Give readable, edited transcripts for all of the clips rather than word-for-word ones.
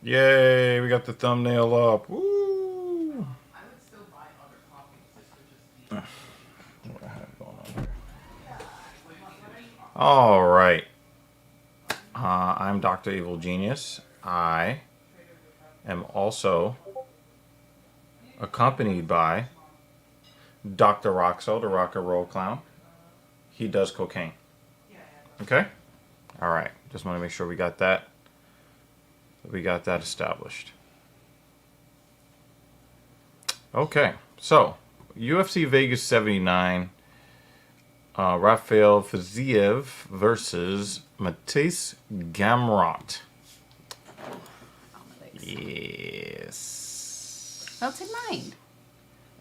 Yay, we got the thumbnail up. Woo! I would still buy other coffees just to just be. What I have going on here? All right. I'm Dr. Evil Genius. I am also accompanied by Dr. Roxo, the rock and roll clown. He does cocaine. Okay? All right. Just want to make sure we got that. We got that established. Okay. So, UFC Vegas 79. Rafael Fiziev versus Matisse Gamrot. Yes. Melted mind.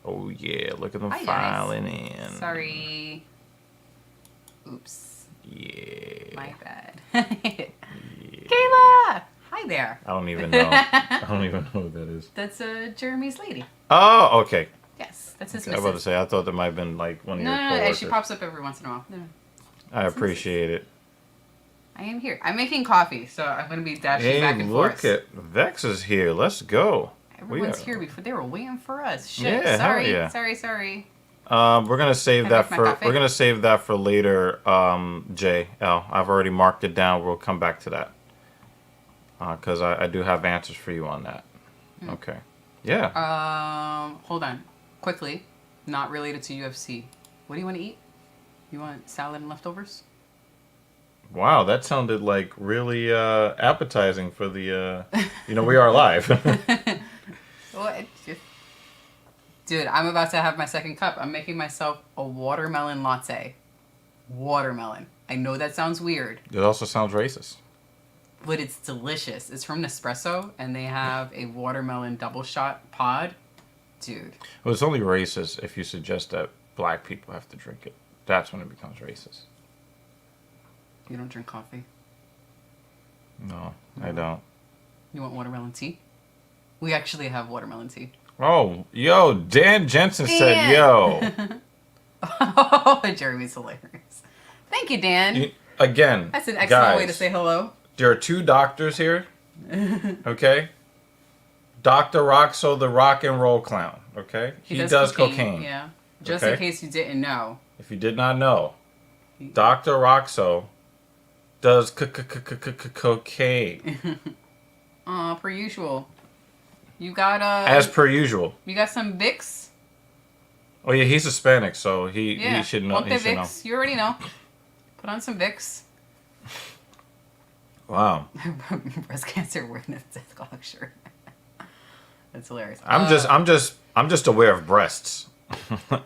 Oh yeah, look at them Hi, filing guys. in. Sorry. Oops. Yeah. My bad. Kayla! Hi there. I don't even know. I don't even know who that is. That's Jeremy's lady. Oh, okay. Yes, that's his I was about to say, I thought that might have been like one of your No, coworkers. she pops up every once in a while. No. I appreciate it. I am here. I'm making coffee, so I'm going to be dashing Hey, back and look forth. at Vex is here. Let's go. Everyone's here before they were waiting for us. Shit. Yeah, hell sorry. yeah. Sorry. We're gonna save Can I that make my for coffee? we're gonna save that for later. JL, I've already marked it down. We'll come back to that because I do have answers for you on that. Okay. Yeah. Hold on. Quickly. Not related to UFC. What do you want to eat? You want salad and leftovers? Wow, that sounded like really appetizing for the. We are live. What? Dude, I'm about to have my second cup. I'm making myself a watermelon latte. Watermelon. I know that sounds weird, It also sounds racist. but it's delicious. It's from Nespresso, and they have a watermelon double shot pod. Dude. Well, it's only racist if you suggest that black people have to drink it. That's when it becomes racist. You don't drink coffee? No, I don't. You want watermelon tea? We actually have watermelon tea. Oh, yo, Dan Jensen said, Dan. yo. Oh, Jeremy's hilarious. Thank you, Dan. Again, That's an excellent guys, way to say hello. there are two doctors here, okay? Dr. Roxo, the rock and roll clown, okay? He does cocaine. Yeah. Just okay? in case you didn't know. If you did not know, Dr. Roxo does cocaine. Per usual. You got As per usual. You got some Vicks? Oh yeah, he's Hispanic, so he should know. Ponte Vicks. You already know. Put on some Vicks. Wow. Breast cancer awareness death clock shirt. That's hilarious. I'm just aware of breasts.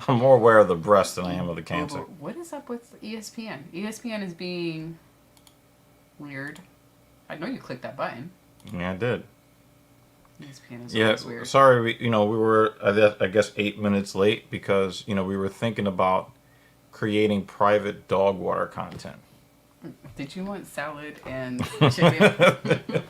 I'm more aware of the breast than I am of the cancer. What is up with ESPN? ESPN is being weird. I know you clicked that button. Yeah, I did. ESPN is Yeah, always weird. sorry. We were I guess 8 minutes late because we were thinking about creating private dog water content. Did you want salad and chicken?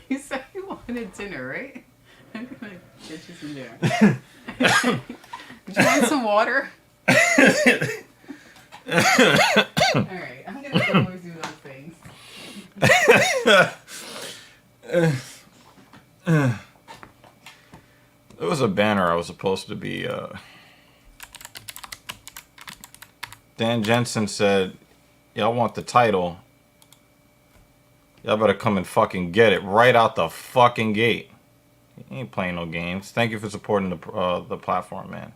You said you wanted dinner, right? I'm gonna get you some dinner. Did you want some water? Alright, I'm gonna go over do those things. There was a banner I was supposed to be. Dan Jensen said, "Y'all want the title? Y'all better come and fucking get it right out the fucking gate." He ain't playing no games. Thank you for supporting the platform, man.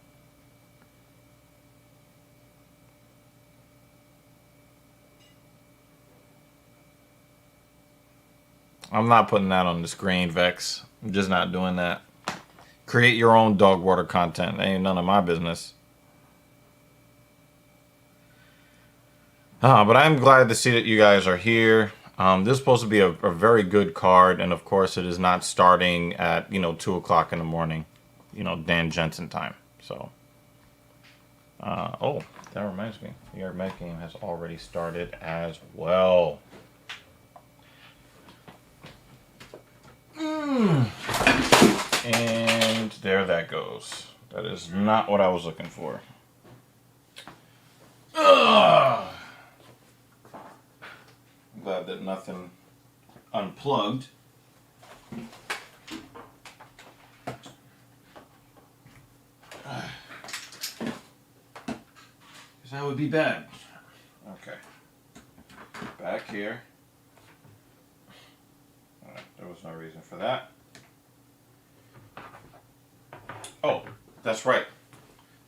I'm not putting that on the screen, Vex. I'm just not doing that. Create your own dog water content. That ain't none of my business. But I'm glad to see that you guys are here. This is supposed to be a very good card, and of course it is not starting at 2 o'clock in the morning, Dan Jensen time. So, oh, that reminds me, the Met game has already started as well. And there that goes. That is not what I was looking for. Ugh. that nothing unplugged. Because that would be bad. Okay. Back here. There was no reason for that. Oh, that's right.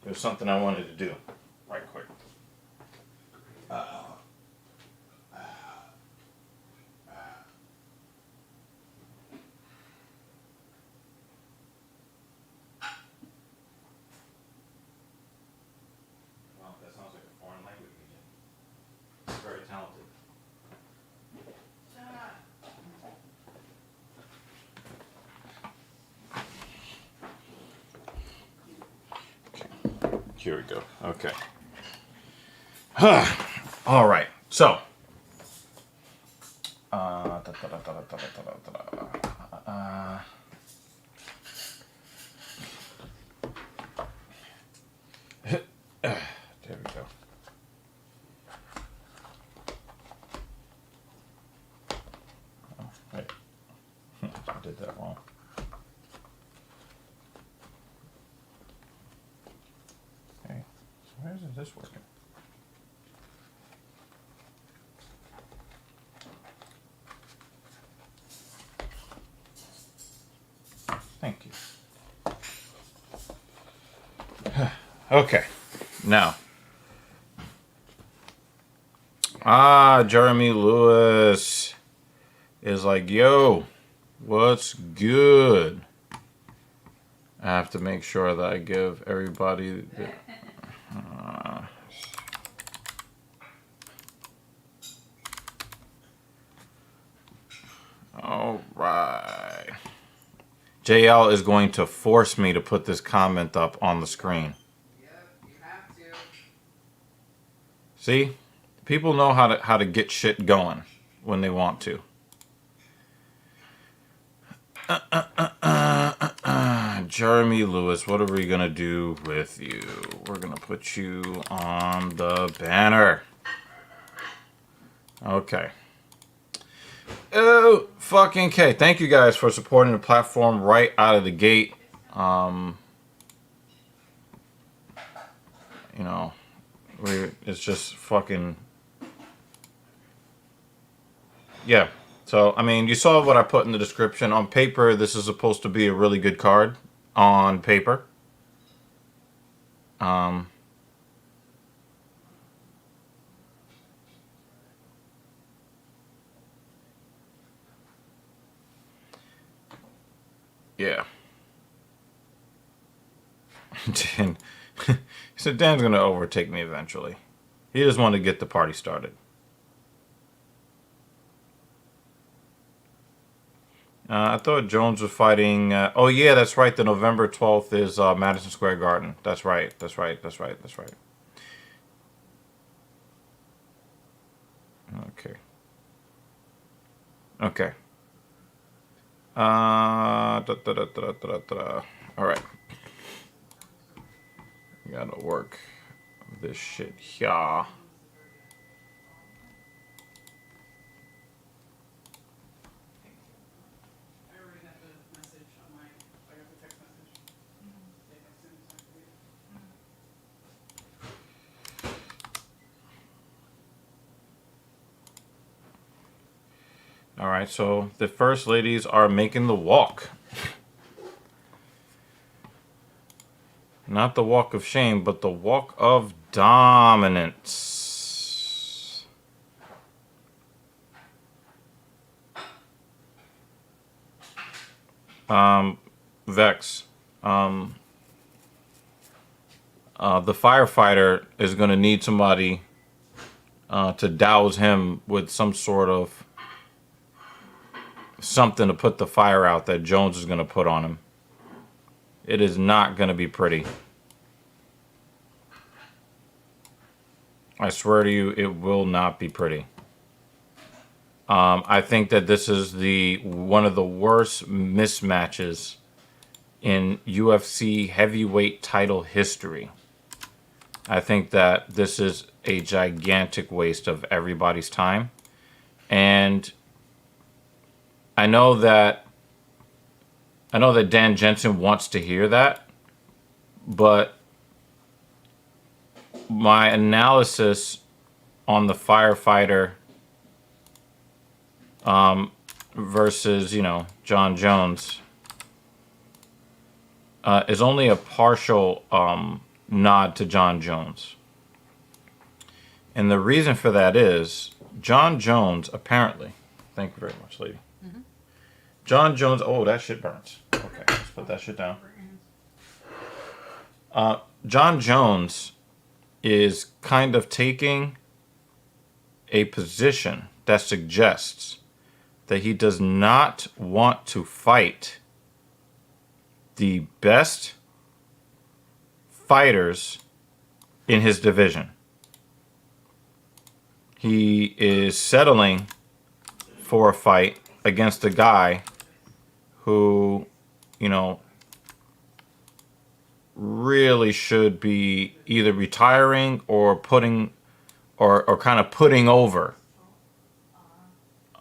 There's something I wanted to do. Right quick. Well, that sounds like a foreign language again. Very talented. Here we go. Okay. All right. So. There we go. Oh, wait. I did that wrong. Okay. So why isn't this working? Thank you. Okay. Now. Jeremy Lewis is like, yo, what's good? I have to make sure that I give everybody the, all right. JL is going to force me to put this comment up on the screen. Yep, you have to. See? People know how to get shit going when they want to. Jeremy Lewis, what are we gonna do with you? We're gonna put you on the banner. Okay. Oh, fucking K. Thank you guys for supporting the platform right out of the gate. You know, it's just fucking... Yeah. So, I mean, you saw what I put in the description. On paper, this is supposed to be a really good card. On paper. Yeah. Dan, he said Dan's going to overtake me eventually. He just wanted to get the party started. I thought Jones was fighting... oh, yeah, that's right. The November 12th is Madison Square Garden. That's right. That's right. That's right. That's right. Okay. Okay. All right. Gotta work this shit here. All right, so the first ladies are making the walk. Not the walk of shame, but the walk of dominance. Vex. The firefighter is going to need somebody to douse him with some sort of something to put the fire out that Jones is going to put on him. It is not going to be pretty. I swear to you, it will not be pretty. I think that this is one of the worst mismatches in UFC heavyweight title history. I think that this is a gigantic waste of everybody's time. And I know that Dan Jensen wants to hear that, but my analysis on the firefighter versus, John Jones is only a partial nod to John Jones. And the reason for that is John Jones apparently, thank you very much, lady. Mm-hmm. John Jones, oh, that shit burns. Okay, let's put that shit down. John Jones is kind of taking a position that suggests that he does not want to fight the best fighters in his division. He is settling for a fight against a guy who, really should be either retiring or putting or kind of putting over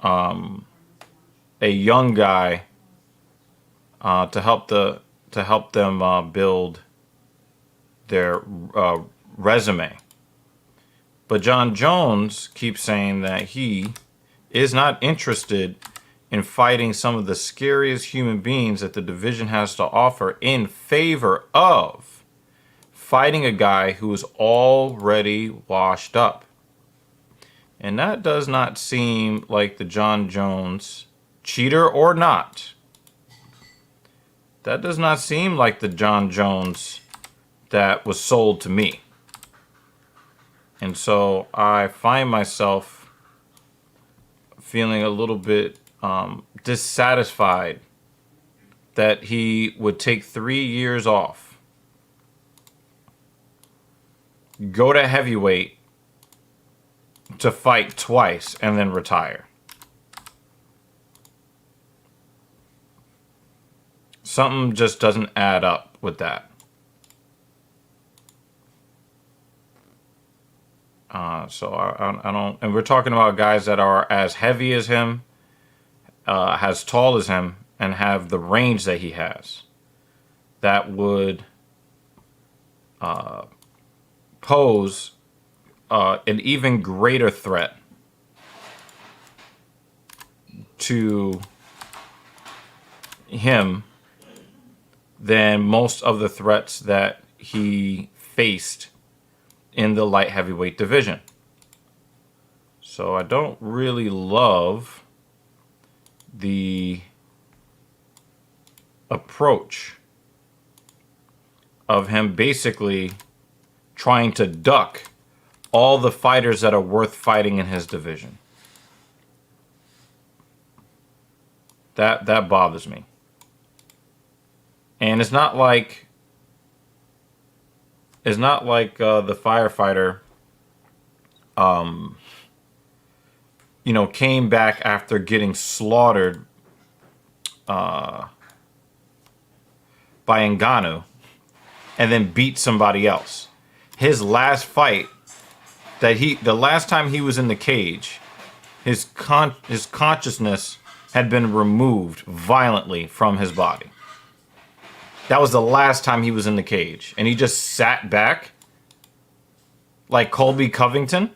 a young guy to help them build their resume. But John Jones keeps saying that he is not interested in fighting some of the scariest human beings that the division has to offer in favor of fighting a guy who is already washed up. And that does not seem like the John Jones, cheater or not, that does not seem like the John Jones that was sold to me. And so I find myself feeling a little bit dissatisfied that he would take 3 years off, go to heavyweight to fight twice, and then retire. Something just doesn't add up with that. So I don't, and we're talking about guys that are as heavy as him, as tall as him, and have the range that he has. That would pose an even greater threat to him than most of the threats that he faced in the light heavyweight division. So I don't really love the approach of him basically trying to duck all the fighters that are worth fighting in his division. That bothers me. And it's not like the firefighter came back after getting slaughtered by Ngannou and then beat somebody else. His last fight, the last time he was in the cage, his consciousness had been removed violently from his body. That was the last time he was in the cage. And he just sat back like Colby Covington.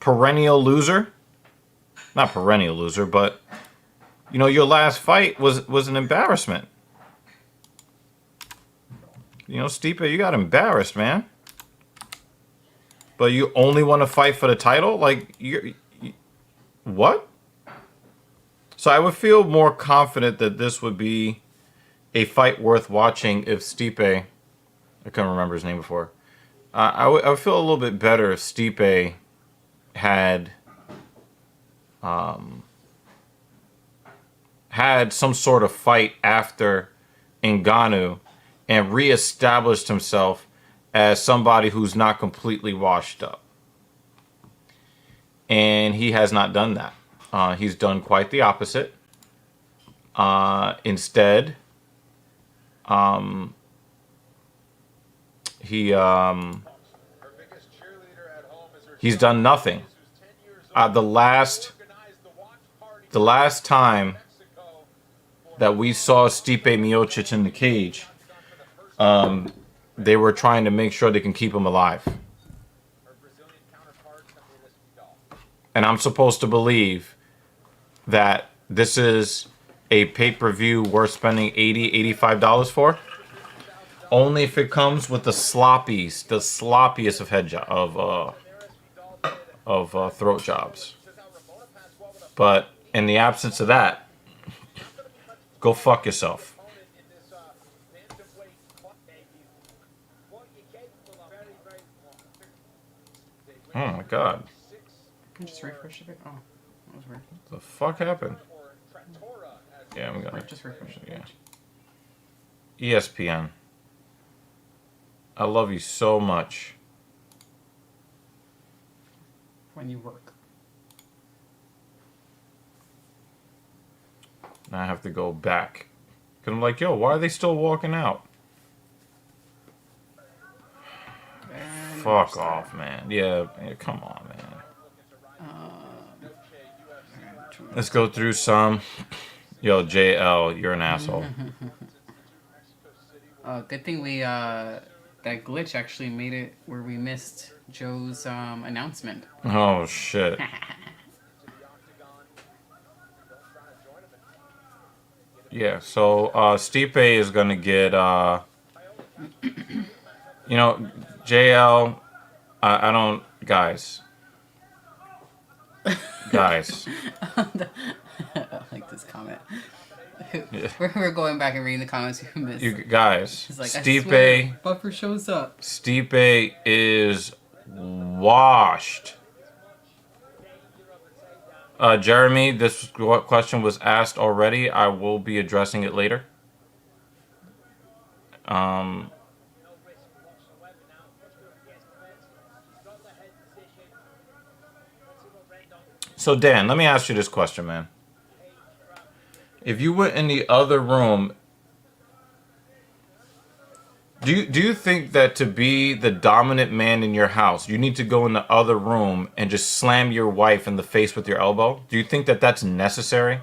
Perennial loser. Not perennial loser, but your last fight was an embarrassment. Stipe, you got embarrassed, man. But you only want to fight for the title? Like, what? So I would feel more confident that this would be a fight worth watching if Stipe, I couldn't remember his name before. I would feel a little bit better if Stipe had some sort of fight after Ngannou and reestablished himself as somebody who's not completely washed up. And he has not done that. He's done quite the opposite. Instead, he's done nothing the last time that we saw Stipe Miocic in the cage, they were trying to make sure they can keep him alive. And I'm supposed to believe that this is a pay-per-view worth spending $80, $85 for. Only if it comes with the sloppiest of throat jobs. But in the absence of that, go fuck yourself. Oh my god. Can you just refresh it? Oh, that was weird. The fuck happened? Yeah, I'm gonna Just refresh it. Yeah. ESPN. I love you so much. When you work. Now I have to go back. Because I'm like, yo, why are they still walking out? And Fuck off, man. Yeah, come on, man. Let's go through some. Yo, JL, you're an asshole. Good thing we that glitch actually made it where we missed Joe's announcement. Oh, shit. Yeah, so Stipe is going to get, you know, JL, I don't, guys. Guys. I like this comment. We're going back and reading the comments you missed. You guys, It's like, Stipe, Buffer shows up. Stipe is washed. Jeremy, this question was asked already. I will be addressing it later. So Dan, let me ask you this question, man. If you were in the other room, do you think that to be the dominant man in your house, you need to go in the other room and just slam your wife in the face with your elbow? Do you think that that's necessary?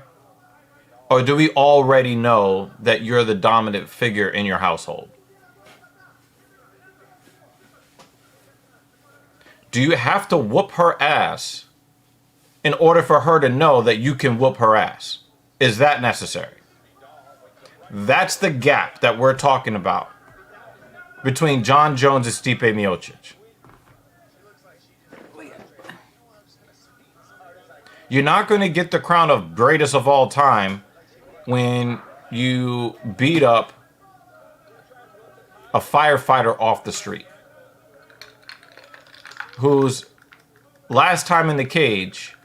Or do we already know that you're the dominant figure in your household? Do you have to whoop her ass in order for her to know that you can whoop her ass? Is that necessary? That's the gap that we're talking about between John Jones and Stipe Miocic. You're not going to get the crown of greatest of all time when you beat up a firefighter off the street whose last time in the cage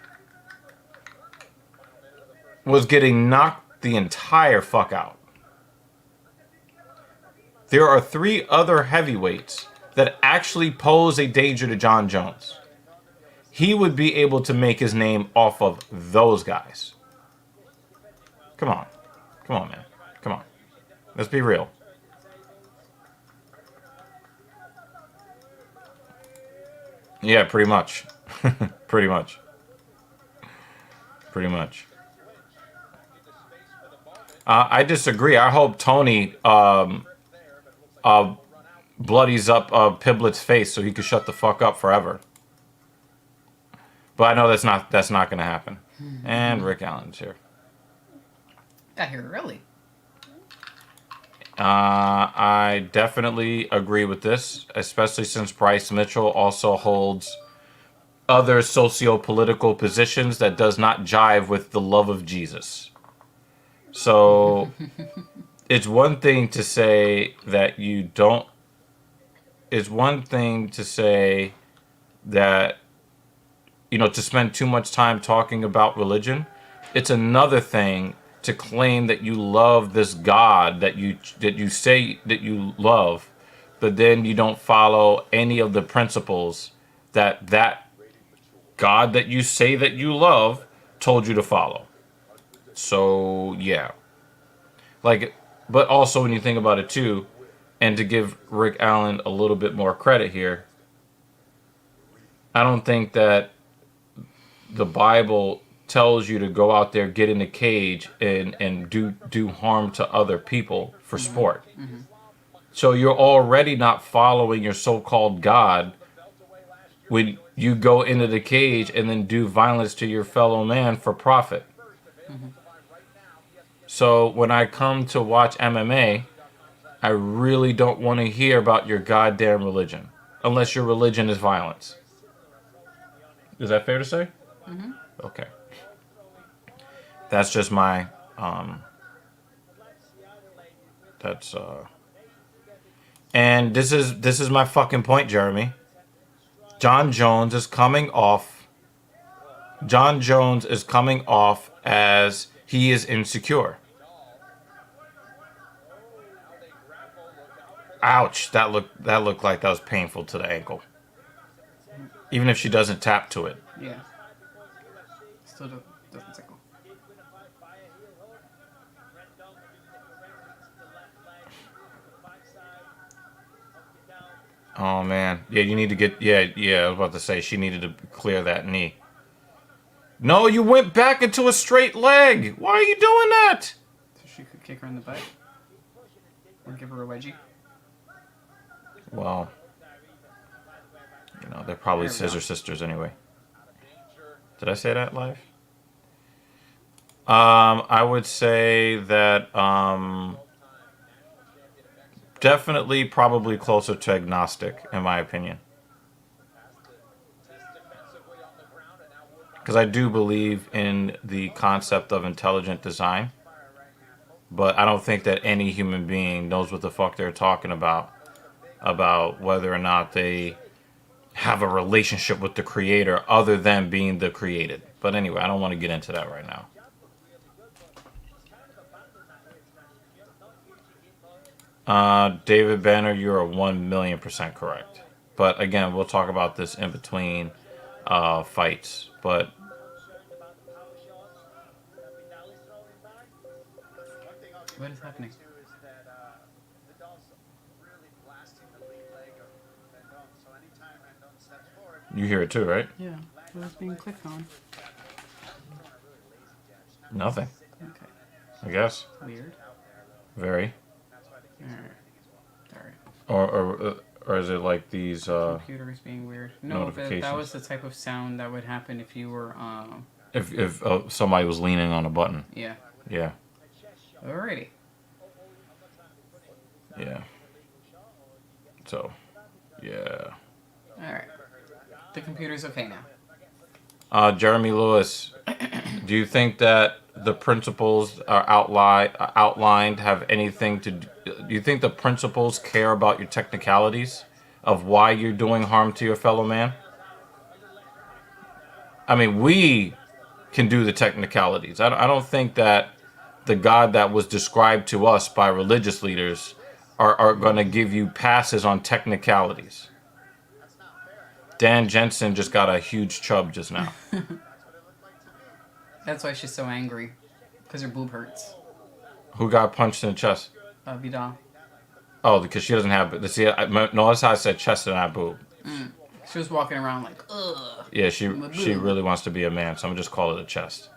was getting knocked the entire fuck out. There are 3 other heavyweights that actually pose a danger to John Jones. He would be able to make his name off of those guys. Come on. Come on, man. Come on. Let's be real. Yeah, pretty much. Pretty much. Pretty much. I disagree. I hope Tony bloodies up Piblet's face so he could shut the fuck up forever. But I know that's not gonna happen. And Rick Allen's here. Got here early. I definitely agree with this, especially since Bryce Mitchell also holds other socio-political positions that does not jive with the love of Jesus. So it's one thing to say that you don't. It's one thing to say that, you know, to spend too much time talking about religion. It's another thing to claim that you love this God that you say that you love, but then you don't follow any of the principles that God that you say that you love told you to follow. So yeah, like, but also when you think about it too, and to give Rick Allen a little bit more credit here, I don't think that the Bible tells you to go out there, get in a cage, and do harm to other people for sport. So you're already not following your so-called God when you go into the cage and then do violence to your fellow man for profit. So when I come to watch MMA, I really don't want to hear about your goddamn religion, unless your religion is violence. Is that fair to say? Okay. That's just my that's and this is my fucking point, Jeremy. John Jones is coming off as he is insecure. Ouch, that looked like that was painful to the ankle. Even if she doesn't tap to it. Yeah. Still doesn't tickle. Oh man. Yeah, you need to get I was about to say she needed to clear that knee. No, you went back into a straight leg. Why are you doing that? So she could kick her in the butt. Or give her a wedgie. Well, they're probably There we go. scissor sisters anyway. Did I say that live? I would say that definitely probably closer to agnostic, in my opinion. Because I do believe in the concept of intelligent design. But I don't think that any human being knows what the fuck they're talking about whether or not they have a relationship with the creator other than being the created. But anyway, I don't want to get into that right now. David Banner, you're 1,000,000% correct. But again, we'll talk about this in between fights. But What is happening? you hear it too, right? Yeah. What was being clicked on? Nothing, Okay. I guess. Weird. Very. Alright. Or is it like these Computer is being weird. No, but that notifications. was the type of sound that would happen if you were, if somebody was leaning on a button? yeah. Yeah. Alrighty. Yeah. So, yeah. Alright. The computer's okay now. Jeremy Lewis, do you think that the principles are outlined have anything to do you think the principles care about your technicalities of why you're doing harm to your fellow man? I mean, we can do the technicalities. I don't think that the God that was described to us by religious leaders are going to give you passes on technicalities. Dan Jensen just got a huge chub just now. That's why she's so angry. Because her boob hurts. Who got punched in the chest? Vidal. Oh, because she doesn't have... See, notice how I said chest and not boob. She was walking around like, ugh. Yeah, she really wants to be a man, so I'm just call it a chest.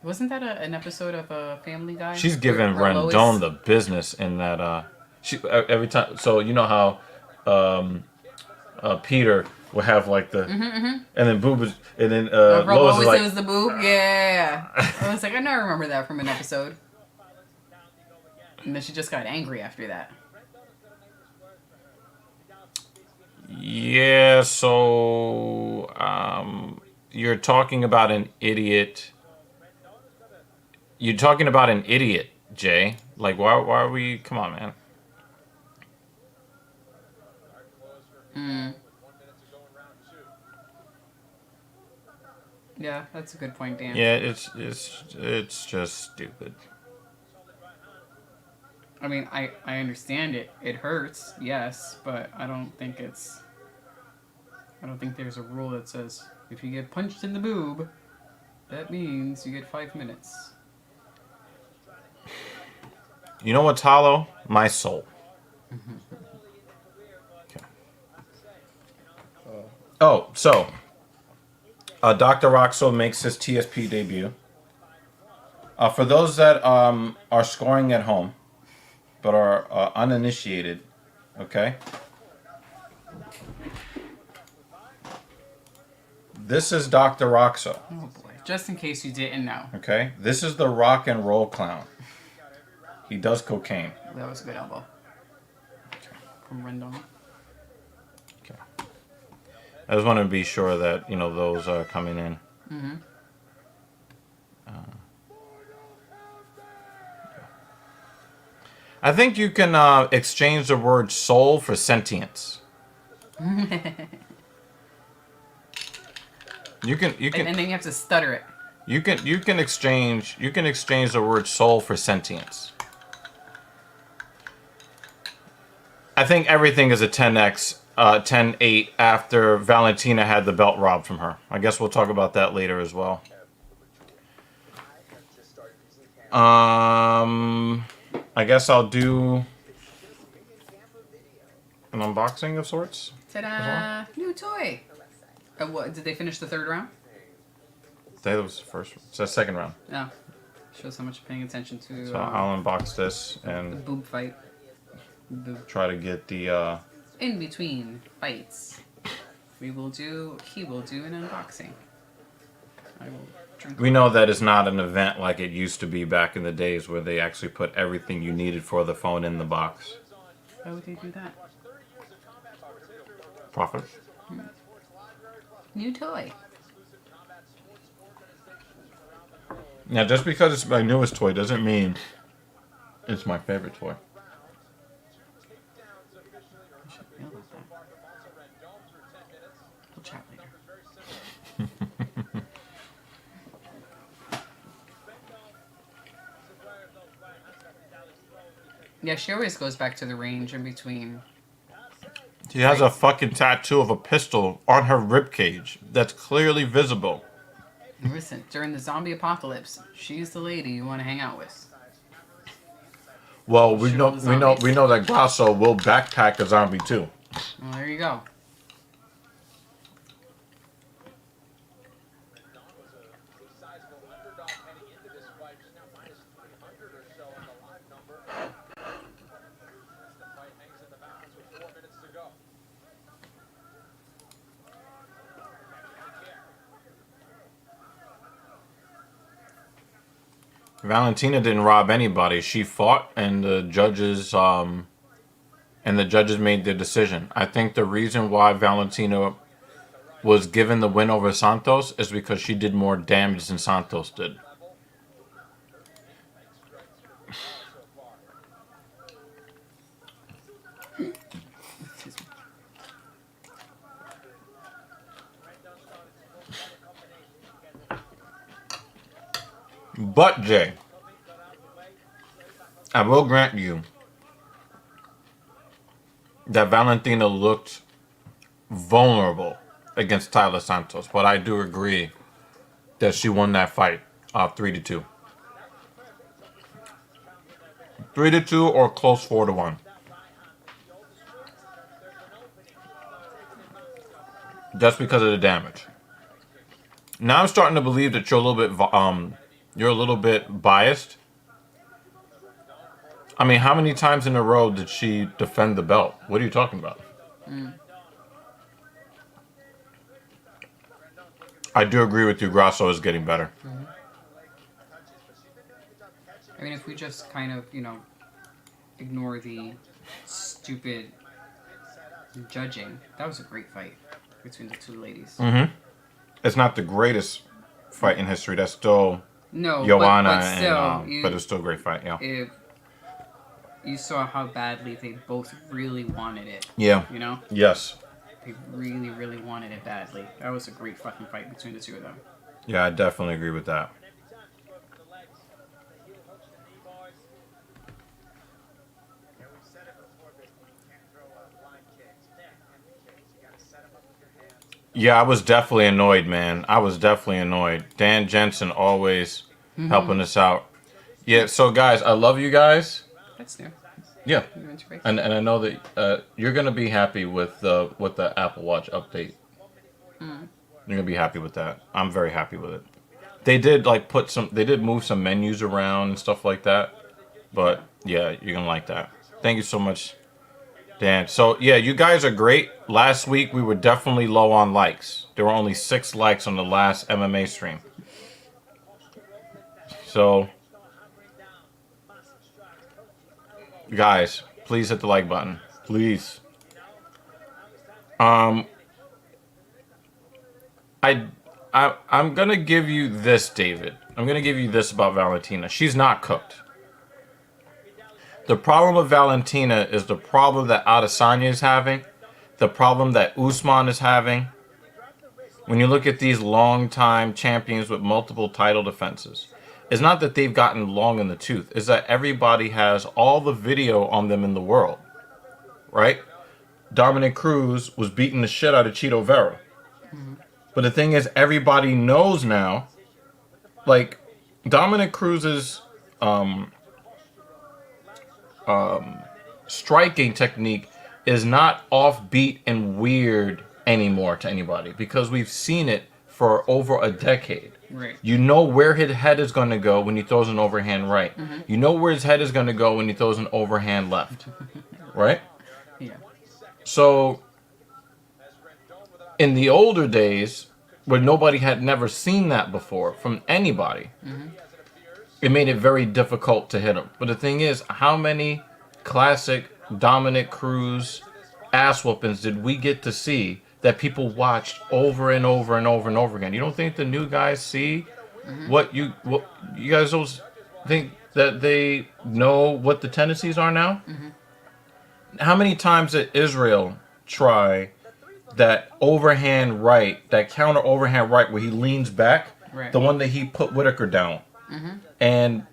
Wasn't that an episode of a Family Guy? She's giving Where Rendon Lois- the business in that... she every time... So, you know how Peter will have like the... And then boob is... And then Lois Lois is always like... says the boob? Yeah. I was like, I never remember that from an episode. And then she just got angry after that. Yeah, so... you're talking about an idiot... You're talking about an idiot, Jay. Like, why are we... Come on, man. Yeah, that's a good point, Dan. Yeah, it's just stupid. I mean, I understand it. It hurts, yes, but I don't think there's a rule that says if you get punched in the boob, that means you get 5 minutes. You know what's hollow? My soul. Okay. Oh, so Dr. Roxo makes his TSP debut. For those that are scoring at home, but are uninitiated, okay? This is Dr. Roxo. Oh boy. Just in case you didn't know. Okay? This is the rock and roll clown. He does cocaine. That was a good elbow. From Rendon. Okay. I just want to be sure that, those are coming in. Mm-hmm. I think you can exchange the word soul for sentience. You can And then you have to stutter it. you can exchange the word soul for sentience. I think everything is a 10x 10-8 after Valentina had the belt robbed from her. I guess we'll talk about that later as well. I guess I'll do an unboxing of sorts. Ta-da! New toy. What, did they finish the third round? That was the first. It's the second round. No. Shows how much you're paying attention to So I'll unbox this the and boob fight. Boob. try to get the. In between fights, he will do an unboxing. I will drink. We know that it's not an event like it used to be back in the days where they actually put everything you needed for the phone in the box. Why would they do that? Profit. New toy. Now, just because it's my newest toy doesn't mean it's my favorite toy. I should feel about that. We'll chat later. Yeah, she always goes back to the range in between. She has a fucking tattoo of a pistol on her ribcage that's clearly visible. Listen, during the zombie apocalypse, she's the lady you want to hang out with. Well, we Shoot know all the we know that Grasso will backpack a zombie too. Well, there you go. Valentina didn't rob anybody. She fought, and the judges made their decision. I think the reason why Valentina was given the win over Santos is because she did more damage than Santos did. But, Jay, I will grant you that Valentina looked vulnerable against Tyler Santos, but I do agree that she won that fight 3-2. 3-2 or close 4-1. Just because of the damage. Now I'm starting to believe that you're a little bit biased. I mean, how many times in a row did she defend the belt? What are you talking about? I do agree with you. Grasso is getting better. I mean, if we just kind of, ignore the stupid judging, that was a great fight between the two ladies. Mm-hmm. It's not the greatest fight in history. That's still No, Joanna, but still, but it's still a great fight. Yeah. If you saw how badly they both really wanted it. Yeah. Yes. They really, really wanted it badly. That was a great fucking fight between the two of them. Yeah, I definitely agree with that. Yeah, I was definitely annoyed, man. I was definitely annoyed. Dan Jensen always helping us out. Yeah, so guys, I love you guys. That's new. Yeah. You went to break. And I know that you're gonna be happy with the Apple Watch update. You're gonna be happy with that. I'm very happy with it. They did like they did move some menus around and stuff like that. But yeah, you're gonna like that. Thank you so much, Dan. So yeah, you guys are great. Last week we were definitely low on likes. There were only 6 likes on the last MMA stream. So guys, please hit the like button. Please. Um I'm gonna give you this, David. I'm gonna give you this about Valentina. She's not cooked. The problem with Valentina is the problem that Adesanya is having, the problem that Usman is having. When you look at these long-time champions with multiple title defenses, it's not that they've gotten long in the tooth. It's that everybody has all the video on them in the world, right? Dominic Cruz was beating the shit out of Chito Vera. But the thing is, everybody knows now, like, Dominic Cruz's striking technique is not offbeat and weird anymore to anybody because we've seen it for over a decade. Right. You know where his head is going to go when he throws an overhand right. You know where his head is going to go when he throws an overhand left. Right? Yeah. So, in the older days, where nobody had never seen that before from anybody, it made it very difficult to hit him. But the thing is, how many classic Dominic Cruz ass whoopings did we get to see that people watched over and over and over and over again? You don't think the new guys see what you guys don't think that they know what the tendencies are now? How many times did Israel try that overhand right, that counter overhand right where he leans back, Right. the one that he put Whitaker down, and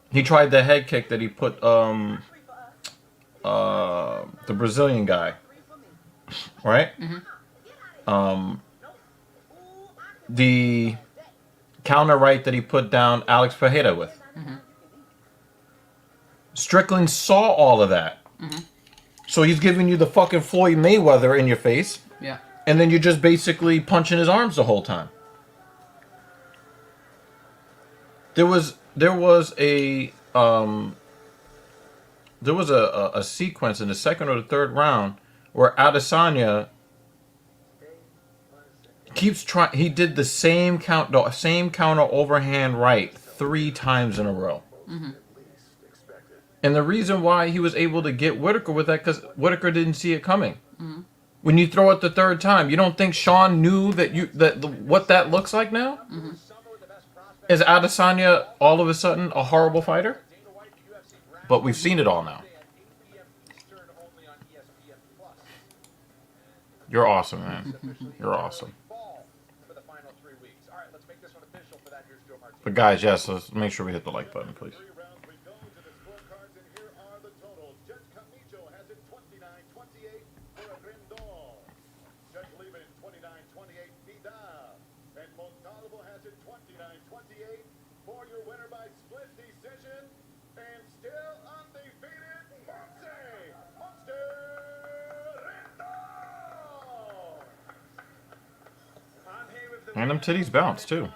he tried the head kick that he put the Brazilian guy, right? The counter right that he put down Alex Pereira with. Strickland saw all of that. So he's giving you the fucking Floyd Mayweather in your face. Yeah. And then you're just basically punching his arms the whole time. There was a sequence in the second or the third round where Adesanya keeps trying. He did the same counter overhand right 3 times in a row. And the reason why he was able to get Whitaker with that, because Whitaker didn't see it coming. When you throw it the third time, you don't think Sean knew what that looks like now? Is Adesanya all of a sudden a horrible fighter? But we've seen it all now. You're awesome, man. You're awesome. But guys, yes, let's make sure we hit the like button, please. And them titties bounce too.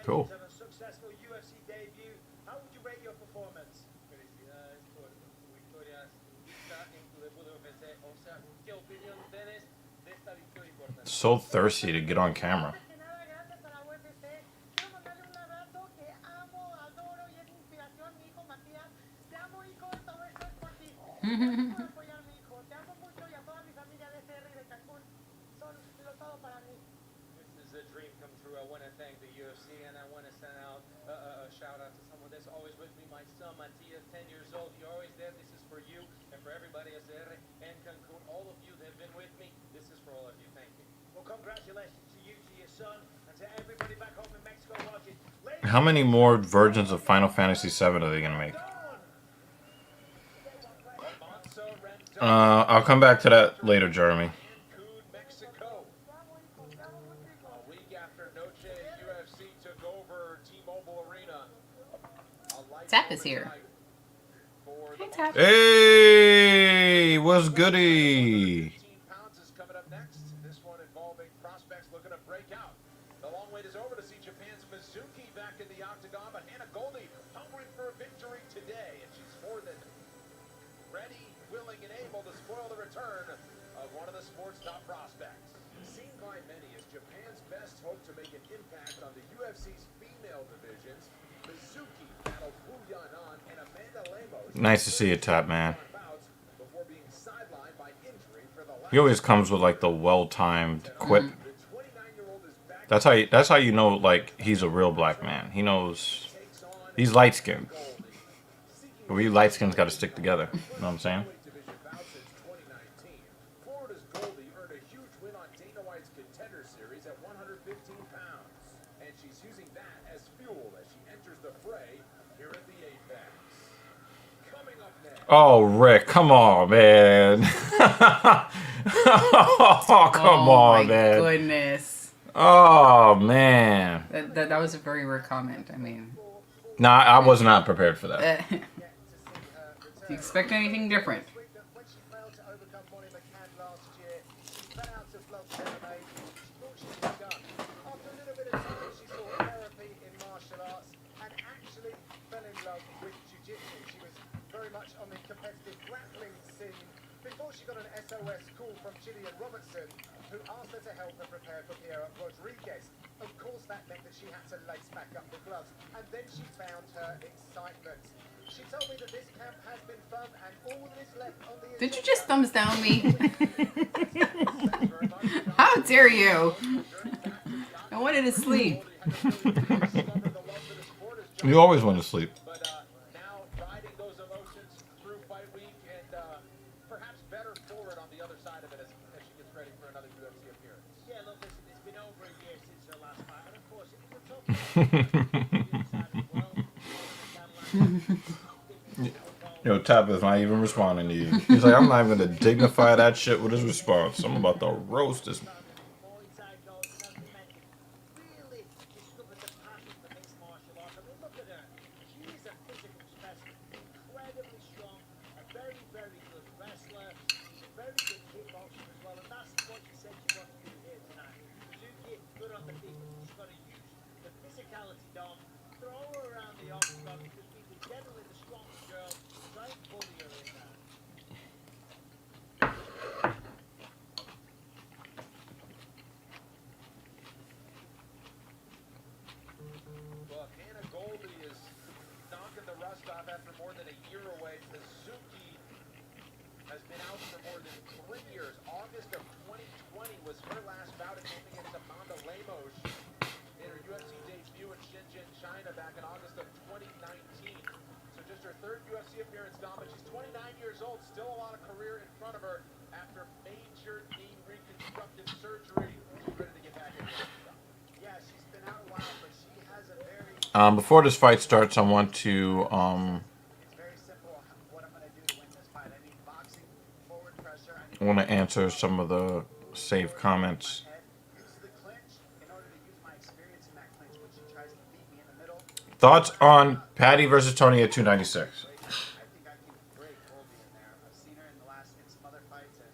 Cool. On a successful UFC debut. How would you rate your performance? Felicidades por su victoria en tu debut de UFC. O sea, ¿qué opinión tienes de esta victoria importante? So thirsty to get on camera. This is a dream come true. I want to thank the UFC and I want to send out a shout out to someone that's always with me. My son, Matias, 10 years old. You're always there. This is for you and for everybody at SR and Cancun. All of you that have been with me. This is for all of you. Thank you. Well, congratulations to you, to your son, and to everybody back home in Mexico watching. How many more versions of Final Fantasy VII are they gonna make? I'll come back to that later, Jeremy. Mexico. A week after Noche UFC took over T-Mobile Arena. Tap is here. Hey, Tap. Hey, what's goody? 15 pounds is coming up next. This fight is over to see Japan's Mizuki back in the octagon, but Hannah Goldie hungry for a victory today, and she's more than ready, willing, and able to spoil the return of one of the sport's top prospects. Seen by many as Japan's best hope to make an impact on the UFC's female divisions, Mizuki battled Wu Yanan and Amanda Lemos. Nice to see you, Tap Man. Before being sidelined by injury for the He always comes with like the well-timed quip. That's how you know like he's a real black man. He knows he's light skinned. But we light skins got to stick together. You know what I'm saying? Florida's Goldie earned a huge win on Dana White's Contender Series at 115 pounds, and she's using that as fuel as she enters the fray here at the Apex. Coming up next. Oh, Rick, come on, man. Oh, come on, man. Oh my goodness. Oh, man. That was a very rare comment. I mean, Nah, I was not prepared for that. do you expect anything different? When she failed to overcome Molly McCann last year, she fell out to vlog MMA. She thought she was done. After a little bit of time, she sought therapy in martial arts and actually fell in love with jiu-jitsu. She was very much on the competitive grappling scene before she got an SOS call from Gillian Robertson, who asked her to help her prepare for Piera Rodriguez. Of course, that meant that she had to lace back up the gloves, and then she found her excitement. She told me that this camp has been fun, and all that is left on the Did you just thumbs down me? How dare you? I wanted to sleep. You always want to sleep. But now riding those emotions through fight week and perhaps better forward on the other side of it as she gets ready for another UFC appearance. Yeah, look, listen, it's been over a year since her last fight, and of course, it was a tough Yo, Tap is not even responding to you. He's like, I'm not even going to dignify that shit with his response. I'm about to roast this. more inside goals and nothing mentioned. Really discovered the passion for mixed martial arts. I mean, look at her. She is a physical specimen, incredibly strong, a very, very good wrestler. She's a very good kickboxer as well, and that's what she said she wanted to do here tonight. Mizuki, good on the feet. She's got to use the physicality, Dom. Throw her around the octagon because we've been generally the strongest girl. Try and bully her in there. Well, Hannah Goldie is knocking the rust off after more than a year away. Mizuki has been out for more than 3 years. August of 2020 was her last bout against Amanda Lemos in her UFC debut in Shenzhen, China back in August of 2019. So just her third UFC appearance, Dom, but she's 29 years old, still a lot of career in front of her after major knee reconstructive surgery. She's ready to get back in there. Yeah, she's been out a while, but she has a very Before this fight starts, I want to It's very simple what I'm going to do to win this fight. I need boxing, forward pressure. I need answer some of the saved comments. head, use the clinch in order to use my experience in that clinch when she tries to beat me in the middle. Thoughts on Patty versus Tony at 296? I think I can break Goldie in there. I've seen her in some other fights, and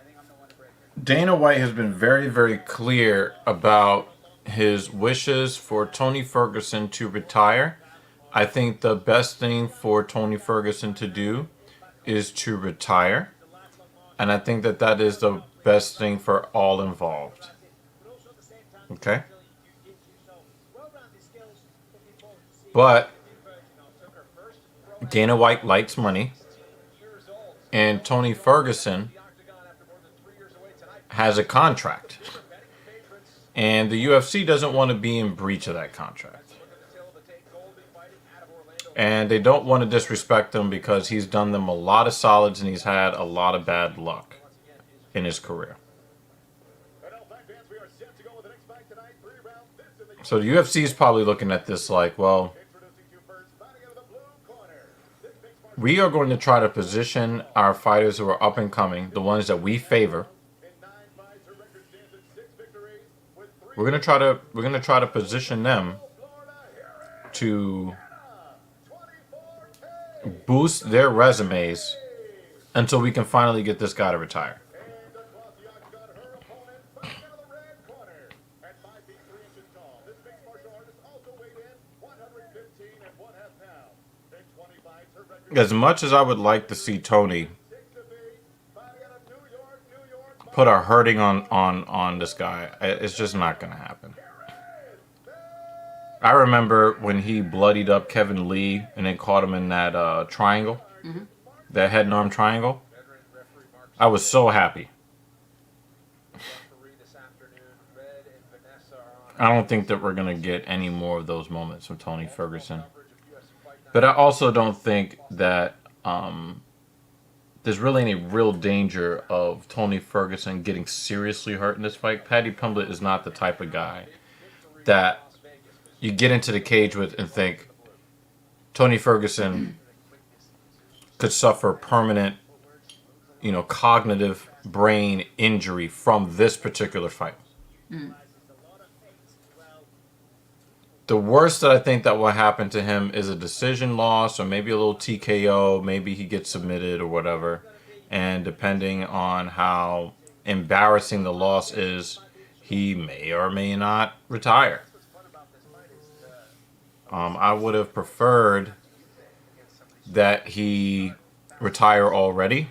I think I'm the one to break her. Dana White has been very, very clear about his wishes for Tony Ferguson to retire. I think the best thing for Tony Ferguson to do is to retire. And I think that that is the best thing for all involved. Okay? But Dana White likes money. And Tony Ferguson has a contract. And the UFC doesn't want to be in breach of that contract. And they don't want to disrespect him because he's done them a lot of solids and he's had a lot of bad luck in his career. So the UFC is probably looking at this like, well, we are going to try to position our fighters who are up and coming, the ones that we favor. We're gonna try to position them to boost their resumes until we can finally get this guy to retire. as much as I would like to see Tony put a hurting on this guy, it's just not gonna happen. I remember when he bloodied up Kevin Lee and then caught him in that triangle, that head and arm triangle. I was so happy. I don't think that we're gonna get any more of those moments from Tony Ferguson. But I also don't think that there's really any real danger of Tony Ferguson getting seriously hurt in this fight. Paddy Pimblett is not the type of guy that you get into the cage with and think Tony Ferguson could suffer permanent, cognitive brain injury from this particular fight. The worst that I think that will happen to him is a decision loss or maybe a little TKO. Maybe he gets submitted or whatever. And depending on how embarrassing the loss is, he may or may not retire. I would have preferred that he retire already.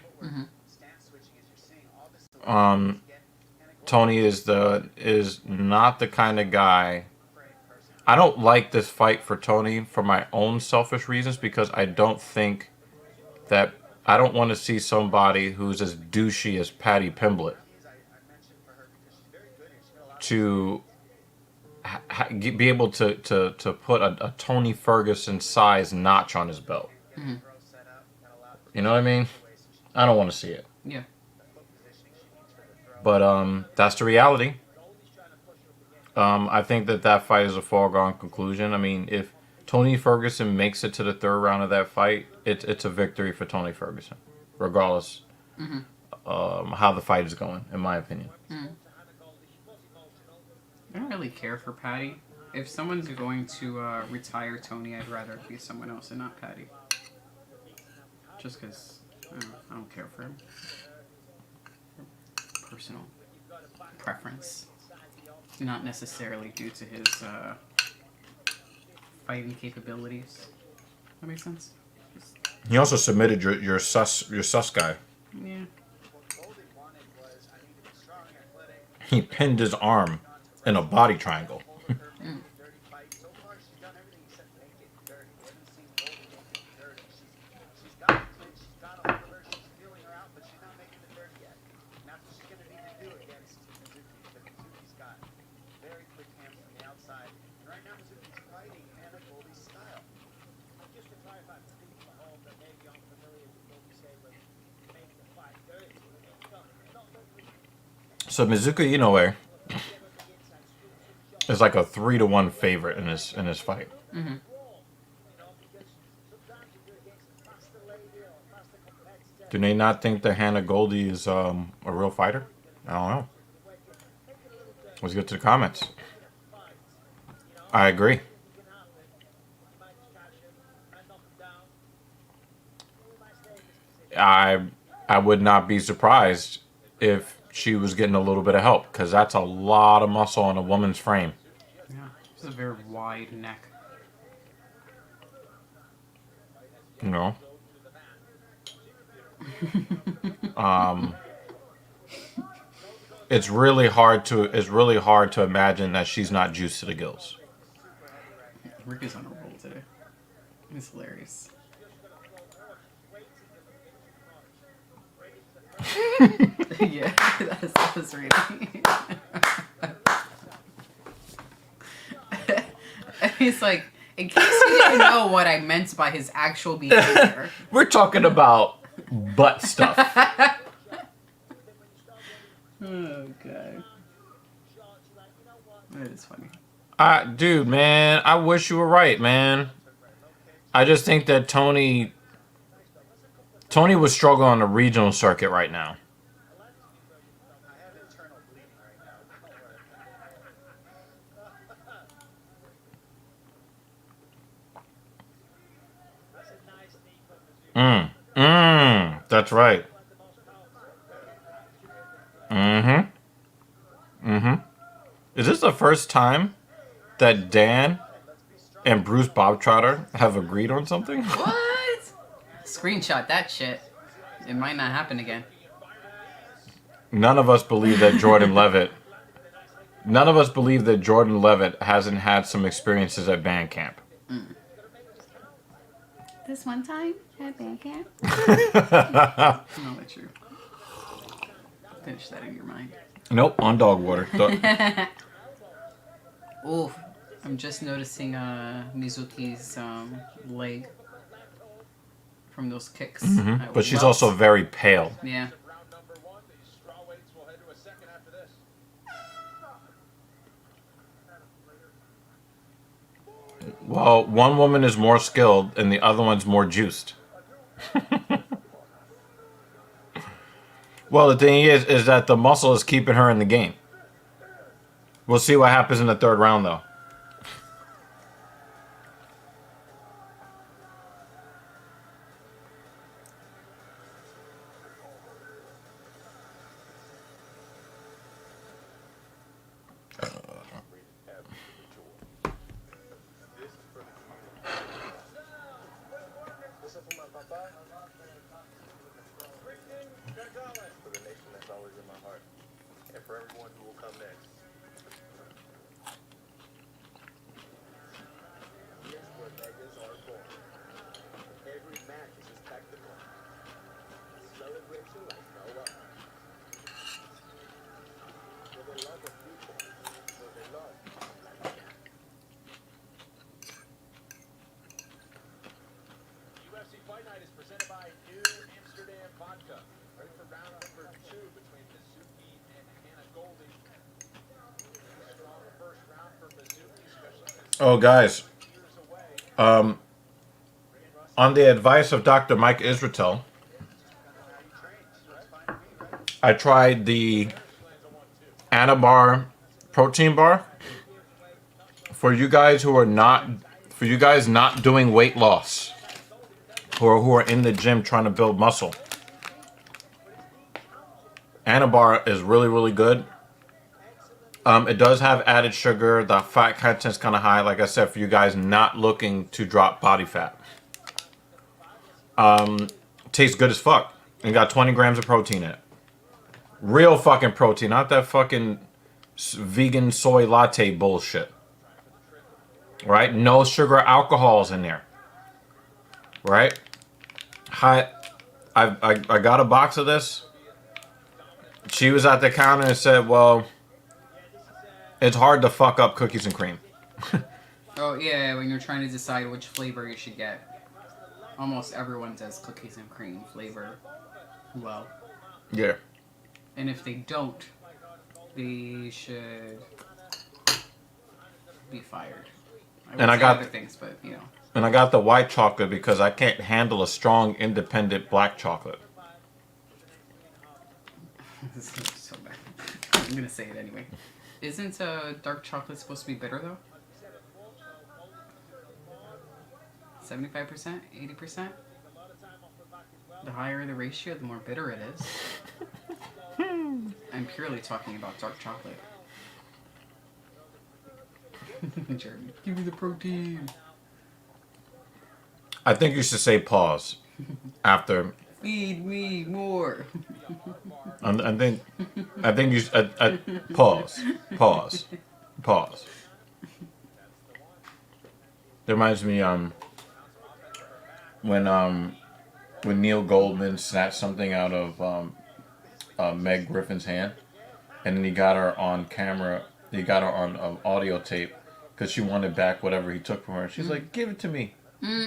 Tony is not the kind of guy. I don't like this fight for Tony for my own selfish reasons because I don't want to see somebody who's as douchey as Paddy Pimblett to be able to put a Tony Ferguson size notch on his belt. You know what I mean? I don't want to see it. Yeah. But that's the reality. I think that fight is a foregone conclusion. I mean, if Tony Ferguson makes it to the third round of that fight, it's a victory for Tony Ferguson, regardless how the fight is going, in my opinion. I don't really care for Paddy. If someone's going to retire Tony, I'd rather it be someone else and not Paddy. Just because I don't care for him. Personal preference. Not necessarily due to his fighting capabilities. That makes sense? He also submitted your sus guy. Yeah. He pinned his arm in a body triangle. So Mizuki Inoue is like a 3-1 favorite in this fight. Do they not think that Hannah Goldie is a real fighter? I don't know. Let's get to the comments. I agree. I would not be surprised if she was getting a little bit of help, because that's a lot of muscle on a woman's frame. Yeah, it's a very wide neck. You know? It's really hard to imagine that she's not juiced to the gills. Rick is on a roll today. It's hilarious. Yeah, that was reading. He's like, in case you didn't know what I meant by his actual behavior. We're talking about butt stuff. Okay. That is funny. Dude, man, I wish you were right, man. I just think that Tony was struggling on the regional circuit right now. That's right. Is this the first time that Dan and Bruce Bobtrotter have agreed on something? What? Screenshot that shit. It might not happen again. None of us believe that Jordan Levitt. None of us believe that Jordan Levitt hasn't had some experiences at band camp. This one time at band camp. I'll let you finish that in your mind. Nope, on dog water. Oof. I'm just noticing Mizuki's leg from those kicks. But she's also very pale. Yeah. Round number 1. The strawweights will head to a second after this. Well, one woman is more skilled and the other one's more juiced. Well, the thing is that the muscle is keeping her in the game. We'll see what happens in the third round, though. For the nation that's always in my heart. And for everyone who will come next. Here's where Vegas are born. Every match is a spectacle. Celebration like no other. For the love of people. For the love. UFC Fight Night is presented by New Amsterdam Vodka. Ready for round number 2 between Mizuki and Hannah Goldie. Strong first round for Mizuki, especially since Oh, guys. years away. On the advice of Dr. Mike Israetel, I tried the Anabar protein bar. For you guys not doing weight loss, who are in the gym trying to build muscle, Anabar is really, really good. It does have added sugar. The fat content's kind of high. Like I said, for you guys not looking to drop body fat. Tastes good as fuck. And got 20 grams of protein in it. Real fucking protein. Not that fucking vegan soy latte bullshit. Right? No sugar alcohols in there. Right? I got a box of this. She was at the counter and said, well, it's hard to fuck up cookies and cream. Oh, yeah, when you're trying to decide which flavor you should get. Almost everyone does cookies and cream flavor well. Yeah. And if they don't, they should be fired. And I say got- other things, but, you know. And I got the white chocolate because I can't handle a strong, independent black chocolate. This is so bad. I'm gonna say it anyway. Isn't dark chocolate supposed to be bitter though? 75%? 80%? The higher the ratio, the more bitter it is. I'm purely talking about dark chocolate. Jeremy, give me the protein. I think you should say pause after. Feed me more. I think you pause. It reminds me when Neil Goldman snatched something out of Meg Griffin's hand, and then he got her on camera. He got her on audio tape because she wanted back whatever he took from her. She's like, "Give it to me,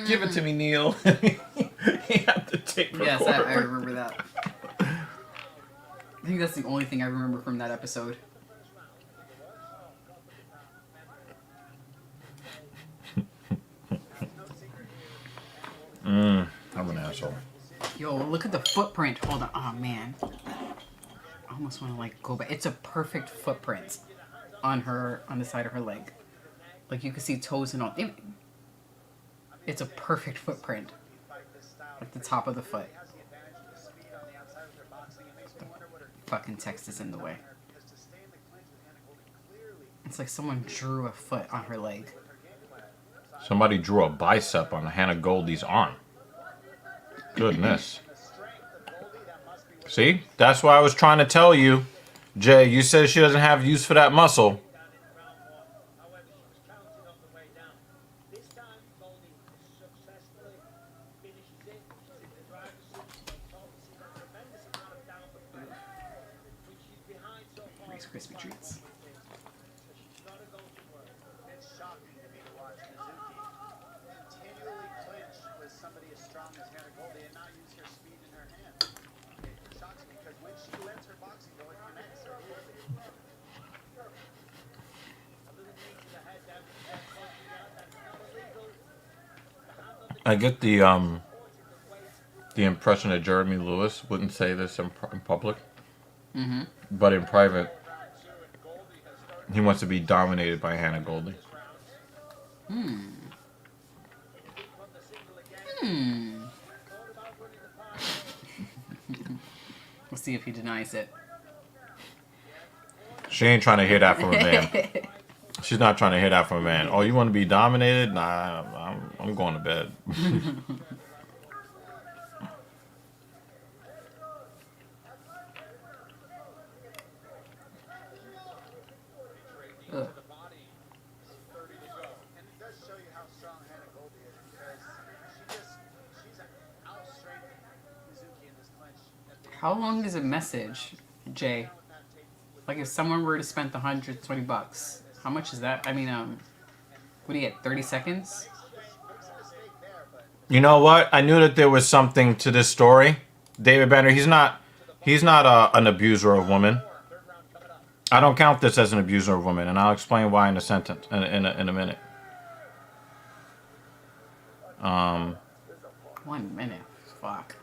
give it to me, Neil." He had the tape recorder. Yes, I remember that. I think that's the only thing I remember from that episode. I'm an asshole. Yo, look at the footprint. Hold on. Oh, man. I almost want to, like, go back. It's a perfect footprint on the side of her leg. Like, you can see toes and all. It's a perfect footprint. At the top of the foot. The fucking text is in the way. It's like someone drew a foot on her leg. Somebody drew a bicep on Hannah Goldie's arm. Goodness. See? That's why I was trying to tell you. Jay, you said she doesn't have use for that muscle. However, she was counting on the way down. This time, Goldie successfully finishes it. She's in the driver's seat. She's on top. She's got a tremendous amount of downward pressure, which she's behind so far. Rice Krispie treats. So she's got to go to work. It's shocking to me to watch Mizuki continually clinch with somebody as strong as Hannah Goldie and not use her speed in her hand. It shocks me because when she lets her boxing go, it connects her. I get the impression that Jeremy Lewis wouldn't say this in public, but in private, he wants to be dominated by Hannah Goldie. We'll see if he denies it. She ain't trying to hear that from a man. She's not trying to hear that from a man. Oh, you want to be dominated? Nah, I'm going to bed. Ugh. And it does show you how strong Hannah Goldie is because she's outstrengthened Mizuki in this clinch. How long is a message, Jay? Like if someone were to spend the $120, how much is that? I mean, what do you get? 30 seconds? You know what? I knew that there was something to this story. David Banner, he's not an abuser of women. I don't count this as an abuser of women, and I'll explain why in a sentence in a minute. 1 minute. Fuck.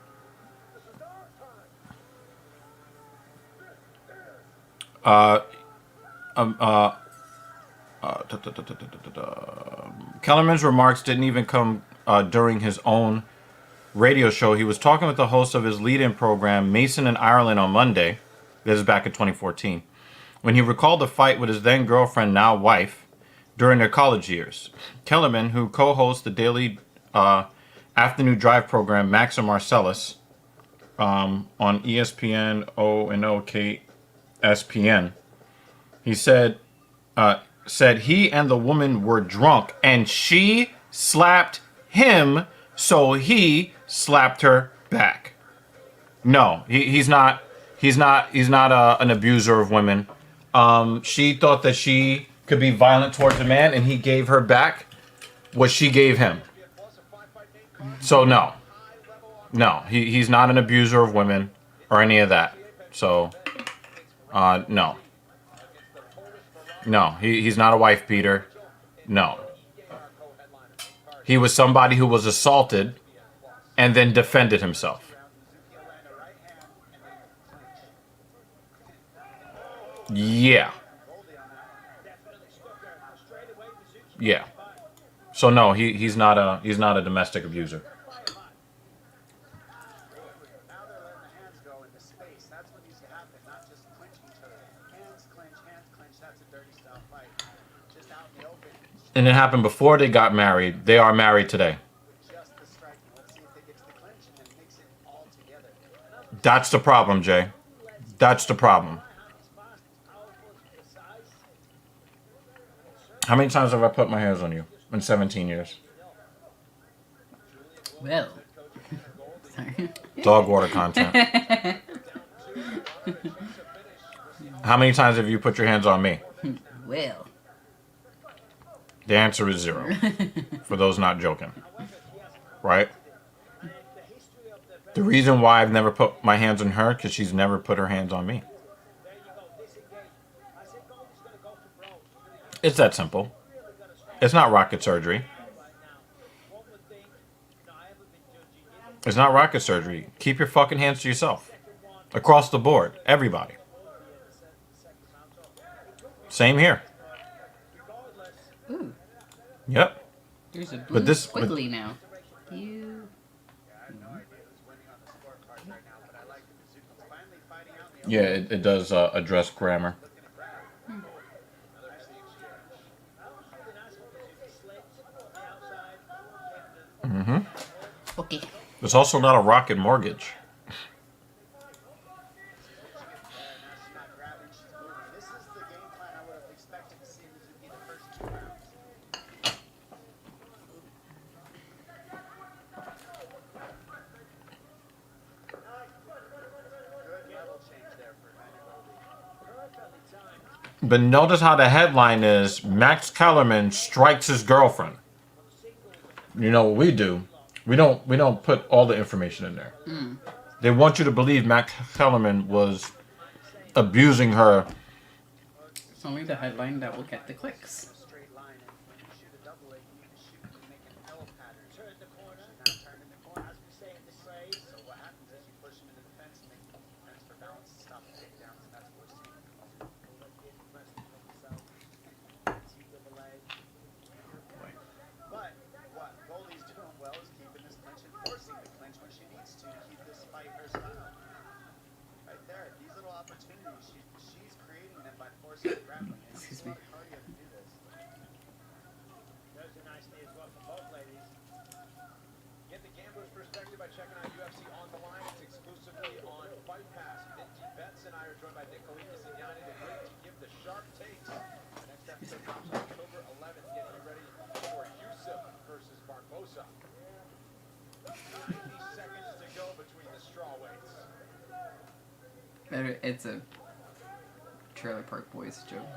Kellerman's remarks didn't even come during his own radio show. He was talking with the host of his lead-in program, Mason in Ireland, on Monday. This is back in 2014. When he recalled the fight with his then-girlfriend, now wife, during their college years. Kellerman, who co-hosts the daily afternoon drive program, Max and Marcellus, on ESPN, ONOKSPN, he said he and the woman were drunk and she slapped him, so he slapped her back. No, he's not an abuser of women. She thought that she could be violent towards a man, and he gave her back what she gave him. So no, he's not an abuser of women or any of that. So no, he's not a wife beater. No, he was somebody who was assaulted and then defended himself. Yeah. Yeah. So no, he's not a domestic abuser. Now they're letting the hands go into space. That's what needs to happen, not just clinching each other. Hands clinch, that's a dirty style fight. Just out in the open, And it happened before they got married. They are married today. just the striking. Let's see if they get to the clinch and then mix it all together. That's the problem, Jay. That's the problem. How many times have I put my hands on you in 17 years? Well. Sorry. Dog water content. How many times have you put your hands on me? Well. The answer is 0. For those not joking. Right? The reason why I've never put my hands on her, because she's never put her hands on me. It's that simple. It's not rocket surgery. It's not rocket surgery. Keep your fucking hands to yourself. Across the board. Everybody. Same here. Ooh. Yep. There's a blue squiggly now. You. Yeah, it does address grammar. Okay. There's also not a Rocket Mortgage. She's not grabbing, she's moving. This is the game plan I would have expected to see Mizuki the first 2 rounds. Good level change there for Goldie. But notice how the headline is Max Kellerman strikes his girlfriend. You know what we do? We don't put all the information in there. They want you to believe Max Kellerman was abusing her. It's only the headline that will get the clicks. Straight line, and when you shoot a double leg, you need to shoot and make an L pattern. Turn the corner. She's not turning the corner, as we say in the slave. So what happens is you push him into the fence and make the fence for balance to stop the takedowns, and that's what we're seeing. But what Goldie's doing well is keeping this clinch and forcing the clinch when she needs to keep this fight her style. Right there, these little opportunities, she's creating them by forcing the grappling. Excuse me. Cardio to do this. There's a nice knee as well from both ladies. Get the gambler's perspective by checking out UFC On the Line. It's exclusively on Fight Pass. Minty Betts and I are joined by Nick Kalikas and Yanni the Great to give the sharp takes. The next episode drops October 11th. Get you ready for Yusuf versus Barbosa. 90 seconds to go between the straw weights. It's a Trailer Park Boys joke.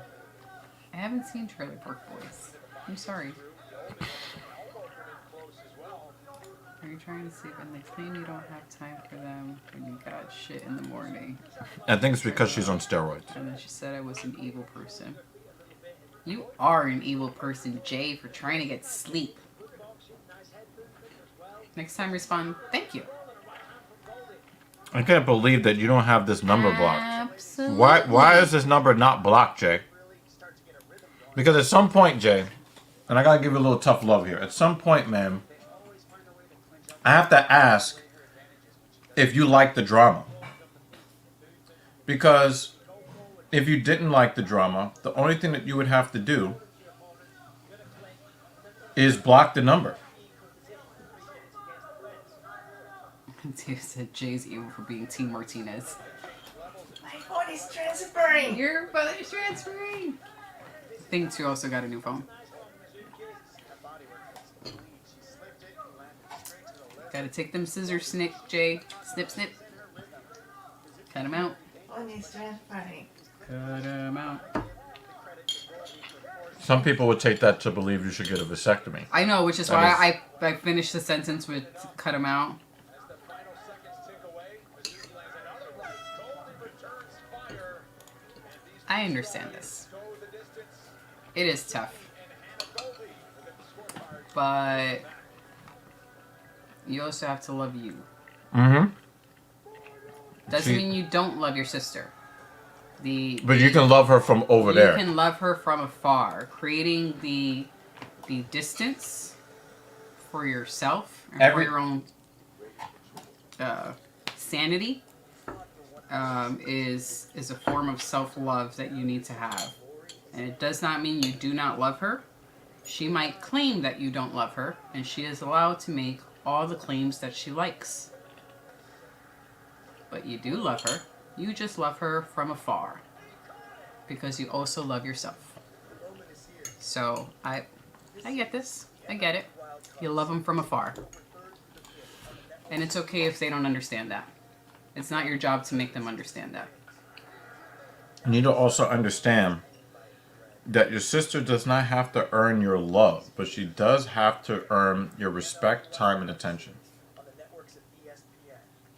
I haven't seen Trailer Park Boys. I'm sorry. Are you trying to say when they claim you don't have time for them when you got shit in the morning? I think it's because she's on steroids. And then she said I was an evil person. You are an evil person, Jay, for trying to get sleep. Next time respond, thank you. I can't believe that you don't have this number blocked. Absolutely. Why is this number not blocked, Jay? Because at some point, Jay, and I gotta give you a little tough love here. At some point, man, I have to ask if you like the drama. Because if you didn't like the drama, the only thing that you would have to do is block the number. Dave said Jay's evil for being Team Martinez. My phone is transferring. Your brother's transferring. Thing two also got a new phone. Gotta take them scissors, snip, Jay. Snip, snip. Cut him out. Phone is transferring. Cut him out. Some people would take that to believe you should get a vasectomy. I know, which is why I finished the sentence with cut him out. I understand this. It is tough. But you also have to love you. Mm-hmm. Doesn't mean you don't love your sister. But you can love her from over there. You can love her from afar. Creating the distance for yourself and for your own sanity is a form of self-love that you need to have. And it does not mean you do not love her. She might claim that you don't love her, and she is allowed to make all the claims that she likes. But you do love her. You just love her from afar. Because you also love yourself. So, I get this. I get it. You love them from afar. And it's okay if they don't understand that. It's not your job to make them understand that. You need to also understand that your sister does not have to earn your love, but she does have to earn your respect, time, and attention.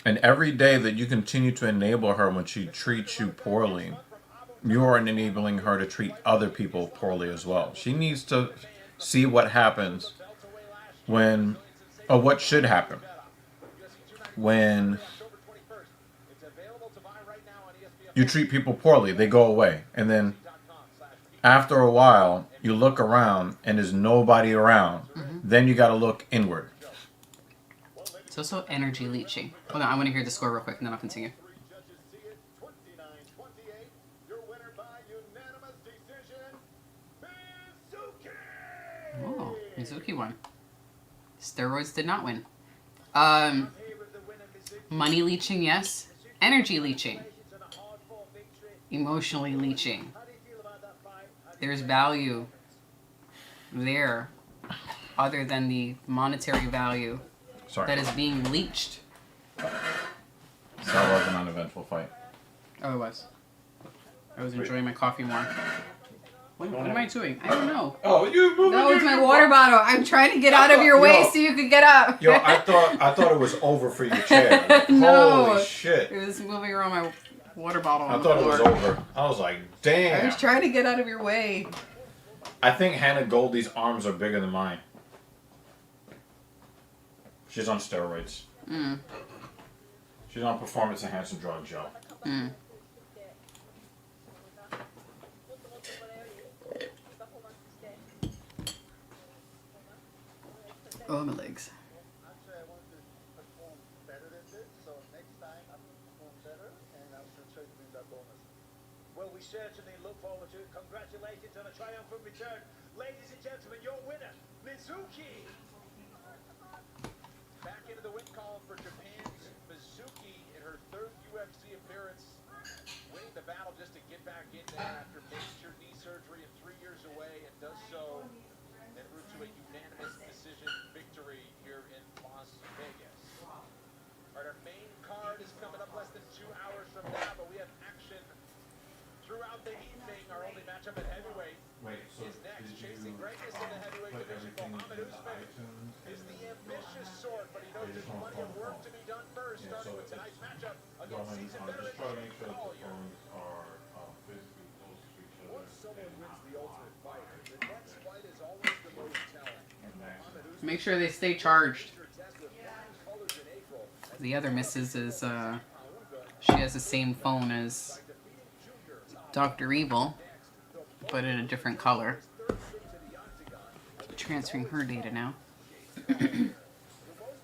And every day that you continue to enable her when she treats you poorly, you are enabling her to treat other people poorly as well. She needs to see what happens when, or what should happen when you treat people poorly. They go away. And then after a while, you look around and there's nobody around. Then you got to look inward. It's also energy leaching. Hold on, I want to hear the score real quick and then I'll continue. Oh, Mizuki won. Steroids did not win. Money leeching, yes. Energy leeching. Emotionally leeching. There's value there other than the monetary value Sorry. that is being leached. So that was an uneventful fight. Oh, it was. I was enjoying my coffee more. What am I doing? I don't know. Oh, you moving? No, it's my water bottle. I'm trying to get out of your way so you could get up. Yo, I thought it was over for your chair. Like, No. Holy shit. It was moving around my water bottle. I thought it was over. I was like, I damn. was trying to get out of your way. I think Hannah Goldie's arms are bigger than mine. She's on steroids. Mm. She's on performance enhancing drugs, yo. Mm. Oh, my legs. Actually, I want to perform better than this, so next time I'm going to perform better, and I'm going to try to win that bonus. Well, we certainly look forward to it. Congratulations on a triumphant return. Ladies and gentlemen, your winner, Mizuki. Back into the win column for Japan's Mizuki in her third UFC appearance. Winning the battle just to get back in there after major knee surgery and 3 years away, and does so en route to a unanimous decision victory here in Las Vegas. All right, our main card is coming up less than 2 hours from now, but we have action throughout the evening. Our only matchup at heavyweight is next. Chasing greatness in the heavyweight division, Mohammed Usman is the ambitious sort, but he knows there's plenty of work to be done first, starting with tonight's matchup against seasoned veteran Jake Collier. Once someone wins the Ultimate Fighter, the next fight is always the most telling. Mohammed Usman Make sure they stay charged. test with flying colors in April. The other missus is, she has the same phone as Dr. Evil, but in a different color. Transferring her data now. The most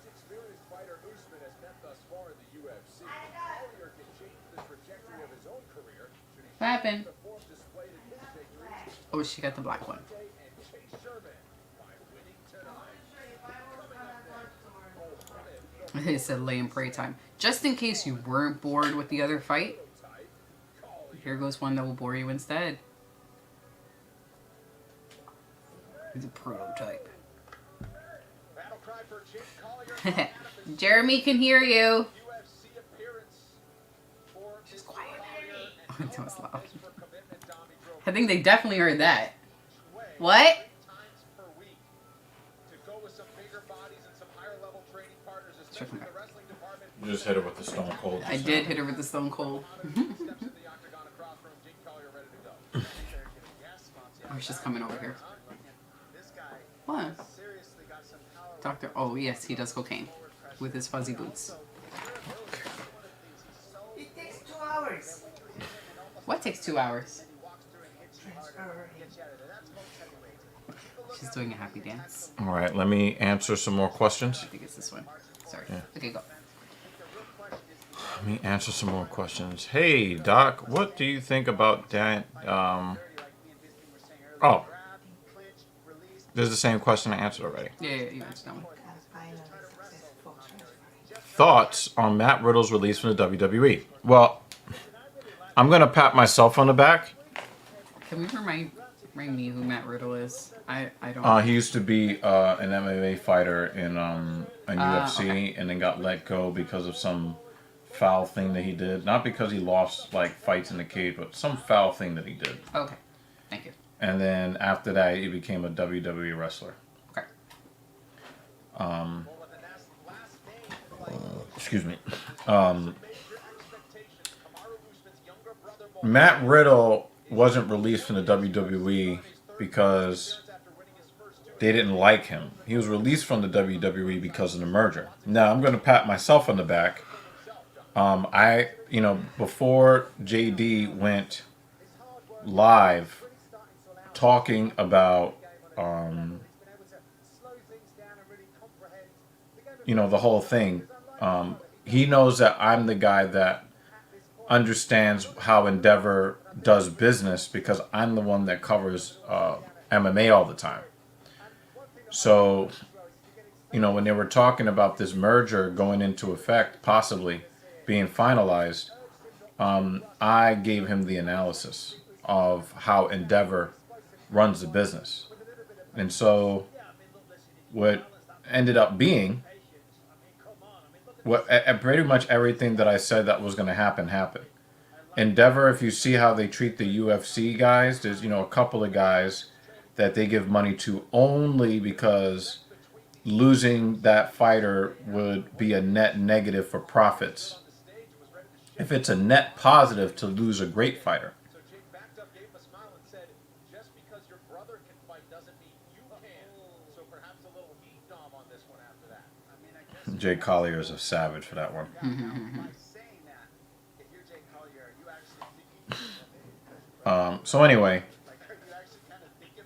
experienced fighter Usman has met thus far in the UFC. Collier can change the trajectory of his own career should he What happened? the form displayed in his victories. Oh, she got the black one. And Chase Sherman by winning tonight. Coming up next, It said lay and pray time. Just in case you weren't bored with the other fight, here goes one that will bore you instead. He's a prototype. battle cry for Jake Collier. Jeremy can hear you. UFC appearance for Just quiet. Collier. That was loud. For commitment, Dami drove I think they definitely heard that. way What? 3 times per week to go with some bigger bodies and some higher level training partners, especially the wrestling department. You just hit her with the Stone Cold. I did hit her with the Stone Cold. Steps in the octagon across from Jake Collier, ready to go. Oh, she's coming over here. This guy What? seriously got some power. Doctor, oh yes, he does cocaine. With his fuzzy boots. It takes 2 hours. What takes 2 hours? Transfer. She's doing a happy dance. All right, let me answer some more questions. I think it's this one. Sorry. Yeah. Okay, go. Let me answer some more questions. Hey, Doc, what do you think about that? Oh, this is the same question I answered already. Yeah, you answered that one. Final successful transfer. Thoughts on Matt Riddle's release from the WWE? Well, I'm going to pat myself on the back. Can we remind me who Matt Riddle is? I don't. He used to be an MMA fighter in UFC, okay. and then got let go because of some foul thing that he did. Not because he lost like fights in the cage, but some foul thing that he did. Okay. Thank you. And then after that, he became a WWE wrestler. Okay. Excuse me. Matt Riddle wasn't released from the WWE because they didn't like him. He was released from the WWE because of the merger. Now, I'm going to pat myself on the back. Before JD went live talking about, the whole thing, he knows that I'm the guy that understands how Endeavor does business because I'm the one that covers MMA all the time. So, when they were talking about this merger going into effect, possibly being finalized, I gave him the analysis of how Endeavor runs the business. And so what ended up being, pretty much everything that I said that was going to happen happened. Endeavor, if you see how they treat the UFC guys, there's a couple of guys that they give money to only because losing that fighter would be a net negative for profits. If it's a net positive to lose a great fighter. So Jake backed up, gave him a smile, and said, just because your brother can fight doesn't mean you can. So perhaps a little heat dom on this one after that. I mean, I guess Jake Collier is a savage for that one. By saying that, if you're Jake Collier, you actually So anyway.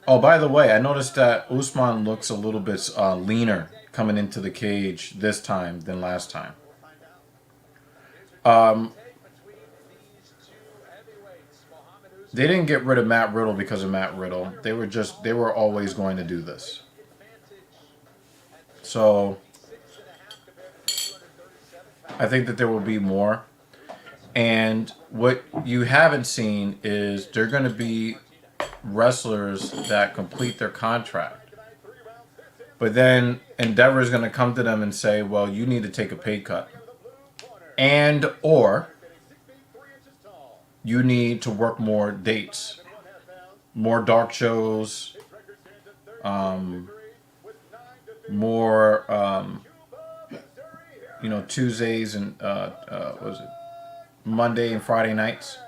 Oh, by the way, I noticed that Usman looks a little bit leaner coming into the cage this time than last time. They didn't get rid of Matt Riddle because of Matt Riddle. They were always going to do this. So I think that there will be more. And what you haven't seen is they're going to be wrestlers that complete their contract. But then Endeavor is going to come to them and say, well, you need to take a pay cut. And or you need to work more dates, more dark shows, more, Tuesdays and what was it? Monday and Friday nights.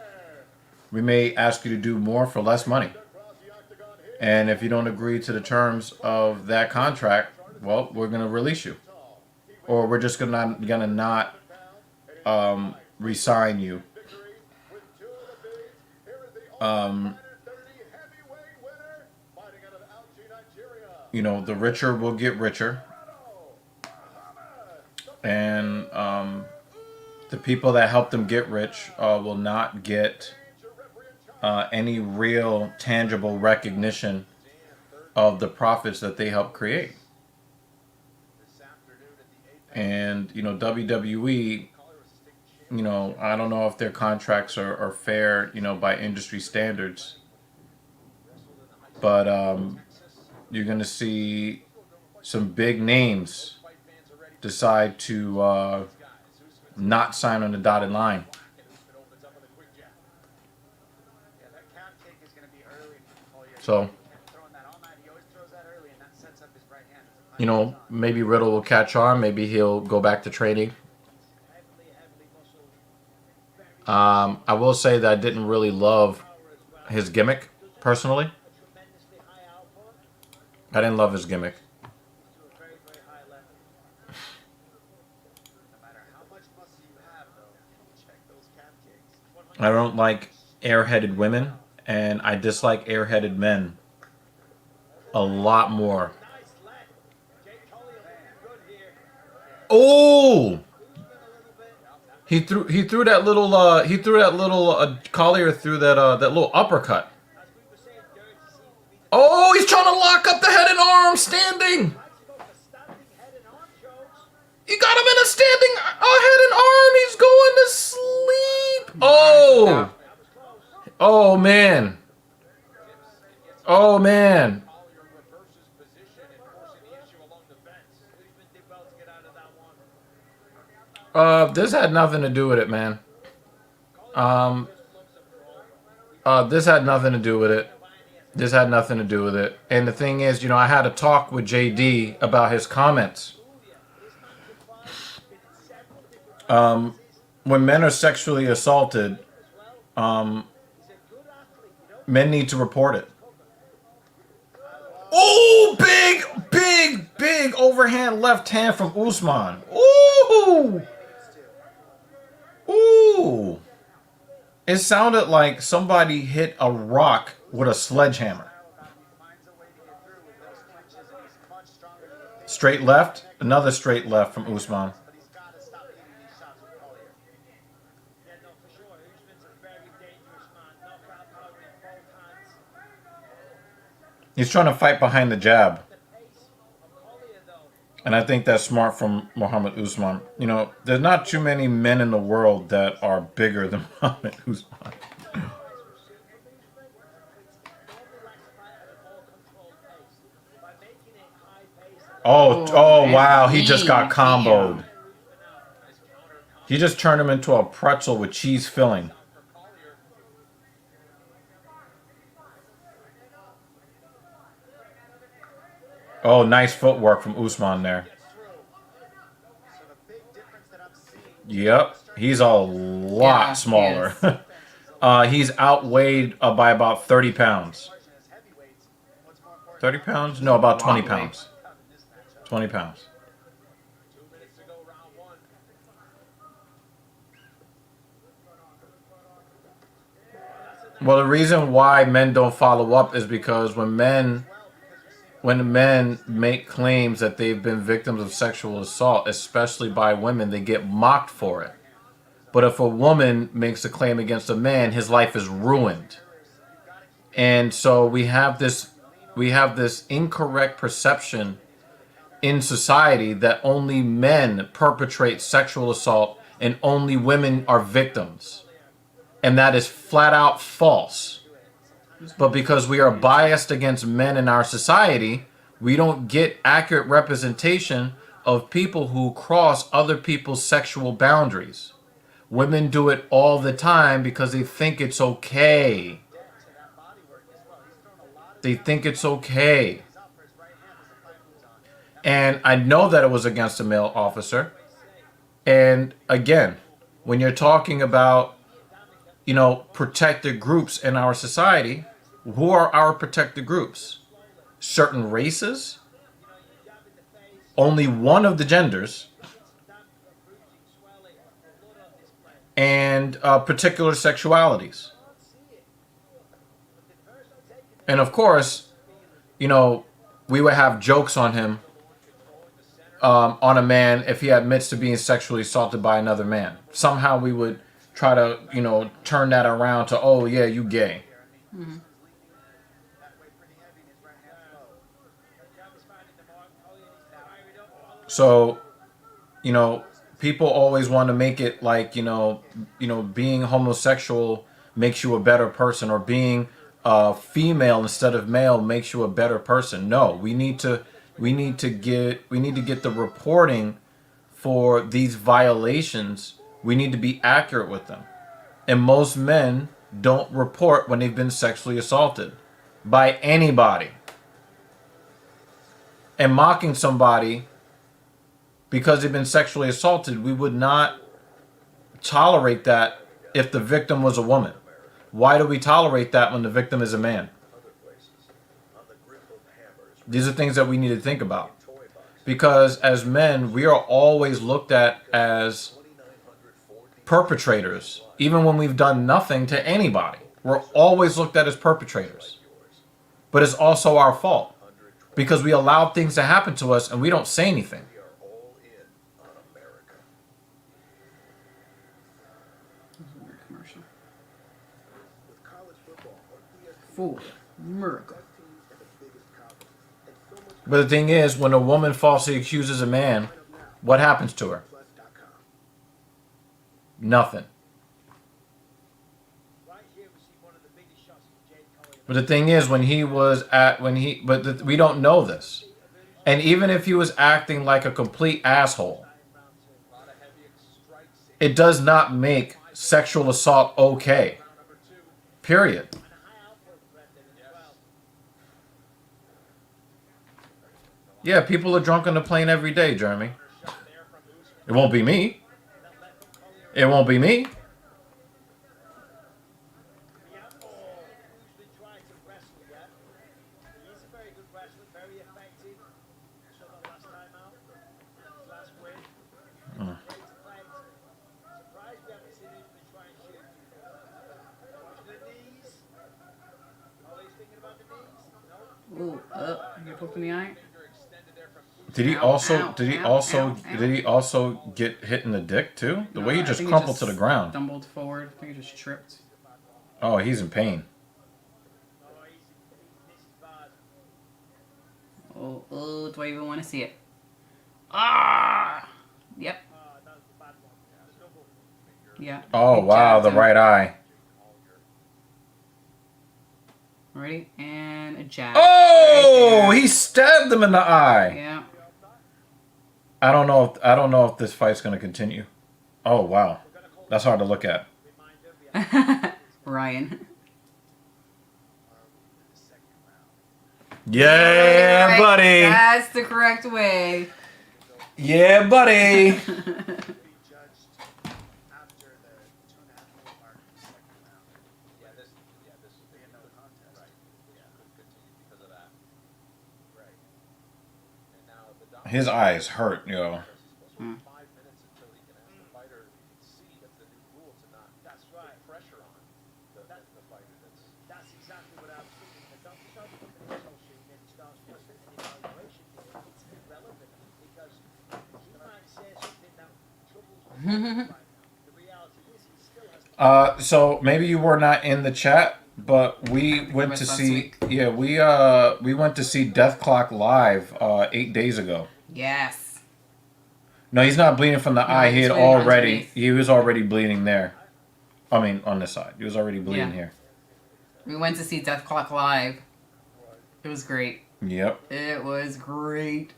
We may ask you to do more for less money. And if you don't agree to the terms of that contract, well, we're going to release you. Or we're just gonna not re-sign you. The richer will get richer. And the people that help them get rich will not get any real tangible recognition of the profits that they help create. And, WWE, I don't know if their contracts are fair, by industry standards. But you're going to see some big names decide to not sign on the dotted line. So, maybe Riddle will catch on. Maybe he'll go back to training. I will say that I didn't really love his gimmick, personally. I didn't love his gimmick. I don't like airheaded women, and I dislike airheaded men a lot more. Oh! He threw that little Collier through that little uppercut. Oh, he's trying to lock up the head and arm standing. You got him in a standing head and arm. He's going to sleep. Oh. Oh, man. Oh, man. This had nothing to do with it, man. This had nothing to do with it. This had nothing to do with it. And the thing is, I had a talk with JD about his comments. When men are sexually assaulted, men need to report it. Oh, big overhand left hand from Usman. Ooh. Ooh. It sounded like somebody hit a rock with a sledgehammer. Straight left. Another straight left from Usman. He's trying to fight behind the jab. And I think that's smart from Muhammad Usman. You know, there's not too many men in the world that are bigger than Muhammad Usman. Oh, oh and wow, he just got clean. comboed. Damn. He just turned him into a pretzel with cheese filling. Oh, nice footwork from Usman there. So the big difference that I'm seeing. Yep, he's a lot Yeah, smaller. he is. He's outweighed by about 30 pounds. As heavyweights, what's more important? 30 pounds? No, about 20 Lot weight. pounds. 20 pounds. 2 minutes to go, round one. Well, the reason why men don't follow up is because when men make claims that they've been victims of sexual assault, especially by women, they get mocked for it. But if a woman makes a claim against a man, his life is ruined. And so we have this incorrect perception in society that only men perpetrate sexual assault and only women are victims. And that is flat out false. But because we are biased against men in our society, we don't get accurate representation of people who cross other people's sexual boundaries. Women do it all the time because they think it's okay. They think it's okay. And I know that it was against a male officer. And again, when you're talking about, you know, protected groups in our society, who are our protected groups? Certain races, only one of the genders, and particular sexualities. And of course, you know, we would have jokes on him, on a man if he admits to being sexually assaulted by another man. Somehow we would try to, you know, turn that around to, oh yeah, you gay. Mm-hmm. So, you know, people always want to make it like, being homosexual makes you a better person, or being female instead of male makes you a better person. No, we need to get the reporting for these violations. We need to be accurate with them. And most men don't report when they've been sexually assaulted by anybody. And mocking somebody because they've been sexually assaulted, we would not tolerate that if the victim was a woman. Why do we tolerate that when the victim is a man? These are things that we need to think about. Because as men, we are always looked at as perpetrators, even when we've done nothing to anybody. We're always looked at as perpetrators. But it's also our fault, because we allow things to happen to us and we don't say anything. Commercial. For America. But the thing is, when a woman falsely accuses a man, what happens to her? Nothing. But the thing is, we don't know this. And even if he was acting like a complete asshole, it does not make sexual assault okay. Period. Yeah, people are drunk on the plane every day, Jeremy. It won't be me. It won't be me. Ooh, you poked in the eye? Did he also get hit in the dick too? The way he just crumpled to the ground. Stumbled forward. I think he just tripped. Oh, he's in pain. Oh, do I even want to see it? Ah. Yep. Yeah. Oh, He wow, jabbed the him. right eye. Ready? And a jab. Oh, Right he stabbed him in the eye. there. Yeah. I don't know if this fight's going to continue. Oh, wow. That's hard to look at. Ryan. Yeah, Right. buddy. That's the correct way. Yeah, buddy. Be judged after the 2.5-minute mark of the second round. Yeah, this will be No contest. right. Yeah, could continue because of that. Right. And now the doctor His eyes hurt, yo. says he's supposed to wait 5 minutes until he can ask the fighter if he can see. That's the new rule to not That's right. put pressure on the fighter. That's exactly what I was thinking. The doctor starts looking at his whole sheet and starts doing an evaluation here. It's irrelevant because he might say something that troubles me right now. The reality is he still has to So maybe you were not in the chat, but we went to last see. Yeah, we went to see Death Clock live 8 days ago. Yes. No, he's not bleeding from the eye. He he's had bleeding already. underneath. He was already bleeding there. I mean, on this side, he was already bleeding Yeah. here. We went to see Death Clock live. It was great. Yep. It was great.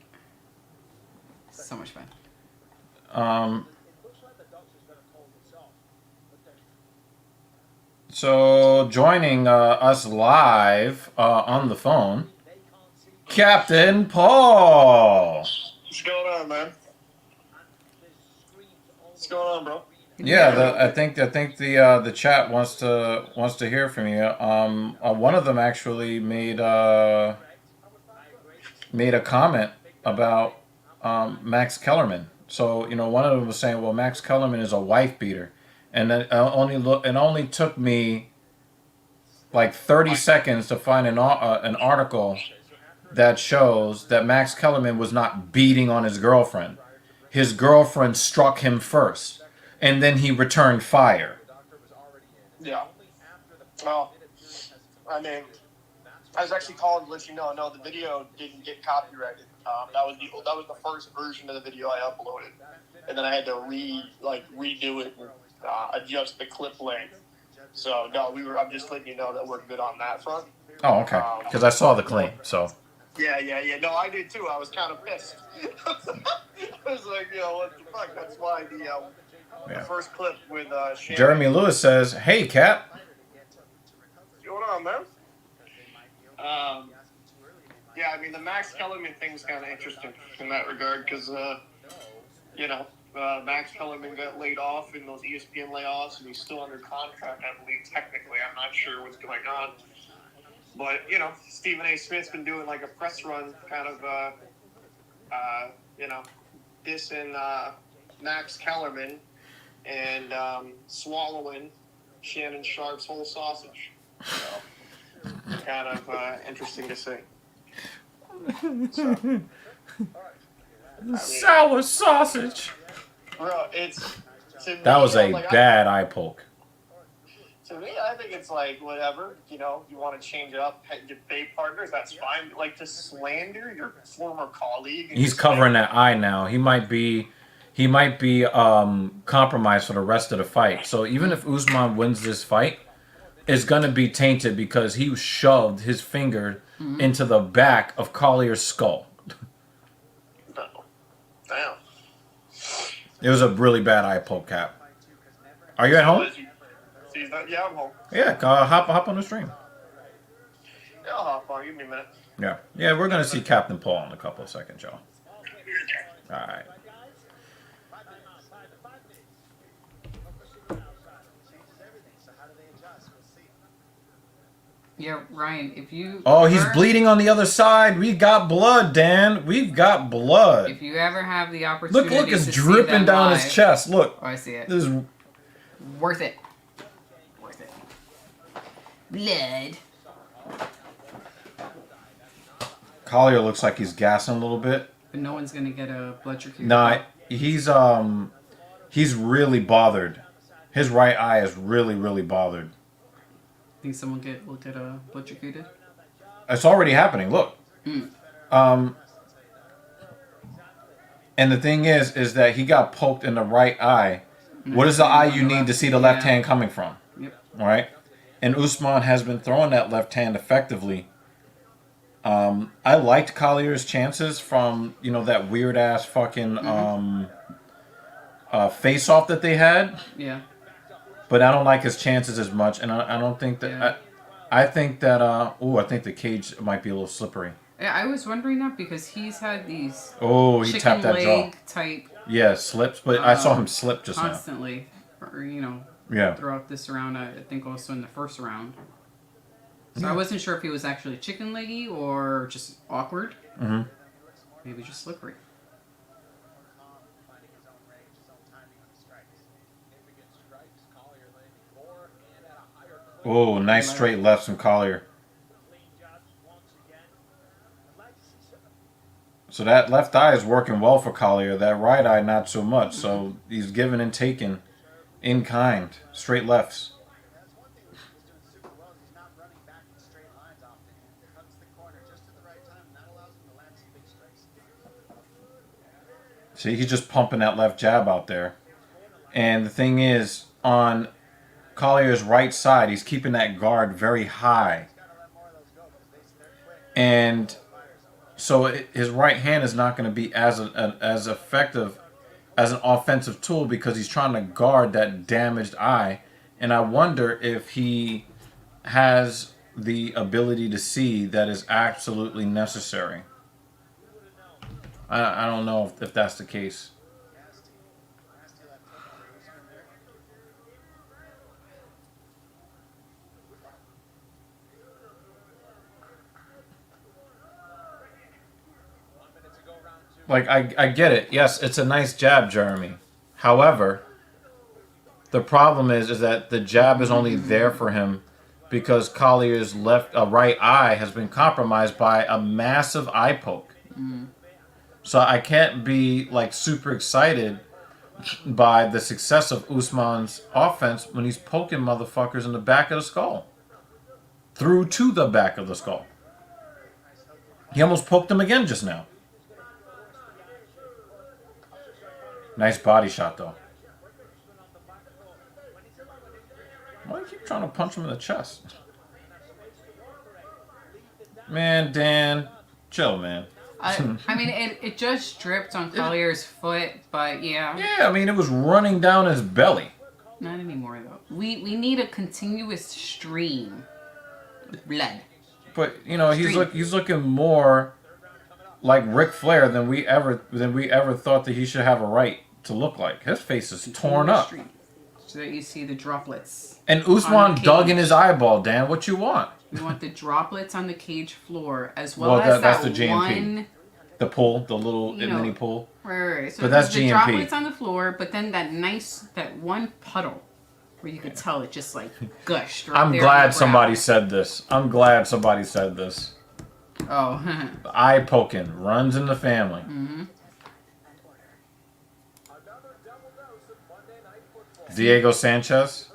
So much fun. It looks like the doctor's going to call this off. But then So joining us live on the phone, Captain Paul. What's going on, man? What's going on, bro? Yeah, I think the chat wants to hear from you. One of them actually made a comment about Max Kellerman. So one of them was saying, well, Max Kellerman is a wife beater, and then it only took me like 30 seconds to find an article that shows that Max Kellerman was not beating on his girlfriend. His girlfriend struck him first, and then he returned fire. Yeah. Well, I mean, I was actually calling to let you know. No, the video didn't get copyrighted. That was the first version of the video I uploaded, and then I had to redo it and adjust the clip length. So no, I'm just letting you know that we're good on that front. Oh, okay. Because I saw the claim, so. Yeah. No, I did too. I was kind of pissed. I was like, what the fuck? That's why the first clip with Shannon. Jeremy Lewis says, "Hey, Cap." What's going on, man? Yeah, I mean, the Max Kellerman thing's kind of interesting in that regard because, Max Kellerman got laid off in those ESPN layoffs, and he's still under contract, I believe, technically. I'm not sure what's going on. But, Stephen A. Smith's been doing, like, a press run kind of, dissing Max Kellerman and swallowing Shannon Sharp's whole sausage. So, kind of interesting to see. Sour sausage. Bro, it's... To me, That was a like, bad eye poke. To me, I think it's like, whatever, you want to change it up, get debate partners, that's fine. But, like, to slander your former colleague... and He's just, covering that eye now. He might be compromised for the rest of the fight. So even if Usman wins this fight, it's gonna be tainted because he shoved his finger into the back of Collier's skull. No. Damn. It was a really bad eye poke, Cap. Are you at home? Yeah, I'm home. Yeah, hop on the stream. Yeah, I'll hop on. Give me a minute. Yeah, we're gonna see Captain Paul in a couple of seconds, y'all. All right. Yeah, Ryan, if you... Oh, he's bleeding on the other side. We got blood, Dan. We've got blood. If you ever have the opportunity Look, it's to dripping see them down live, his chest. Look. Oh, I see it. This is... Worth it. Worth it. Blood. Collier looks like he's gassing a little bit. But no one's going to get a blood transfusion. Nah, he's really bothered. His right eye is really, really bothered. Think someone will get a blood transfusion? It's already happening. Look. And the thing is that he got poked in the right eye. What is the eye you need to see the left hand coming from? Yep. Right? And Usman has been throwing that left hand effectively. I liked Collier's chances from, that weird ass fucking face off that they had. Yeah. But I don't like his chances as much, and I don't think that. Yeah. I think that. I think the cage might be a little slippery. Yeah, I was wondering that because he's had these Oh, he chicken tapped that jaw. leg type Yeah, slips, but I saw him slip just constantly, or, Yeah. throughout this round. I think also in the first round. So I wasn't sure if he was actually chicken leggy or just awkward. Mm-hmm. Maybe just slippery. Finding his own range, his own timing on the strikes. Significant strikes. Collier landing more and at a higher clip. Oh, nice straight lefts from Collier. Clean jobs once again. I'd like to see some. So that left eye is working well for Collier. That right eye, not so much. So he's giving and taking in kind. Straight lefts. That's one thing that he's doing super well is he's not running back in straight lines often. He cuts the corner just at the right time, and that allows him to land some big strikes. See, he's just pumping that left jab out there. And the thing is, on Collier's right side, he's keeping that guard very high. And so his right hand is not going to be as effective as an offensive tool because he's trying to guard that damaged eye. And I wonder if he has the ability to see that is absolutely necessary. I don't know if that's the case. Like, I get it. Yes, it's a nice jab, Jeremy. However, the problem is that the jab is only there for him because Collier's right eye has been compromised by a massive eye poke. So I can't be like super excited by the success of Usman's offense when he's poking motherfuckers in the back of the skull. Through to the back of the skull. He almost poked him again just now. Nice body shot, though. Why do you keep trying to punch him in the chest? Man, Dan, chill, man. I mean, it just dripped on Collier's foot, but yeah. Yeah, I mean, it was running down his belly. Not anymore, though. We need a continuous stream of blood. But, he's looking more like Ric Flair than we ever thought that he should have a right to look like. His face is torn up. Stream, so that you see the droplets. And Usman dug in his eyeball, Dan. What you want? We want the droplets on the cage floor as well as that's that the GMP. one... The pull, the little mini pull. Right. So but that's the GMP. droplets on the floor, but then that one puddle where you could tell it just like gushed. Right I'm there glad on the somebody said this. I'm glad somebody said this. Oh. The eye poking runs in the family. Mm-hmm. Diego Sanchez.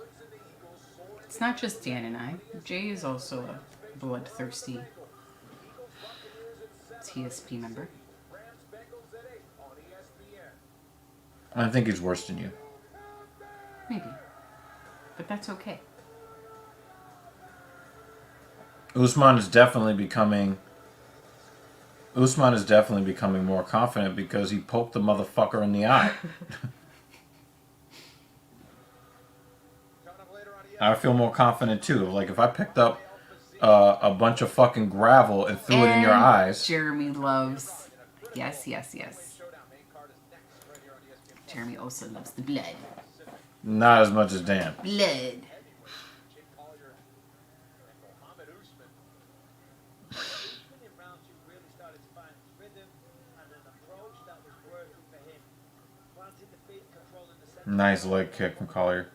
It's not just Dan and I. Jay is also a bloodthirsty TSP member. I think he's worse than you. Maybe. But that's okay. Usman is definitely becoming more confident because he poked the motherfucker in the eye. I feel more confident too. Like if I picked up a bunch of fucking gravel and threw it in your eyes. Jeremy loves. Yes. Jeremy also loves the blood. Not as much as Dan. Blood. Nice leg kick from Collier.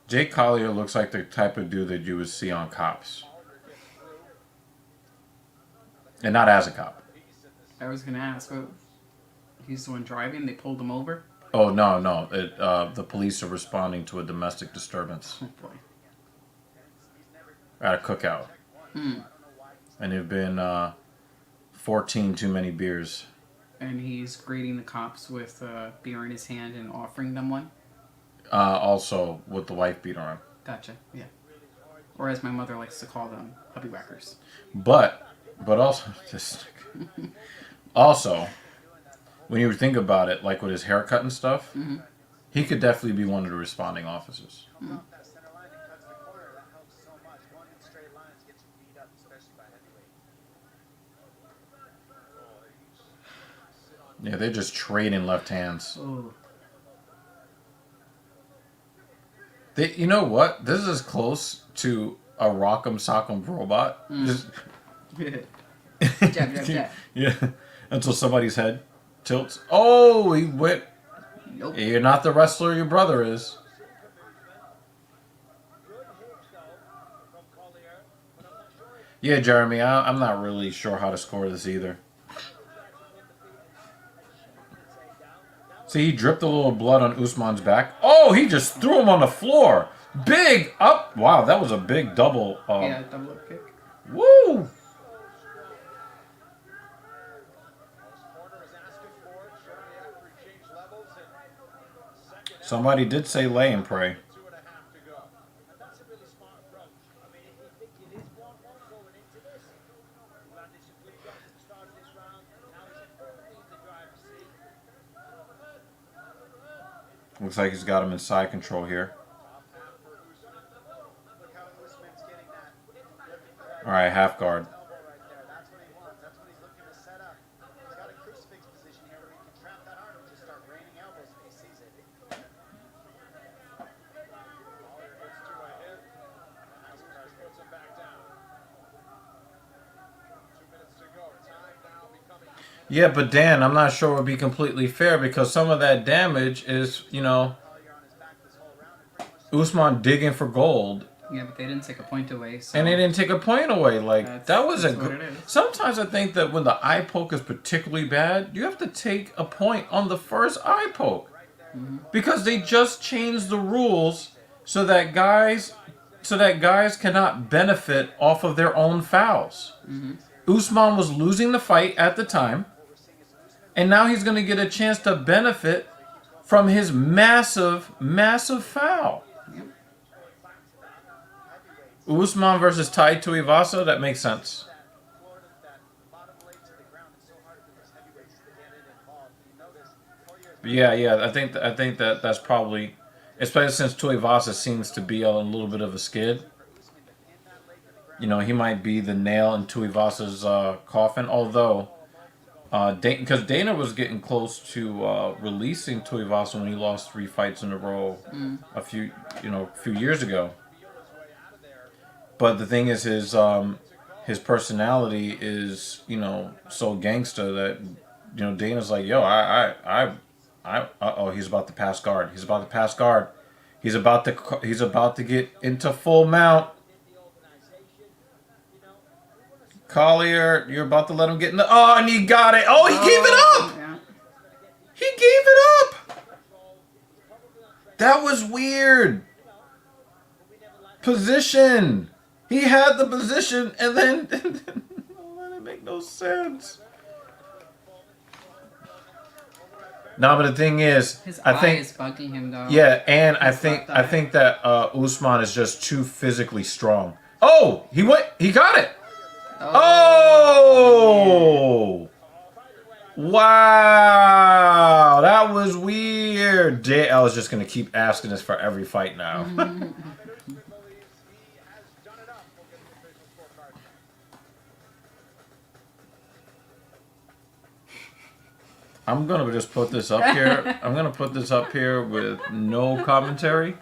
Jake Collier looks like the type of dude that you would see on Cops. And not as a cop. I was gonna ask, what, he's the one driving? They pulled him over? Oh, no. The police are responding to a domestic disturbance Oh boy. at a cookout. And there have been 14 too many beers. And he's greeting the cops with beer in his hand and offering them one? Also, with the wife beater on. Gotcha, yeah. Or as my mother likes to call them, puppy whackers. But also, also, when you think about it, like with his haircut and stuff, he could definitely be one of the responding officers. That center line and cuts the corner. That helps so much. One in straight lines gets you beat up, especially by heavyweight. Yeah, they're just trading left hands. Oh. You know what? This is as close to a Rock'em Sock'em robot. Just Jab, jab, jab. yeah, until somebody's head tilts. Oh, he went. Nope. You're not the wrestler your brother is. Yeah, Jeremy, I'm not really sure how to score this either. See, he dripped a little blood on Usman's back. Oh, he just threw him on the floor. Big up. Wow, that was a big double. Yeah, double up kick. Woo! Somebody did say lay and pray. That's a really smart approach. I mean, if you think it is 1-1 going into this, landed some good shots at the start of this round. Now he's firmly in the driver's seat. Looks like he's got him in side control here. Look how Usman's getting that. All right, half guard. Elbow right there. That's what he wants. That's what he's looking to set up. He's got a crucifix position here where he can trap that arm and just start raining elbows if he sees it. Yeah, but Dan, I'm not sure it would be completely fair because some of that damage is, Collier on his back this whole round and pretty much Usman digging for gold. Yeah, but they didn't take a point away, so... And they didn't take a point away. Like, that was a that's what good... it is. Sometimes I think that when the eye poke is particularly bad, you have to take a point on the first eye poke. Because they just changed the rules so that guys cannot benefit off of their own fouls. Usman was losing the fight at the time, and now he's going to get a chance to benefit from his massive, massive foul. Usman versus Tai Tuivasa, that makes sense. Florida, that bottom blade to the ground is so hard for these heavyweights to get in involved. You notice Collier's Yeah. I think that's probably, especially since Tuivasa seems to be on a little bit of a skid. You know, he might be the nail in Tuivasa's coffin. Although, because Dana was getting close to releasing Tuivasa when he lost 3 fights in a row a few years ago. But the thing is, his personality is, so gangster that, Dana's like, yo, he's about to pass guard. He's about to pass guard. He's about to get into full mount. Collier, you're about to let him get in the... Oh, and he got it. Oh, he gave it up. Yeah. He gave it up. That was weird. Position. He had the position, and then... that didn't make no sense. No, but the thing is, His I eye think... is bugging him, though. Yeah, and I His think left eye. that Usman is just too physically strong. Oh, he got it. Oh! Wow, that was weird. I was just gonna keep asking this for every fight now. I'm gonna just put this up here. I'm gonna put this up here with no commentary.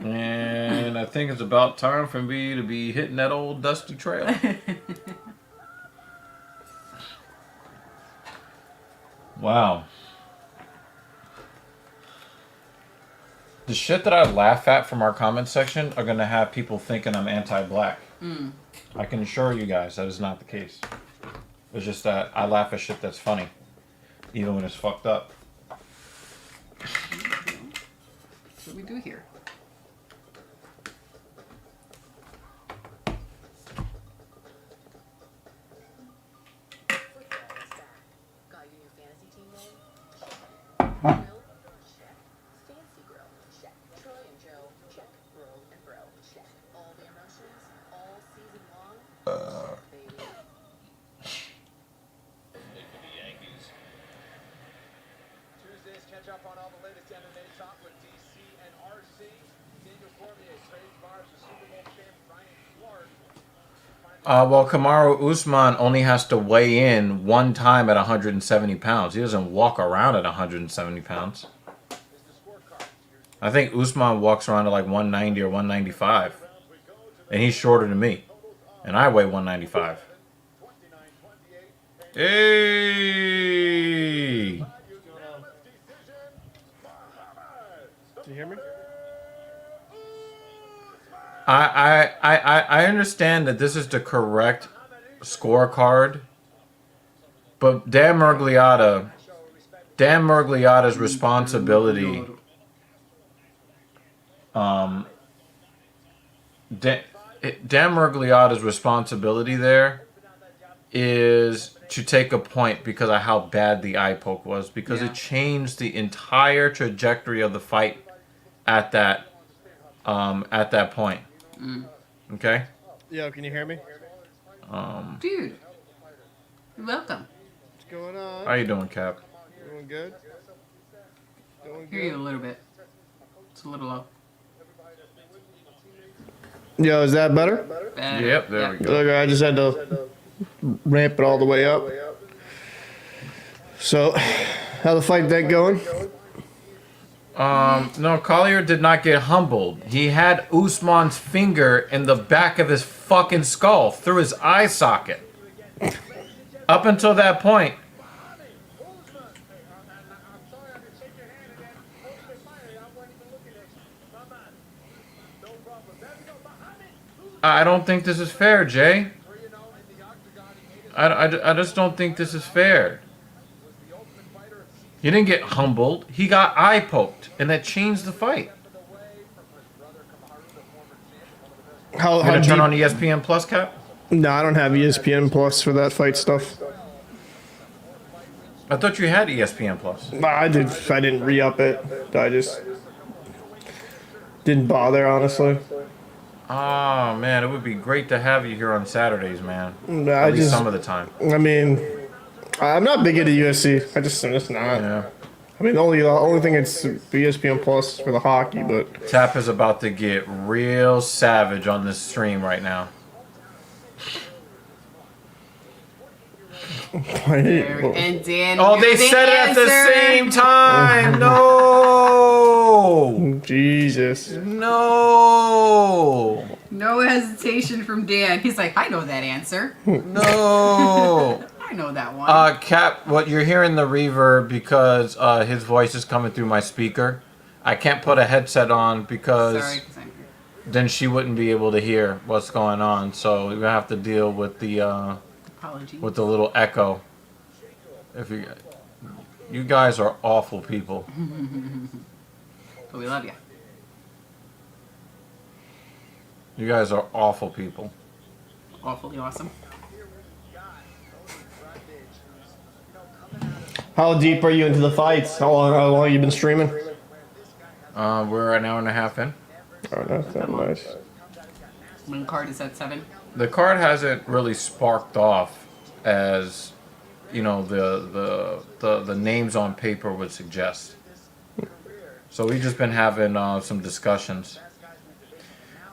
And I think it's about time for me to be hitting that old dusty trail. Wow. The shit that I laugh at from our comment section are gonna have people thinking I'm anti-black. I can assure you guys that is not the case. It's just that I laugh at shit that's funny, even when it's fucked up. That's what we do here. Got your new fantasy team name? Check. Grill? Check. Fancy Grill? Check. Troy and Joe? Check. Bro and Bro? Check. All the emotions? All season long? Check, baby. Tuesdays, catch up on all the latest MMA talk with DC and RC. Daniel Cormier, Trade Bars, the Super Bowl champ, Ryan Clark. Well, Kamaru Usman only has to weigh in one time at 170 pounds. He doesn't walk around at 170 pounds. I think Usman walks around at like 190 or 195. And he's shorter than me. And I weigh 195. Hey! Do you hear me? I understand that this is the correct scorecard, but Dan Murgliata's responsibility, Dan Murgliata's responsibility there is to take a point because of how bad the eye poke was, because it changed the entire trajectory of the fight at that point. Okay. Yo, can you hear me? Dude, you're welcome. What's going on? How you doing, Cap? Doing good? Doing Hear you a good? little bit. It's a little low. Yo, is that better? Better. Yep, there we go. Okay, I just had to ramp it all the way up. So, how the fight that going? No, Collier did not get humbled. He had Usman's finger in the back of his fucking skull through his eye socket. Up until that point, I don't think this is fair, Jay. I just don't think this is fair. He didn't get humbled. He got eye poked, and that changed the fight. How You gonna turn deep? on ESPN Plus, Cap? No, I don't have ESPN Plus for that fight stuff. I thought you had ESPN Plus. I didn't re-up it. I just didn't bother, honestly. Oh man, it would be great to have you here on Saturdays, man. I At least just, some of the time. I mean, I'm not big into UFC. I'm just not. Yeah. I mean, the only thing it's ESPN Plus for the hockey, but Tap is about to get real savage on this stream right now. And Dan. Oh, knew they the said it at the answer. same time. No. Jesus. No. No hesitation from Dan. He's like, I know that answer. No. I know that one. Cap, what you're hearing the reverb because his voice is coming through my speaker. I can't put a headset on because Sorry, 'cause I'm then she wouldn't be able to hear what's going on. So we're gonna have to deal with the apologies. little echo. If you guys are awful people. But we love you. You guys are awful people. Awfully awesome. How deep are you into the fights? How long have you been streaming? We're an hour and a half in. Oh, that's not nice. When card is at 7. The card hasn't really sparked off as you know the names on paper would suggest. So we've just been having some discussions.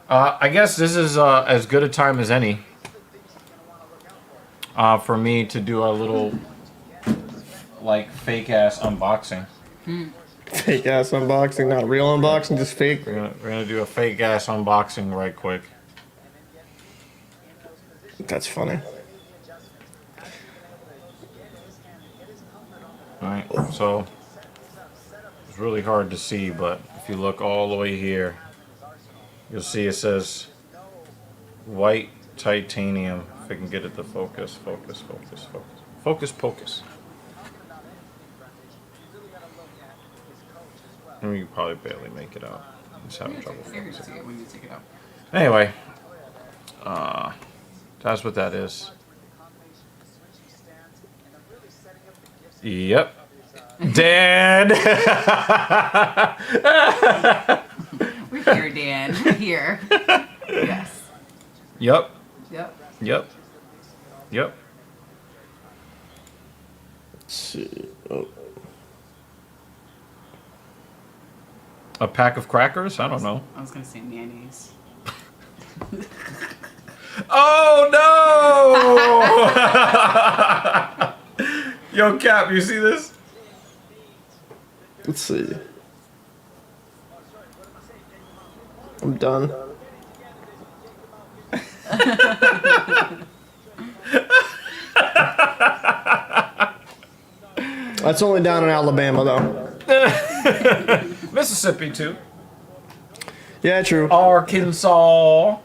I guess this is as good a time as any for me to do a little like fake ass unboxing. Fake ass unboxing, not real unboxing, just fake. We're gonna do a fake ass unboxing right quick. That's funny. All right, so it's really hard to see, but if if you look all the way here, you'll see it says white titanium. If I can get it to focus, focus, focus, focus, focus, focus. I mean, you probably barely make it out. I'm just having trouble focusing. When you take it out. Anyway, that's what that is. Yep. Dan. We're here, Dan. We're here. Yes. Yep. Yep. Yep. Yep. Let's see. Oh. A pack of crackers? I don't know. I was gonna say mayonnaise. Oh no! Yo, Cap, you see this? Let's see. I'm done. That's only down in Alabama, though. Mississippi too. Yeah, true. Arkansas.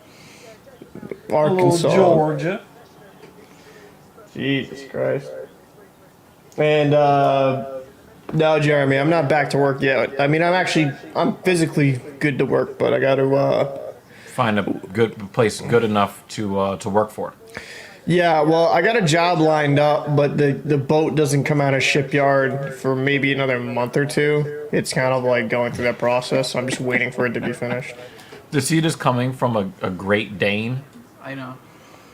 Arkansas. Georgia. Jesus Christ. And, no, Jeremy, I'm not back to work yet. I mean, I'm physically good to work, but I got to, Find a good place good enough to work for. Yeah, well, I got a job lined up, but the boat doesn't come out of shipyard for maybe another month or two. It's kind of like going through that process, so I'm just waiting for it to be finished. To see this coming from a Great Dane I know.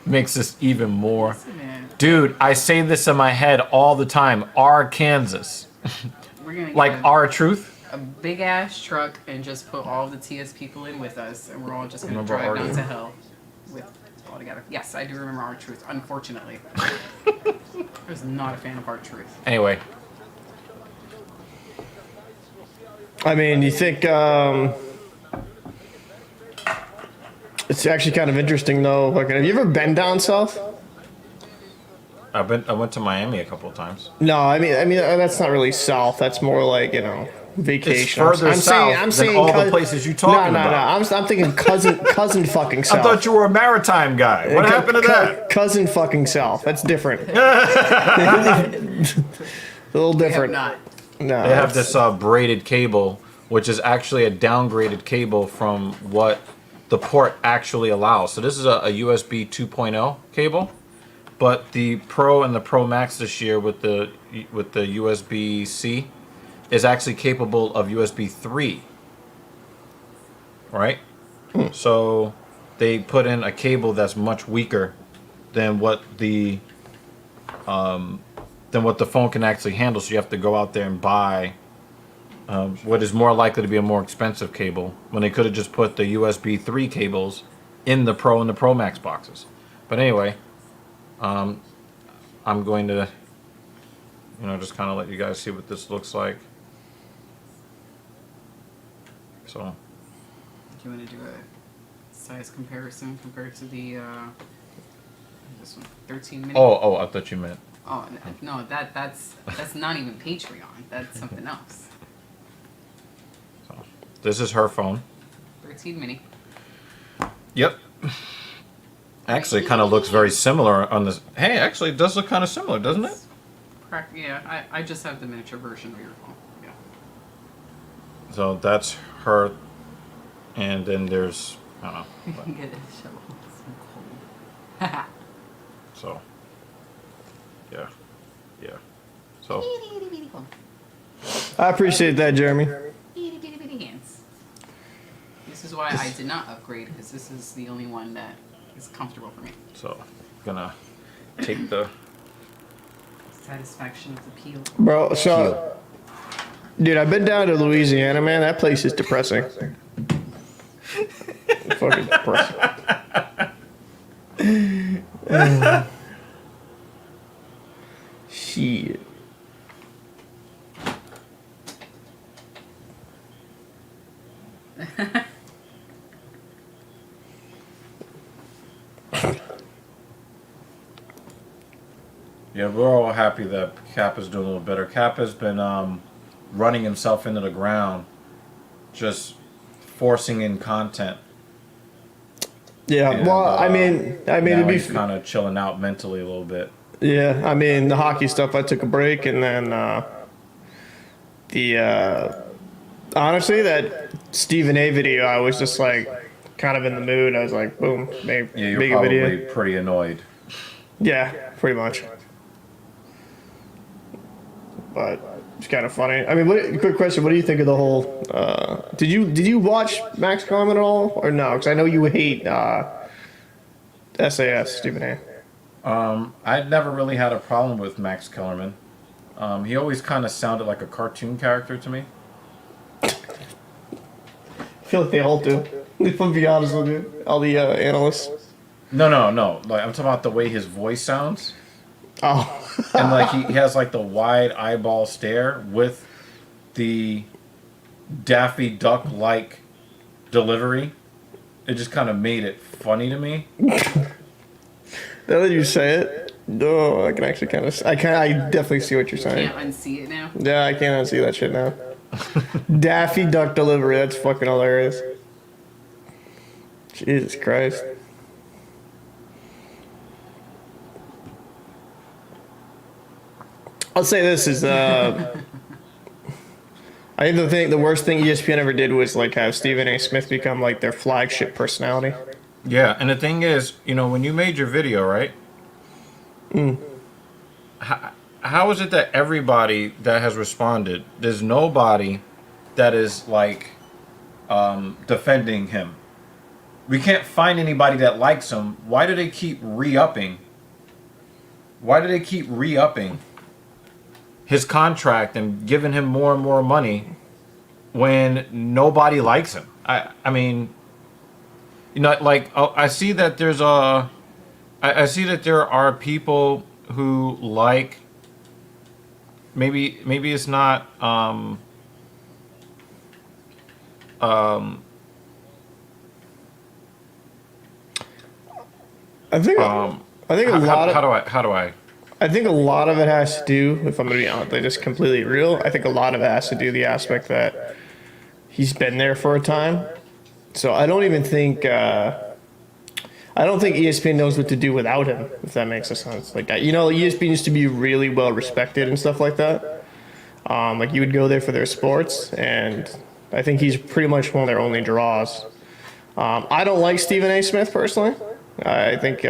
makes this even more. Man, Dude, I say this in my head all the time. Arkansas. we're gonna Like get our truth. a big ass truck and just put all the TS people in with us, and we're all just gonna Remember drive down our- to hell with all together. Yes, I do remember our truth. Unfortunately, I was not a fan of our truth. Anyway, I mean, you think, it's actually kind of interesting, though. Like, have you ever been down south? I went to Miami a couple of times. No, I mean, that's not really south. That's more like, vacation. It's further south than all the places you talking about. No. I'm thinking cousin fucking south. I thought you were a maritime guy. What happened to that? Cousin fucking south. That's different. A little We have different. not. No, They have this braided cable, which is actually a downgraded cable from what the port actually allows. So this is a USB 2.0 cable, but the Pro and the Pro Max this year with the USB-C is actually capable of USB 3. Right? So they put in a cable that's much weaker than what the phone can actually handle. So you have to go out there and buy what is more likely to be a more expensive cable when they could have just put the USB 3 cables in the Pro and the Pro Max boxes. But anyway, I'm going to, just kind of let you guys see what this looks like. So, Do you want to do a size comparison compared to the this one, 13 minute? oh, I thought you meant. Oh no, that's not even Patreon. That's something else. So, this is her phone. 13 mini. Yep. Actually, kind of looks very similar on this. Hey, actually, it does look kind of similar, doesn't it? Yeah, I just have the miniature version of your phone. Yeah. So that's her, and then there's I don't know. You can get a shovel. It's so cold. So yeah. So I appreciate that, Jeremy. Bitty hands. This is why I did not upgrade, because this is the only one that is comfortable for me. gonna take the Satisfaction of the peel. Bro, so, dude, I've been down to Louisiana, man. That place is depressing. Fucking depressing. Shit. Yeah, we're all happy that Cap is doing a little better. Cap has been running himself into the ground just forcing in content. Yeah, And, well, I mean, now to be he's kind of chilling out mentally a little bit. yeah, I mean, the hockey stuff, I took a break, and then honestly, that Stephen A video, I was just like kind of in the mood. I was like, boom, make Yeah, you're a probably video. pretty annoyed. Yeah, pretty much. But it's kind of funny. I mean, quick question: what do you think of the whole? Did you watch Max Kellerman at all, or no? Because I know you hate SAS Stephen A. I never really had a problem with Max Kellerman. He always kind of sounded like a cartoon character to me. I feel like they all do. If I'm being honest with you, all the analysts. No. Like I'm talking about the way his voice sounds, Oh, and like he has like the wide eyeball stare with the Daffy Duck like delivery. It just kind of made it funny to me. now that you say it, no, I can actually kind of. I definitely see what you're saying. Can't unsee it now. Yeah, I can't unsee that shit now. Daffy Duck delivery. That's fucking hilarious. Jesus Christ. I'll say this is I think the worst thing ESPN ever did was like have Stephen A. Smith become like their flagship personality. Yeah, and the thing is, when you made your video, right? How is it that everybody that has responded, there's nobody that is like defending him? We can't find anybody that likes him. Why do they keep re-upping? Why do they keep re-upping his contract and giving him more and more money when nobody likes him? I mean, like I see that there's I see that there are people who like maybe it's not I think a lot of how do I I think a lot of it has to do, if I'm gonna be honest, like just completely real. I think a lot of it has to do the aspect that he's been there for a time. So I don't even think ESPN knows what to do without him, if that makes sense. Like ESPN used to be really well respected and stuff like that. Like you would go there for their sports, and I think he's pretty much one of their only draws. I don't like Stephen A. Smith personally. I think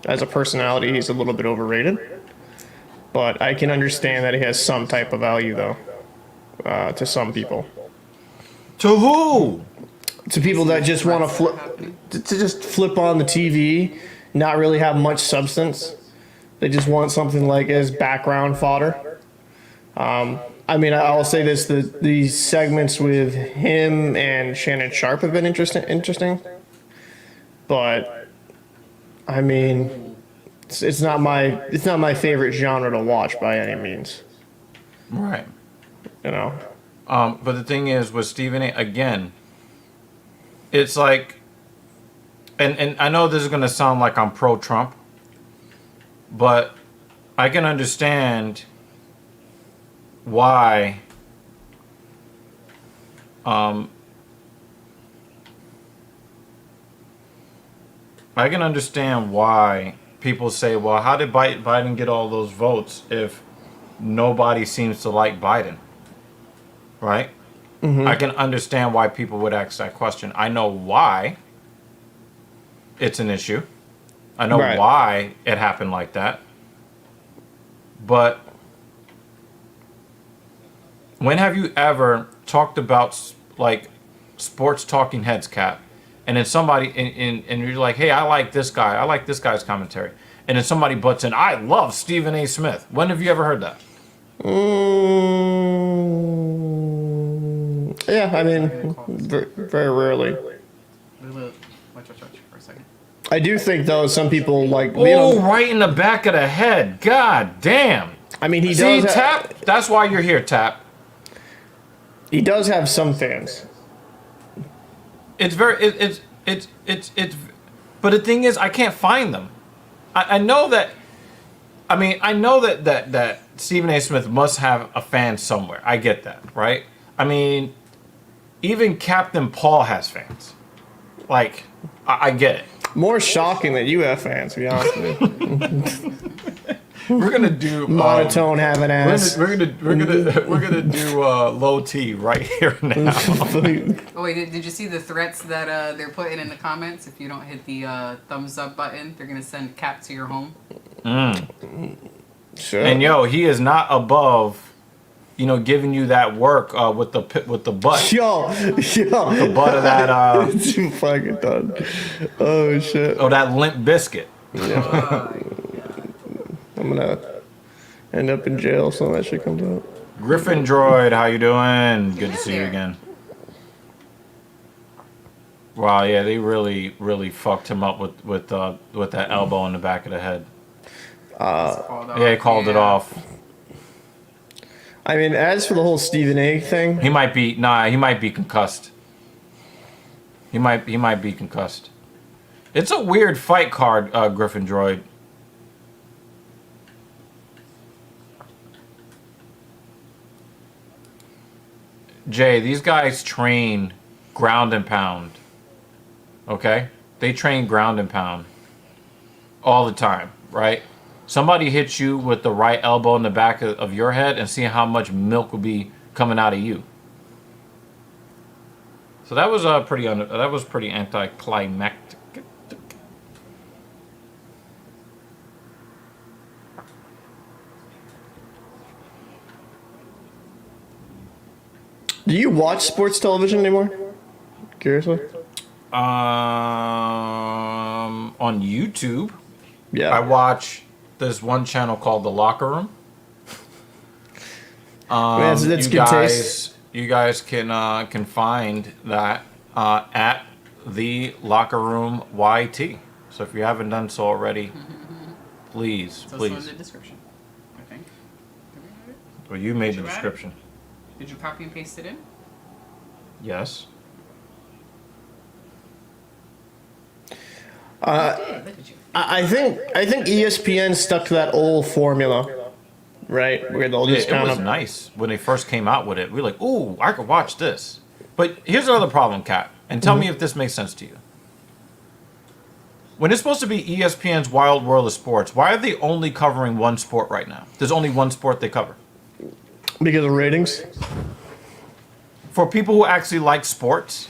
as a personality, he's a little bit overrated. But I can understand that he has some type of value, though, to some people. To who? To people that just want to flip, to just flip on the TV, not really have much substance. They just want something like as background fodder. I mean, I'll say this: these segments with him and Shannon Sharp have been interesting. But I mean, it's not my favorite genre to watch by any means. Right. But the thing is with Stephen A. again, it's like, and I know this is gonna sound like I'm pro-Trump, but I can understand why people say, well, how did Biden get all those votes if nobody seems to like Biden? Right? Mm-hmm. I can understand why people would ask that question. I know why it's an issue. I know why it happened like that. But when have you ever talked about like sports talking heads, Cap, and then somebody and you're like, hey, I like this guy. I like this guy's commentary. And then somebody butts in, I love Stephen A. Smith. When have you ever heard that? Yeah, I mean, very rarely. Watch for a second. I do think though some people like. Oh, right in the back of the head. God damn. I mean, he See, does. Tap. That's why you're here, Tap. He does have some fans. It's very. It's. But the thing is, I can't find them. I know that. I mean, I know that Stephen A. Smith must have a fan somewhere. I get that, right? I mean, even Captain Paul has fans. Like, I get it. More shocking that you have fans, to be honest with you. We're gonna do Monotone having ass. We're gonna do low T right here now. Oh wait, did you see the threats that they're putting in the comments? If you don't hit the thumbs up button, they're gonna send Cap to your home. Sure. And yo, he is not above, giving you that work with the butt. Yo. The butt of that It's fucking done. Oh shit. oh, that limp biscuit. I'm gonna end up in jail so that shit comes out. Griffin Droid, how you doing? Good to see you again. Wow, yeah, they really fucked him up with that elbow in the back of the head. Yeah, he called it off. I mean, as for the whole Stephen A. thing, He might be concussed. He might be concussed. It's a weird fight card, Griffin Droid. Jay, these guys train ground and pound. Okay? They train ground and pound all the time, right? Somebody hits you with the right elbow in the back of your head and see how much milk will be coming out of you. So that was pretty anticlimactic. do you watch sports television anymore? Curiously. On YouTube, Yeah. I watch this one channel called The Locker Room. That's you good guys, taste. You guys can find that at The Locker Room YT. So if you haven't done so already, please. It's also in the description, I think. Well, you made the Did you add it? description. Did you copy and paste it in? Yes. You did. Look at you. I think ESPN stuck to that old formula, right? Where they'll just It kind was of nice when they first came out with it. We were like, ooh, I could watch this. But here's another problem, Kat, and tell me if this makes sense to you. When it's supposed to be ESPN's Wild World of Sports, why are they only covering one sport right now? There's only one sport they cover. because of ratings. For people who actually like sports,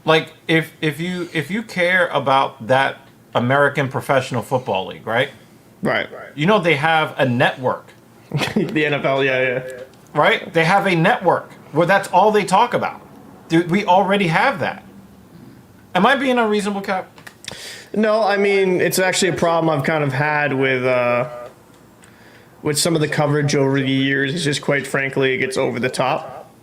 like if you care about that American Professional Football League, right? Right. They have a network, The NFL, yeah. right? They have a network where that's all they talk about. Dude, we already have that. Am I being unreasonable, Cap? No, I mean, it's actually a problem I've kind of had with some of the coverage over the years. It's just, quite frankly, it gets over the top.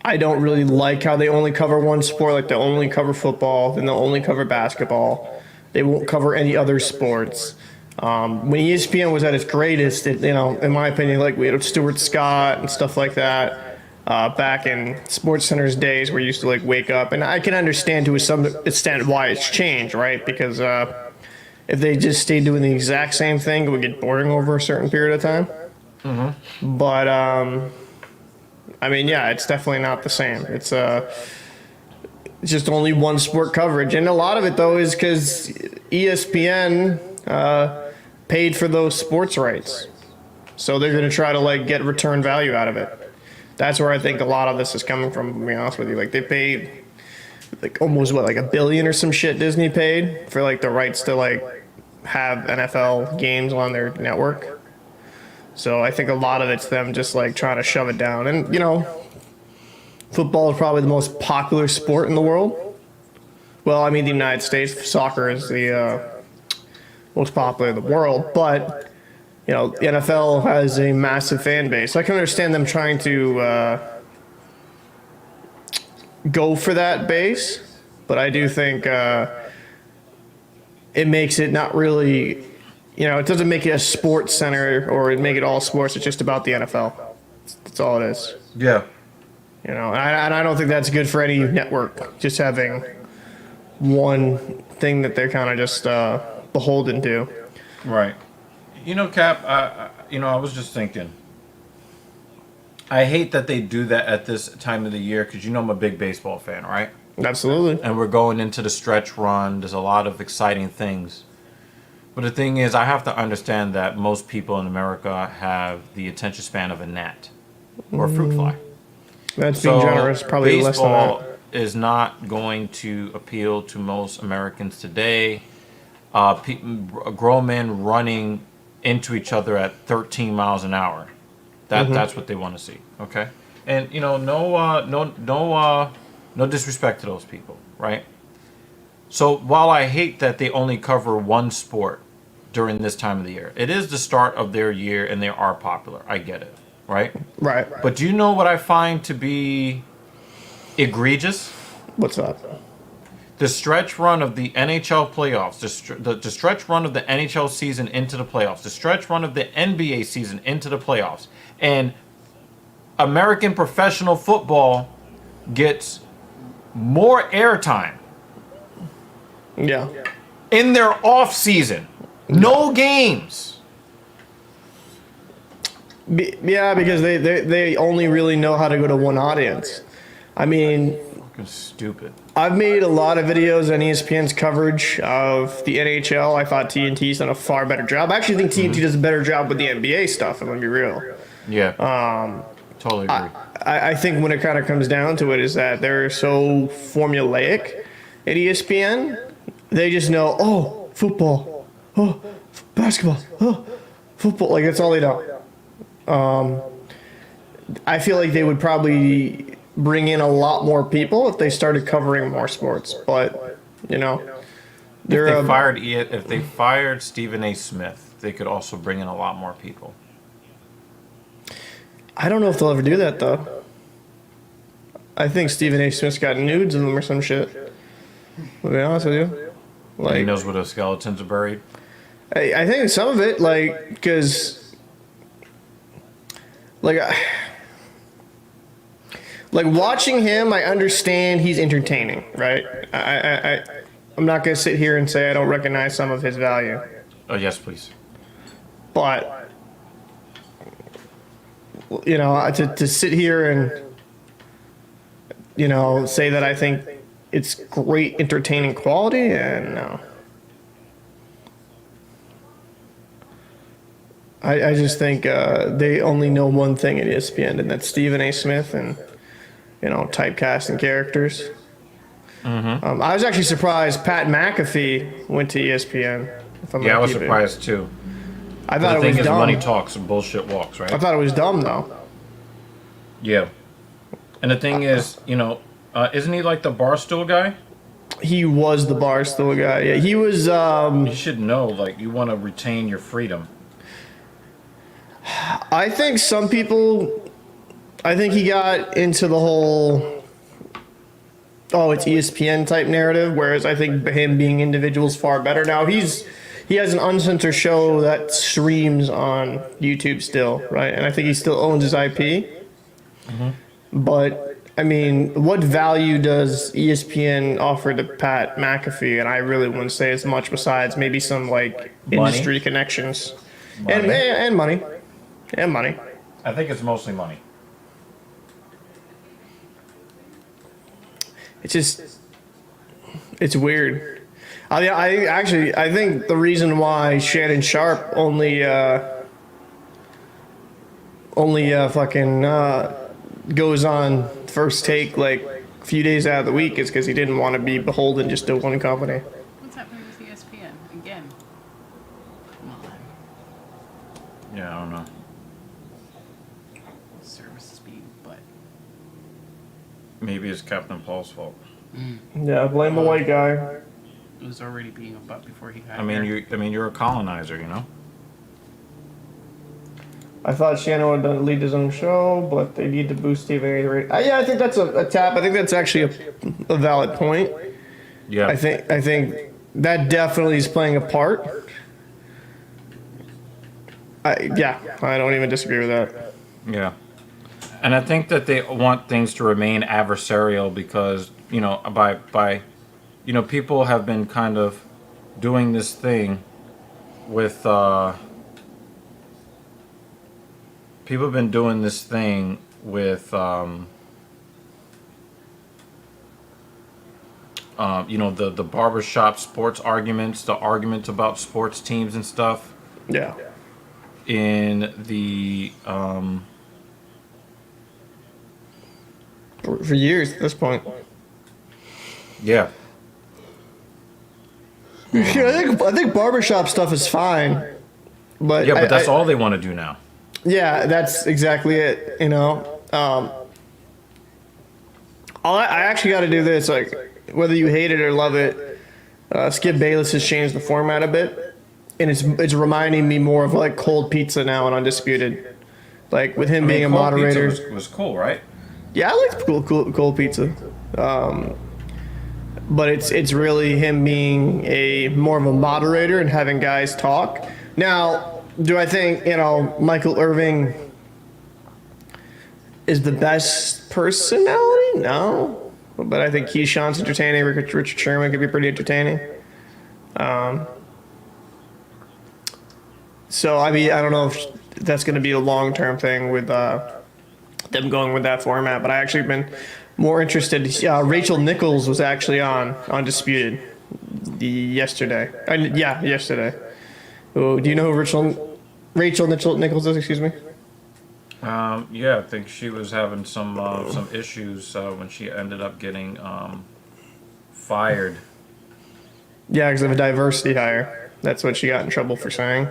I don't really like how they only cover one sport. Like, they only cover football, then they'll only cover basketball. They won't cover any other sports. When ESPN was at its greatest, in my opinion, like, we had Stuart Scott and stuff like that. Back in SportsCenter's days, where you used to like wake up, and I can understand to some extent why it's changed, right? Because if they just stayed doing the exact same thing, it would get boring over a certain period of time. But I mean, yeah, it's definitely not the same. It's just only one sport coverage, and a lot of it though is because ESPN paid for those sports rights, so they're going to try to like get return value out of it. That's where I think a lot of this is coming from, to be honest with you. Like, they paid, like, almost, like $1 billion or some shit Disney paid for, like, the rights to, like, have NFL games on their network. So I think a lot of it's them just, like, trying to shove it down. And, football is probably the most popular sport in the world. Well, I mean, the United States, soccer is the most popular in the world, but the NFL has a massive fan base. I can understand them trying to go for that base, but I do think it makes it not really, it doesn't make it a sports center or make it all sports. It's just about the NFL. That's all it is. Yeah. And I don't think that's good for any network, just having one thing that they're kind of just beholden to. Right. Cap, I was just thinking. I hate that they do that at this time of the year because you know I'm a big baseball fan, right? Absolutely. And we're going into the stretch run. There's a lot of exciting things. But the thing is, I have to understand that most people in America have the attention span of a gnat or a fruit fly. That's being generous. Probably less than baseball that. is not going to appeal to most Americans today. Grown men running into each other at 13 miles an hour. That's what they want to see. Okay, and you know, no disrespect to those people, right? So while I hate that they only cover one sport during this time of the year, it is the start of their year and they are popular. I get it, right? Right. But do you know what I find to be egregious? What's that? The stretch run of the NHL playoffs, the stretch run of the NHL season into the playoffs, the stretch run of the NBA season into the playoffs, and American professional football gets more airtime Yeah. in their off season. No games. Yeah, because they only really know how to go to one audience. I mean, Fucking stupid. I've made a lot of videos on ESPN's coverage of the NHL. I thought TNT's done a far better job. I actually think TNT does a better job with the NBA stuff, I'm going to be real. Yeah. Totally agree. I think when it kind of comes down to it is that they're so formulaic at ESPN. They just know, oh, football, oh, basketball, oh, football. Like, that's all they know. I feel like they would probably bring in a lot more people if they started covering more sports. But, you know, If they fired Stephen A. Smith, they could also bring in a lot more people. I don't know if they'll ever do that, though. I think Stephen A. Smith's got nudes of them or some shit. To be honest with you. Like, He knows where the skeletons are buried. I think some of it, like, because, like, watching him, I understand he's entertaining, right? I'm not going to sit here and say I don't recognize some of his value. Oh, yes, please. But, you know, to sit here and, you know, say that I think it's great entertaining quality, and no. I just think they only know one thing at ESPN, and that's Stephen A. Smith and, you know, typecasting characters. I was actually surprised Pat McAfee went to ESPN. Yeah, I was surprised too. I thought The it was thing is, dumb. money talks and bullshit walks, right? I thought it was dumb, though. Yeah. And the thing is, you know, isn't he like the Barstool guy? He was the Barstool guy. Yeah, he was. You should know, like, you want to retain your freedom. I think some people. I think he got into the whole. Oh, it's ESPN type narrative, whereas I think him being individual is far better. Now he has an uncensored show that streams on YouTube still, right? And I think he still owns his IP. But I mean, what value does ESPN offer to Pat McAfee? And I really wouldn't say as much, besides maybe some like industry connections and money. And money. I think it's mostly money. It's just, it's weird. I think the reason why Shannon Sharp only fucking goes on First Take like a few days out of the week is because he didn't want to be beholden just to one company. What's happening with ESPN again? Come on. Yeah, I don't know. Service is being but. Maybe it's Captain Paul's fault. Yeah, blame the white guy. It was already being a butt before he got I mean, here. you're a colonizer, you know. I thought Shannon would lead his own show, but they need to boost TV rate. Yeah, I think that's a tap. I think that's actually a valid point. Yeah. I think that definitely is playing a part. I don't even disagree with that. Yeah. And I think that they want things to remain adversarial because, you know, by you know, people have been kind of doing this thing with people have been doing this thing with the barbershop sports arguments, the arguments about sports teams and stuff Yeah. in the For years at this point. yeah. Yeah, I think barbershop stuff is fine. But Yeah, but that's all they want to do now. Yeah, that's exactly it. I actually got to do this. Like, whether you hate it or love it, Skip Bayless has changed the format a bit, and it's reminding me more of like cold pizza now and Undisputed. Like with him being a Cold moderator. pizza was cool, right? Yeah, I like cold pizza. But it's really him being a more of a moderator and having guys talk. Now, do I think, Michael Irving is the best personality? No. But I think Keyshawn's entertaining. Richard Sherman could be pretty entertaining. So, I mean, I don't know if that's going to be a long-term thing with them going with that format, but I actually been more interested. Rachel Nichols was actually on Undisputed yesterday. Yesterday. Oh, do you know who Rachel Nichols is? Excuse me. Yeah, I think she was having some issues when she ended up getting fired. Yeah, because of a diversity hire. That's what she got in trouble for saying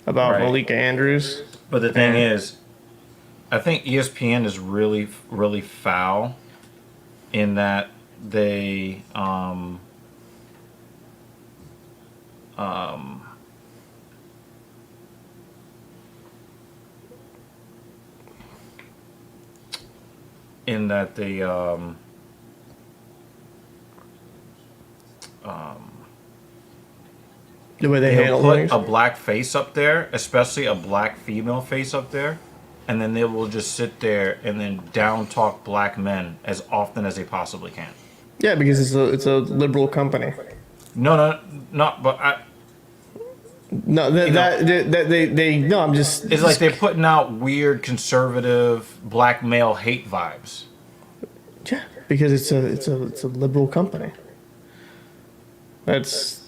about Right. Malika Andrews. But the thing is, I think ESPN is really, really foul in that they in that they The way they they'll handle put things. a black face up there, especially a black female face up there, and then they will just sit there and then down talk black men as often as they possibly can. Yeah, because it's a liberal company. No, but No, no. I'm just. it's like they're putting out weird conservative black male hate vibes. Yeah, because it's a liberal company. That's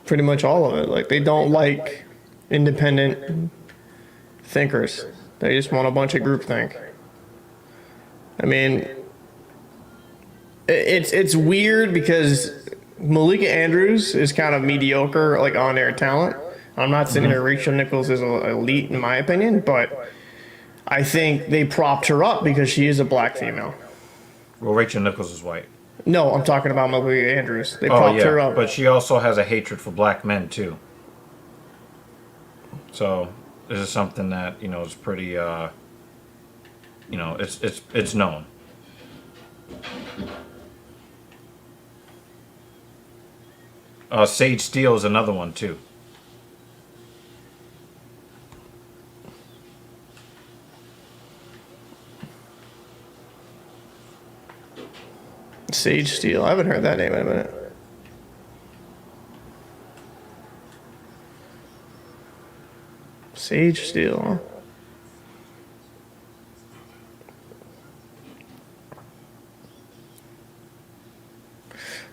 pretty much all of it. Like, they don't like independent thinkers. They just want a bunch of groupthink. I mean, it's weird because Malika Andrews is kind of mediocre, like on-air talent. I'm not saying her Rachel Nichols is elite in my opinion, but I think they propped her up because she is a black female. Well, Rachel Nichols is white. No, I'm talking about Malika Andrews. They propped her up. But she also has a hatred for black men too. So this is something that is pretty. It's known. Sage Steele is another one too. Sage Steele. I haven't heard that name in a minute. Sage Steele. Huh?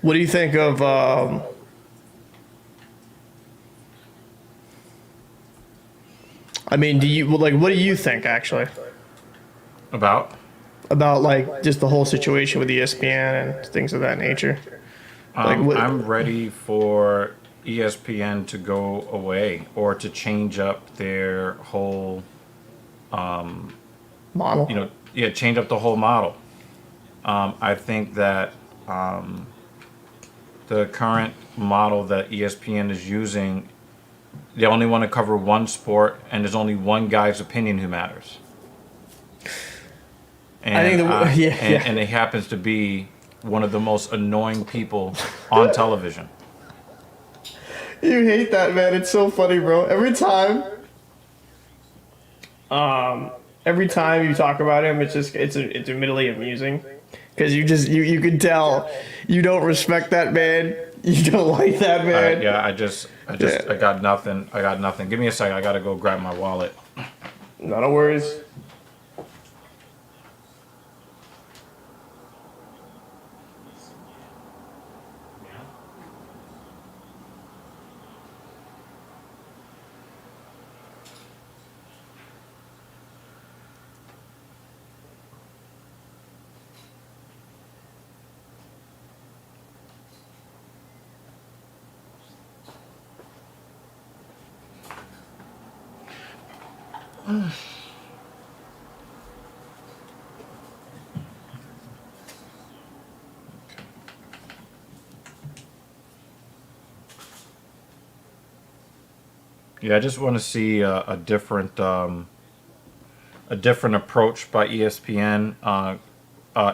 What do you think of? I mean, what do you think actually About? like just the whole situation with ESPN and things of that nature? I'm ready for ESPN to go away or to change up their whole Model. change up the whole model. I think that the current model that ESPN is using, they only want to cover one sport, and there's only one guy's opinion who matters. And, I think and he happens to be one of the most annoying people on television. You hate that, man. It's so funny, bro. Every time you talk about him, it's admittedly amusing because you can tell you don't respect that man. You don't like that man. I got nothing. Give me a second. I gotta go grab my wallet. No worries. Yeah, I just want to see a different approach by ESPN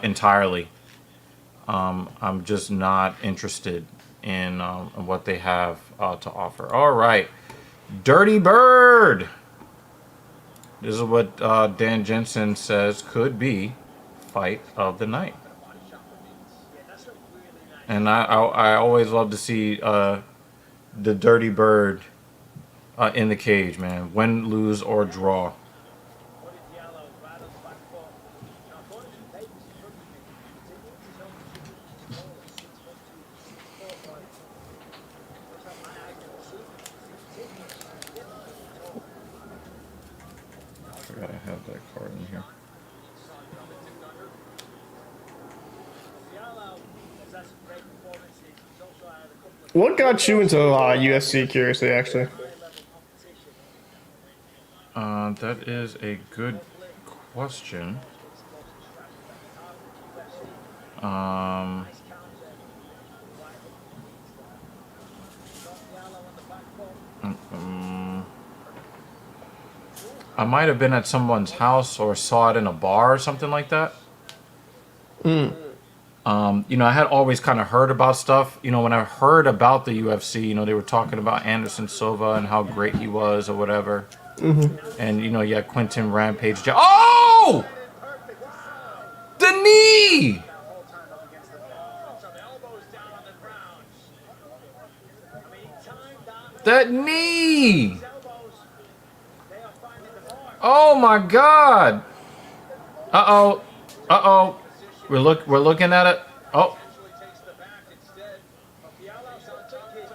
entirely. I'm just not interested in what they have to offer. All right, Dirty Bird. This is what Dan Jensen says could be fight of the night. And I always love to see the Dirty Bird in the cage, man. Win, lose, or draw. I forgot I have that card in here. What got you into UFC? Curiously, actually. That is a good question. I might have been at someone's house or saw it in a bar or something like that. You know, I had always kind of heard about stuff. You know, when I heard about the UFC, you know, they were talking about Anderson Silva and how great he was or whatever. And, you know, you had Quentin Rampage. Oh! The knee! That knee! Oh my God! Uh-oh. Uh-oh. We're looking at it. Oh.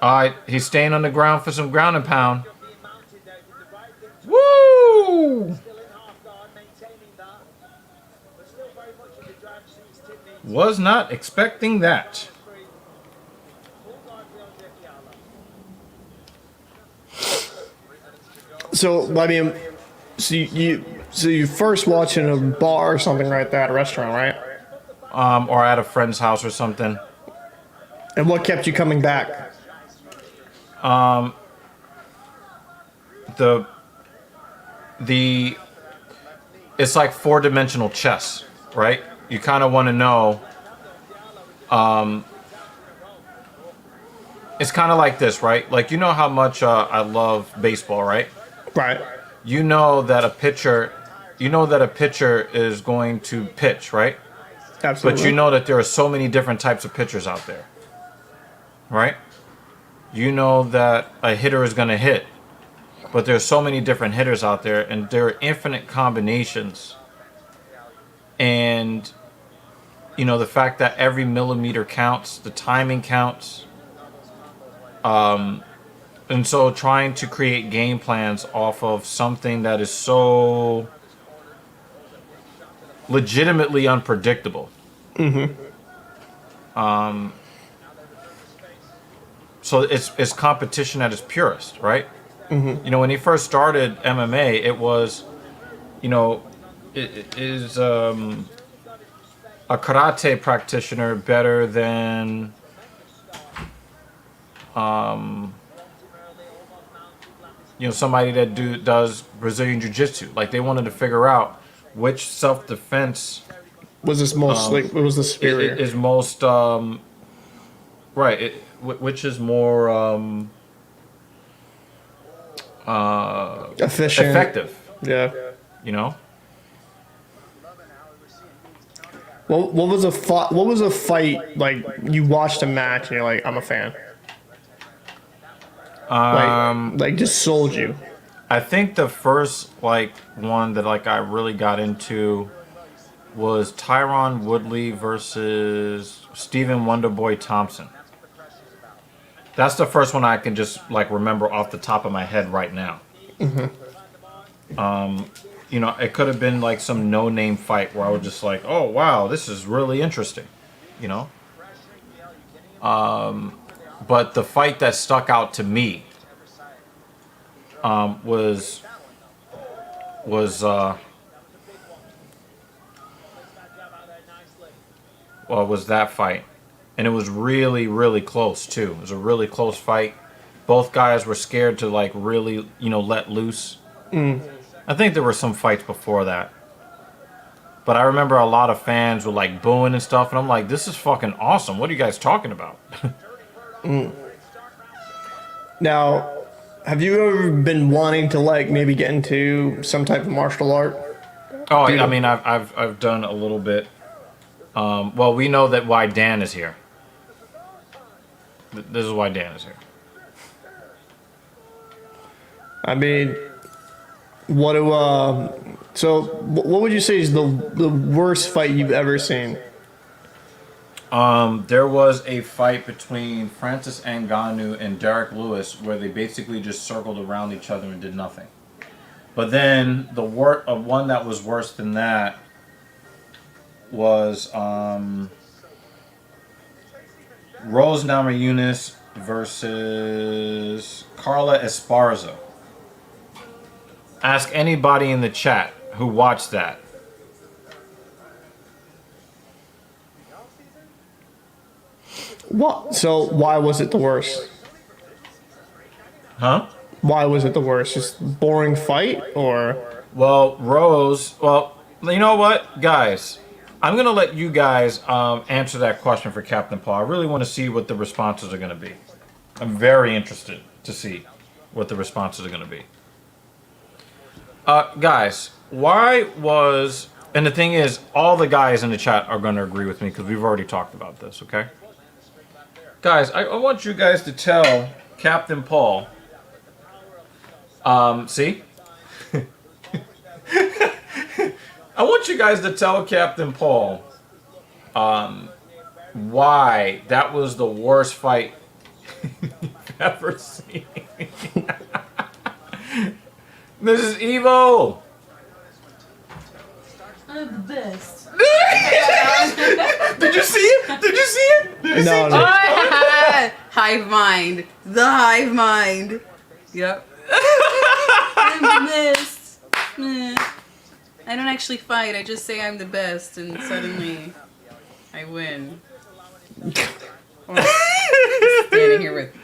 Alright, he's staying on the ground for some ground and pound. Woo! Was not expecting that. So I mean, so you first watch in a bar or something like that, a restaurant, right? Or at a friend's house or something. And what kept you coming back? The it's like four-dimensional chess, right? You kind of want to know. It's kind of like this, right? Like, you know how much I love baseball, right? Right. You know that a pitcher is going to pitch, right? Absolutely. But you know that there are so many different types of pitchers out there, right? You know that a hitter is going to hit, but there's so many different hitters out there, and there are infinite combinations. And, you know, the fact that every millimeter counts, the timing counts. And so trying to create game plans off of something that is so legitimately unpredictable. So it's competition at its purest, right? You know, when he first started MMA, it was, you know, is a karate practitioner better than you know, somebody that does Brazilian Jiu-Jitsu? Like, they wanted to figure out which self-defense was this most like what was the superior? is most right. Which is more Efficient. effective. Yeah. You know. What was a fight like? You watched a match and you're like, I'm a fan. Like just sold you. I think the first like one that like I really got into was Tyron Woodley versus Stephen Wonderboy Thompson. That's the first one I can just like remember off the top of my head right now. You know, it could have been like some no-name fight where I was just like, oh wow, this is really interesting. You know. But the fight that stuck out to me was was was that fight, and it was really, really close too. It was a really close fight. Both guys were scared to like really, let loose. I think there were some fights before that, but I remember a lot of fans were like booing and stuff, and I'm like, this is fucking awesome. What are you guys talking about? Now, have you ever been wanting to like maybe get into some type of martial art? Oh, I mean, I've done a little bit. Well, we know that why Dan is here. This is why Dan is here. I mean, what do so what would you say is the worst fight you've ever seen? There was a fight between Francis Ngannou and Derek Lewis where they basically just circled around each other and did nothing. But then the one that was worse than that was Rose Namajunas versus Carla Esparza. Ask anybody in the chat who watched that. What? So why was it the worst? Huh? Why was it the worst? Just boring fight, or? Well, Rose. Well, you know what, guys? I'm gonna let you guys answer that question for Captain Paul. I really want to see what the responses are gonna be. I'm very interested to see what the responses are gonna be. Guys, why was... And the thing is, all the guys in the chat are going to agree with me because we've already talked about this, okay? Guys, I want you guys to tell Captain Paul... see? I want you guys to tell Captain Paul why that was the worst fight you've ever seen. This is evil. I'm the best. Did you see it? Did you see it? Did you see it? No. Hive mind. The hive mind. Yep. I'm the best. I don't actually fight. I just say I'm the best, and suddenly I win. Standing here with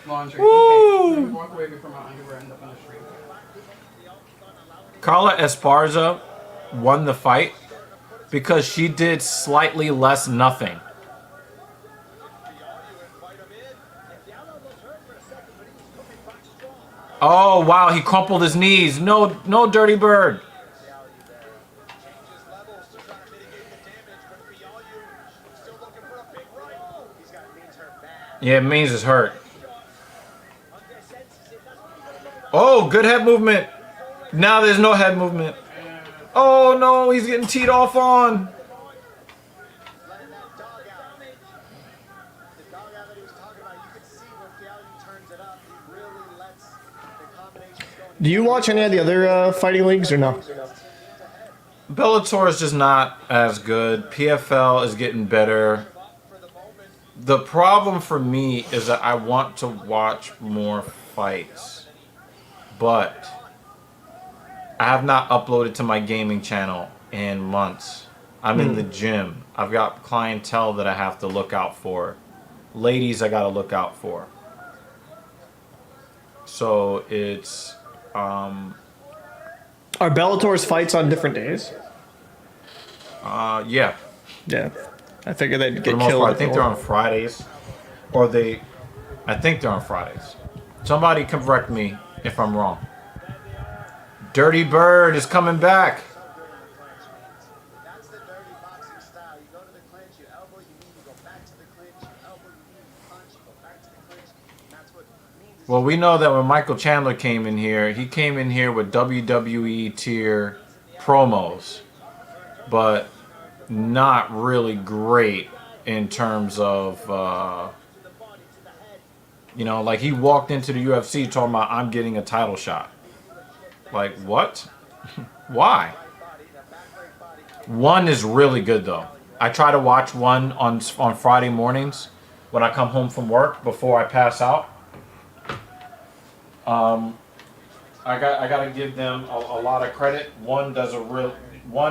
laundry. Okay, let me walk away before my underwear ends up on the street. Carla Esparza won the fight because she did slightly less nothing. Oh, wow, he crumpled his knees. No, no, Dirty Bird. Yeah, Means is hurt. Oh, good head movement. Now there's no head movement. Oh no, he's getting teed off on. Do you watch any of the other fighting leagues or no? Bellator is just not as good. PFL is getting better. The problem for me is that I want to watch more fights, but I have not uploaded to my gaming channel in months. I'm in the gym. I've got clientele that I have to look out for. Ladies I gotta look out for. So it's Are Bellator's fights on different days? yeah. Yeah. I figured they'd For get the most killed. part, I think they're on Fridays. I think they're on Fridays. Somebody correct me if I'm wrong. Dirty Bird is coming back. That's the dirty boxing style. You go to the clinch, you elbow, you knee, you go back to the clinch, you elbow, you knee, you punch, you go back to the clinch. That's what means. Well, we know that when Michael Chandler came in here, he came in here with WWE tier promos, but not really great in terms of, like he walked into the UFC talking about, I'm getting a title shot. Like, what? Why? One is really good, though. I try to watch one on Friday mornings when I come home from work before I pass out. I gotta give them a lot of credit. One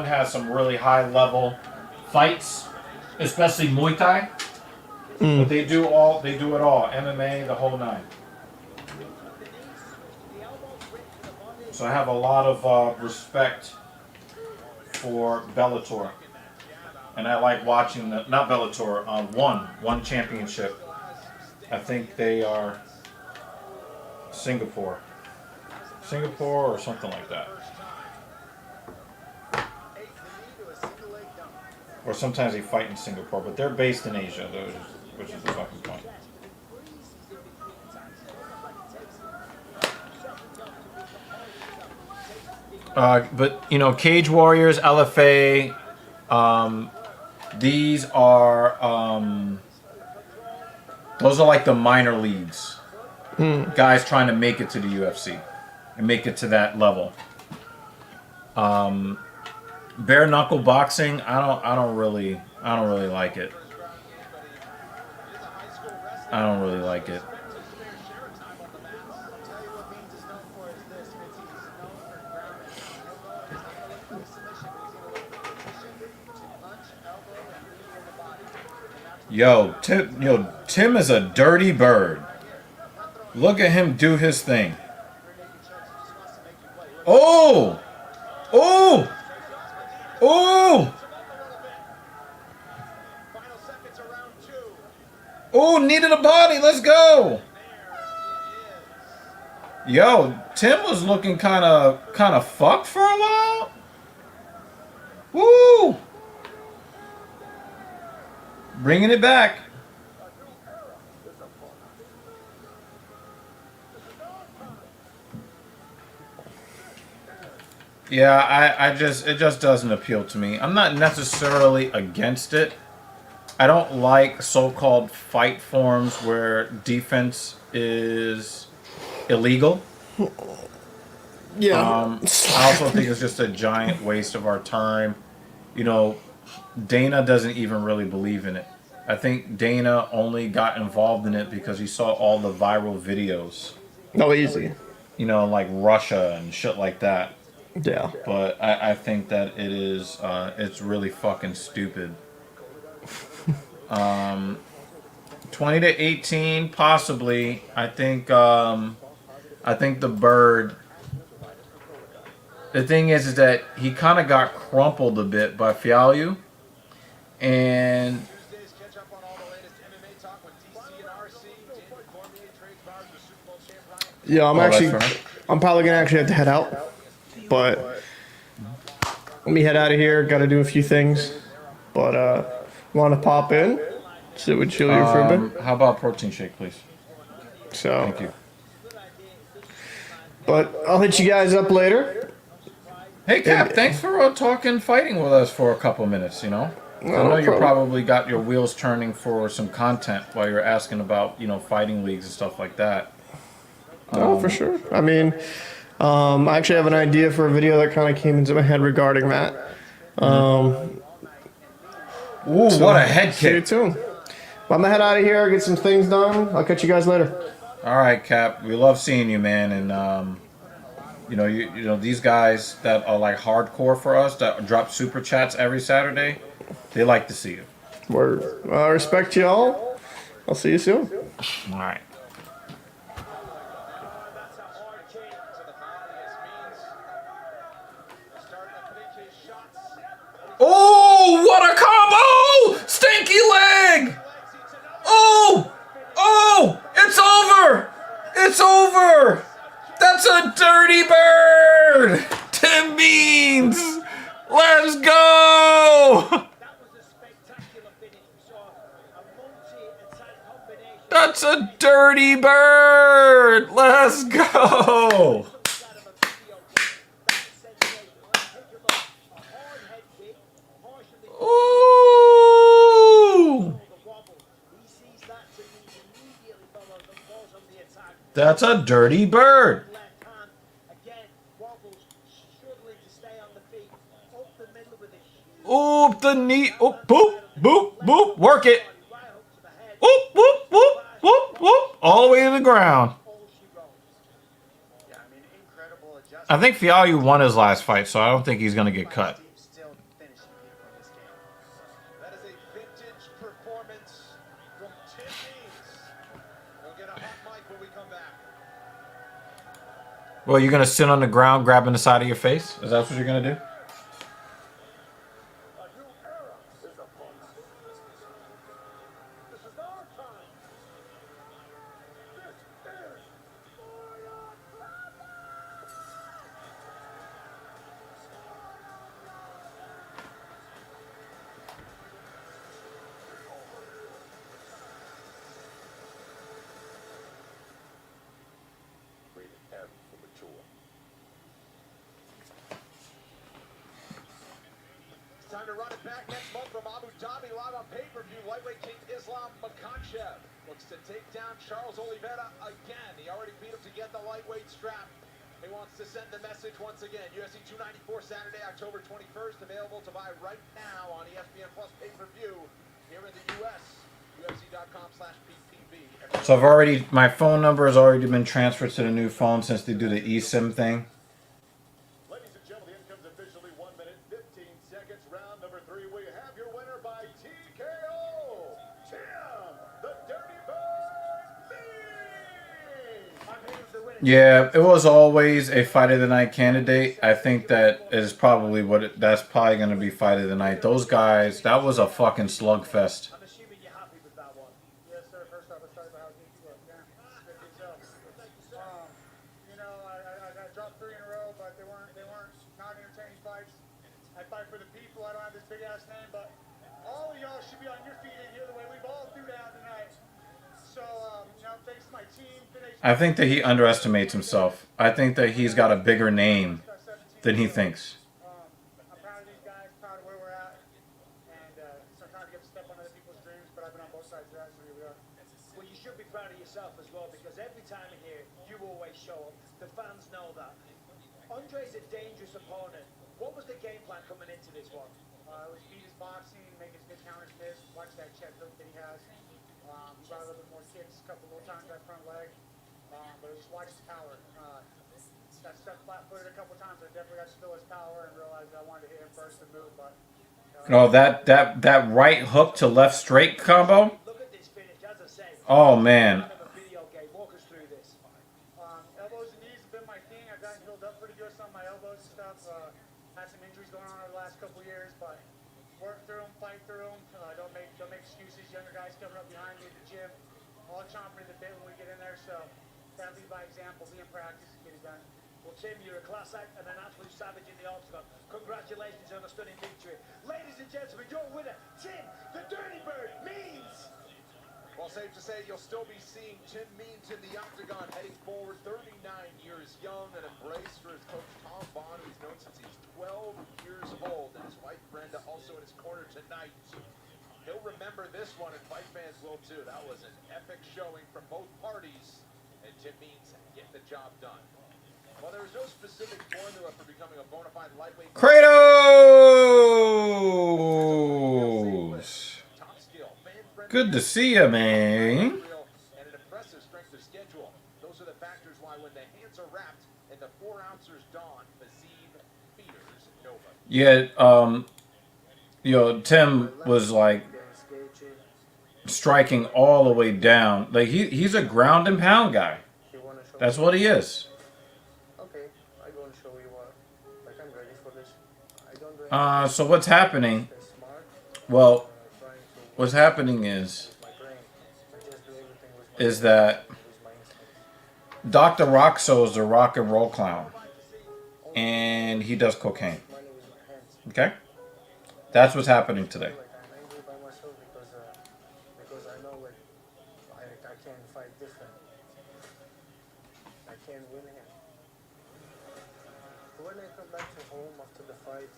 has some really high level fights, especially Muay Thai. But they do it all. MMA, the whole nine. So I have a lot of respect for Bellator, and I like watching not Bellator. One championship. I think they are Singapore or something like that. Or sometimes they fight in Singapore, but they're based in Asia, which is the fucking point. But you know, Cage Warriors, LFA, these are those are like the minor leagues. Guys trying to make it to the UFC and make it to that level. Bare knuckle boxing, I don't really like it. I don't really like it. Tim is a dirty bird. Look at him do his thing. Oh! Oh! Oh! Oh, needed a body. Let's go. Yo, Tim was looking kind of fucked for a while. Woo! Bringing it back. Yeah, it just doesn't appeal to me. I'm not necessarily against it. I don't like so-called fight forms where defense is illegal. Yeah. I also think it's just a giant waste of our time. You know, Dana doesn't even really believe in it. I think Dana only got involved in it because he saw all the viral videos. No, easy. You know, like Russia and shit like that. Yeah. But I think that it is, it's really fucking stupid. 20 to 18, possibly. I think the bird. The thing is that he kind of got crumpled a bit by Fialho, and yeah, I'm probably gonna actually have to head out, but let me head out of here. Got to do a few things, but want to pop in, sit with Julia for a bit. How about protein shake, please? So, Thank you. But I'll hit you guys up later. Hey Cap, thanks for talking fighting with us for a couple minutes. You know, I know you probably got your wheels turning for some content while you're asking about fighting leagues and stuff like that. Oh, for sure. I mean, I actually have an idea for a video that kind of came into my head regarding that. Ooh, what a head Stay kick! tuned. Well, I'm gonna head out of here, get some things done. I'll catch you guys later. All right, Cap. We love seeing you, man, and you know these guys that are like hardcore for us that drop super chats every Saturday. They like to see you. Word. Well, I respect y'all. I'll see you soon. All right. Oh, what a combo! Stinky leg! Oh! Oh! It's over! It's over! That's a dirty bird! Tim Beans! Let's go! That's a dirty bird! Let's go! Ooh! That's a dirty bird. Oop, the knee. Oop, boop, boop, boop. Work it. Whoop, whoop, whoop, whoop, whoop. All the way to the ground. Yeah, I mean, incredible I think Fialho won his last fight, so I don't think he's gonna get cut. Still finishing people in this game. That is a vintage performance from Tim Means. We'll get a hot mic when we come back. Well, you're gonna sit on the ground grabbing the side of your face? Is that what you're gonna do? A new era is upon us. This is our time. This is rated M for mature. It's time to run it back next month from Abu Dhabi, live on pay-per-view. Lightweight king Islam Makhachev looks to take down Charles Oliveira again. He already beat him to get the lightweight strap. He wants to send the message once again. UFC 294 Saturday, October 21st, available to buy right now on ESPN Plus pay-per-view here in the US. UFC.com/PPV. So my phone number has already been transferred to the new phone since they do the eSIM thing. Ladies and gentlemen, the end comes officially 1 minute, 15 seconds. Round number 3. We have your winner by TKO, Tim, the Dirty Bird Means. I'm here with the winner. Yeah, it was always a fight of the night candidate. I think that is probably that's probably gonna be fight of the night. Those guys, that was a fucking slugfest. I'm assuming you're happy with that one. Yes, sir. First off, let's talk about how deep you are. Yeah, good yourself. You know, I dropped 3 in a row, but they weren't not entertaining fights. I fight for the people. I don't have this big ass name, but all of y'all should be on your feet in here the way we've all threw down tonight. So, you know, thanks to my team. I think that he underestimates himself. I think that he's got a bigger name than he thinks. I'm proud of these guys, proud of where we're at, and sometimes you get to step on other people's dreams, but I've been on both sides of that, so here we are. Well, you should be proud of yourself as well, because every time in here, you always show up. The fans know that. Andre's a dangerous opponent. What was the game plan coming into this one? It was beat his boxing, make his good counters miss, watch that check hook that he has. He brought a little bit more kicks, a couple little times that front leg, but it was watch his power. Got stuck flat-footed a couple times. I definitely got to feel his power and realized I wanted to hit him first and move, but... Oh, that right hook to left straight combo? Look at this finish, as I say. Oh, man. Kind of a video game. Walk us through this. Elbows and knees have been my thing. I've gotten healed up pretty good on my elbows and stuff. Had some injuries going on over the last couple of years, but work through them, fight through them. Don't make excuses. Younger guys coming up behind me at the gym, all chomping at the bit when we get in there. So, gotta lead by example, be in practice, get it done. Well, Tim, you're a class act and an absolute savage in the octagon. Congratulations on a stunning victory. Ladies and gentlemen, your winner, Tim, the Dirty Bird Means. Well, safe to say you'll still be seeing Tim Means in the octagon heading forward. 39 years young, and embraced for his coach Tom Bond, who he's known since he's 12 years old, and his wife Brenda also in his corner tonight. He'll remember this one, and fight fans will too. That was an epic showing from both parties, and Tim Means get the job done. Well, there is no specific formula for becoming a bona fide lightweight. Kratos! Top skill, fan-friendly, Good to see you, man. and an impressive strength of schedule. Those are the factors why when the hands are wrapped and the 4-ounces dawn, Fiziev fears nobody. Yeah, Tim was like striking all the way down. Like he's a ground and pound guy. That's what he is. Okay, I'm going to show you what. Like, I'm ready for this. I don't do So what's happening? smart. Well, Trying to what's happening is my brain. I just do everything with my that my instinct. Dr. Roxo is a rock and roll clown, and he does cocaine. Money with my hands. Okay, that's what's happening today. Like, I'm angry by myself because I know, like, I can fight different. I can't win him. When I come back to home after the fight,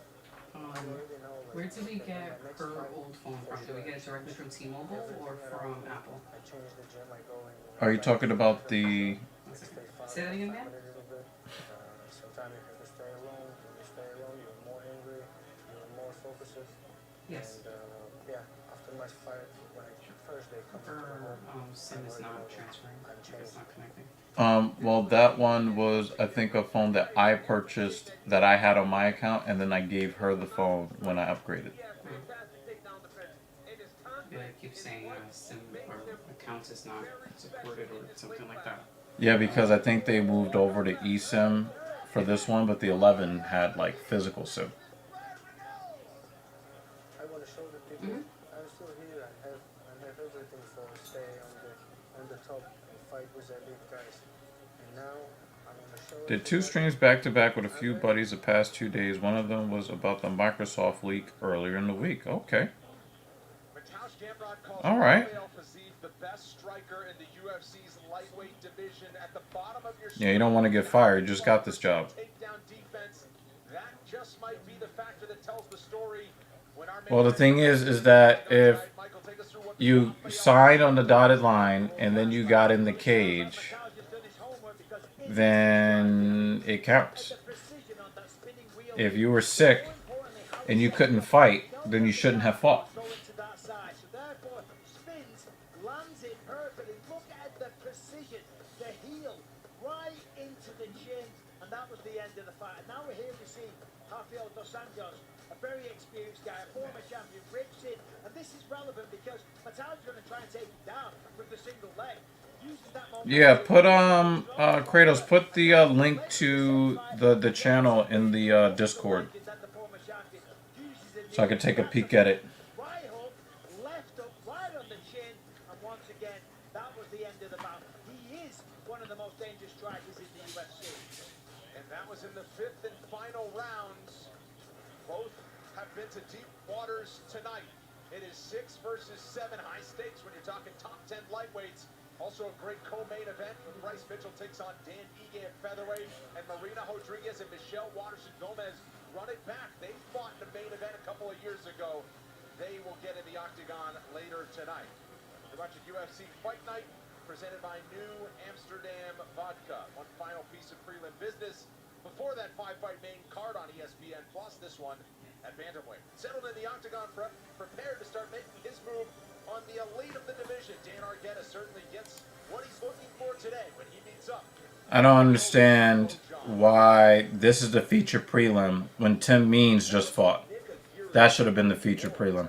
I already know, like, Where did we that get my next her fight, old phone from? Did we get it directly from T-Mobile or from Apple? I change the gym I go in. Are you talking about the? Say that again, man? Sometimes you have to stay alone. When you stay alone, you're more angry, you're more focused. Yes. And yeah, after my fight, when I first Her SIM is not transferring. It's not connecting. Well, that one was, I think, a phone that I purchased that I had on my account, and then I gave her the phone when I upgraded. Yeah, it keeps saying SIM or accounts is not supported or something like that. Yeah, because I think they moved over to eSIM for this one, but the 11 had like physical SIM. I want to show the people I'm still here. I have everything for stay on the top and fight with elite guys. And now I want to show. Did 2 streams back to back with a few buddies the past 2 days. One of them was about the Microsoft leak earlier in the week. Okay. All right. Fiziev, the best striker in the UFC's lightweight division, at the bottom of your Yeah, you don't want to get fired. You just got this job. takedown defense. That just might be the factor that tells the story. When our Well, the thing is that if you signed on the dotted line and then you got in the cage, then it counts. If you were sick and you couldn't fight, then you shouldn't have fought. Lands it perfectly. Look at the precision. The heel right into the chin. And that was the end of the fight. And now we're here to see Rafael Dos Anjos, a very experienced guy, a former champion, rips it. And this is relevant because Mattel's going to try and take him down with the single leg. Uses that moment. Yeah, put Kratos, put the link to the channel in the Discord so I could take a peek at it. Right hook, left hook, right on the chin. And once again, that was the end of the bout. He is one of the most dangerous strikers in the UFC. And that was in the 5th and final rounds. Both have been to deep waters tonight. It is 6 versus 7, high stakes when you're talking top 10 lightweights. Also a great co-main event. Bryce Mitchell takes on Dan Ige at featherweight, and Marina Rodriguez and Michelle Waterson-Gomez run it back. They fought in the main event a couple of years ago. They will get in the octagon later tonight. You're watching UFC Fight Night, presented by New Amsterdam Vodka. One final piece of prelim business before that 5-fight main card on ESPN Plus. This one at bantamweight. Settled in the octagon, prepared to start making his move on the elite of the division. Dan Argueta certainly gets what he's looking for today when he meets up. I don't understand why this is the feature prelim when Tim Means just fought. That should have been the feature prelim.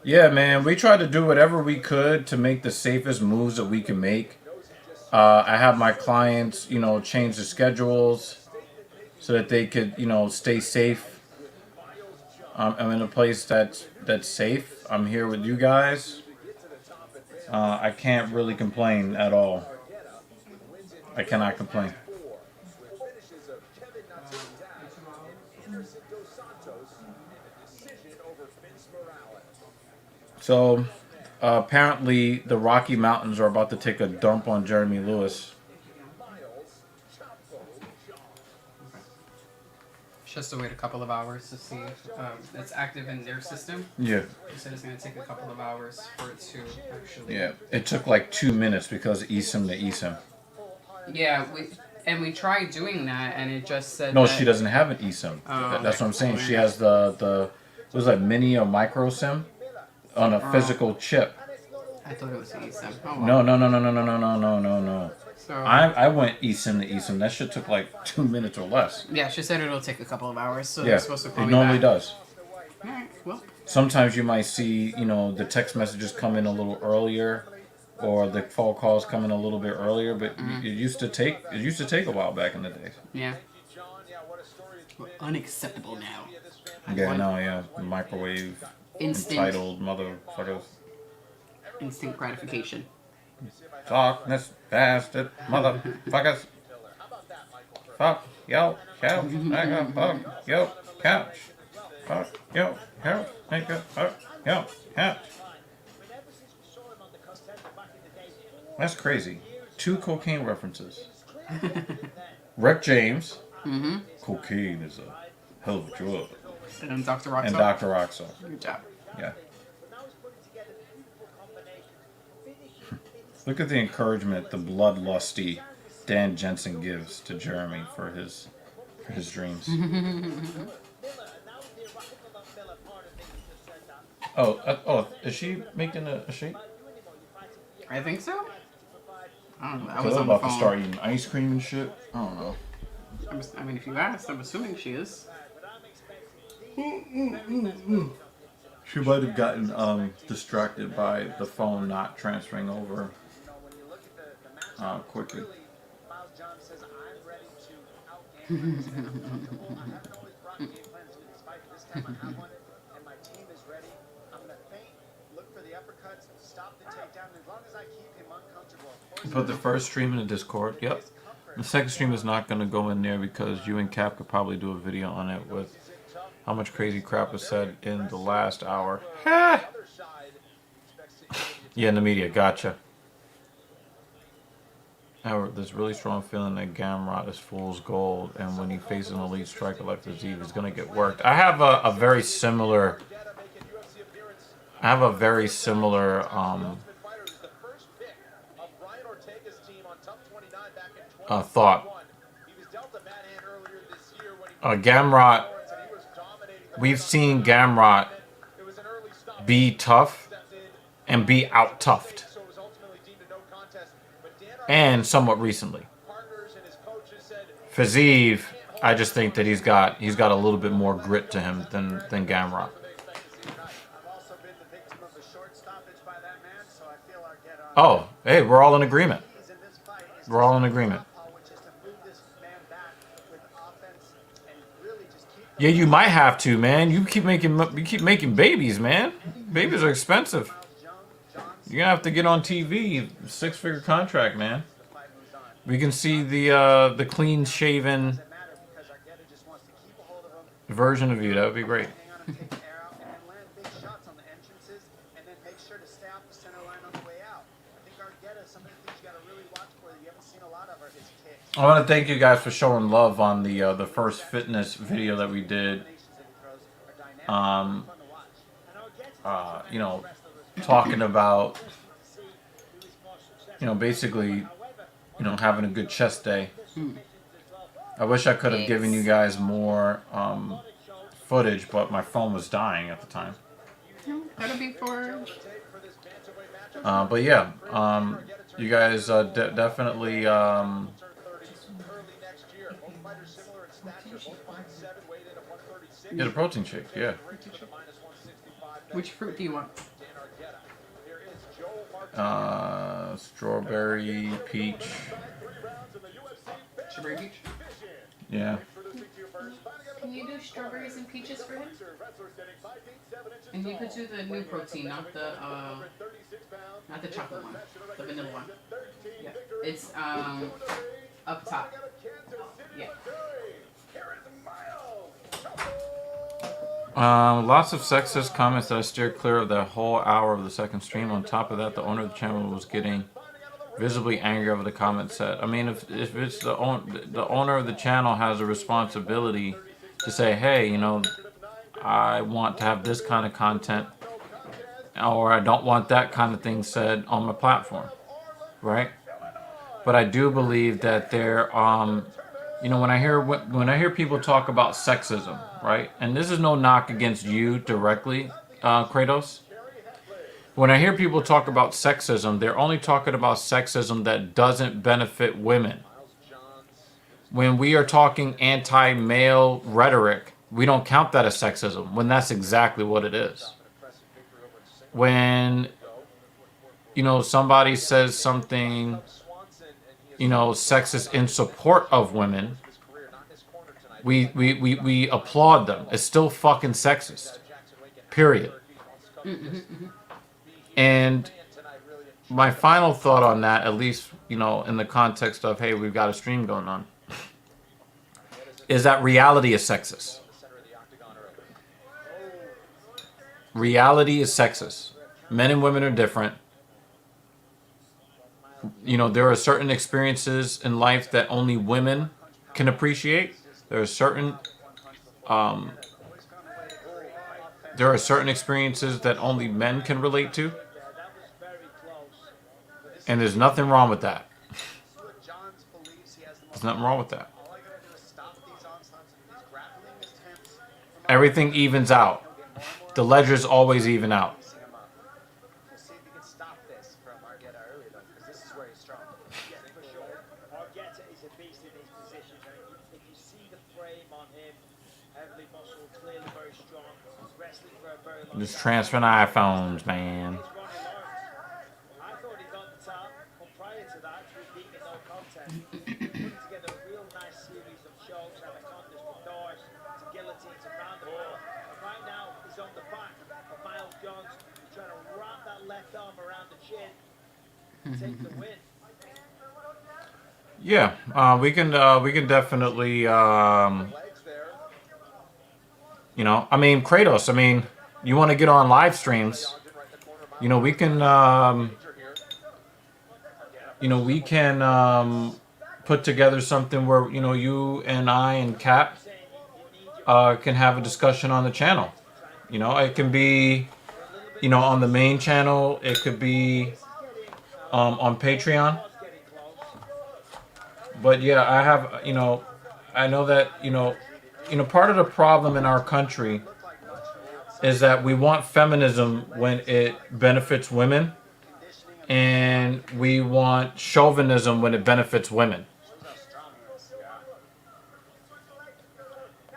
Yeah, man, we tried to do whatever we could to make the safest moves that we can make. I have my clients, change the schedules so that they could, stay safe. I'm in a place that's safe. I'm here with you guys. I can't really complain at all. I cannot complain. So, apparently the Rocky Mountains are about to take a dump on Jeremy Lewis. Just to wait a couple of hours to see if it's active in their system. Yeah. They said it's going to take a couple of hours for it to actually... Yeah, it took like 2 minutes because eSIM to eSIM. Yeah, we tried doing that, and it just said No, that... she doesn't have an eSIM. That's what I'm saying. She has the it was like mini or micro SIM on a physical chip. I thought it was the eSIM. Oh, No. well. So, I went eSIM to eSIM. That shit took like 2 minutes or less. yeah, she said it'll take a couple of hours, so Yeah, they're supposed to call it me normally back. does. Alright, well, Sometimes you might see, the text messages come in a little earlier, or the phone calls come in a little bit earlier. But it used to take a while back in the day. yeah. We're unacceptable now. Yeah, no, yeah, microwave entitled motherfuckers. Instant gratification. Darkness, bastard, motherfuckers. Fuck, yo, couch, nigga, fuck, yo, couch. Fuck, yo, couch, nigga, fuck, yo, couch. That's crazy. 2 cocaine references. Rick James. Cocaine is a hell of a drug. And Dr. Roxo. And Dr. Roxo. Good job. Yeah. Look at the encouragement the bloodlusty Dan Jensen gives to Jeremy for his dreams. Oh, is she making a shake? I think so. I don't know. I Cause was I'm on the about to phone. start eating ice cream and shit. I don't know. I mean, if you asked, I'm assuming she is. She might have gotten distracted by the phone not transferring over quickly. Miles John says, I'm ready to out-game plan this man. I'm comfortable. I haven't always brought game plans to this fight, but this time I have one, and my team is ready. I'm going to feint, look for the uppercuts, stop the takedown, and as long as I keep him uncomfortable, of course... Put the first stream in the Discord. Yep. The second stream is not going to go in there because you and Cap could probably do a video on it with how much crazy crap was said in the last hour. Yeah, in the media. Gotcha. However, there's really strong feeling that Gamrot is fool's gold, and when he faces an elite striker like Fiziev, he's going to get worked. I have a very similar... thought. Gamrot, we've seen Gamrot be tough and be out-toughed. And somewhat recently. Fiziev, I just think that he's got a little bit more grit to him than Gamrot. Oh, hey, we're all in agreement. We're all in agreement. Yeah, you might have to, man. You keep making babies, man. Babies are expensive. You're gonna have to get on TV. 6-figure contract, man. We can see the clean-shaven version of you. That would be great. I want to thank you guys for showing love on the first fitness video that we did. You know, talking about, you know, basically, you know, having a good chest day. I wish I could have given you guys more footage, but my phone was dying at the time. That'll be for... But yeah, you guys definitely... Get a protein shake, yeah. Which fruit do you want? Strawberry, peach. Strawberry peach? Yeah. Can you do strawberries and peaches for him? And you could do the new protein, not the chocolate one, the vanilla one. Yeah, it's up top. Yeah. Lots of sexist comments that I steered clear of that whole hour of the second stream. On top of that, the owner of the channel was getting visibly angry over the comment set. I mean, if it's the owner of the channel has a responsibility to say, hey, you know, I want to have this kind of content, or I don't want that kind of thing said on my platform, right? But I do believe that there, you know, when I hear people talk about sexism, right? And this is no knock against you directly, Kratos. When I hear people talk about sexism, they're only talking about sexism that doesn't benefit women. When we are talking anti-male rhetoric, we don't count that as sexism, when that's exactly what it is. When, you know, somebody says something, you know, sexist in support of women, we applaud them. It's still fucking sexist. Period. And my final thought on that, at least, you know, in the context of, hey, we've got a stream going on, is that reality is sexist. Reality is sexist. Men and women are different. You know, there are certain experiences in life that only women can appreciate. There are certain experiences that only men can relate to. And there's nothing wrong with that. There's nothing wrong with that. Everything evens out. the ledgers always even out. Mixing him up. We'll see if he can stop this from Argetta early, though, because this is where he's strong. Yeah, for sure. Argetta is a beast in his position. If you see the frame on him, heavily muscled, clearly very strong. He's wrestling for a very long Just time. transferring iPhones, man. He's Ronnie Lawrence. I thought he got the top, but prior to that, he was beating no contest. Putting together a real nice series of shows, anacondas to doors, to guillotines and roundabouts. And right now, he's on the back of Miles Jones. He's trying to wrap that left arm around the chin, take the win. Yeah, we can definitely, Legs there. you know, I mean, Kratos, I mean, you want to get on live streams, Right in the corner. you know, we can, you know, we can put together something where, you know, you and I and Cap can have a discussion on the channel. You know, it can be, you know, on the main channel. It could be on Patreon. But yeah, I have, you know, I know that, you know, part of the problem in our country is that we want feminism when it benefits women, and we want chauvinism when it benefits women.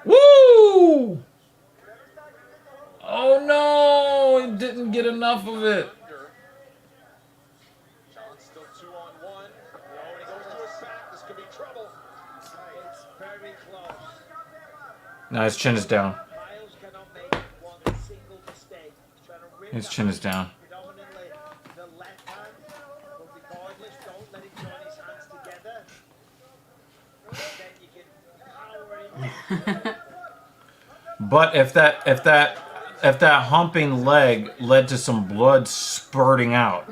Woo! Oh no, he didn't get enough of it. John's still 2-on-1. When he goes to his back, this could be trouble. It's very close. No, his chin is down. Miles cannot make one single mistake. He's trying to rip His that chin is down. predominantly the left hand, but regardless, don't let him join his hands together. Then you can power him. But if that humping leg led to some blood spurting out,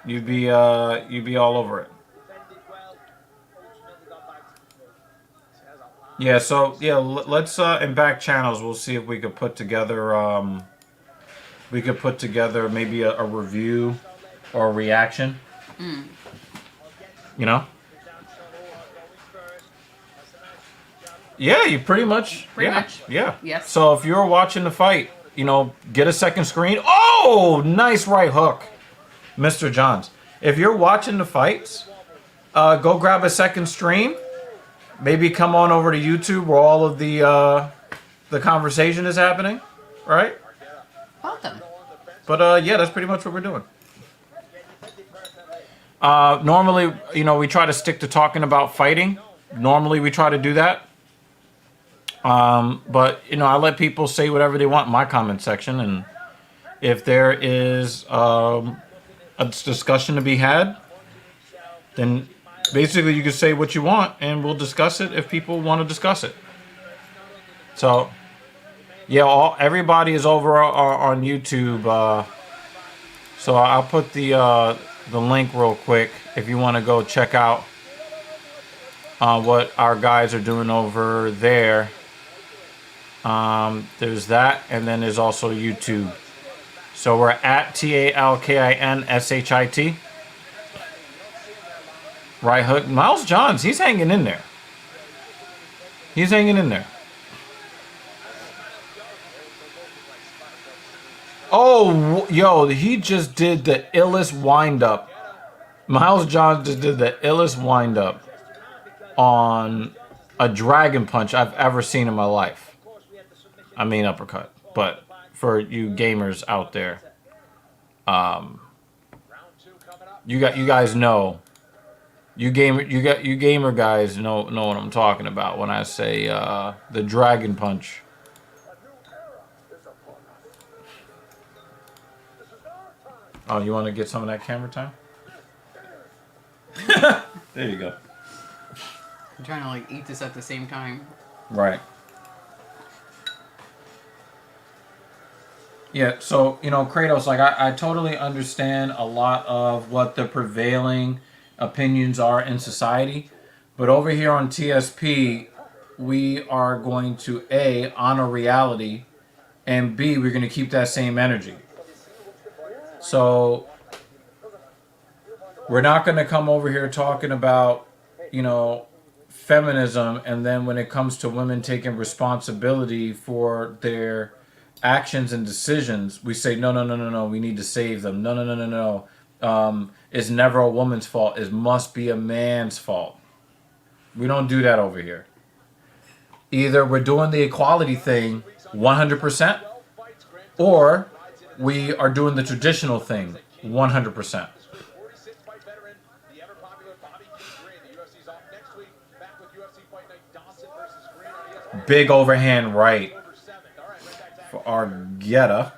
you'd be all over it. Defended well, ultimately got back to the field. Yeah, so yeah, let's in back channels we'll see if we could put together maybe a review or a reaction. You know? Yeah, you pretty much. Pretty yeah, much. Yeah. Yes. So if you're watching the fight, you know, get a second screen. Oh, nice right hook, Mr. Johns. If you're watching the fights, go grab a second stream. Maybe come on over to YouTube where all of the conversation is happening, right? Welcome. But yeah, that's pretty much what we're doing. Normally, you know, we try to stick to talking about fighting. Normally, we try to do that. But you know, I let people say whatever they want in my comment section, and if there is a discussion to be had, then basically you can say what you want, and we'll discuss it if people want to discuss it. So, yeah, everybody is over on YouTube. So I'll put the link real quick if you want to go check out what our guys are doing over there. There's that, and then there's also YouTube. So we're at TALKINSHIT. Right hook. Miles Johns, he's hanging in there. He's hanging in there. Oh, yo, he just did the illest wind-up. Miles Johns just did the illest wind-up on a dragon punch I've ever seen in my life. I mean uppercut, but for you gamers out there, you guys know, you gamer guys know what I'm talking about when I say the dragon punch. Oh, you want to get some of that camera time? There you go. I'm trying to like eat this at the same time. Right. Yeah, so, you know, Kratos, like, I totally understand a lot of what the prevailing opinions are in society. But over here on TSP, we are going to, A, honor reality, and B, we're going to keep that same energy. So, we're not going to come over here talking about, you know, feminism, and then when it comes to women taking responsibility for their actions and decisions, we say, no, we need to save them. No. It's never a woman's fault. It must be a man's fault. We don't do that over here. Either we're doing the equality thing 100%, or we are doing the traditional thing 100%. Big overhand right for Argueta.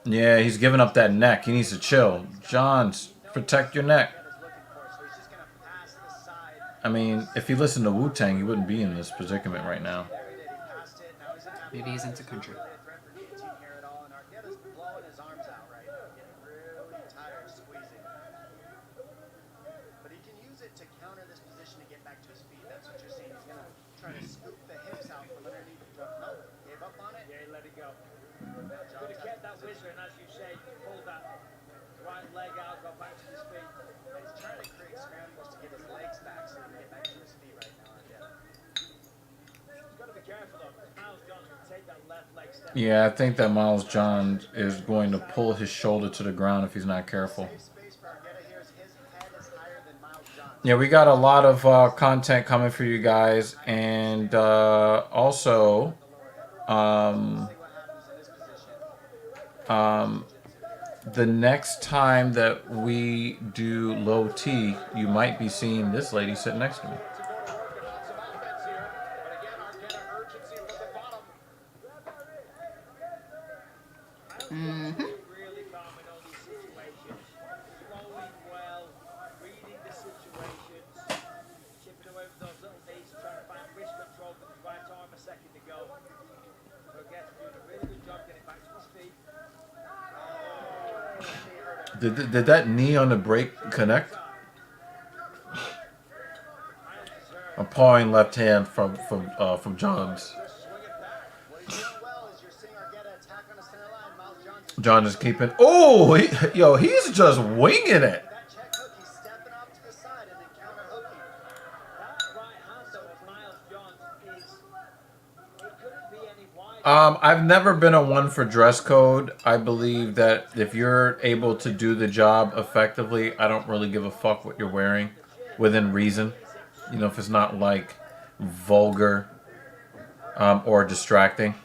Yeah, he's giving up that neck. He needs to chill. Johns, protect your neck. I mean, if he listened to Wu-Tang, he wouldn't be in this predicament right now. Maybe he's into country. But he can use it to counter this position to get back to his feet. That's what you're seeing. He's going to try to scoop the hips out from underneath the jump. No, gave up on it. Yeah, he let it go. Could have kept that whisker, and as you say, pulled that right leg out, got back to his feet. He's trying to create scrambles to get his legs back so he can get back to his feet right now. He's got to be careful, though, because Miles Johnson can take that left leg step. Yeah, I think that Miles John is going to pull his shoulder to the ground if he's not careful. Yeah, we got a lot of content coming for you guys, and also the next time that we do low T, you might be seeing this lady sitting next to me. Really calm in all these situations. Flowing well, reading the situations, chipping away with those little knees, trying to find wrist control with the right arm a second to go. Forget doing a really good job getting back to his feet. Did that knee on the break connect? A pawing left hand from Johns. John is keeping. Oh, he's just winging it. I've never been a one for dress code. I believe that if you're able to do the job effectively, I don't really give a fuck what you're wearing, within reason. You know, if it's not like vulgar or distracting.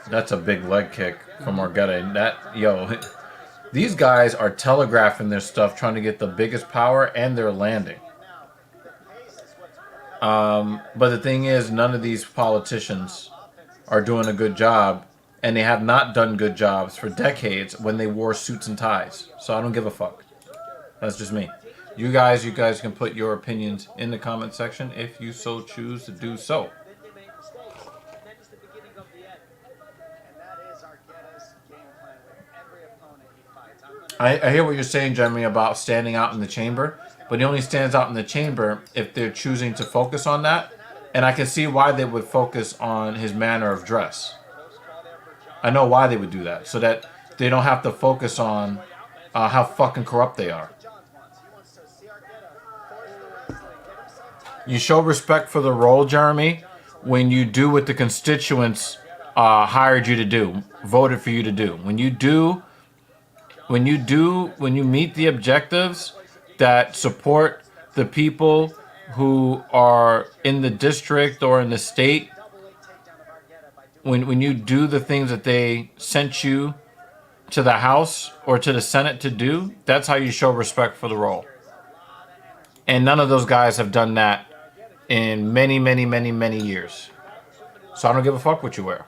That's a big leg kick from Argueta. And these guys are telegraphing their stuff, trying to get the biggest power, and they're landing. But the thing is, none of these politicians are doing a good job, and they have not done good jobs for decades when they wore suits and ties. So I don't give a fuck. That's just me. You guys can put your opinions in the comment section if you so choose to do so. I hear what you're saying, Jeremy, about standing out in the chamber, but he only stands out in the chamber if they're choosing to focus on that, and I can see why they would focus on his manner of dress. I know why they would do that, so that they don't have to focus on how fucking corrupt they are. You show respect for the role, Jeremy, when you do what the constituents hired you to do, voted for you to do. When you meet the objectives that support the people who are in the district or in the state, when you do the things that they sent you to the House or to the Senate to do, that's how you show respect for the role. And none of those guys have done that in many, many, many, many years. So I don't give a fuck what you wear.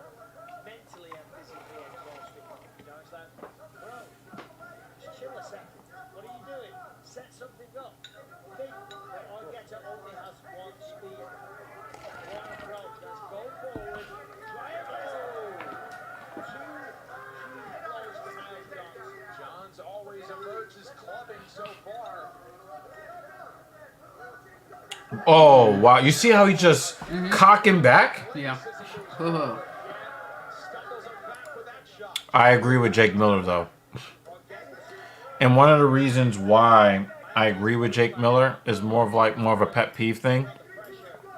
Oh, wow. You see how he just cocking back? Yeah. I agree with Jake Miller, though. And one of the reasons why I agree with Jake Miller, is more of a pet peeve thing.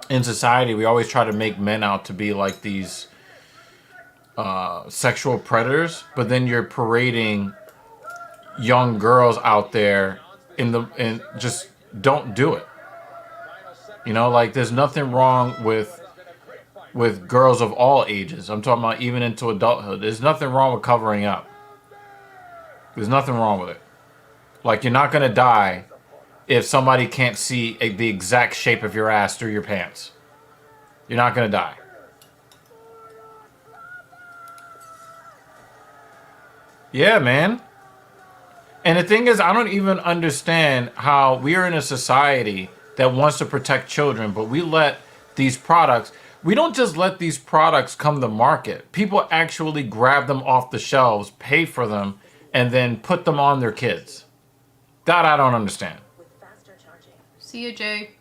In society, we always try to make men out to be like these sexual predators, but then you're parading young girls out there and just don't do it. You know, like there's nothing wrong with girls of all ages. I'm talking about even into adulthood. There's nothing wrong with covering up. There's nothing wrong with it. Like, you're not gonna die if somebody can't see the exact shape of your ass through your pants. You're not gonna die. Yeah, man. And the thing is, I don't even understand how we are in a society that wants to protect children, but we let these products, we don't just let these products come to market. People actually grab them off the shelves, pay for them, and then put them on their kids. That I don't understand. With faster charging See you, Jay.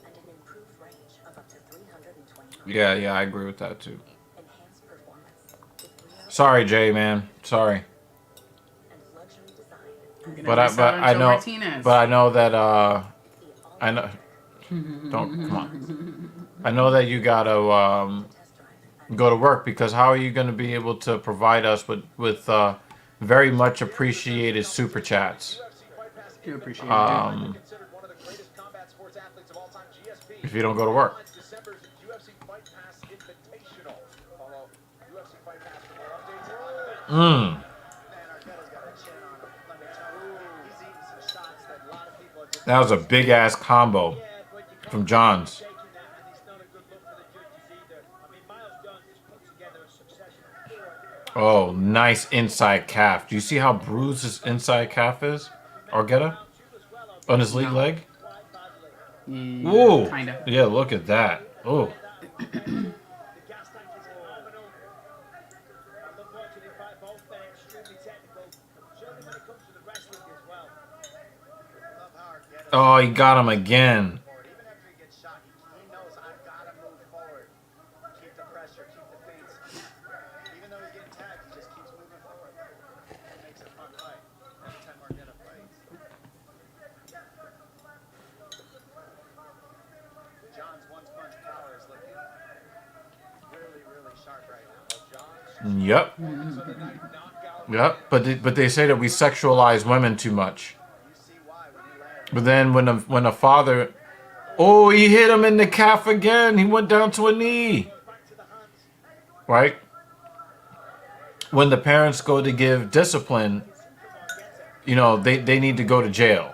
and an improved range of up to 320 miles. Yeah, I agree with that too. Enhanced performance with real Sorry, Jay, man. Sorry. and luxury design. But I know that I know. Don't come on. I know that you gotta Test drive and go to work, because how are you going to be able to provide us with very much appreciated super chats Do appreciate it. Considered one of the greatest combat sports athletes of all time, GSP. if you don't go to work? December's UFC Fight Pass Invitational. Follow UFC Fight Pass for more updates and live events. Mm. Arquetta's got a chin on him. Let me tell you. He's eating some shots that a lot of people are just That was a big ass combo from Johns. Taking that, and it's not a good look for the judges either. I mean, Miles Jones has put together a succession of 4 Oh, nice inside calf. Do you see how bruised his inside calf is? Argetta? On his lead leg? Yeah, Whoa. kinda. Yeah, look at that. Oh. The gas tank is phenomenal. I love watching him fight. Both men extremely technical. Certainly when it comes to the wrestling as well. love how Arquetta Oh, he got him again. forward. Even after he gets shot, he knows I've got to move forward. Keep the pressure, keep the feints. Even though he's getting tagged, he just keeps moving forward. It makes it a fun fight. Every time Arquetta fights. John's one-punch power is looking really, really sharp right now. Yep. Yep. But they say that we sexualize women too much. You see why when you land. But then when a father, oh, he hit him in the calf again. He went down to a knee. Right? When the parents go to give discipline, you know, they need to go to jail.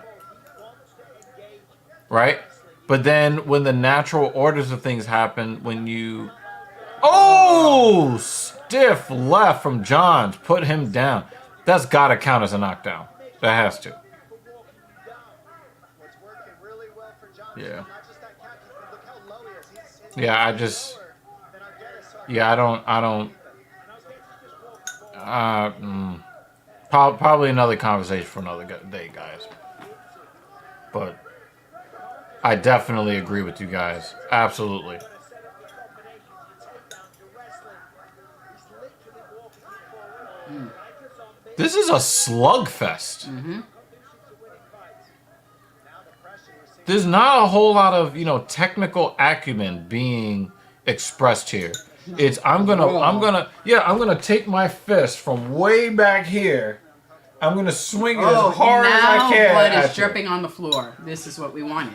Right? But then when the natural orders of things happen, when you... Oh! Stiff left from Johns. Put him down. That's got to count as a knockdown. That has to. What's working really well for John Yeah. is not just that catch, but look how low he is. His Yeah, I just... lower than Arquetta, so Yeah, I don't... Probably another conversation for another day, guys. But I definitely agree with you guys. Absolutely. This is a slugfest. There's not a whole lot of, technical acumen being expressed here. It's I'm gonna take my fist from way back here. I'm gonna swing it as hard as I now can. blood is at you. dripping on the floor. This is what we wanted.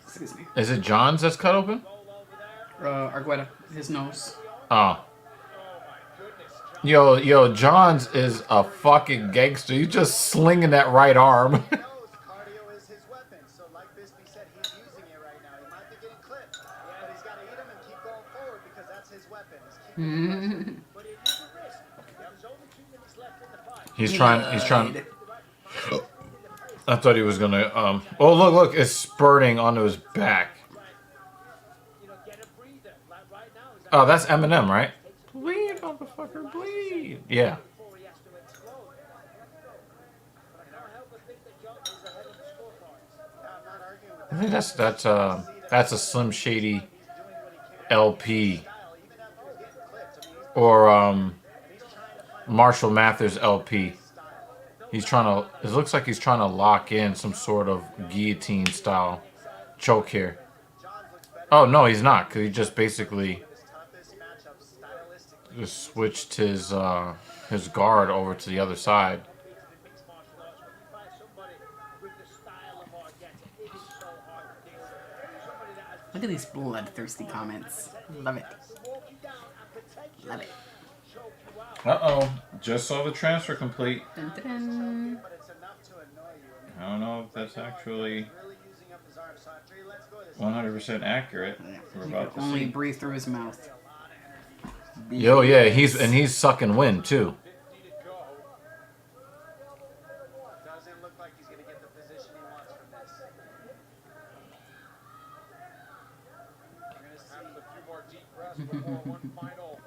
Excuse me. Is it John's that's cut open? Argueta, his nose. Oh. Yo, John's is a fucking gangster. He's just slinging that right arm. knows cardio is his weapon. So like Bisping said, he's using it right now. He might be getting clipped, but he's got to eat him and keep going forward because that's his weapon. Is keeping But it is a risk. There's only 2 minutes left in the fight. He's trying. I thought he was gonna. Oh, look! It's spurting onto his back. Get a breather. Like right now, is Oh, that's Eminem, right? Bleed, motherfucker, bleed. Yeah. before he has to explode. But I can't help but think that John is ahead of the scorecards. I'm not arguing with I think that's a Slim Shady LP or Marshall Mathers LP. No He's trying to. It looks like he's trying to lock in some sort of guillotine style choke here. Oh no, he's not, because he just basically just switched his guard over to the other side. Look at these bloodthirsty comments. Love it. Love it. Uh-oh. Just saw the transfer complete. Dun, dun, dun. I don't know if that's actually 100% accurate. We're He about could to only see. breathe through his mouth. Yo, yeah, he's sucking wind too. 50 to go. Doesn't look like he's going to get the position he wants from this. We're going to see a few more deep breaths before one final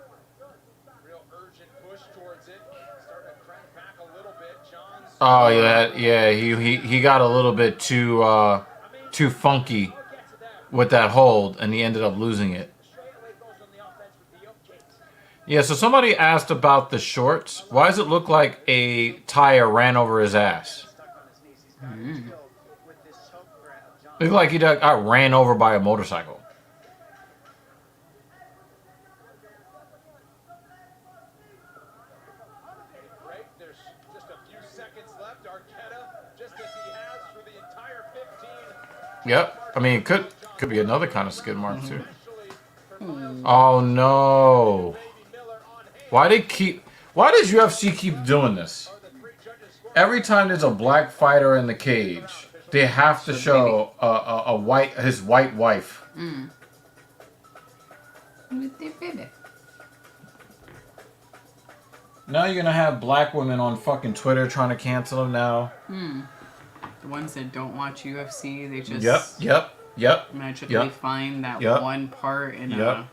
real urgent push towards it. Starting to crank back a little bit. John's Oh yeah. He got a little bit too funky with that hold, and he ended up losing it. Yeah, so somebody asked about the shorts. Why does it look like a tire ran over his ass? It looked like he got ran over by a motorcycle. break. There's just a few seconds left. Arquetta, just as he has for the entire 15. Yep. I mean, it could be another kind of skid mark too. Oh no. Why does UFC keep doing this? Every time there's a black fighter in the cage, they have to show his white wife. With their baby. Now you're gonna have black women on fucking Twitter trying to cancel him now. The ones that don't watch UFC, they just Yep. magically find that one part in a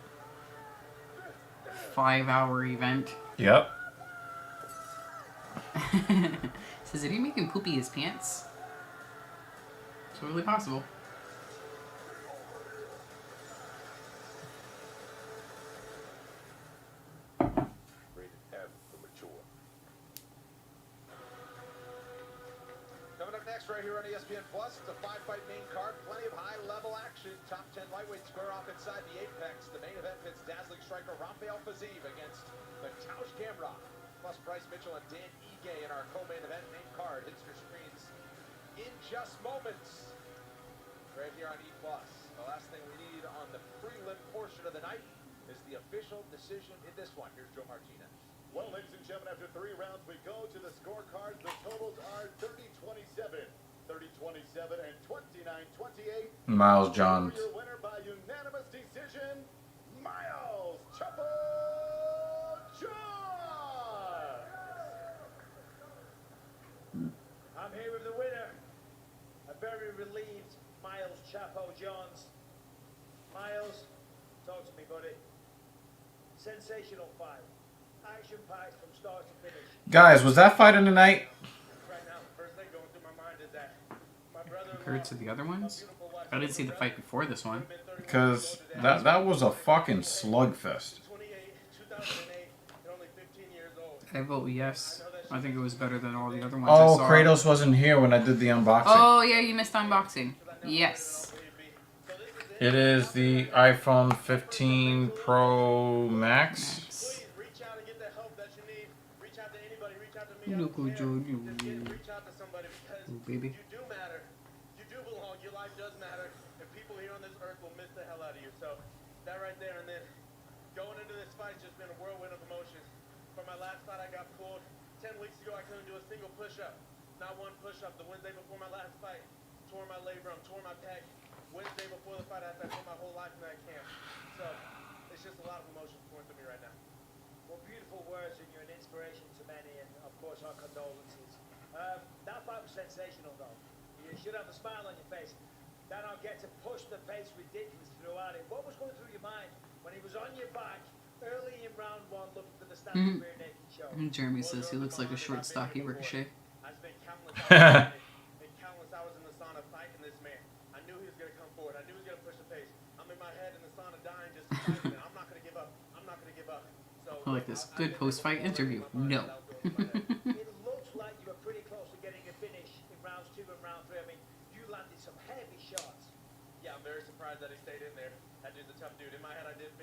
5-hour event. Yep. Says, did he make him poopy his pants? It's totally possible. Rated M for mature. Coming up next right here on ESPN Plus, it's a 5-fight main card, plenty of high-level action. Top 10 lightweight square off inside the apex. The main event pits dazzling striker Rafael Fiziev against Mateusz Gamrot. Plus Bryce Mitchell and Dan Ige in our co-main event main card. Hits your screens in just moments. Right here on E+. The last thing we need on the prelim portion of the night is the official decision in this one. Here's Joe Martinez. Well, ladies and gentlemen, after 3 rounds, we go to the scorecards. The totals are 30-27, 30-27, and 29-28. Miles Johns. Your winner by unanimous decision, Miles Chapo Johns. I'm here with the winner, a very relieved Miles Chapo Johns. Miles, talk to me, buddy. Sensational fight. Action-packed from start to finish. Guys, was that fight in the night? Right now, the first thing going through my mind is that my brother Compared to the other ones? I didn't see the fight before this one. Because that was a fucking slugfest. 28, 2008, and only 15 years old. I vote yes. I think it was better than all the other ones Oh, I saw. Kratos wasn't here when I did the unboxing. Oh, yeah, you missed unboxing. Yes. It is the iPhone 15 Pro Max. Please reach out and get the help that you need. Reach out to anybody. Reach out to me. Look who joined you. Reach out to somebody because Oh, baby. you do matter. You do belong. Your life does matter. And people here on this earth will miss the hell out of you. So that right there and then going into this fight's just been a whirlwind of emotions. For my last fight, I got pulled. 10 weeks ago, I couldn't do a single push-up. Not one push-up. The Wednesday before my last fight, tore my labrum, tore my pec. Wednesday before the fight, I had to put my whole life in that camp. So it's just a lot of emotions pouring through me right now. Well, beautiful words, and you're an inspiration to many, and of course, our condolences. That fight was sensational, though. You should have a smile on your face. Then I'll get to push the pace ridiculous throughout it. What was going through your mind when he was on your back early in round 1 looking for the standing rear naked show? And Jeremy says he looks like a short, stocky Ricochet. I spent countless hours in the sauna fighting this man. I knew he was going to come forward. I knew he was going to push the pace. I'm in my head in the sauna dying just fighting. I'm not going to give up. I'm not going to give up. So I like this. Good post-fight interview. No. it looks like you were pretty close to getting a finish in rounds 2 and round 3. I mean, you landed some heavy shots. Yeah, I'm very surprised that he stayed in there. That dude's a tough dude. In my head, I did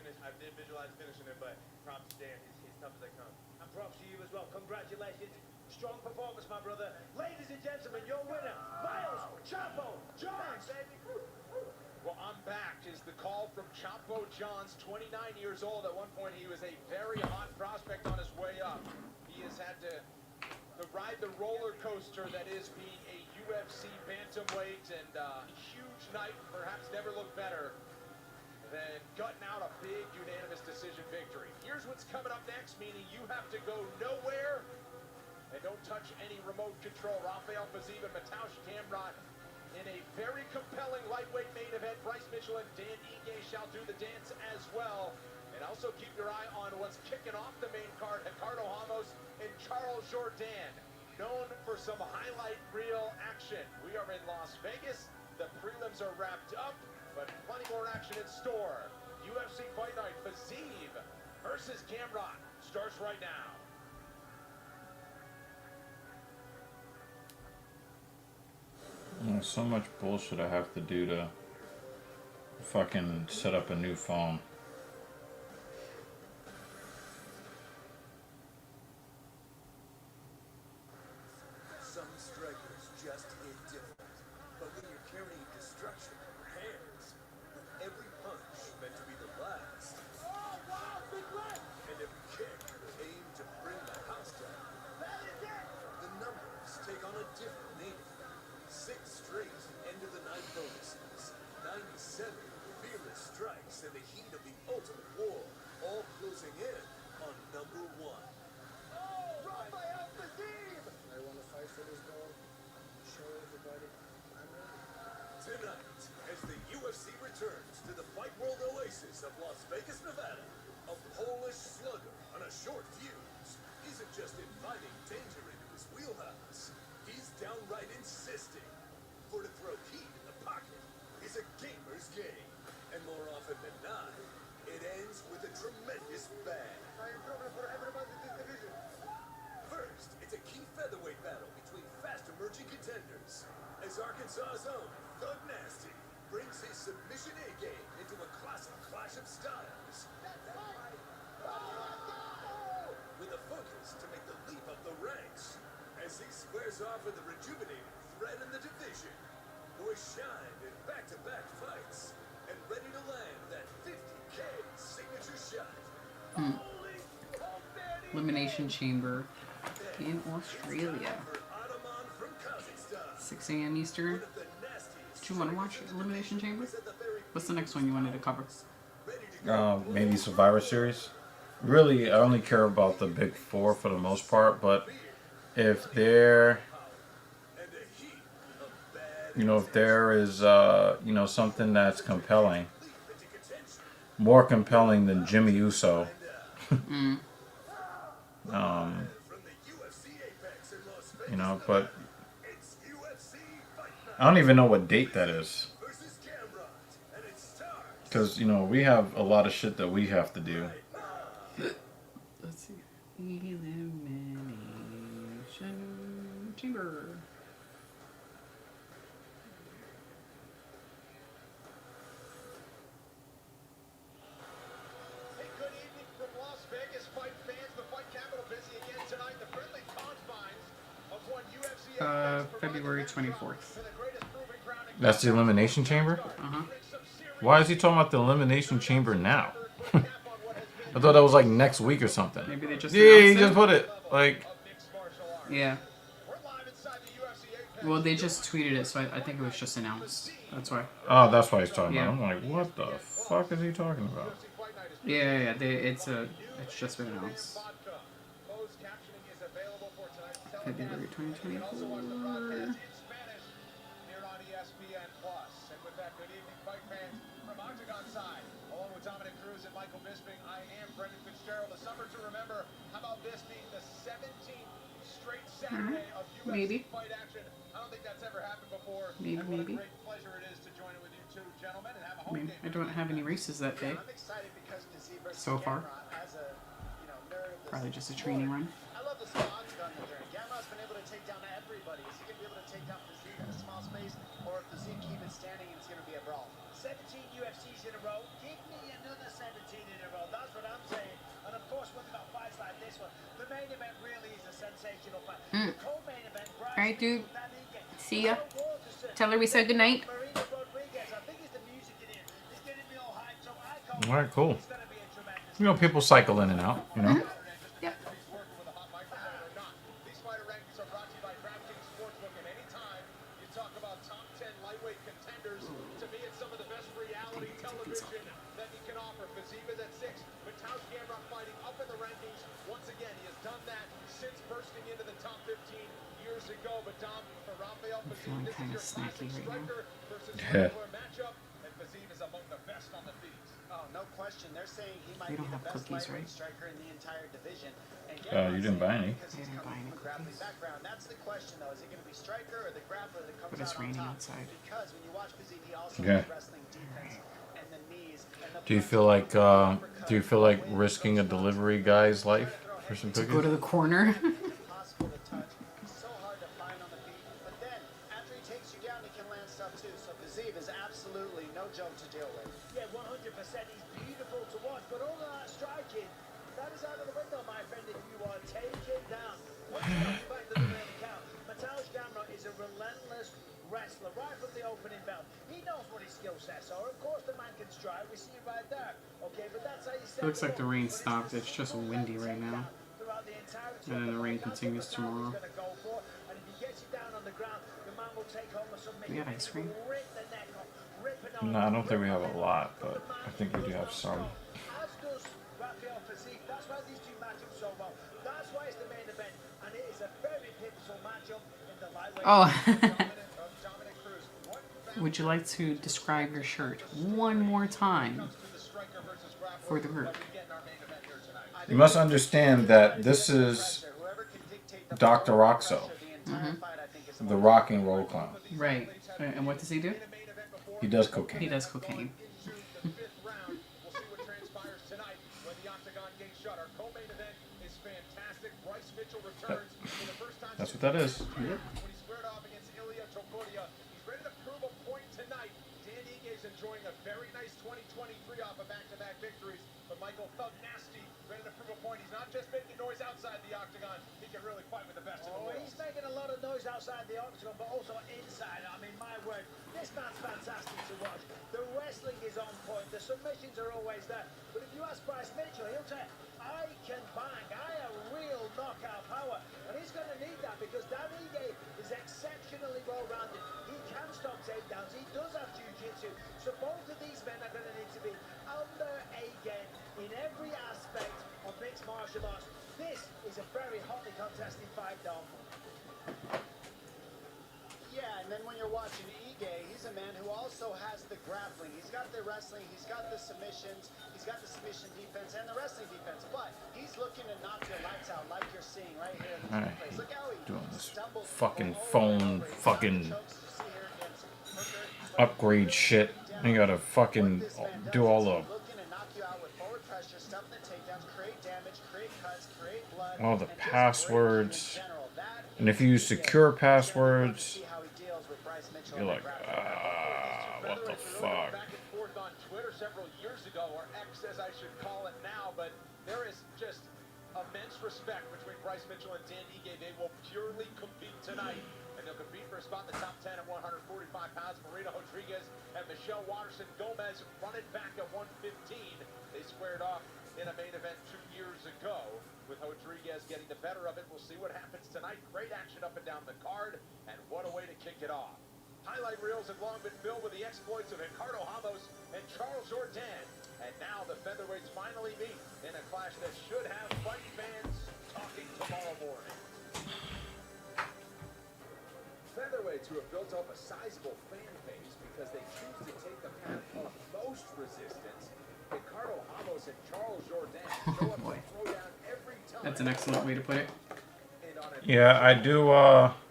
visualize finishing it, but props to Dan. He's tough as they come. And props to you as well. Congratulations. Strong performance, my brother. Ladies and gentlemen, your winner, Miles Chapo Johns. Well, I'm back is the call from Chapo Johns, 29 years old. At one point, he was a very hot prospect on his way up. He has had to ride the roller coaster that is being a UFC bantamweight, and huge night, perhaps never looked better than gutting out a big unanimous decision victory. Here's what's coming up next, meaning you have to go nowhere and don't touch any remote control. Rafael Fiziev and Mateusz Gamrot in a very compelling lightweight main event. Bryce Mitchell and Dan Ige shall do the dance as well. And also keep your eye on what's kicking off the main card, Ricardo Ramos and Charles Jourdain, known for some highlight reel action. We are in Las Vegas. The prelims are wrapped up, but plenty more action in store. UFC Fight Night, Fiziev versus Gamrot starts right now. There's so much bullshit I have to do to fucking set up a new phone. Some strikers just hit different. But when you're carrying destruction in your hands, with every punch meant to be the last, and every kick aimed to bring the house down, the numbers take on a different meaning. 6 straight end-of-the-night bonuses, 97 fearless strikes in the heat of the ultimate war, all closing in on number 1. Rafael Fiziev. I want to fight for this goal. Show everybody I'm ready. Tonight, as the UFC returns to the Fight World oasis of Las Vegas, Nevada, a Polish slugger on a short fuse isn't just inviting danger into his wheelhouse. He's downright insisting. For to throw heat in the pocket is a gamer's game. And more often than not, it ends with a tremendous bang. I am problem for everybody in this division. First, it's a key featherweight battle between fast-emerging contenders. As Arkansas's own Thug Nasty brings his submission A-game into a classic clash of styles. With a focus to make the leap up the ranks. As he squares off with the rejuvenated threat in the division, who has shined in back-to-back fights and ready to land that 50K signature shot. Elimination Chamber in Australia. 6 a.m. Eastern. Did you want to watch Elimination Chamber? What's the next one you wanted to cover? Maybe Survivor Series. Really, I only care about the big 4 for the most part, but if there, if there is, something that's compelling, more compelling than Jimmy Uso, but I don't even know what date that is. Because, we have a lot of shit that we have to do. Let's see. Elimination Chamber. Hey, good evening from Las Vegas, fight fans. The fight capital busy again tonight. The friendly confines of one UFC February 24th. That's the Elimination Chamber? Uh-huh. Why is he talking about the Elimination Chamber now? I thought that was like next week or something. Maybe they just he announced just it? put it like. Yeah. Well, they just tweeted it, so I think it was just announced. That's why. Oh, that's why he's talking Yeah. about. I'm like, what the fuck is he talking about? Yeah. It's just been announced. February 2024. Maybe. I don't think that's ever happened before. Maybe. What a great pleasure it is to join with you two gentlemen and have a home game. I don't have any races that day. I'm excited because Fiziev So far. as a, nerd of this Probably just a training run. I love the spots done there. Gamrot Masvidal's been able to take down everybody. Is he going to be able to take down Fiziev in a small space, or if Fiziev keep it standing, it's going to be a brawl? 17 UFCs in a row. Give me another 17 in a row. That's what I'm saying. And of course, when we've got fights like this one, the main event really is a sensational fight. The co-main event. All right, dude. See ya. Tell her we said goodnight. All right, cool. You know, people cycle in and out, you know. Yep. These fighter rankings are brought to you by DraftKings Sportsbook, and anytime you talk about top 10 lightweight contenders, to me it's some of the best reality television that you can offer. Fiziev is at 6, but Gamrot fighting up in the rankings. Once again, he has done that since bursting into the top 15 years ago. But Dom, for Rafael Fiziev, this is your classic striker versus striker matchup, and Fiziev is among the best on the feet. Oh, no question. They're saying he might We be don't the have best cookies, lightweight right? striker in the entire division. And You didn't buy any. because he's I didn't buy coming any from a grappling cookies. background. That's the question, though. Is it going to be striker or the grappler that comes But it's out on raining top? outside. Because when you watch Fiziev, he also Okay. has wrestling defense and the knees. And the Do you feel like risking a delivery guy's life for some Go to cookies? the corner. impossible to touch. So hard to find on the feet. But then, after he takes you down, he can land stuff too. So Fiziev is absolutely no joke to deal with. Yeah, 100%. He's beautiful to watch, but all of that striking, that is out of the window, my friend, if you are taken down. Once you get back to the main count, Gamrot is a relentless wrestler right from the opening bell. He knows what his skill sets are. Of course, the man can strike. We see it right there. Okay, but that's how you set Looks like the rain But it's stopped. the It's just single windy leg right now. takedown throughout the entirety And then of the rain fight. That's what continues Masvidal's tomorrow. gonna go for. And if he gets you down on the ground, the man will take home a submission. We got ice cream? Rip the neck off, rip it off, No, I don't think we rip have the a neck lot, off. but The man I think we do does have not some. stop. As does Rafael Fiziev. That's why these two match up so well. That's why it's the main event, and it is a very pivotal matchup in the lightweight. Oh. Dominic Cruz, what Would you like to describe your shirt one more time for the group? You must understand that this is Dr. Roxo, the rock and roll clown. Right. And what does he do? He does He cocaine. does cocaine. the 5th round. We'll see what transpires tonight when the octagon gates shut. Our co-main event is fantastic. Bryce Mitchell returns for the first time That's since what that is. when he squared off against Ilya Topuria. He's ready to prove a point tonight. Dan Ige is enjoying a very nice 2023 off of back-to-back victories, but Michael Thug Nasty ready to prove a point. He's not just making noise outside the octagon. He can really fight with the best in the world. He's making a lot of noise outside the octagon, but also inside. I mean, my word, this man's fantastic to watch. The wrestling is on point. The submissions are always there. But if you ask Bryce Mitchell, he'll say, I can bang. I have real knockout power. And he's going to need that because Dan Ige is exceptionally well-rounded. He can stop takedowns. He does have jiu-jitsu. So both of these men are going to need to be under A game in every aspect of mixed martial arts. This is a very hotly contested fight, Dom. Yeah, and then when you're watching Ige, he's a man who also has the grappling. He's got the wrestling, he's got the submissions, he's got the submission defense and the wrestling defense. But he's looking to knock your lights out like you're seeing right here in this Alright. place. Look how he Doing this stumbles fucking all over phone the place. fucking Chokes, you see here against Hooker. upgrade shit. You gotta fucking do all the Looking to knock you out with forward pressure, stuff the takedowns, create damage, create cuts, create blood, all the and just passwords. break in general. That And if you use secure passwords, see how he deals with Bryce Mitchell you're and like, the grappling. what the fuck? Back and forth on Twitter several years ago, or X as I should call it now, but there is just immense respect between Bryce Mitchell and Dan Ige. They will purely compete tonight, and they'll compete for a spot in the top 10 at 145 pounds. Marina Rodriguez and Michelle Watterson Gomez run it back at 115. They squared off in a main event 2 years ago, with Rodriguez getting the better of it. We'll see what happens tonight. Great action up and down the card, and what a way to kick it off. Highlight reels have long been filled with the exploits of Ricardo Ramos and Charles Jourdain, and now the featherweights finally meet in a clash that should have fight fans talking tomorrow morning. Featherweights who have built up a sizable fan base because they choose to take the path of most resistance. Ricardo Ramos and Charles Jourdain show up to throw down every time. That's an excellent way to put it. And on a Yeah, I do.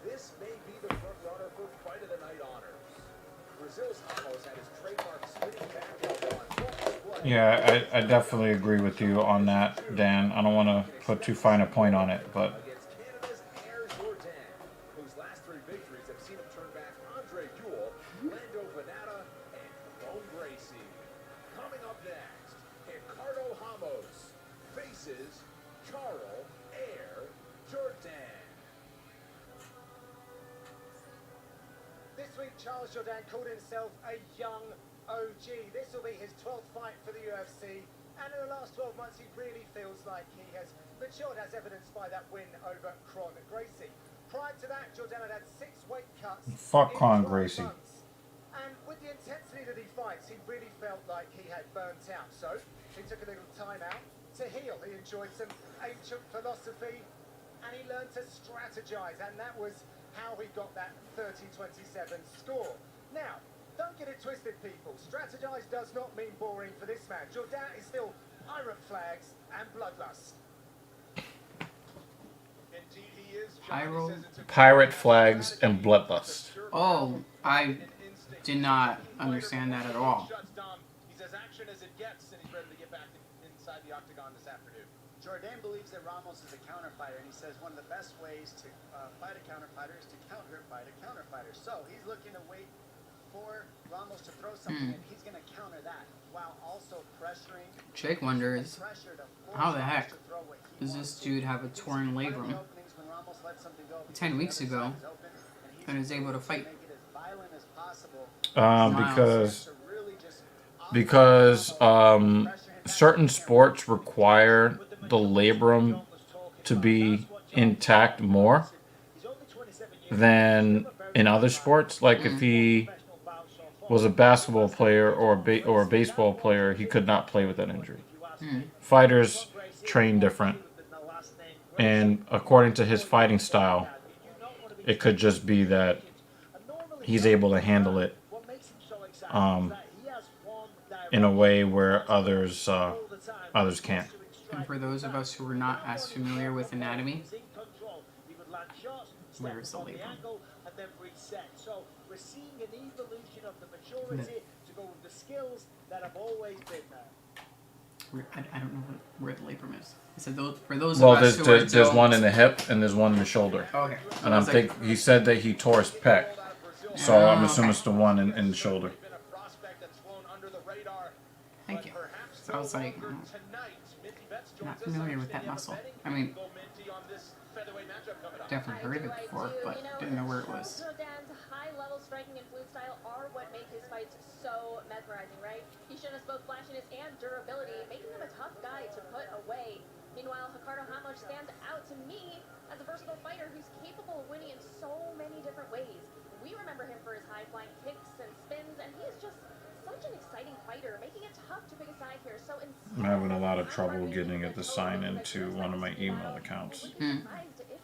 This may be the front runner for Fight of the Night honors. Brazil's Ramos had his trademark spinning back elbow on full blood. Yeah, I definitely agree with you on that, Dan. I don't want to put too fine a point on it, but Against Canada's Air Jourdain. Last week, Charles Jourdain called himself a young OG. This will be his 12th fight for the UFC. And in the last 12 months, he really feels like he has matured, as evidenced by that win over Kron Gracie. Prior to that, Jourdain had 6 weight cuts Fuck in Kron 12 Gracie. months. And with the intensity that he fights, he really felt like he had burnt out. So he took a little time out to heal. He enjoyed some ancient philosophy and he learned to strategize. And that was how he got that 30-27 score. Now, don't get it twisted, people. Strategize does not mean boring for this man. Jourdain is still pirate flags and bloodlust. Indeed, he is. Pyro. Pirate flags and bloodlust. Oh, I did not understand that at all. He's as action as it gets, and he's ready to get back inside the octagon this afternoon. Jourdain believes that Ramos is a counter fighter, and he says one of the best ways to fight a counter fighter is to counter fight a counter fighter. So he's looking to wait for Ramos to throw something, and he's going to counter that while also pressuring. Jake wonders, how the heck does this dude have a torn labrum 10 weeks ago and is able to fight? Because certain sports require the labrum to be intact more than in other sports. Like if he was a basketball player or a baseball player, he could not play with that injury. Fighters train different, and according to his fighting style, it could just be that he's able to handle it in a way where others can't. And for those of us who are not as familiar with anatomy, where's the labrum? So we're seeing an evolution of the maturity to go with the skills that have always been there. I don't know where the labrum is. I said for those Well, of us who are there's one in the hip and there's one in the shoulder. Okay. And he said that he tore his pec, so I'm assuming it's the one in the shoulder. Thank you. So I was like, not familiar with that muscle. I mean, definitely heard of it before, but didn't know where it was. Jourdain's high-level striking and fluid style are what make his fights so mesmerizing, right? He's shown us both flashiness and durability, making him a tough guy to put away. Meanwhile, Ricardo Ramos stands out to me as a versatile fighter who's capable of winning in so many different ways. We remember him for his high-flying kicks and spins, and he is just such an exciting fighter, making it tough to pick a side here. So I'm having a lot of trouble getting it to sign into one of my email accounts. If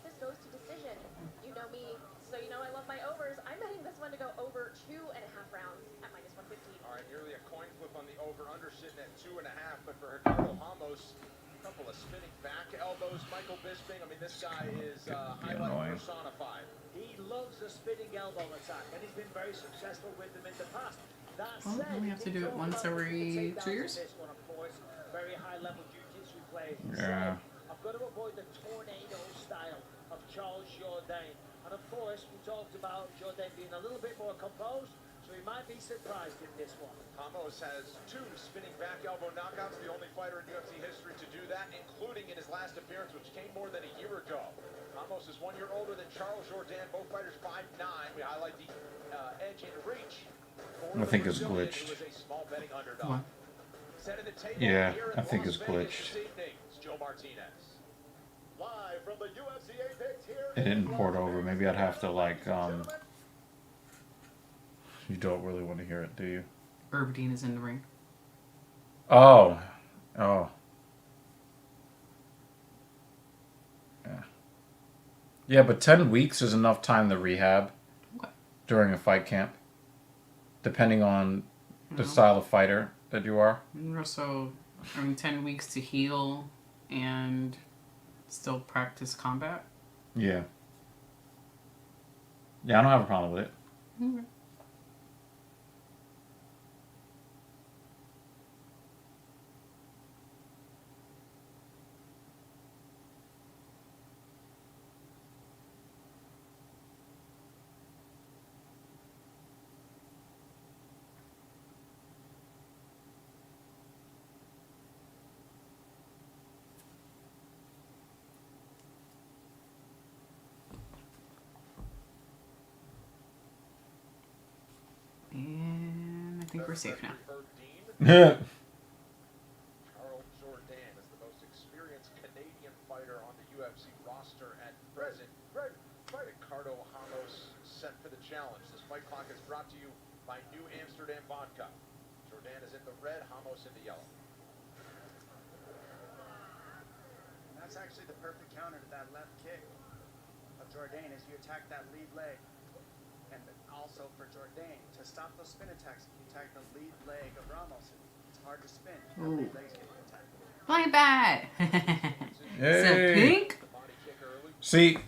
this goes to decision, you know me, so you know I love my overs. I'm betting this one to go over 2.5 rounds at -115. All right, nearly a coin flip on the over/under, sitting at 2.5. But for Ricardo Ramos, a couple of spinning back elbows. Michael Bisping, I mean, this guy is highlight personified. He loves the spinning elbow attack, and he's been very successful with them in the past. That Well, said, we have to do it once every 2 years. this one, of course, very high-level jiu-jitsu play. Yeah. I've got to avoid the tornado style of Charles Jourdain. And of course, we talked about Jourdain being a little bit more composed, so he might be surprised in this one. Ramos has 2 spinning back elbow knockouts, the only fighter in UFC history to do that, including in his last appearance, which came more than a year ago. Ramos is 1 year older than Charles Jourdain, both fighters 5'9". We highlight the edge and reach. I think it's glitched. What? Yeah, I think it's glitched. It didn't port over. Maybe I'd have to you don't really want to hear it, do you? Herbadine is in the ring. Oh. Yeah, but 10 weeks is enough time to rehab during a fight camp, depending on the style of fighter that you are. And also, 10 weeks to heal and still practice combat. Yeah. Yeah, I don't have a problem with it. Okay. think we're safe now. Yeah. Charles Jourdain is the most experienced Canadian fighter on the UFC roster at present. Ricardo Ramos set for the challenge. This fight clock is brought to you by New Amsterdam Vodka. Jourdain is in the red, Ramos in the yellow. And that's actually the perfect counter to that left kick of Jourdain as you attack that lead leg. And also for Jourdain, to stop those spin attacks, if you attack the lead leg of Ramos, it's hard to spin. That lead leg's getting attacked. Blind bat. It's a pink. See,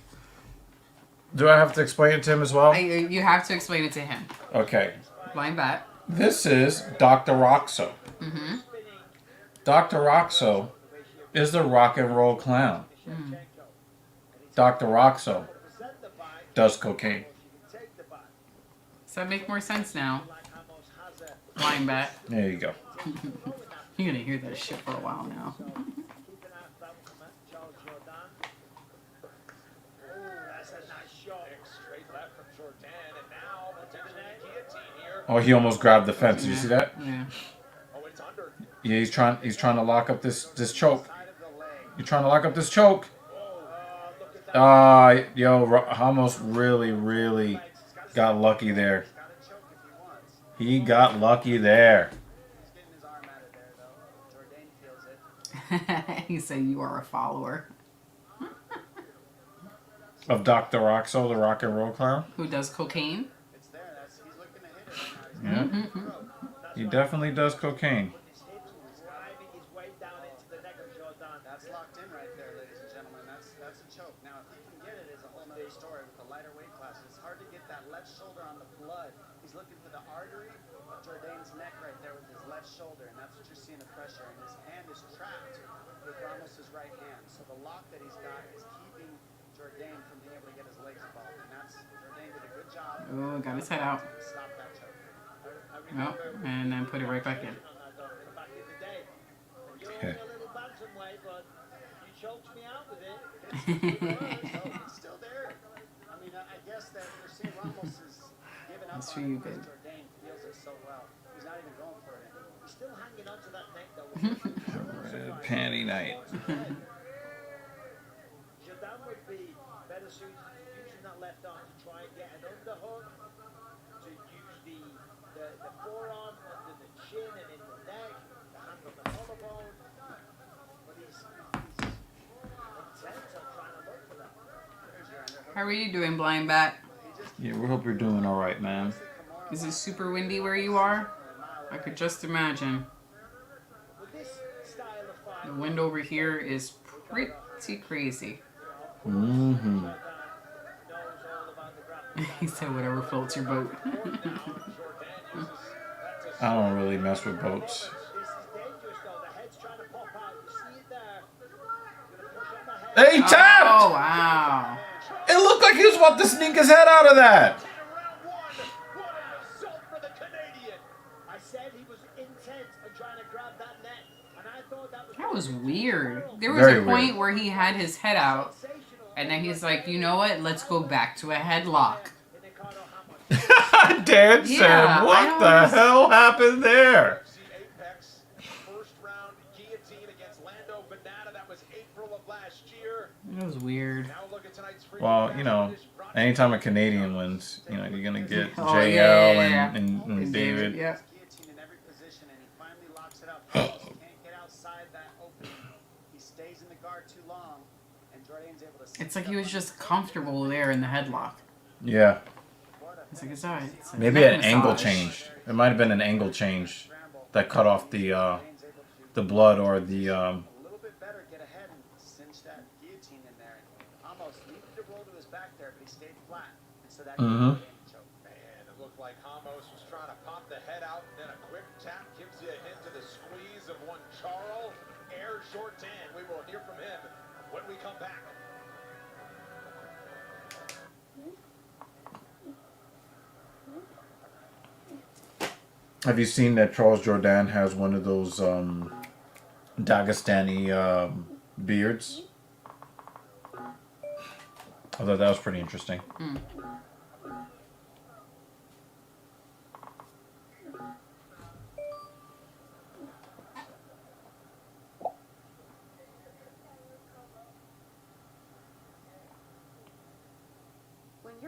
do I have to explain it to him as well? You have to explain it to him. Okay. Blind bat. This is Dr. Roxo. Mm-hmm. Dr. Roxo is the rock and roll clown. Dr. Roxo does cocaine. Does that make more sense now? Blind bat. There you go. You're gonna hear that shit for a while now. Oh, he almost grabbed the fence. Did you see that? Yeah. Yeah, he's trying to lock up this choke. You're trying to lock up this choke. Yo, Ramos really got lucky there. He got lucky there. He said you are a follower. Of Dr. Roxo, the rock and roll clown. Who does cocaine? Yeah. He definitely does cocaine. That's locked in right there, ladies and gentlemen. That's a choke. Now, if he can get it, it's a whole nother story with the lighter weight class. It's hard to get that left shoulder on the blood. He's looking for the artery of Jourdain's neck right there with his left shoulder, and that's what you're seeing the pressure. And his hand is trapped with Ramos's right hand. So the lock that he's got is keeping Jourdain from being able to get his legs involved. And that's Jourdain did a good job. Oh, got his head out. Stop that choke. Oh, and then put it right back in. Okay. Choked me out with it. It's still there. I mean, I guess that they're saying Ramos is giving up That's for on you, it because babe. Jourdain feels it so well. He's not even going for it anymore. He's still hanging on to that neck, though. Red panty night. Jourdain would be better suited using that left arm to try and get an underhook, to use the forearm under the chin and in the neck, the hand on the collarbone. But he's intent on trying to look for that. How are you doing, Blind Bat? Yeah, we hope you're doing all right, man. Is it super windy where you are? I could just imagine. With this style of fight, The wind over here is pretty crazy. Mm-hmm. knows all about the grappling. He said whatever floats your boat. I don't really mess with boats. This is dangerous, though. The head's trying to pop out. You see it there. Gonna push on the head. Hey, he tapped! Oh, wow. It looked like he was about to sneak his head out of that. I said he was intent on trying to grab that neck, and I thought that was That was weird. There was Very a point weird. where he had his head out, and then he's like, you know what? Let's go back to a headlock. Dan Yeah, said, I what don't the understand. hell happened there? Apex first round guillotine against Lando Banana. That was April of last year. That was weird. Now look at tonight's free Well, you know, anytime a Canadian wins, you know, you're going to get Oh, JL yeah. and David. Yeah. Guillotine in every position, and he finally locks it up. Ramos can't get outside that opening. He stays in the guard too long, and Jourdain's able to. It's like he was just comfortable there in the headlock. Yeah. It's like, it's alright. It's a Maybe neck an angle massage. change. It might have been an angle change that cut off the blood or the A little bit better, get ahead and cinch that guillotine in there. Almost needed to roll to his back there, but he stayed flat, and so that Mhm. choke. Man, it looked like Ramos was trying to pop the head out, and then a quick tap gives you a hint to the squeeze of one Charles Jourdain. We will hear from him when we come back. Have you seen that Charles Jourdain has one of those Dagestani beards? I thought that was pretty interesting.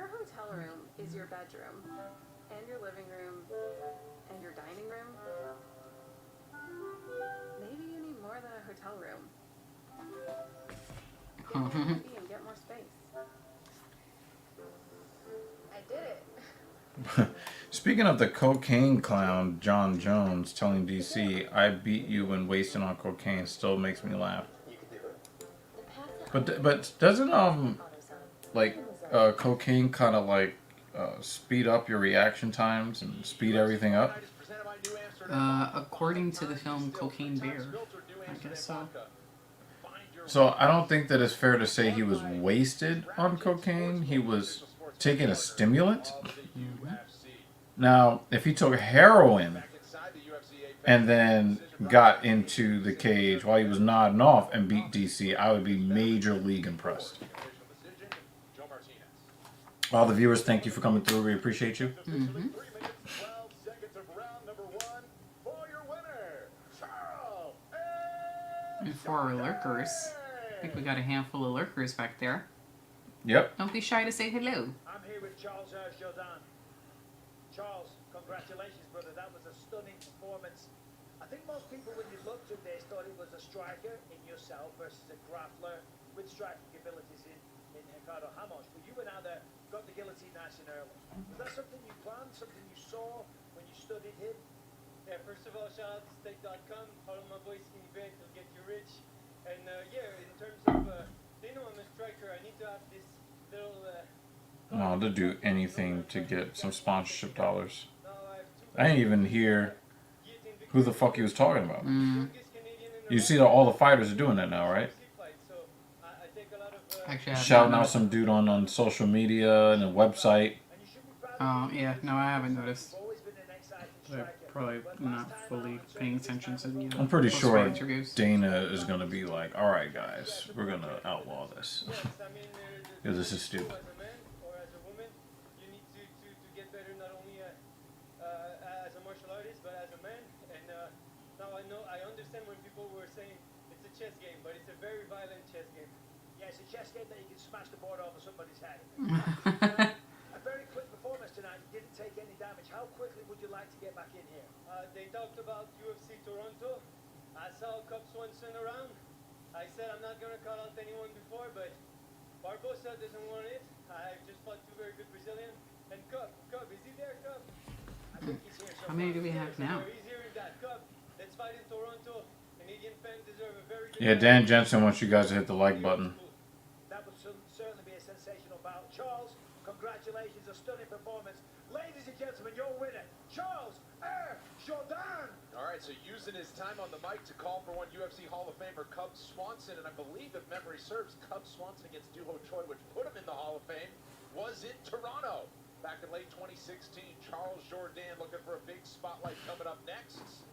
your hotel room is your bedroom, and your living room, and your dining room, maybe you need more than a hotel room. Get more TV and get more space. I did it. Speaking of the cocaine clown, John Jones telling DC, "I beat you when wasted on cocaine," still makes me laugh. But doesn't like cocaine kind of like speed up your reaction times and speed everything up? According to the film Cocaine Bear, I guess so. So I don't think that it's fair to say he was wasted on cocaine. He was taking a stimulant. Now, if he took heroin and then got into the cage while he was nodding off and beat DC, I would be major league impressed. All the viewers, thank you for coming through. We appreciate you. Mm-hmm. And for our lurkers, I think we got a handful of lurkers back there. Yep. Don't be shy to say hello. I'm here with Charles Jourdain. Charles, congratulations, brother. That was a stunning performance. I think most people, when you looked at this, thought it was a striker in yourself versus a grappler with striking abilities in Ricardo Ramos. But you went out there, got the guillotine nice and early. Was that something you planned, something you saw when you studied him? Yeah, first of all, shout out to steak.com. Follow my boy Skinny Bait, he'll get you rich. And yeah, in terms of, they know I'm a striker. I need to have this little... No, they'll do anything to get some sponsorship dollars. I didn't even hear who the fuck he was talking about. You see that all the fighters are doing that now, right? Actually, Shouting out some dude on social media and a website. Yeah, no, I haven't noticed. They're probably not fully paying attention to the. I'm pretty sure interviews. Dana is going to be like, "All right, guys, we're going to outlaw this because this is stupid." Chess game, but it's a very violent chess game. Yeah, it's a chess game that you can smash the board over somebody's head. A very quick performance tonight. You didn't take any damage. How quickly would you like to get back in here? They talked about UFC Toronto. I saw Cub Swanson around. I said I'm not going to call out anyone before, but Barbosa doesn't want it. I just fought two very good Brazilians. And Cub, is he there, Cub? I think he's here. How many do we have now? He's here in that. Cub, let's fight in Toronto. Canadian fans deserve a very good... Yeah, Dan Jensen wants you guys to hit the like button. That would certainly be a sensational bout. Charles, congratulations, a stunning performance. Ladies and gentlemen, your winner, Charles Jourdain. All right, so using his time on the mic to call for one UFC Hall of Famer Cub Swanson, and I believe, if memory serves, Cub Swanson against Duho Choi, which put him in the Hall of Fame, was in Toronto back in late 2016. Charles Jourdain looking for a big spotlight coming up next.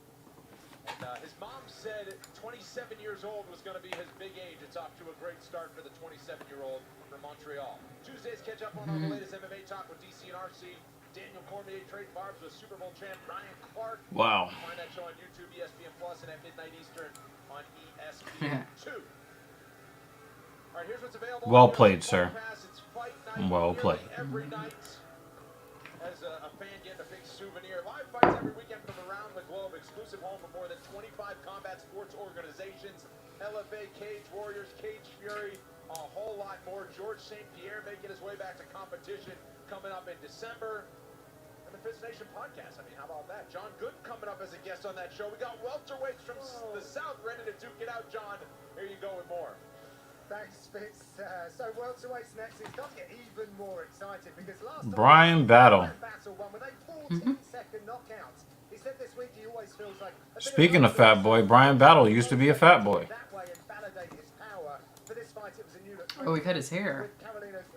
And his mom said 27 years old was going to be his big age. It's off to a great start for the 27-year-old from Montreal. Tuesdays, catch up on all the latest MMA talk with DC and RC. Daniel Cormier trade barbs with Super Bowl champ Ryan Clark. Wow. Find that show on YouTube, ESPN Plus, and at midnight Eastern on ESPN2. All right, here's what's available. Well played, sir. It's fight night Well played. every night. As a fan getting a big souvenir. Live fights every weekend from around the globe. Exclusive home for more than 25 combat sports organizations. LFA, Cage Warriors, Cage Fury, a whole lot more. George St. Pierre making his way back to competition coming up in December. And the Fizz Nation podcast. I mean, how about that? John Gooden coming up as a guest on that show. We got welterweights from the South ready to duke it out, John. Here you go with more. Thanks, Fitz. So welterweights next. It's going to get even more exciting because last time Brian Battle. won with a 14-second knockout. He said this week he always feels like Speaking of fat boy, Brian Battle used to be a fat boy. that way and validate his power. For this fight, it was a new look. Oh, he cut his hair. With Carolina's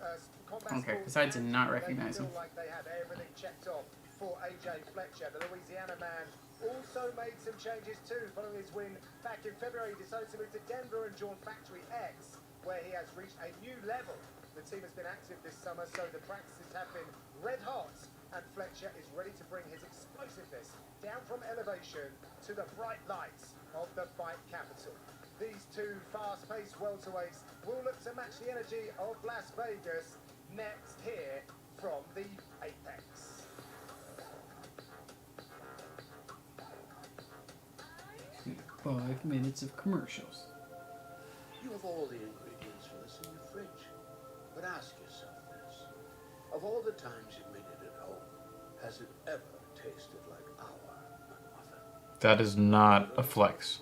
combat Okay, sports, because I did not recognize they him. feel like they had everything checked off for AJ Fletcher. The Louisiana man also made some changes too following his win back in February. He decided to move to Denver and join Factory X, where he has reached a new level. The team has been active this summer, so the practices have been red hot, and Fletcher is ready to bring his explosiveness down from elevation to the bright lights of the fight capital. These two fast-paced welterweights will look to match the energy of Las Vegas next here from the Apex. 5 minutes of commercials. You have all the ingredients for this in your fridge. But ask yourself this. Of all the times you made it at home, has it ever tasted like our McMuffin? That is not a flex.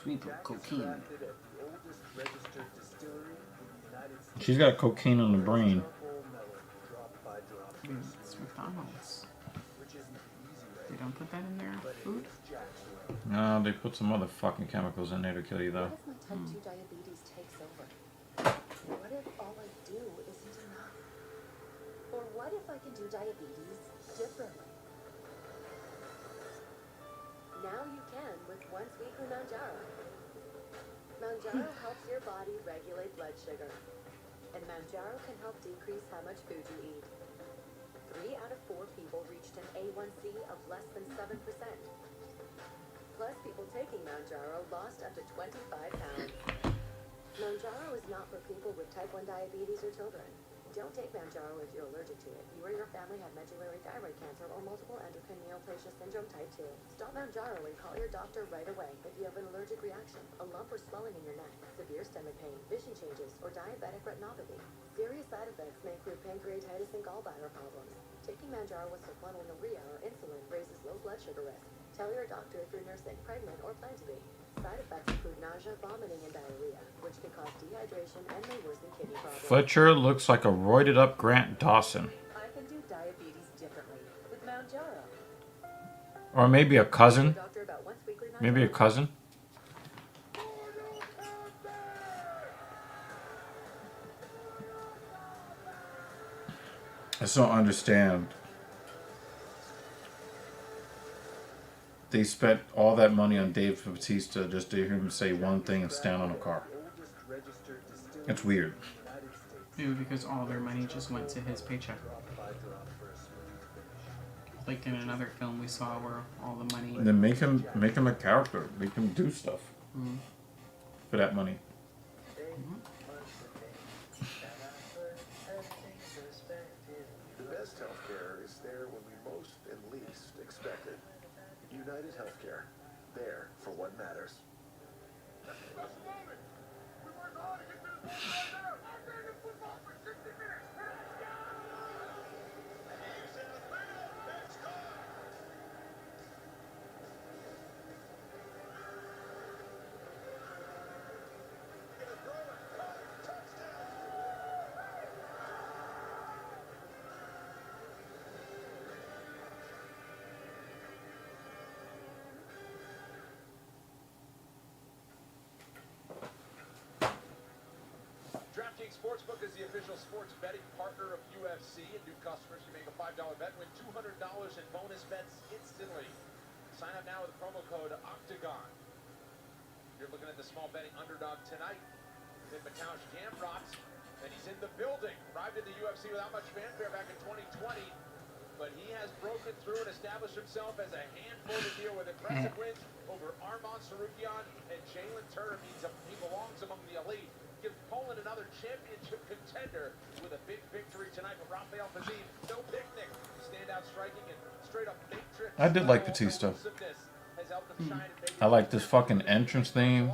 Sweet little cocaine. She's got cocaine on the brain. It's McDonald's. They don't put that in their food? No, they put some other fucking chemicals in there to kill you though. What if my type 2 diabetes takes over? What if all I do isn't enough? Or what if I can do diabetes differently? Now you can with once weekly Mounjaro. Mounjaro helps your body regulate blood sugar. And Mounjaro can help decrease how much food you eat. 3 out of 4 people reached an A1C of less than 7%. Plus, people taking Mounjaro lost up to 25 pounds. Mounjaro is not for people with type 1 diabetes or children. Don't take Mounjaro if you're allergic to it. You or your family have medullary thyroid cancer or multiple endocrine neoplasia syndrome type 2. Stop Mounjaro and call your doctor right away if you have an allergic reaction, a lump or swelling in your neck, severe stomach pain, vision changes, or diabetic retinopathy. Serious side effects may include pancreatitis and gallbladder problems. Taking Mounjaro with sulfonylurea or insulin raises low blood sugar risk. Tell your doctor if you're nursing, pregnant, or plan to be. Side effects include nausea, vomiting, and diarrhea, which can cause dehydration and may worsen kidney problems. Fletcher looks like a roided up Grant Dawson. I can do diabetes differently with Mounjaro. Or maybe a cousin. Doctor about once weekly Maybe a cousin. I just don't understand. They spent all that money on Dave Bautista just to hear him say one thing and stand on a car. It's weird. Maybe because all their money just went to his paycheck. Like in another film we saw where all the money... And then make him a character. Make him do stuff. For that money. The best healthcare is there when we most and least expect it. United Healthcare. There for what matters. DraftKings Sportsbook is the official sports betting partner of UFC, and new customers can make a $5 bet, win $200 in bonus bets instantly. Sign up now with the promo code OCTAGON. You're looking at the small betting underdog tonight. In Mateusz Gamrot, and he's in the building. Arrived in the UFC without much fanfare back in 2020, but he has broken through and established himself as a handful to deal with impressive wins over Arman Tsarukyan and Jalen Turner. He belongs among the elite. Gives Poland another championship contender with a big victory tonight for Rafael Fiziev. No picnic. Standout striking and straight up matrix. I did like Batista. I like this fucking entrance theme.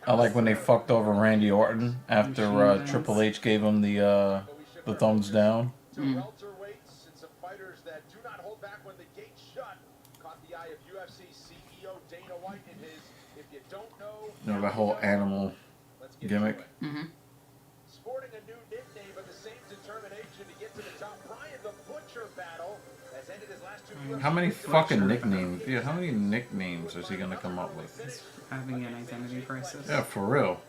I like when they fucked over Randy Orton after Triple H gave him the thumbs down. Welterweights and some fighters that do not hold back when the gates shut. Caught the eye of UFC CEO Dana White in his "If you don't know, You know, that whole animal gimmick. Sporting a new nickname but the same determination to get to the top. Brian the Butcher battle has ended his last 2 UFC. How many fucking nicknames? Yeah, how many nicknames is he gonna come up with? Having an identity crisis. Yeah, for real.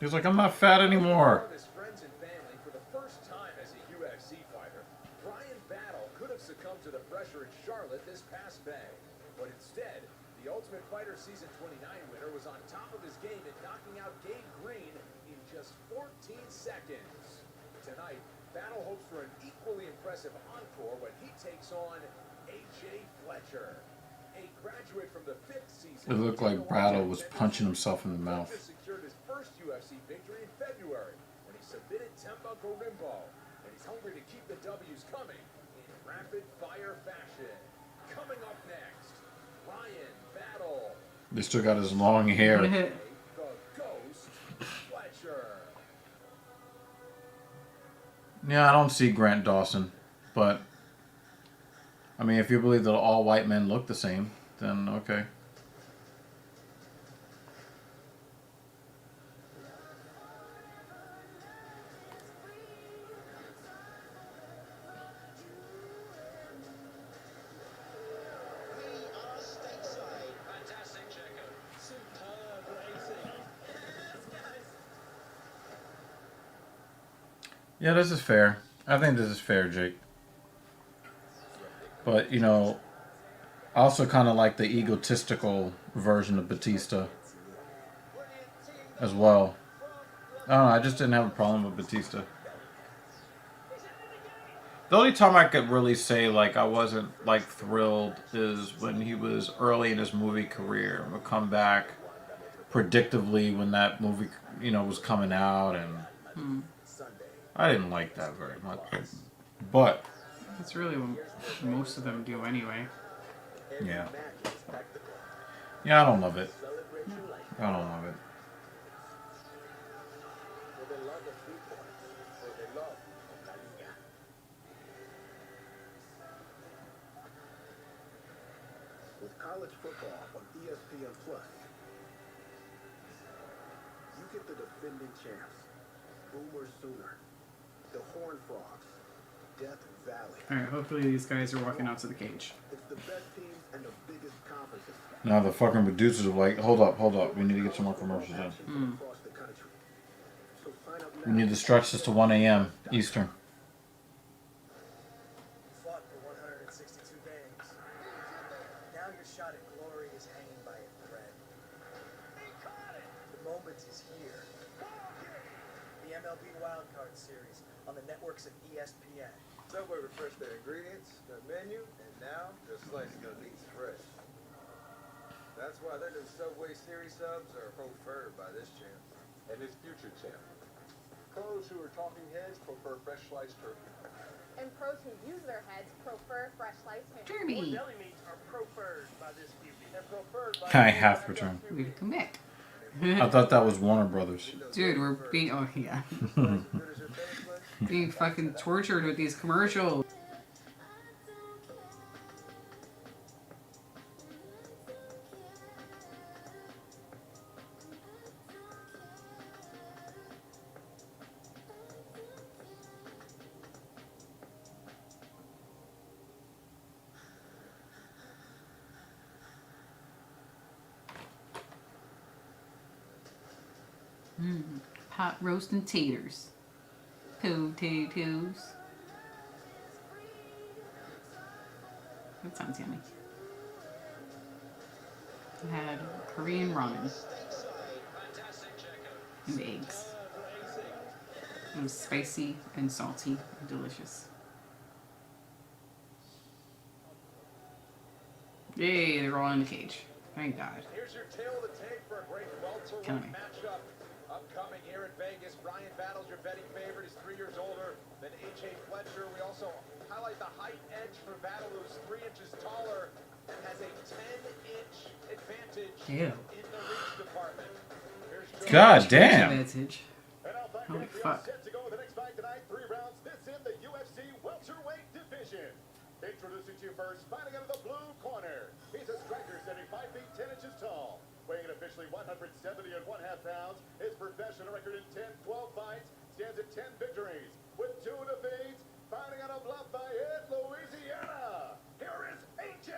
He's like, I'm not fat anymore. His friends and family for the first time as a UFC fighter. Brian Battle could have succumbed to the pressure in Charlotte this past May, but instead, the Ultimate Fighter Season 29 winner was on top of his game in knocking out Gabe Green in just 14 seconds. Tonight, Battle hopes for an equally impressive encore when he takes on AJ Fletcher, a graduate from the 5th season. It looked like Battle was punching himself in the mouth. Fletcher secured his first UFC victory in February when he submitted Tembaco Rimbo, and he's hungry to keep the W's coming in rapid-fire fashion. Coming up next, Ryan Battle. They still got his long hair. The Ghost Fletcher. Yeah, I don't see Grant Dawson, but I mean, if you believe that all white men look the same, then okay. Yeah, this is fair. I think this is fair, Jake. But, you know, I also kind of like the egotistical version of Batista as well. I don't know, I just didn't have a problem with Batista. The only time I could really say, like, I wasn't, like, thrilled is when he was early in his movie career. Would come back predictably when that movie, you know, was coming out, and I didn't like that very much. But That's really what most of them do anyway. yeah. Yeah, I don't love it. I don't love it. With college football on ESPN Plus, you get the defending champs, Boomer Sooner, the Horned Frogs, Death Valley. Alright, hopefully these guys are walking out to the cage. It's the best teams and the biggest conferences. Now the fucking producers are like, hold up. We need to get some more commercials in. Across the country. So sign up We need to stretch this to 1 a.m. Eastern. Fought for 162 games. Now your shot at glory is hanging by a thread. The moment is here. The MLB Wildcard Series on the networks of ESPN. Subway refreshed their ingredients, their menu, and now they're slicing their meats fresh. That's why their new Subway Series subs are preferred by this champ and his future champ. Pros who are talking heads prefer fresh sliced turkey. And pros who use their heads prefer fresh sliced ham. Jeremy. Deli meats are preferred by this beauty. And preferred by I have returned. We come back. I thought that was Warner Brothers. Dude, we're being, oh yeah. Being fucking tortured with these commercials. Pot roast and taters. Potatoes. That sounds yummy. I had Korean ramen and eggs. It was spicy and salty and delicious. Yay, they're all in the cage. Thank God. Here's your tail of the tape for a great welterweight Killing me. matchup. Upcoming here in Vegas, Ryan Battle's your betting favorite. He's 3 years older than A.J. Fletcher. We also highlight the height edge for Battle, who's 3 inches taller and has a 10-inch advantage Ew. in the reach department. Here's God damn. Advantage. Holy fuck. Set to go with the next fight tonight. 3 rounds. This in the UFC welterweight division. Introducing to you first, fighting out of the blue corner. He's a striker standing 5 feet 10 inches tall. Weighing in officially 170.5 pounds. His professional record in 10-12 fights stands at 10 victories with 2 defeats. Fighting out of Lafayette, Louisiana. Here is AJ,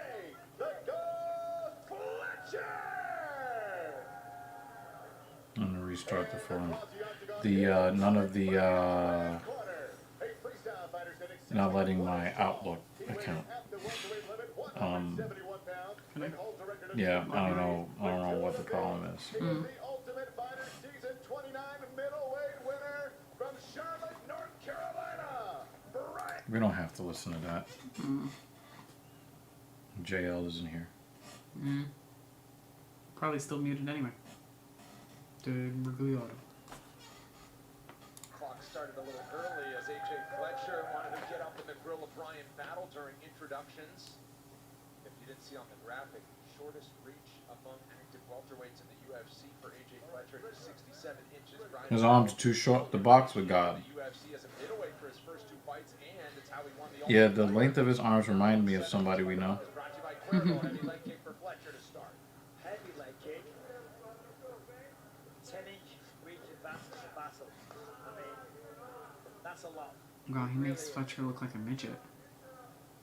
the Ghost Fletcher. I'm gonna restart the phone. None of the not letting my Outlook account. Yeah, I don't know what the problem is. The Ultimate Fighter Season 29 middleweight winner from Charlotte, North Carolina. Brian. We don't have to listen to that. JL isn't here. Probably still muted anyway. Dude, Rugliato. Clock started a little early as AJ Fletcher wanted to get up in the grill of Brian Battle during introductions. If you didn't see on the graphic, shortest reach among active welterweights in the UFC for AJ Fletcher is 67 inches. His arms are too short to box with God. UFC as a middleweight for his first 2 fights, and it's how he won the Yeah, the length of his arms remind me of somebody we know. Heavy leg kick for Fletcher to start. Heavy leg kick. 10-inch reach advance to Battle. I mean, that's a lot. Wow, he makes Fletcher look like a midget.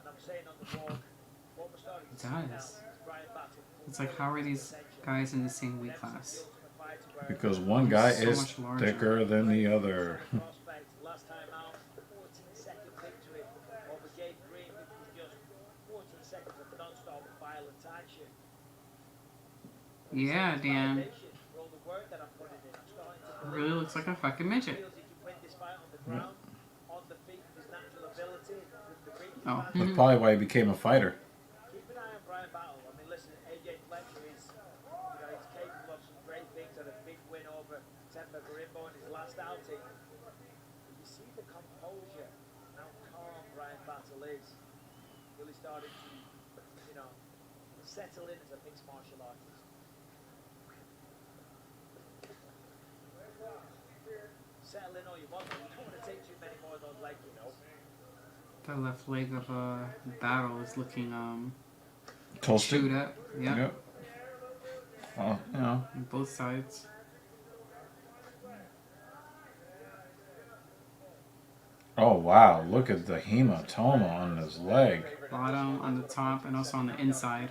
And I'm saying on the walk, what we're starting He to see now does. is Brian Battle. It's like, how are these guys in the same weight class? Because one guy So is much larger. thicker than the other. Prospect, last time out, 14-second victory over Gabe Green, which was just 14 seconds of non-stop violent action. Yeah, Dan. For all the work that I'm putting in, I'm starting to believe Really looks like a fucking midget. feels he can win this fight on the ground, on the feet with his natural ability, with the reach. Oh. That's probably why he became a fighter. Keep an eye on Brian Battle. I mean, listen, AJ Fletcher is, he's capable of some great things. Had a big win over Temba Garimbo in his last outing. But you see the composure, how calm Brian Battle is. Really starting to, settle in as a mixed martial artist. Settle in all you want, but you don't want to take too many more of those leg kicks. The left leg of Battle is looking Toasted. chewed up. Yeah. Yep. Well, you know. On both sides. Oh wow, look at the hematoma on his leg. Bottom, on the top, and also on the inside.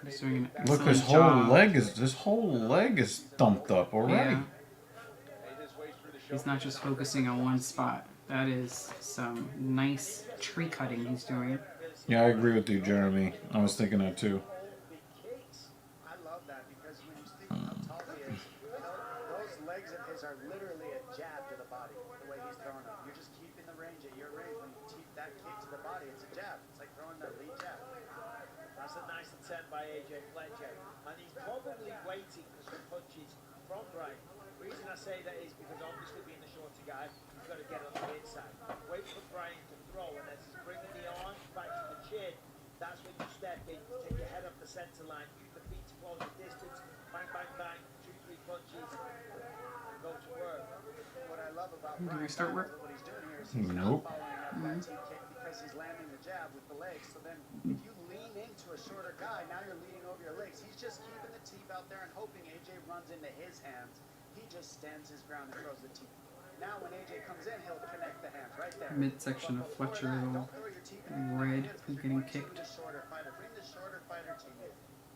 He's doing an Look, excellent his whole job. leg is thumped up already. Yeah. He's not just focusing on one spot. That is some nice tree cutting he's doing. Yeah, I agree with you, Jeremy. I was thinking that too. I love that because when you think how tall he is, those legs of his are literally a jab to the body, the way he's throwing them. You're just keeping the range at your range. When you keep that kick to the body, it's a jab. It's like throwing that lead jab. That's a nice attempt by AJ Fletcher. And he's probably waiting for some punches from Brian. The reason I say that is because obviously being the shorter guy, you've got to get on the inside. Wait for Brian to throw, and as he's bringing the arm back to the chin, that's when you step in, take your head up the center line, use the feet to close the distance, bang, bang, bang, 2-3 punches, and go to work. What I love about Do we Brian start work? what he's doing here is he's Nope. not following up that team kick because he's landing the jab with the legs. So then if you lean into a shorter guy, now you're leaning over your legs. He's just keeping the teeth out there and hoping AJ runs into his hands. He just stands his ground and throws the teeth. Now when AJ comes in, he'll connect the hands right there. Midsection of Fletcher, little red, he's getting kicked. Bring the shorter fighter to you.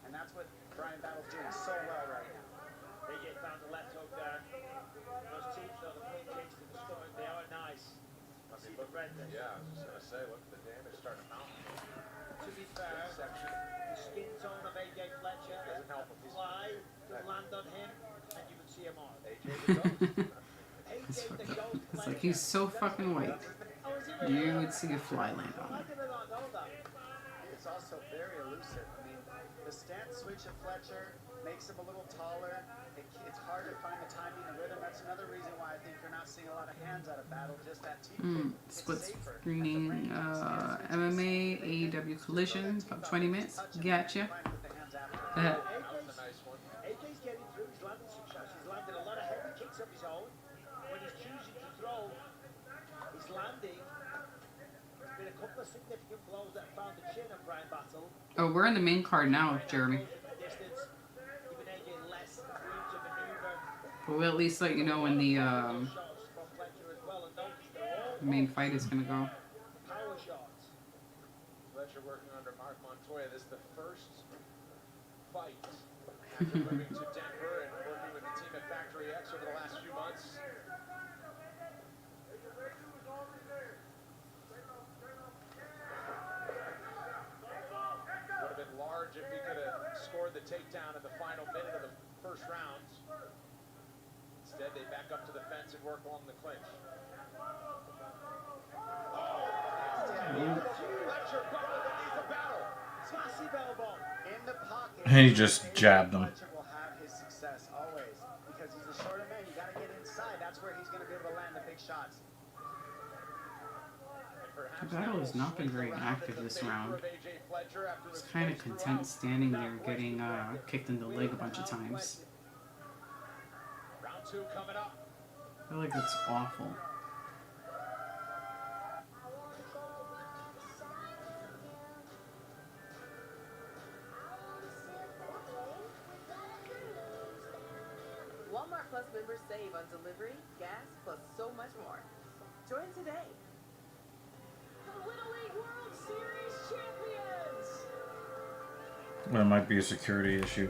And that's what Brian Battle's doing so well right now. AJ found the left hook there. Those teams, though, the pull kicks to the stomach, they are nice. See the redness. Yeah, I was just gonna say, look at the damage starting to mount. To be fair, the skin tone of AJ Fletcher Doesn't help him. the fly could land on him, and you would see him on. AJ the Ghost. It's, it's like he's so fucking white. You would see a fly land on him. It's also very elusive. I mean, the stance switch of Fletcher makes him a little taller. It's hard to find the timing and rhythm. That's another reason why I think you're not seeing a lot of hands out of Battle. Just that team kick. It's Split safer. screening MMA, AEW Collision, about 20 minutes. Gotcha. AJ's getting through. He's landing some shots. He's landing a lot of heavy kicks of his own. When he's choosing to throw, he's landing. There's been a couple of significant blows that found the chin of Brian Battle. Oh, we're in the main card now, Jeremy. Distance, giving AJ less room to maneuver. But we'll at least let you know when the Shots from Fletcher as well, and notice they're all main fight is gonna go. power shots. Fletcher working under Mark Montoya. This is the first fight after moving to Denver and working with the team at Factory X over the last few months. Would have been large if he could have scored the takedown in the final minute of the first round. Instead, they back up to the fence and work along the clinch. Fletcher probably needs a battle. Massive elbow. In the pocket. And he just jabbed him. Fletcher will have his success always because he's a shorter man. You got to get inside. side, that's where he's going to be able to land the big shots. Battle has not been very active this round. He's kind of content standing there getting kicked in the leg a bunch of times. Round 2 coming up. I feel like that's awful. Walmart Plus members save on delivery, gas, plus so much more. Join today. The Little League World Series champions. There might be a security issue.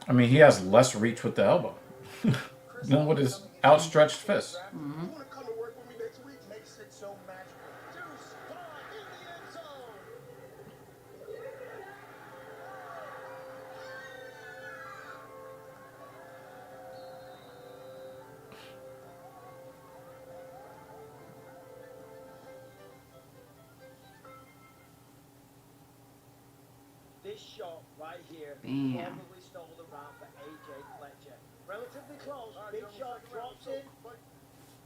I mean, he has less reach with the elbow than with his outstretched fist. You want to come to work with me next week? Makes it so magical. Deuce, ball in the end zone. This shot right here Bam. probably stole the round for AJ Fletcher. Relatively close. Big shot drops in.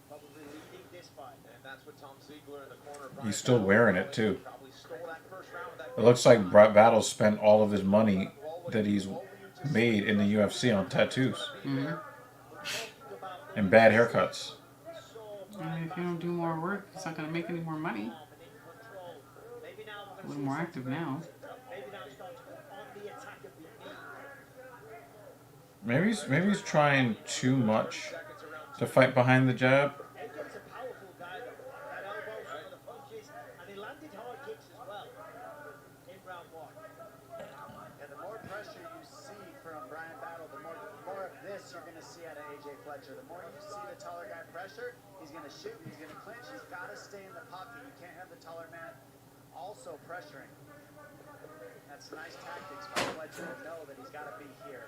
Probably leading this fight. And that's what Tom Ziegler in the corner. He's still wearing it too. Probably stole that first round with that. It looks like Brett Battles spent all of his money that he's made in the UFC on tattoos and bad haircuts. I mean, if you don't do more work, it's not going to make any more money. A little more active now. Maybe he's trying too much to fight behind the jab. AJ's a powerful guy though. That elbow, some of the punches, and he landed hard kicks as well in round 1. Yeah, the more pressure you see from Brian Battle, the more of this you're going to see out of AJ Fletcher. The more you see the taller guy pressure, he's going to shoot, he's going to clinch, he's got to stay in the pocket. You can't have the taller man also pressuring. That's nice tactics by Fletcher to know that he's got to be here.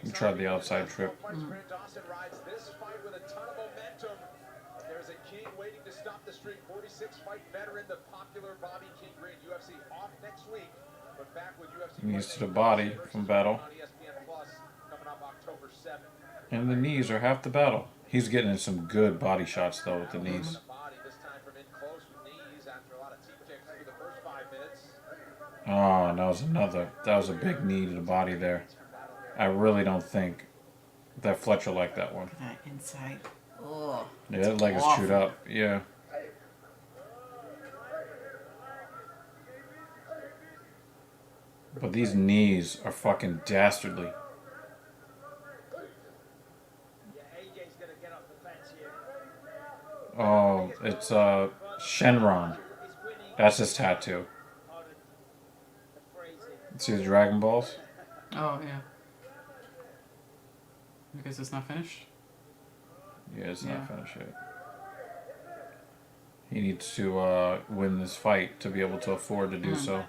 He tried the outside trip. Dawson rides this fight with a ton of momentum. There's a king waiting to stop the streak. 46-fight veteran, the popular Bobby King Green. UFC off next week, but back with UFC. Knees to the body from Battle. On ESPN Plus coming up October 7th. And the knees are half the battle. He's getting in some good body shots though with the knees. Body this time from in close with knees after a lot of teep kicks through the first 5 minutes. Oh, and that was a big knee to the body there. I really don't think that Fletcher liked that one. That inside. Oh. Yeah, that leg is chewed up. Yeah. But these knees are fucking dastardly. Yeah, AJ's going to get off the fence here. Oh, it's Shenron. That's his tattoo. See the Dragon Balls? Oh, yeah. Because it's not finished? Yeah, it's not finished yet. He needs to win this fight to be able to afford to do so.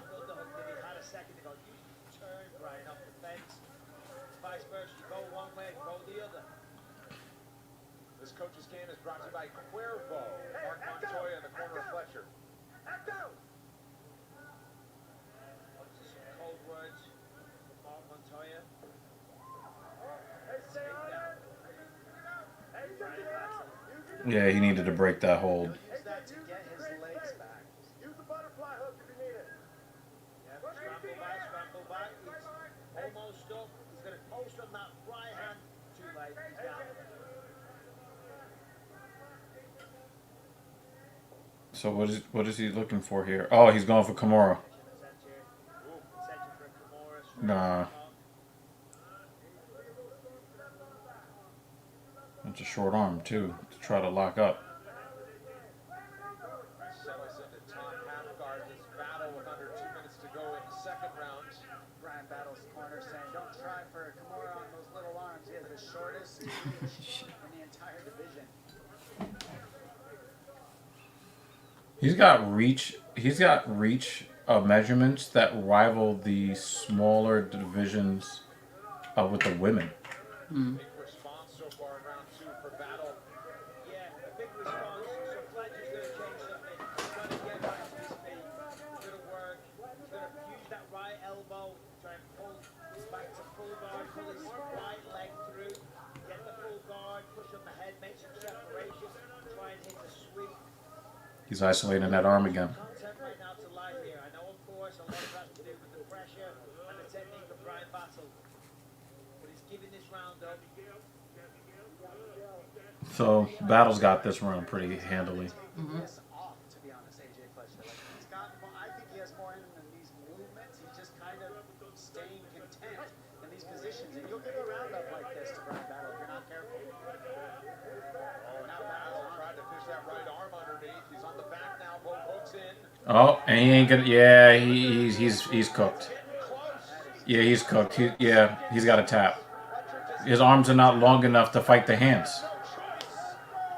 This coach's game is brought to you by Cuervo. Mark Montoya in the corner of Fletcher. Some cold words from Mark Montoya. Yeah, he needed to break that hold. Use that to get his legs back. Use the butterfly hook if you need it. Yeah, scramble back. He's almost up. He's going to post on that right hand. Too late. He's down. So what is he looking for here? Oh, he's going for Kimura. Nah. That's a short arm too to try to lock up. Settles into top half guard this battle with under 2 minutes to go in the second round. Brian Battle's corner saying, don't try for Kimura on those little arms. He has the shortest reach in the entire division. He's got reach. He's got reach measurements that rival the smaller divisions with the women. Big response so far start round 2 for Battle. Yeah, a big response. So Fletcher's going to change something. He's going to get back to his feet. He's going to work. He's going to use that right elbow. Try and pull back to full guard. Pull his right leg through. Get the full guard. Push on the head. Make some separation. Try and hit the sweep. He's isolating that arm again. Content right now to life here. I know, of course, a lot of that to do with the pressure and the technique of Brian Battle. But he's giving this round up. So Battle's got this round pretty handily. Off, to be honest, AJ Fletcher. Like, he's got more, I think he has more in him than these movements. He's just kind of staying content in these positions. And you'll get a roundup like this to Brian Battle if you're not careful. Oh, now Battle tried to fish that right arm underneath. He's on the back now. Both hooks in. Oh, and he ain't gonna. Yeah, he's cooked. Yeah, he's cooked. He's got a tap. His arms are not long enough to fight the hands.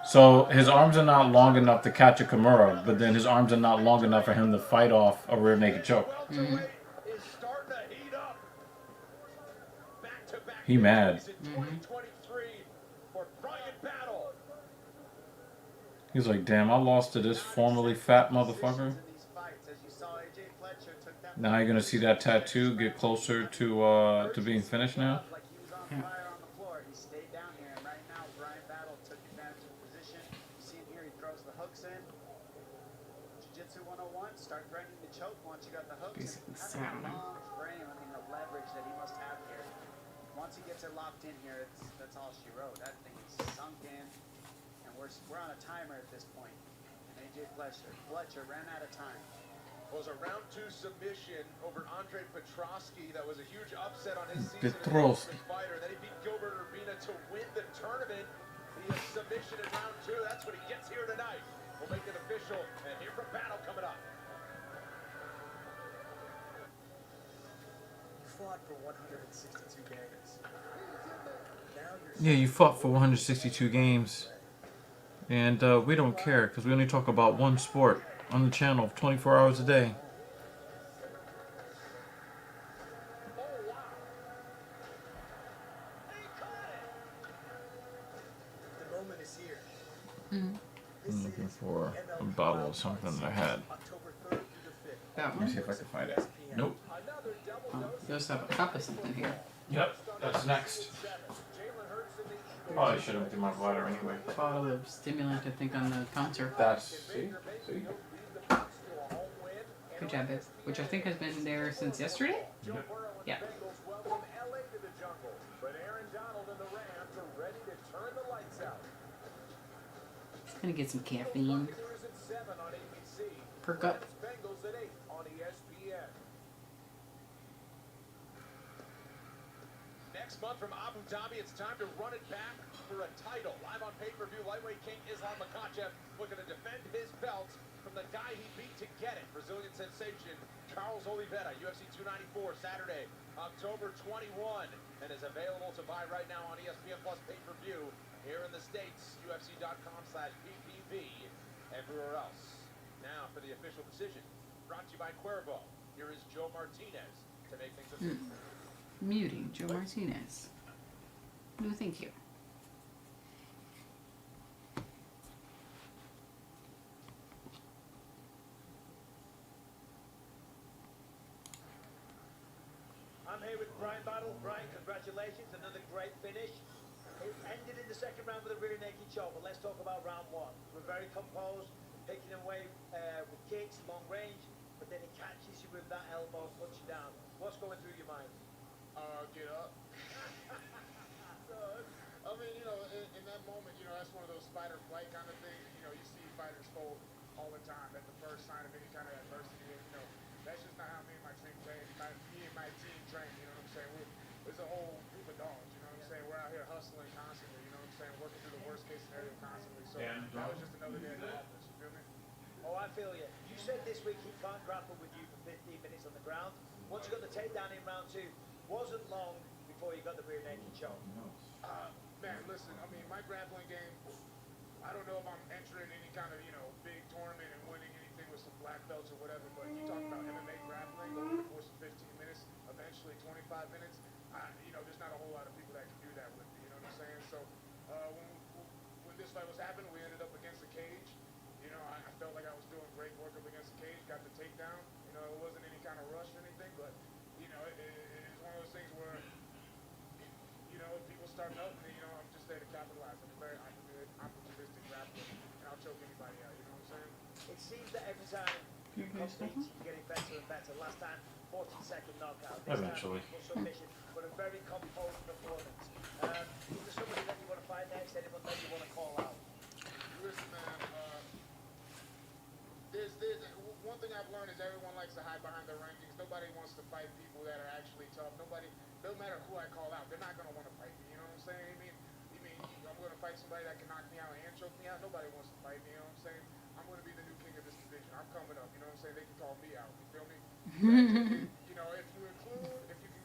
So his arms are not long enough to catch a Kimura, but then his arms are not long enough for him to fight off a rear naked choke. He mad. He's like, damn, I lost to this formerly fat motherfucker. Now you're gonna see that tattoo get closer to being finished now. Start threatening the choke once you got the hooks. Basically That's sound. a long frame. I mean, the leverage that he must have here. Once he gets it locked in here, that's all she wrote. That thing is sunk in, and we're on a timer at this point. And AJ Fletcher ran out of time. Was a round 2 submission over Andre Petrosky. That was a huge upset on his season Petrosky. fighter. Then he beat Gilbert Urbina to win the tournament. The submission in round 2. That's what he gets here tonight. We'll make it official. And here from Battle coming up. Fought for 162 games. Yeah, you fought for 162 games. And we don't care because we only talk about one sport on the channel 24 hours a day. The moment is here. I'm looking for a bottle of something that I had. That Let me see if I can find it. Nope. You also have a cup of something here. Yep, that's next. Probably should have emptied my bladder anyway. Bottle of stimulant, I think, on the counter. That's see. Good job, babe. Which I think has been there since yesterday? Yep. Yeah. Just gonna get some caffeine. Perk up. Next month from Abu Dhabi, it's time to run it back for a title. Live on pay-per-view, lightweight king Islam Makhachev looking to defend his belt from the guy he beat to get it. Brazilian sensation Charles Oliveira, UFC 294, Saturday, October 21, and is available to buy right now on ESPN Plus pay-per-view here in the States, UFC.com/PPV, everywhere else. Now for the official decision, brought to you by Cuervo. Here is Joe Martinez to make things official. Muting Joe Martinez. No, thank you. I'm here with Brian Battle. Brian, congratulations. Another great finish. It ended in the second round with a rear naked choke, but let's talk about round 1. We're very composed, picking away with kicks, long range, but then he catches you with that elbow, puts you down. What's going through your mind? Get up. I mean, you know, in that moment, you know, that's one of those fight or flight kind of things. You know, you see fighters fold all the time at the first sign of any kind of adversity. And, you know, that's just not how me and my team train. Me and my team train, you know what I'm saying? It's a whole group of dogs, you know what I'm saying? We're out here hustling constantly, you know what I'm saying? Working through the worst case scenario constantly. So that was just another day in the office, you feel me? Oh, I feel you. You said this week he can't grapple with you for 15 minutes on the ground. Once you got the takedown in round 2, wasn't long before you got the rear naked choke. Man, listen, I mean, my grappling game, I don't know if I'm entering any kind of, you know, big tournament and winning anything with some black belts or whatever, but you talk about MMA grappling over the course of 15 minutes, eventually 25 minutes, you know, there's not a whole lot of people that can do that with me, you know what I'm saying? So, when this fight was happening, we ended up against the cage. You know, I felt like I was doing great work up against the cage, got the takedown. You know, it wasn't any kind of rush or anything, but, you know, it's one of those things where, you know, if people start melting, you know, I'm just there to capitalize. I'm a very opportunistic grappler, and I'll choke anybody out, you know what I'm saying? It seems that every time you compete, you're getting better and better. Last time, 40-second knockout. This Eventually. time, submission, but a very composed performance. Is there somebody that you want to fight next? Anyone that you want to call out? Listen, man, there's one thing I've learned is everyone likes to hide behind their rankings. Nobody wants to fight people that are actually tough. Nobody, no matter who I call out, they're not going to want to fight me. You know what I'm saying? You mean I'm going to fight somebody that can knock me out and choke me out? Nobody wants to fight me. You know what I'm saying? I'm going to be the new king of this division. I'm coming up. You know what I'm saying? They can call me out. You feel me? You know, if you can.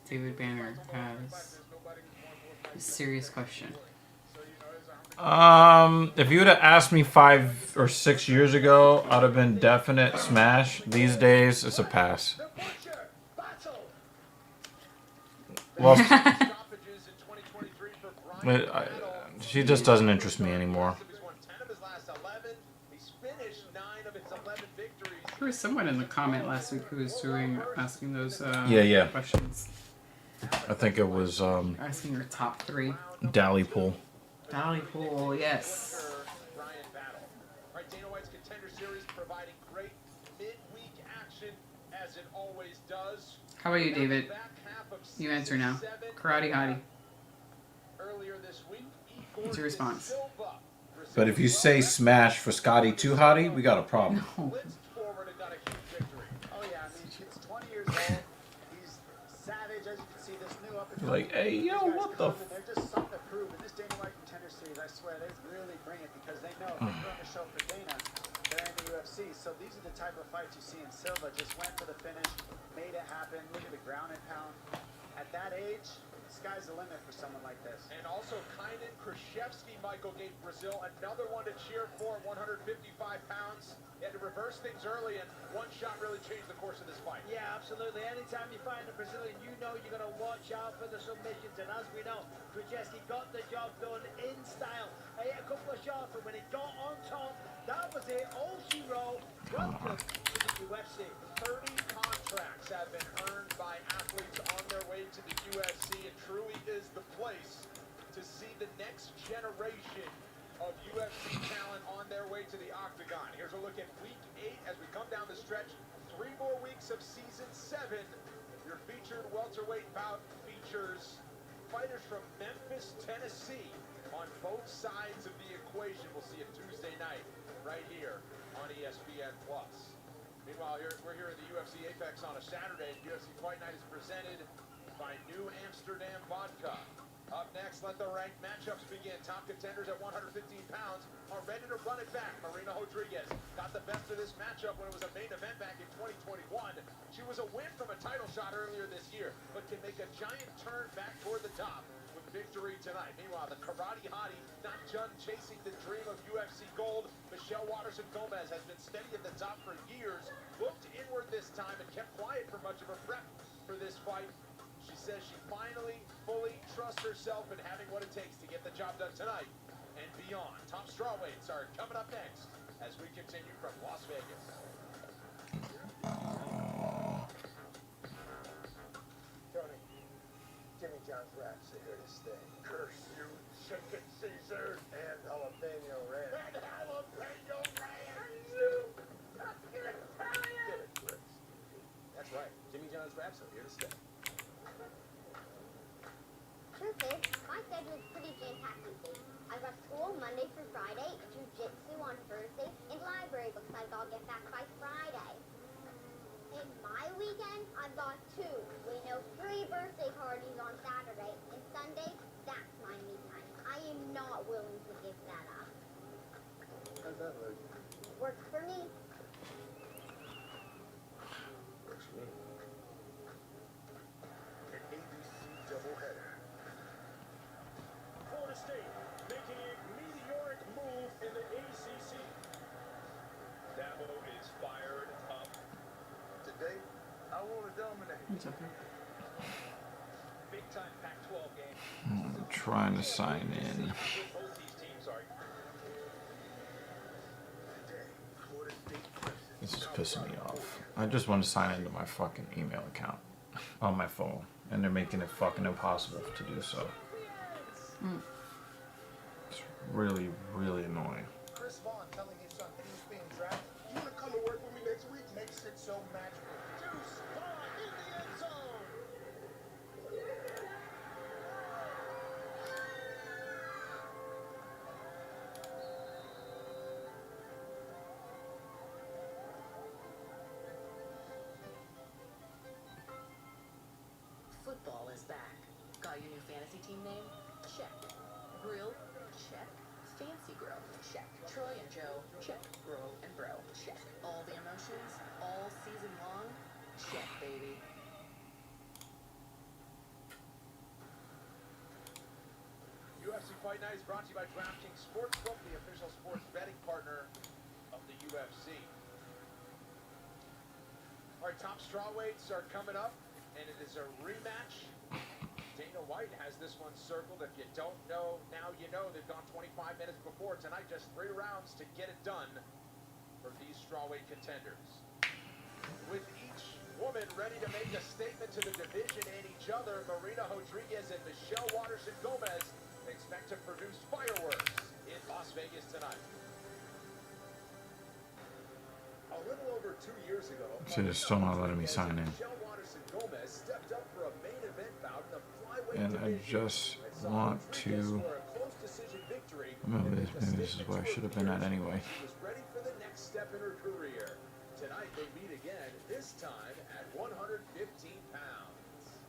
David Banner has a serious question. If you would have asked me 5 or 6 years ago, I'd have been definite smash. These days, it's a pass. Well, she just doesn't interest me anymore. There was someone in the comment last week who was asking those Yeah. questions. I think it was Asking your top 3. Dallypool. Dallypool, yes. Right, Dana White's Contender Series providing great midweek action as it always does. How about you, David? You answer now. Karate Hottie. Earlier this week, What's your response? But if you say smash for Scotty too hottie, we got a problem. No. Oh yeah, I mean, it's 20 years old. He's savage, as you can see. This new up and You're like, hey, yo, what the? They're just something to prove. In this Dana White Contender Series, I swear, they really bring it because they know if they put on the show for Dana, they're in the UFC. So these are the type of fights you see in Silva. Just went for the finish, made it happen. Look at the ground and pound. At that age, the sky's the limit for someone like this. And also, Kainan Krzyzewski, Michael, gave Brazil another one to cheer for at 155 pounds. He had to reverse things early, and one shot really changed the course of this fight. Yeah, absolutely. Anytime you find a Brazilian, you know you're going to watch out for the submissions. And as we know, Krzyzewski got the job done in style. He hit a couple of shots, but when he got on top, that was it. All she wrote. Welcome to the UFC. 30 contracts have been earned by athletes on their way to the UFC. It truly is the place to see the next generation of UFC talent on their way to the octagon. Here's a look at week 8 as we come down the stretch. 3 more weeks of season 7. Your featured welterweight bout features fighters from Memphis, Tennessee on both sides of the equation. We'll see it Tuesday night right here on ESPN+. Meanwhile, we're here at the UFC Apex on a Saturday. UFC Fight Night is presented by New Amsterdam Vodka. Up next, let the ranked matchups begin. Top contenders at 115 pounds are ready to run it back. Marina Rodriguez got the best of this matchup when it was a main event back in 2021. She was a win from a title shot earlier this year, but can make a giant turn back toward the top with victory tonight. Meanwhile, the Karate Hottie not done chasing the dream of UFC gold. Michelle Waterson-Gomez has been steady at the top for years, looked inward this time and kept quiet for much of her prep for this fight. She says she finally fully trusts herself in having what it takes to get the job done tonight and beyond. Top strawweights are coming up next as we continue from Las Vegas. Tony, Jimmy John's wraps are here to stay. Curse you, chicken Caesar, and jalapeno ranch. And jalapeno ranch! You fucking Italian! Get it, Chris. That's right. Jimmy John's wraps are here to stay. Truth is, my schedule is pretty jam-packed. I've got school Monday through Friday, jiu-jitsu on Thursday, and library books I've got to get back by Friday. In my weekend, I've got 2, 3 birthday parties on Saturday, and Sunday, that's my me time. I am not willing to give that up. How's that look? Works for me. Works for me. An ABC doubleheader. Florida State making a meteoric move in the ACC. Dabo is fired up. Today, I want to dominate. It's okay. Big time Pac-12 game. I'm trying to sign in. pissing me off. I just want to sign into my fucking email account on my phone, and they're making it fucking impossible to do so. It's really, really annoying. Chris Vaughn telling his son that he's being drafted. You want to come to work with me next week? Makes it so magical. Deuce Vaughn in the end zone. Football is back. Got your new fantasy team name? Check. Grill? Check. Fancy Grill? Check. Troy and Joe? Check. Bro and Bro? Check. All the emotions? All season long? Check, baby. UFC Fight Night is brought to you by DraftKings Sportsbook, the official sports betting partner of the UFC. Our top strawweights are coming up, and it is a rematch. Dana White has this one circled. If you don't know, now you know. They've gone 25 minutes before. Tonight, just 3 rounds to get it done for these strawweight contenders. With each woman ready to make a statement to the division and each other, Marina Rodriguez and Michelle Waterson-Gomez expect to produce fireworks in Las Vegas tonight. A little over 2 years ago, See, they're still not letting me sign in. Michelle Waterson-Gomez stepped up for a main event bout in the flyweight And I just want to. Maybe this is where I should have been at anyway. She was ready for the next step in her career. Tonight they meet again, this time at 115 pounds.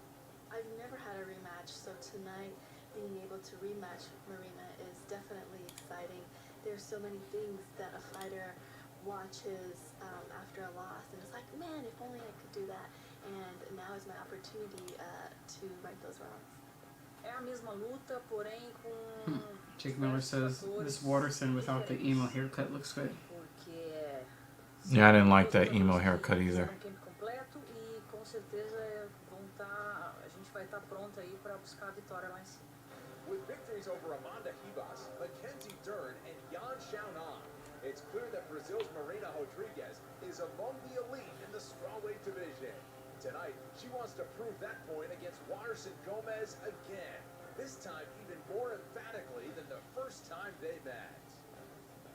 I've never had a rematch, so tonight being able to rematch Marina is definitely exciting. There's so many things that a fighter watches after a loss, and it's like, man, if only I could do that. And now is my opportunity to right those wrongs. É a mesma luta, porém com Jake Miller says this Waterson without the emo haircut looks good. Yeah, I didn't like that emo haircut either. completo e com certeza a gente vai estar pronta aí para buscar a vitória lá em cima. With victories over Amanda Ribas, Mackenzie Dern, and Yan Xiaonan, it's clear that Brazil's Marina Rodriguez is among the elite in the strawweight division. Tonight, she wants to prove that point against Waterson-Gomez again, this time even more emphatically than the first time they met.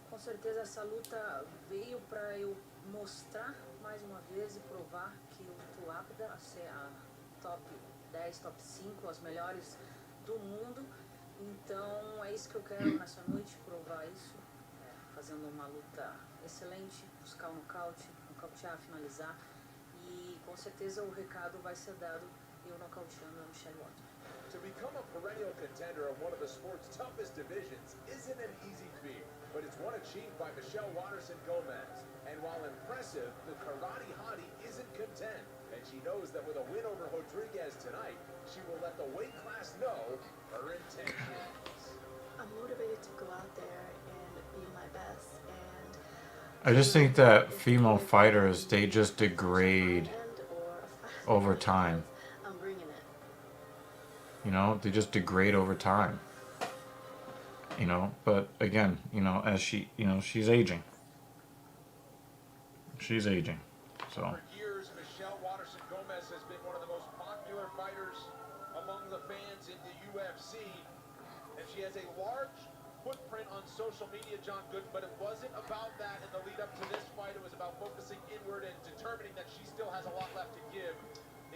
Com certeza essa luta veio para eu mostrar mais uma vez e provar que eu estou apta a ser a top 10, top 5, as melhores do mundo. Então é isso que eu quero nessa noite, provar isso, fazendo uma luta excelente, buscar o nocaute, nocautear, finalizar. E com certeza o recado vai ser dado eu nocauteando a Michelle Waterson. To become a perennial contender in one of the sport's toughest divisions isn't an easy feat, but it's one achieved by Michelle Waterson-Gomez. And while impressive, the karate hottie isn't content, and she knows that with a win over Rodriguez tonight, she will let the weight class know her intentions. I'm motivated to go out there and be my best. And I just think that female fighters, they just degrade over time. I'm bringing it. You know, they just degrade over time. You know, but again, you know, as she, you know, she's aging. She's aging, so. For years, Michelle Waterson-Gomez has been one of the most popular fighters among the fans in the UFC, and she has a large footprint on social media, John Gooden, but it wasn't about that in the lead up to this fight. It was about focusing inward and determining that she still has a lot left to give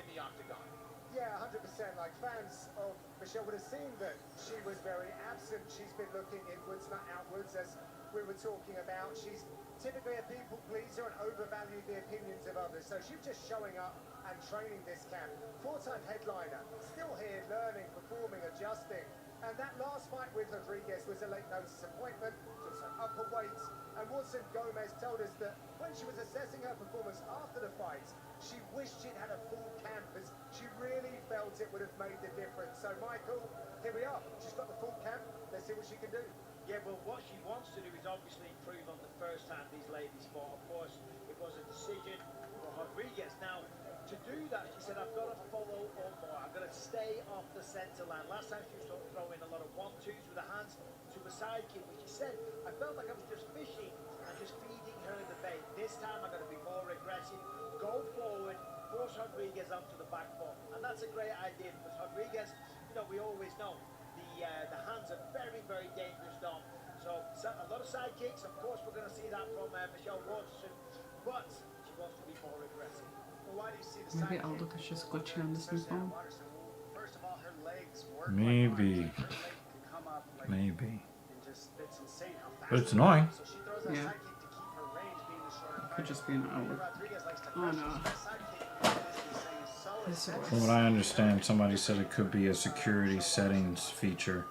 in the octagon. Yeah, 100%. Like, fans of Michelle would have seen that she was very absent. She's been looking inwards, not outwards, as we were talking about. She's typically a people pleaser and overvalued the opinions of others. So she's just showing up and training this camp. 4-time headliner, still here, learning, performing, adjusting. And that last fight with Rodriguez was a late notice appointment, took some upper weights. And Waterson-Gomez told us that when she was assessing her performance after the fights, she wished she'd had a full camp, as she really felt it would have made the difference. So, Michael, here we are. She's got the full camp. Let's see what she can do. Yeah, well, what she wants to do is obviously improve on the first time these ladies fought. Of course, it was a decision for Rodriguez. Now, to do that, she said, I've got to follow up more. I've got to stay off the centre line. Last time she was throwing a lot of 1-2s with her hands to a sidekick, which he said, I felt like I was just fishing and just feeding her the bait. This time I'm going to be more aggressive, go forward, force Rodriguez onto the back foot. And that's a great idea because Rodriguez, you know, we always know the hands are very, very dangerous, Dom. So a lot of side kicks, of course, we're going to see that from Michelle Waterson, but she wants to be more aggressive. Well, why do you see the Maybe side Outlook is just glitching on this new especially on phone. Waterson? Well, first of all, her legs work Maybe. like arms. Like, her leg can come up like, Maybe. and just, it's insane how fast But it's it annoying. goes. So she throws that Yeah. side kick to keep her range, being the shorter Could fighter. just be an Outlook. Rodriguez likes to Oh pressure, no. so that side kick is saying is so This effective. From what I understand, somebody said it could be a security settings feature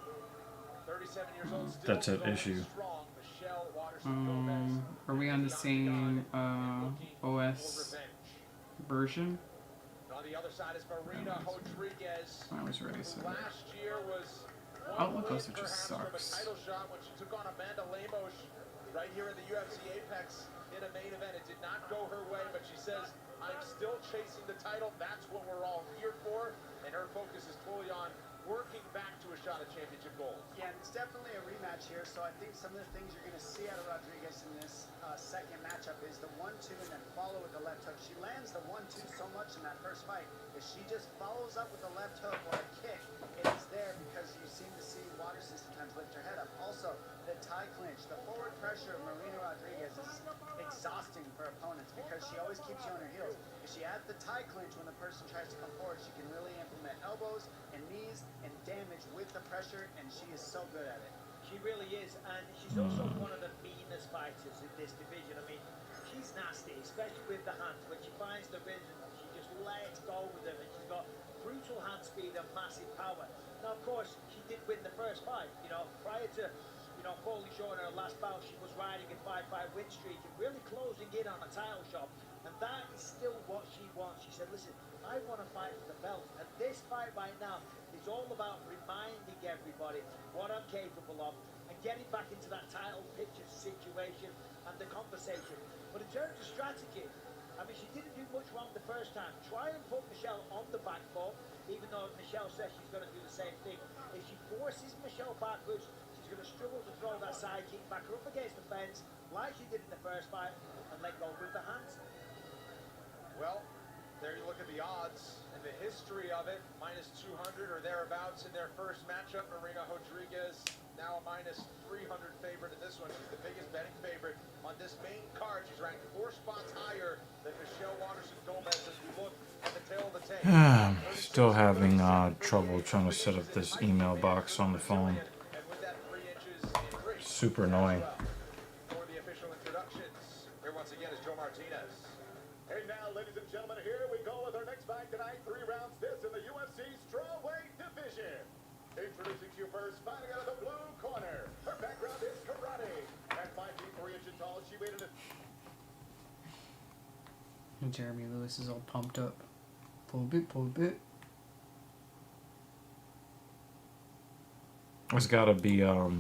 37 years old, still that's at going issue. strong. Michelle Waterson-Gomez Are we on the same OS version? On the other side is Marina Rodriguez. I was ready, so Last year was Outlook one also win just perhaps from a sucks. title shot when she took on Amanda Lemos right here in the UFC Apex in a main event. It did not go her way, but she says, I'm still chasing the title. That's what we're all here for. And her focus is fully on working back to a shot at championship gold. Yeah, and it's definitely a rematch here, so I think some of the things you're going to see out of Rodriguez in this second matchup is the 1-2 and then follow with the left hook. She lands the 1-2 so much in that first fight. If she just follows up with the left hook or a kick, it is there because you seem to see Waterson sometimes lift her head up. Also, the tie clinch, the forward pressure of Marina Rodriguez is exhausting for opponents because she always keeps you on her heels. If she adds the tie clinch when the person tries to come forward, she can really implement elbows and knees and damage with the pressure, and she is so good at it. She really is, and she's also one of the meanest fighters in this division. I mean, she's nasty, especially with the hands. When she finds the rhythm, she just lets go with them, and she's got brutal hand speed and massive power. Now, of course, she did win the first fight. You know, prior to, you know, falling short in her last bout, she was riding a 5-5 win streak and really closing in on a title shot. And that is still what she wants. She said, listen, I want to fight for the belt. And this fight right now is all about reminding everybody what I'm capable of and getting back into that title picture situation and the conversation. But in terms of strategy, I mean, she didn't do much wrong the first time. Try and put Michelle on the back foot, even though Michelle says she's going to do the same thing. If she forces Michelle backwards, she's going to struggle to throw that side kick back her up against the fence like she did in the first fight and let go with the hands. Well, there you look at the odds and the history of it. Minus 200 or thereabouts in their first matchup. Marina Rodriguez now a minus 300 favorite in this one. She's the biggest betting favorite on this main card. She's ranked 4 spots higher than Michelle Waterson-Gomez as we look at the tail of the tape. Still having trouble trying to set up this email box on the phone. Super annoying. For the official introductions, here once again is Joe Martinez. And now, ladies and gentlemen, here we go with our next fight tonight. 3 rounds this in the UFC strawweight division. Introducing to you first, fighting out of the blue corner. Her background is karate. At 5 feet 3 inches tall, she weighed in And Jeremy Lewis is all pumped up. Pull a bit, pull a bit. There's gotta be a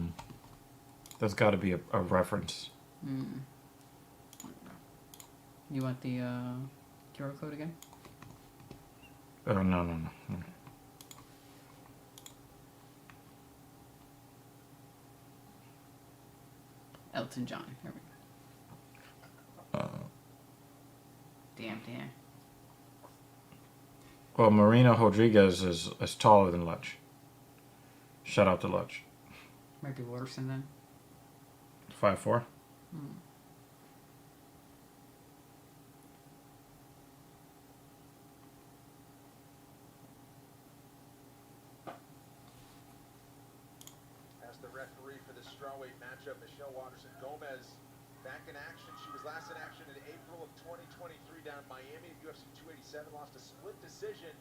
reference. You want the QR code again? Oh no. Elton John. Here we go. Damn. Well, Marina Rodriguez is taller than Lutch. Shout out to Lutch. Might be Waterson then. 5'4". As the referee for the strawweight matchup, Michelle Waterson-Gomez back in action. She was last in action in April of 2023 down in Miami at UFC 287, lost a split decision,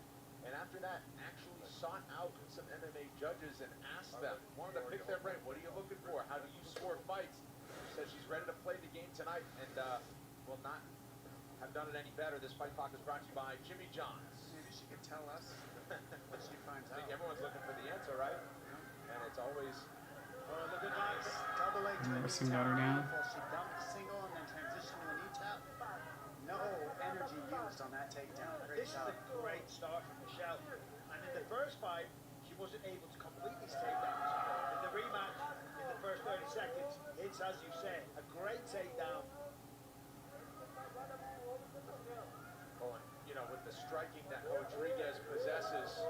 and after that actually sought out some MMA judges and asked them, wanted to pick their brain, what are you looking for? How do you score fights? She said she's ready to play the game tonight and will not have done it any better. This Fight Talk is brought to you by Jimmy John's. Maybe she could tell us what she finds I out. think everyone's looking for the answer, right? And it's always... Oh, look at that. Double leg to a Never knee seen tap. her down. Beautiful. She dumped the single and then transitioned to a knee tap. No energy used on that takedown. Great This job. is a great start from Michelle. And in the first fight, she wasn't able to complete these takedowns. In the rematch, in the first 30 seconds. It's, as you say, a great takedown. Well, you know, with the striking that Rodriguez possesses,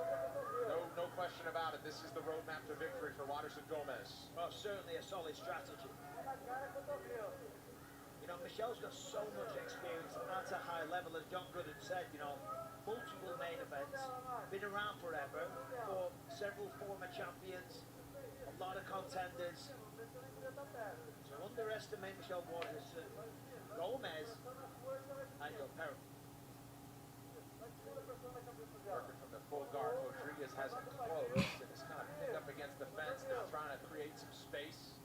no question about it. This is the roadmap to victory for Waterson Gomez. Well, certainly a solid strategy. You know, Michelle's got so much experience at a high level, as John Gooden said, you know, multiple main events, been around forever, for several former champions, a lot of contenders. So underestimate Michelle Waterson Gomez and your peril. Working from the full guard, Rodriguez hasn't closed and is kind of pinned up against the fence. They're trying to create some space.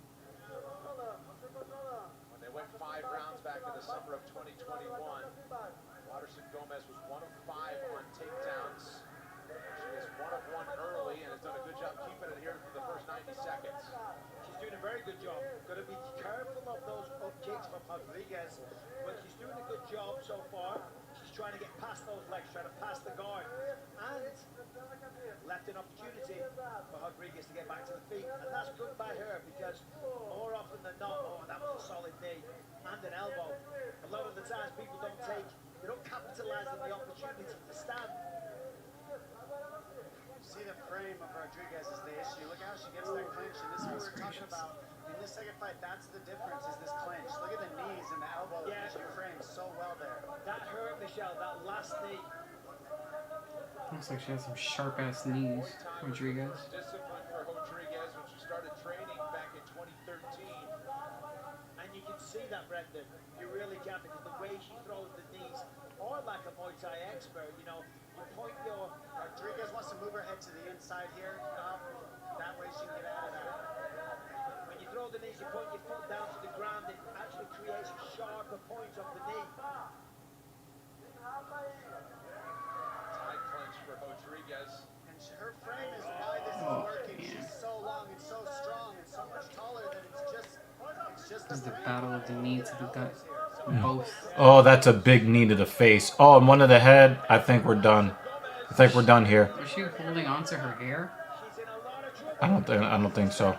When they went 5 rounds back in the summer of 2021, Waterson Gomez was 1 of 5 on takedowns. She is 1 of 1 early and has done a good job keeping it here for the first 90 seconds. She's doing a very good job. Got to be careful of those up kicks from Rodriguez, but she's doing a good job so far. She's trying to get past those legs, trying to pass the guard, and left an opportunity for Rodriguez to get back to the feet, and that's good by her because more often than not, oh, that was a solid knee and an elbow. A lot of the times people don't capitalize on the opportunity to stand. See, the frame of Rodriguez is the issue. Look how she gets that clinch, and this is what we're talking about. In this second fight, that's the difference, is this clinch. Look at the knees and the elbows. Yeah. She frames so well there. That hurt Michelle, that last knee. Looks like she has some sharp-ass knees, Rodriguez. Discipline for Rodriguez when she started training back in 2013. And you can see that, Brendan. You really can, because the way she throws the knees, or like a Muay Thai expert, you know, you point your... Rodriguez wants to move her head to the inside here. That way she can get out of that. When you throw the knees, you point your foot down to the ground, it actually creates a sharper point of the knee. Tight clinch for Rodriguez. And her frame is why this is working. She's so long and so strong and so much taller that it's just This is the battle of the knee to the gut. Yeah. Both. Oh, that's a big knee to the face. Oh, and one to the head. I think we're done. I think we're done here. Was she holding on to her hair? I don't think so. It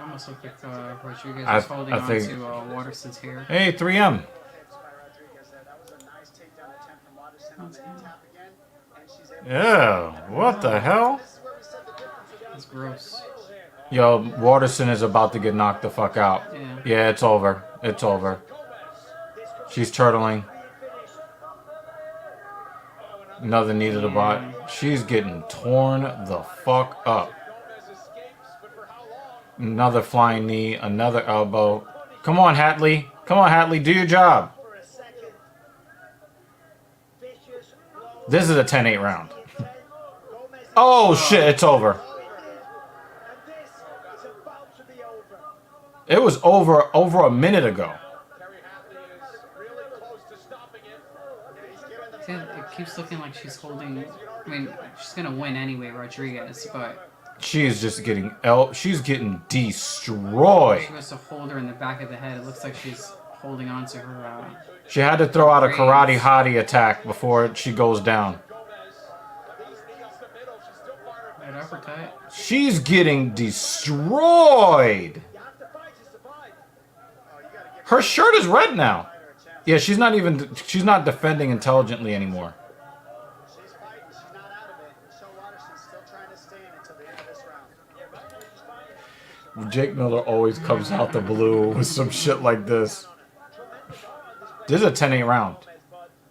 almost looked like Rodriguez was holding on to Waterson's hair. Hey, 3M. Yeah, what the hell? That's gross. Yo, Waterson is about to get knocked the fuck out. Yeah, it's over. It's over. She's turtling. Another knee to the body. She's getting torn the fuck up. Another flying knee, another elbow. Come on, Hatley. Come on, Hatley, do your job. This is a 10-8 round. Oh shit, it's over. It was over a minute ago. It keeps looking like she's holding... I mean, she's gonna win anyway, Rodriguez, but... She's just getting... She's getting destroyed. She has to hold her in the back of the head. It looks like she's holding on to her... She had to throw out a karate hottie attack before she goes down. Right uppercut. She's getting destroyed. Her shirt is red now. Yeah, she's not defending intelligently anymore. She's fighting. She's not out of it. Michelle Waterson's still trying to stay in until the end of this round. Jake Miller always comes out the blue with some shit like this. This is a 10-8 round.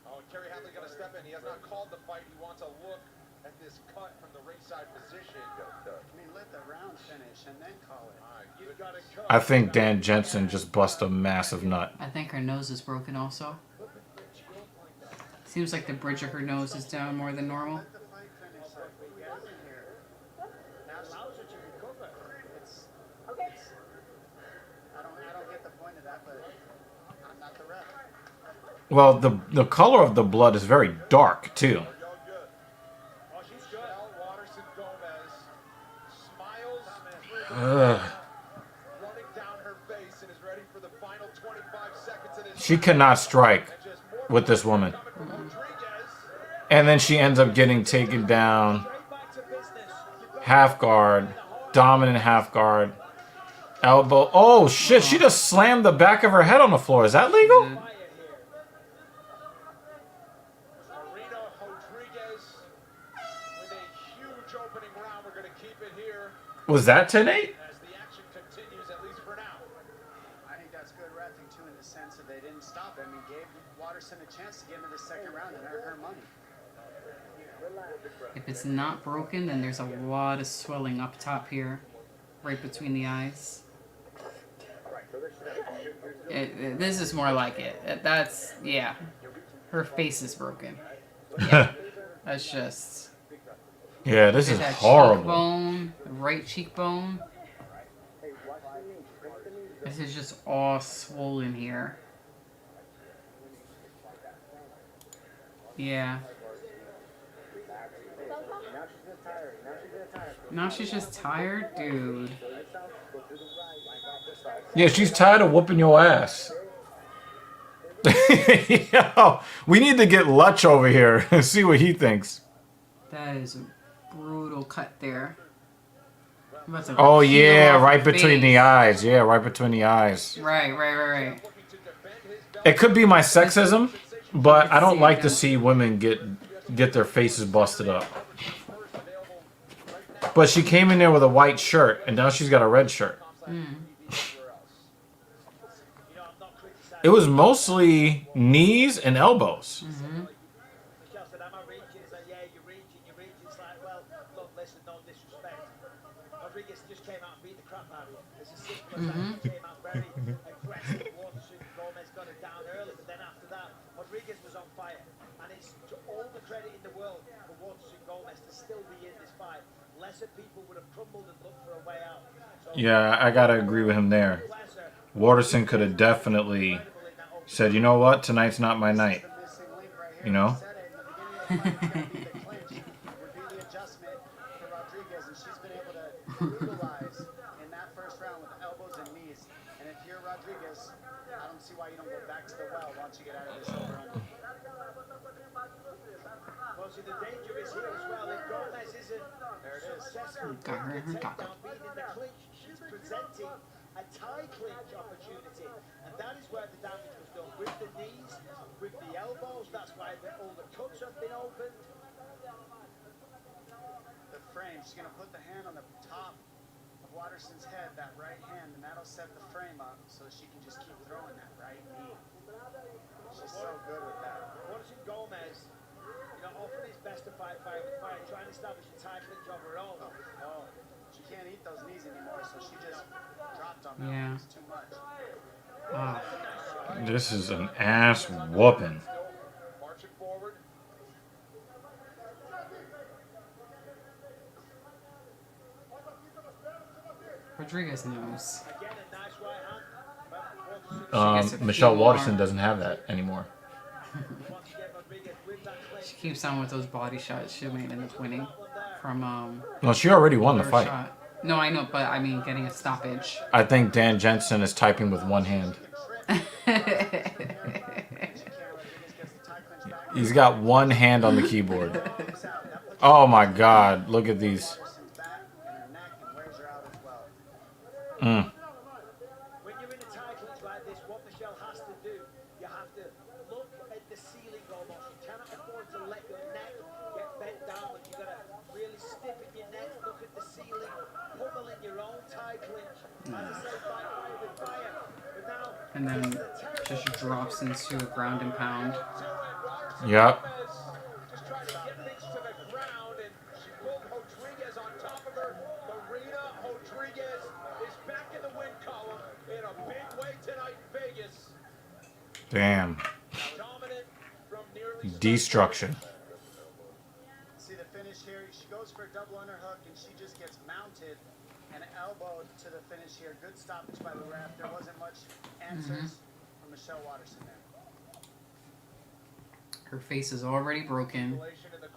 Oh, Kerry Hatley got to step in. He has not called the fight. He wants a look at this cut from the ringside position. I mean, let the round finish and then call it. You've got to cut. I think Dan Jensen just bust a massive nut. I think her nose is broken also. Seems like the bridge of her nose is down more than normal. Let the fight finish so we get in here. That allows her to recover. I don't get the point of that, but I'm not the ref. Well, the color of the blood is very dark, too. Ugh. She cannot strike with this woman. And then she ends up getting taken down. Half guard. Dominant half guard. Elbow. Oh shit! She just slammed the back of her head on the floor. Is that legal? Marina Rodriguez with a huge opening round. We're going to keep it here Was that 10-8? as the action continues, at least for now. I think that's good reffing too, in the sense that they didn't stop him and gave Watterson a chance to get into the second round and earn her money. If it's not broken, then there's a lot of swelling up top here, right between the eyes. This is more like it. That's, yeah. Her face is broken. Yeah. That's just... Yeah, this is that horrible. Cheekbone, the right cheekbone. This is just all swollen here. Yeah. Now she's just tired, dude. Yeah, she's tired of whooping your ass. Yo, we need to get Lutch over here and see what he thinks. That is a brutal cut there. Oh yeah, right between the eyes. Yeah, right between the eyes. Right. It could be my sexism, but I don't like to see women get their faces busted up. But she came in there with a white shirt, and now she's got a red shirt. It was mostly knees and elbows. Rodriguez just came out and beat the crap out of him. It's as simple as that. He came out very aggressive. Gomez got it down early, but then after that, Rodriguez was on fire. And it's to all the credit in the world for Watson Gomez to still be in this fight. Lesser people would have crumbled and looked for a way out. So Yeah, I gotta agree with him there. Watterson could have definitely said, you know what, tonight's not my night. You know? Brutalize in that first round with elbows and knees. And if you're Rodriguez, I don't see why you don't go back to the well once you get out of this over-under. Well, see, the danger is here as well. If Gomez isn't successful with the takedown, being in the clinch, she's presenting a tie clinch opportunity. And that is where the damage was done. With the knees, with the elbows, that's why all the cuts have been opened. The frame, she's going to put the hand on the top of Watterson's head, that right hand, and that'll set the frame up so she can just keep throwing that right knee. She's so good with that. Watson Gomez, often is best to fight with fire, trying to establish a tie clinch of her own. Oh, she can't eat those knees anymore, so she just dropped on them. Yeah. It's too much. This is an ass whooping. Marching forward. Rodriguez knows. Michelle Watterson doesn't have that anymore. She keeps on with those body shots. She may end up winning from Well, she already won the fight. shot. No, I know, but I mean getting a stoppage. I think Dan Jensen is typing with one hand. He's got one hand on the keyboard. Oh my god, look at these. When you're in a tie clinch like this, what Michelle has to do, you have to look at the ceiling almost. You cannot afford to let your neck get bent down, but you've got to really stiffen your neck, look at the ceiling, pummel in your own tie clinch. As I say, fight fire with fire. But now, And then just drops into a ground and pound. Yep. Just trying to get things to the ground, and she pulled Rodriguez on top of her. Marina Rodriguez is back in the win column in a big way tonight in Vegas. Damn. Destruction. See the finish here, she goes for a double underhook and she just gets mounted and elbowed to the finish here. Good stoppage by the ref. There wasn't much answers from Michelle Watterson there. Her face is already broken.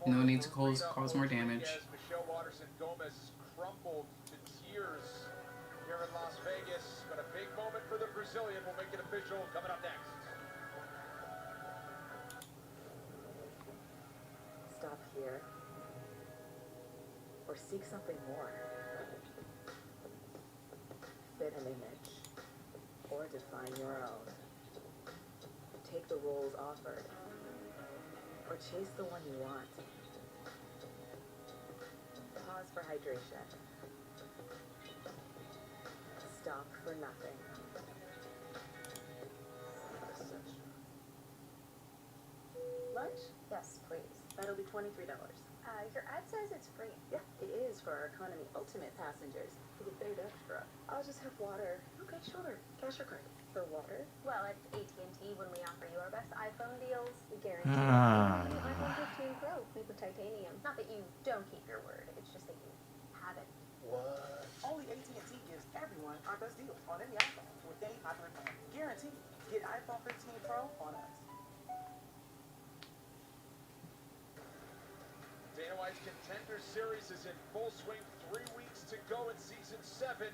No need to cause more damage. Michelle Watterson Gomez crumbled to tears here in Las Vegas, but a big moment for the Brazilian. We'll make it official coming up next. Stop here or seek something more. fit an image or define your own. Take the roles offered or chase the one you want. Pause for hydration. Stop for nothing. Lunch? Yes, please. That'll be $23. Your ad says it's free. Yeah, it is for our economy ultimate passengers who have paid extra. I'll just have water. Okay, sure. Cash or card? For water? Well, it's AT&T when we offer you our best iPhone deals. We guarantee Ah. it. The iPhone 15 Pro made with titanium. Not that you don't keep your word. It's just that you haven't. What? Only AT&T gives everyone our best deals on any iPhone with any popular plan. Guaranteed. Get iPhone 15 Pro on us. Dana White's Contender Series is in full swing. 3 weeks to go in season 7.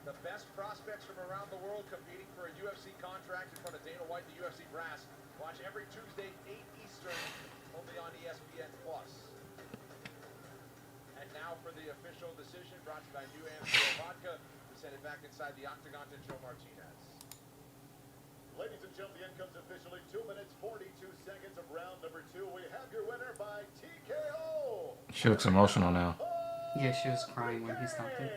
The best prospects from around the world competing for a UFC contract in front of Dana White, the UFC brass. Watch every Tuesday, 8 Eastern, only on ESPN+. And now for the official decision brought to you by New Amsterdam Vodka. We send it back inside the octagon to Joe Martinez. Ladies and gentlemen, the end comes officially 2 minutes, 42 seconds of round number 2. We have your winner by TKO. She looks emotional now. Yeah, she was crying when he stopped it.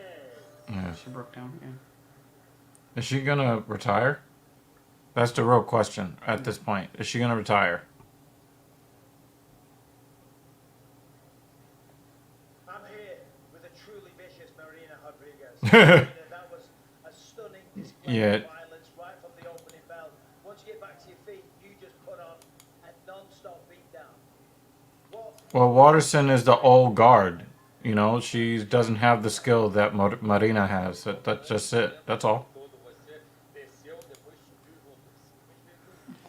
Yeah. She broke down, yeah. Is she gonna retire? That's the real question at this point. Is she gonna retire? I'm here with a truly vicious Marina Rodriguez. That was a stunning display Yeah. of violence right from the opening bell. Once you get back to your feet, you just put on a non-stop beatdown. Well, Waterson is the old guard. You know, she doesn't have the skill that Marina has. That's just it. That's all.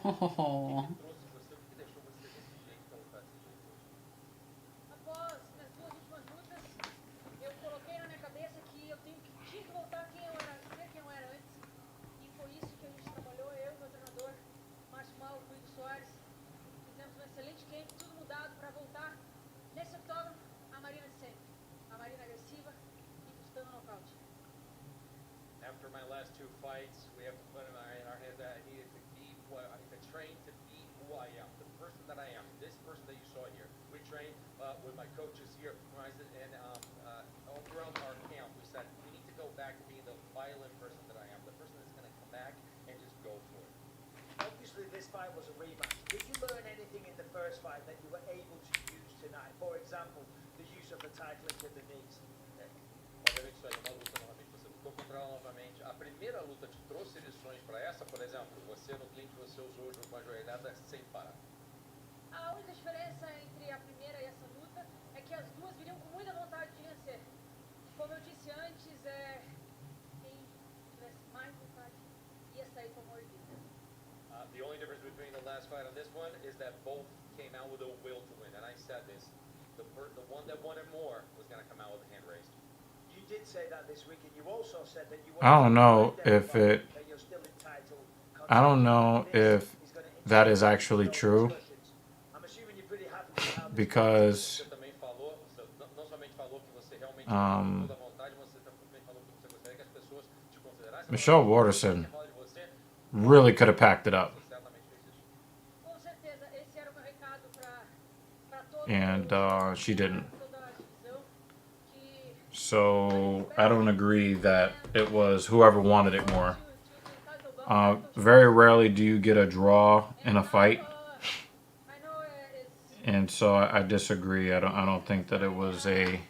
Oh. Após minhas duas últimas lutas, eu coloquei na minha cabeça que eu tinha que voltar a quem eu era, ser quem eu era antes. E foi isso que a gente trabalhou, eu e meu treinador, Márcio Mauro, Luiz Soares. Fizemos um excelente camp, tudo mudado para voltar nesse octógono, a Marina de sempre. A Marina agressiva e buscando nocaute. After my last 2 fights, we have to put in our head that I needed to be to train to be who I am, the person that I am, this person that you saw here. We trained with my coaches here, and all throughout our camp, we said we need to go back to being the violent person that I am, the person that's going to come back and just go for it. Obviously, this fight was a rematch. Did you learn anything in the first fight that you were able to use tonight? For example, the use of the tight link with the knees. Obviamente isso aí é uma luta novamente, você lutou contra ela novamente. A primeira luta te trouxe lições para essa, por exemplo, você no clinch você usou o jogo com a joelhada sem parar. A única diferença entre a primeira e essa luta é que as duas viriam com muita vontade de vencer. Como eu disse antes, quem tivesse mais vontade ia sair como erguida. The only difference between the last fight and this one is that both came out with a will to win. And I said this, the one that wanted more was going to come out with a hand raised. You did say that this week, and you also said that you I don't know if it. I don't know if that is actually true. Because Michelle Waterson really could have packed it up. And she didn't. So I don't agree that it was whoever wanted it more. Very rarely do you get a draw in a fight. And so I disagree. I don't think that it was an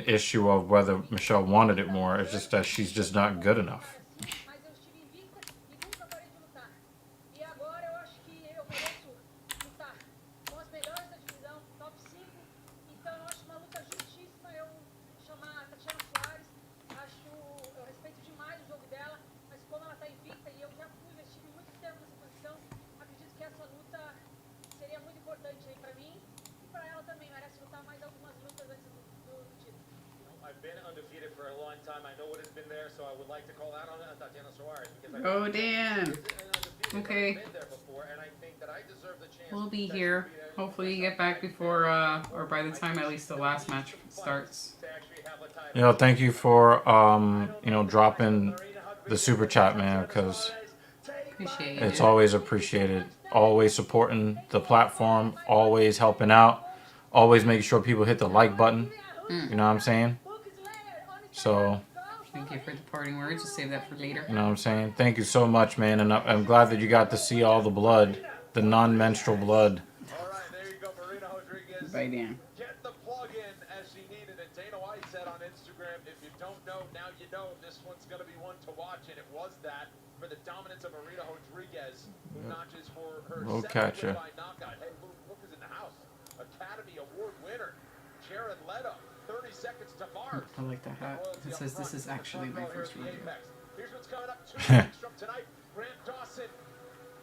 issue of whether Michelle wanted it more. It's just that she's just not good enough. Oh, Dan. Okay. We'll be here. Hopefully you get back before, or by the time at least the last match starts. Yo, thank you for dropping the super chat, man, because Appreciate it's it. always appreciated. Always supporting the platform, always helping out, always making sure people hit the like button. You know what I'm saying? So, Thank you for the parting words. Just save that for later. you know what I'm saying? Thank you so much, man, and I'm glad that you got to see all the blood, the non-menstrual blood. All right, there you go, Marina Rodriguez. Bye, Dan. Get the plug in as she needed it. Dana White said on Instagram, if you don't know, now you know. This one's going to be one to watch, and it was that for the dominance of Marina Rodriguez, who notches for her We'll second catch win ya. by knockout. Hey, look who's in the house. Academy Award winner, Jared Leto. 30 seconds to Mars. I like that hat. It says this is actually my first rodeo. Here's what's coming up 2 weeks from tonight. Grant Dawson.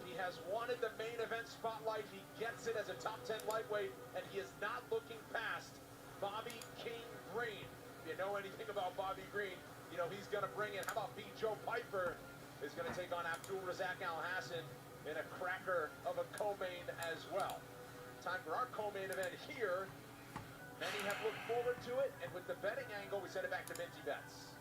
He has wanted the main event spotlight. He gets it as a top 10 lightweight, and he is not looking past Bobby King Green. If you know anything about Bobby Green, you know he's going to bring it. How about B. Joe Piper is going to take on Abdul Razak Al Hassan in a cracker of a co-main as well. Time for our co-main event here. Many have looked forward to it, and with the betting angle, we send it back to Minty Bets.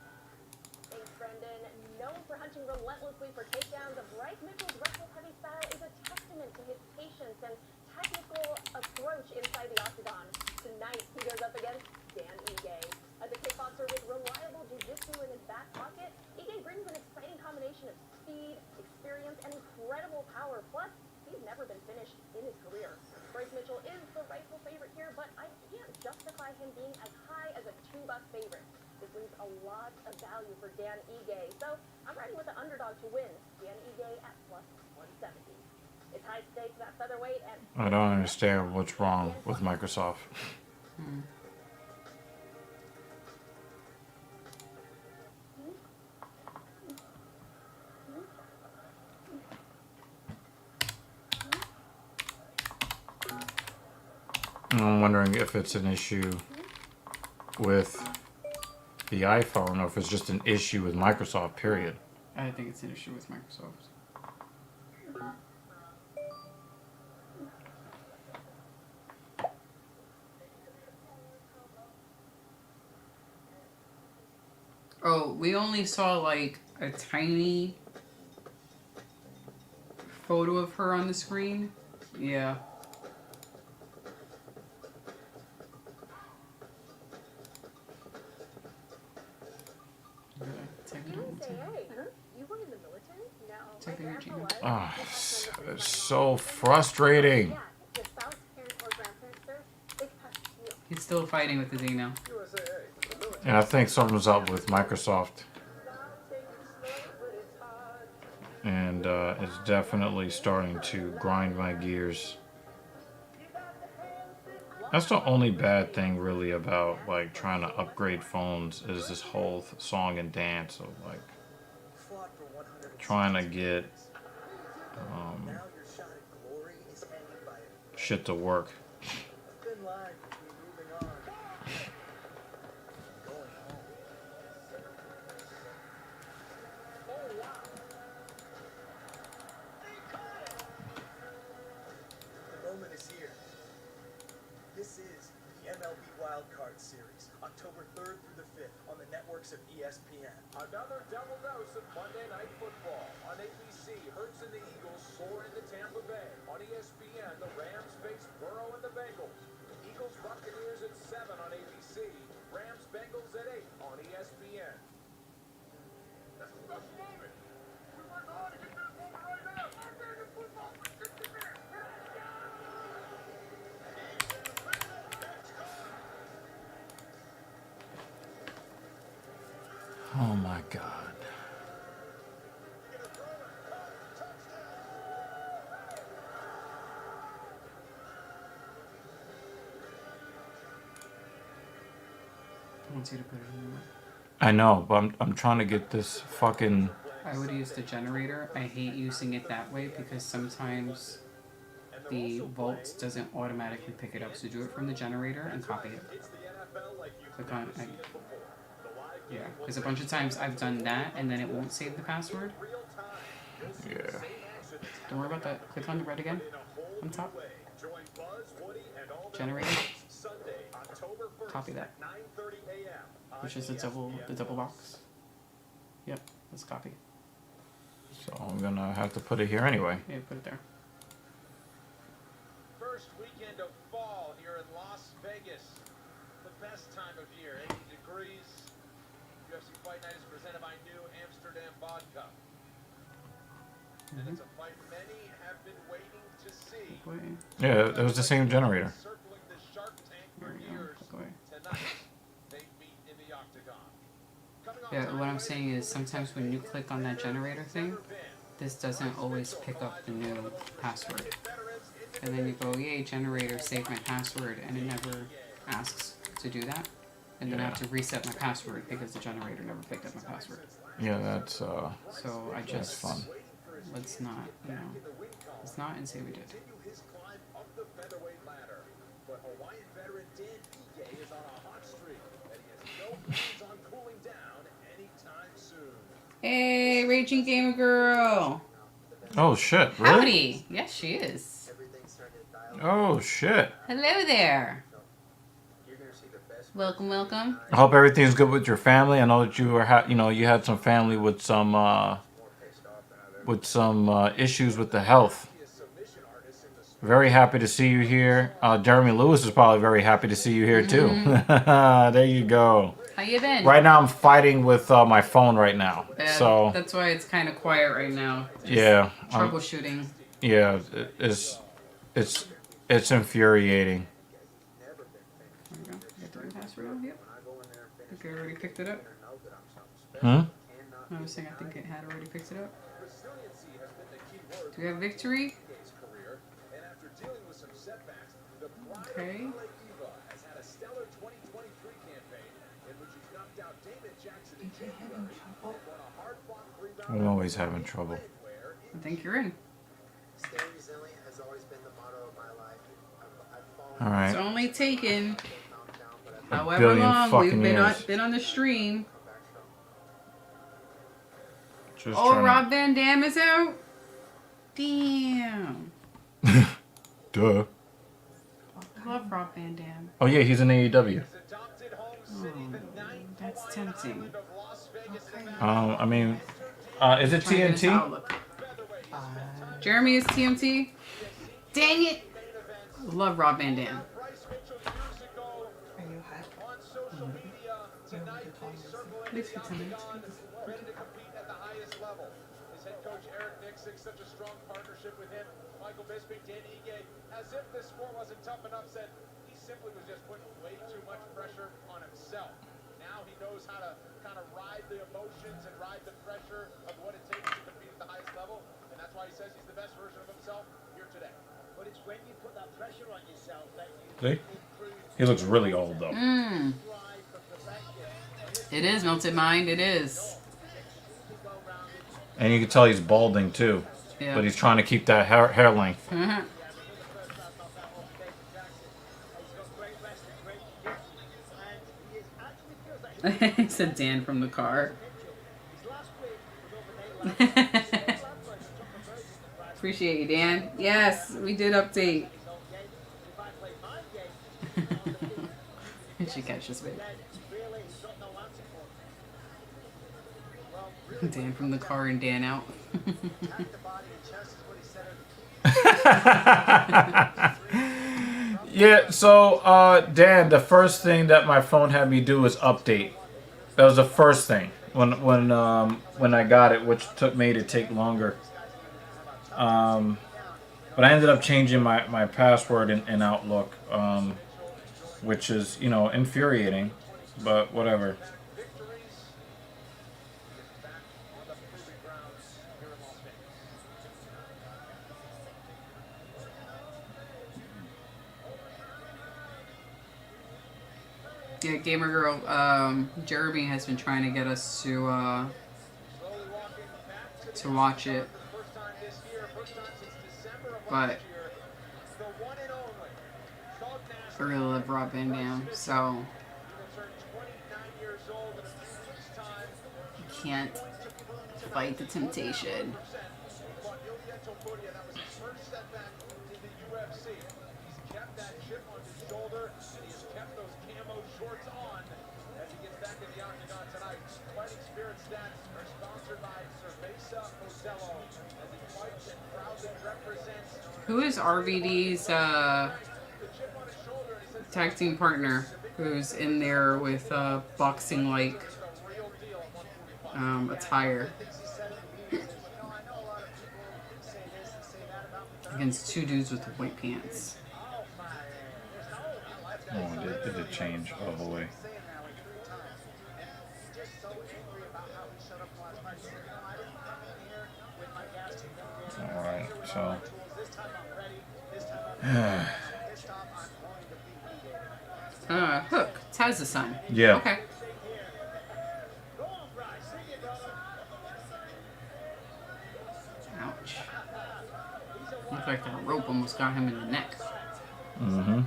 Thanks, Brendan. Known for hunting relentlessly for takedowns, Bryce Mitchell's wrestle-heavy style is a testament to his patience and technical approach inside the octagon. Tonight, he goes up against Dan Ige. As a kickboxer with reliable jiu-jitsu in his back pocket, Ige brings an exciting combination of speed, experience, and incredible power. Plus, he's never been finished in his career. Bryce Mitchell is the rightful favorite here, but I can't justify him being as high as a $2 favorite. This leaves a lot of value for Dan Ige, so I'm riding with the underdog to win. Dan Ige at plus 170. It's high stakes at featherweight, and I don't understand what's wrong with Microsoft. I'm wondering if it's an issue with the iPhone or if it's just an issue with Microsoft, period. I think it's an issue with Microsoft. Oh, we only saw like a tiny photo of her on the screen. Yeah. You were in the military? No. Take the Regina. Ah, it's so frustrating. He's still fighting with his email. Yeah, I think something's up with Microsoft. And it's definitely starting to grind my gears. That's the only bad thing really about like trying to upgrade phones is this whole song and dance of like trying to get shit to work. This is the MLB Wildcard Series, October 3rd through the 5th on the networks of ESPN. Another double dose of Monday Night Football. On ABC, Hurts and the Eagles soar into Tampa Bay. On ESPN, the Rams face Burrow and the Bengals. Eagles Buccaneers at 7 on ABC. Rams Bengals at 8 on ESPN. That's the best moment. We work hard to get this moment right now. I'm ready to football for 60 minutes. Oh my God. I want you to put it in there. I know, but I'm trying to get this fucking... I would use the generator. I hate using it that way because sometimes the Vault doesn't automatically pick it up. So do it from the generator and copy it. Click on it. Yeah, because a bunch of times I've done that and then it won't save the password. Yeah. Don't worry about that. Click on the red again. On top. Generator. Copy that. 9:30 a.m. which is the double box. Yep, let's copy. So I'm gonna have to put it here anyway. Yeah, put it there. First weekend of fall here in Las Vegas. The best time of year, 80 degrees. UFC Fight Night is presented by New Amsterdam Vodka. And it's a fight many have been waiting to see. Yeah, it was the same generator. Circling the Shark Tank for years. Tonight, they meet in the octagon. Yeah, what I'm saying is sometimes when you click on that generator thing, this doesn't always pick up the new password. And then you go, yay, generator, save my password, and it never asks to do that. And then I have to reset my password because the generator never picked up my password. Yeah, that's so I just that's fun. Let's not, you know, let's not and say we did. His climb up the featherweight ladder. But Hawaiian veteran Dan Ige is on a hot streak, and he has no plans on cooling down anytime soon. Hey, Raging Gamer Girl. Oh shit! Really? Howdy. Yes, she is. Oh shit! Hello there. Welcome, welcome. I hope everything's good with your family. I know that you were, you had some family with some issues with the health. Very happy to see you here. Jeremy Lewis is probably very happy to see you here too. There you go. How you been? Right now, I'm fighting with my phone right now. So that's why it's kind of quiet right now. Just yeah, troubleshooting. Yeah, it's infuriating. I think I already picked it up. Hmm? I was saying I think it had already picked it up. Do we have victory? Okay. I'm always having trouble. I think you're in. All right. It's only taken A however billion long fucking we've years. been on the stream. Just Oh, trying Rob Van Dam is out? Damn. Duh. I love Rob Van Dam. Oh yeah, he's in AEW. Oh, that's tempting. I mean, is it TNT? Jeremy is TMT? Dang it! Love Rob Van Dam. Please continue. Ready to compete at the highest level. His head coach Eric Nixick, such a strong partnership with him. Michael Bisping, Dan Ige, as if this sport wasn't tough enough, said he simply was just putting way too much pressure on himself. Now he knows how to kind of ride the emotions and ride the pressure of what it takes to compete at the highest level, and that's why he says he's the best version of himself here today. But it's when you put that pressure on yourself that you See? He looks really old though. It is, Melted Mind, it is. And you can tell he's balding too. Yeah. But he's trying to keep that hair length. He said Dan from the car. Appreciate you, Dan. Yes, we did update. She catches me. Dan from the car and Dan out. Yeah, so Dan, the first thing that my phone had me do was update. That was the first thing when I got it, which made it take longer. But I ended up changing my password in Outlook, which is, infuriating, but whatever. Yeah, Gamer Girl, Jeremy has been trying to get us to watch it. But I really love Rob Van Dam, so you can't fight the temptation. as he gets back in the octagon tonight. Fighting Spirit stats are sponsored by Cerveza Modelo as he fights and proudly represents. Who is RVD's tag team partner who's in there with boxing like attire against two dudes with white pants? Oh, it did change all the way. Alright, so Hook. Taz's son. yeah. Okay. Ouch. Looks like that rope almost got him in the neck. Mm-hmm.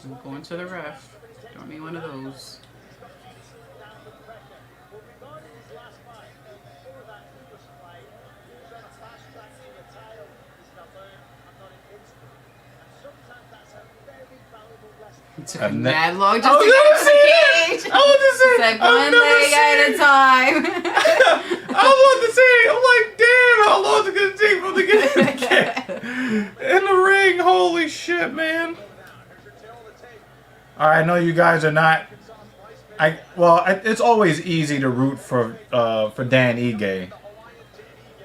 I'm going to the ref. Don't need one of those. It took him mad long just to get to the cage. I was to say It's like one leg at a time. I was to say, I'm like, damn, how long is it gonna take for them to get in the ring? Holy shit, man! All right, I know you guys are not. It's always easy to root for Dan Ige.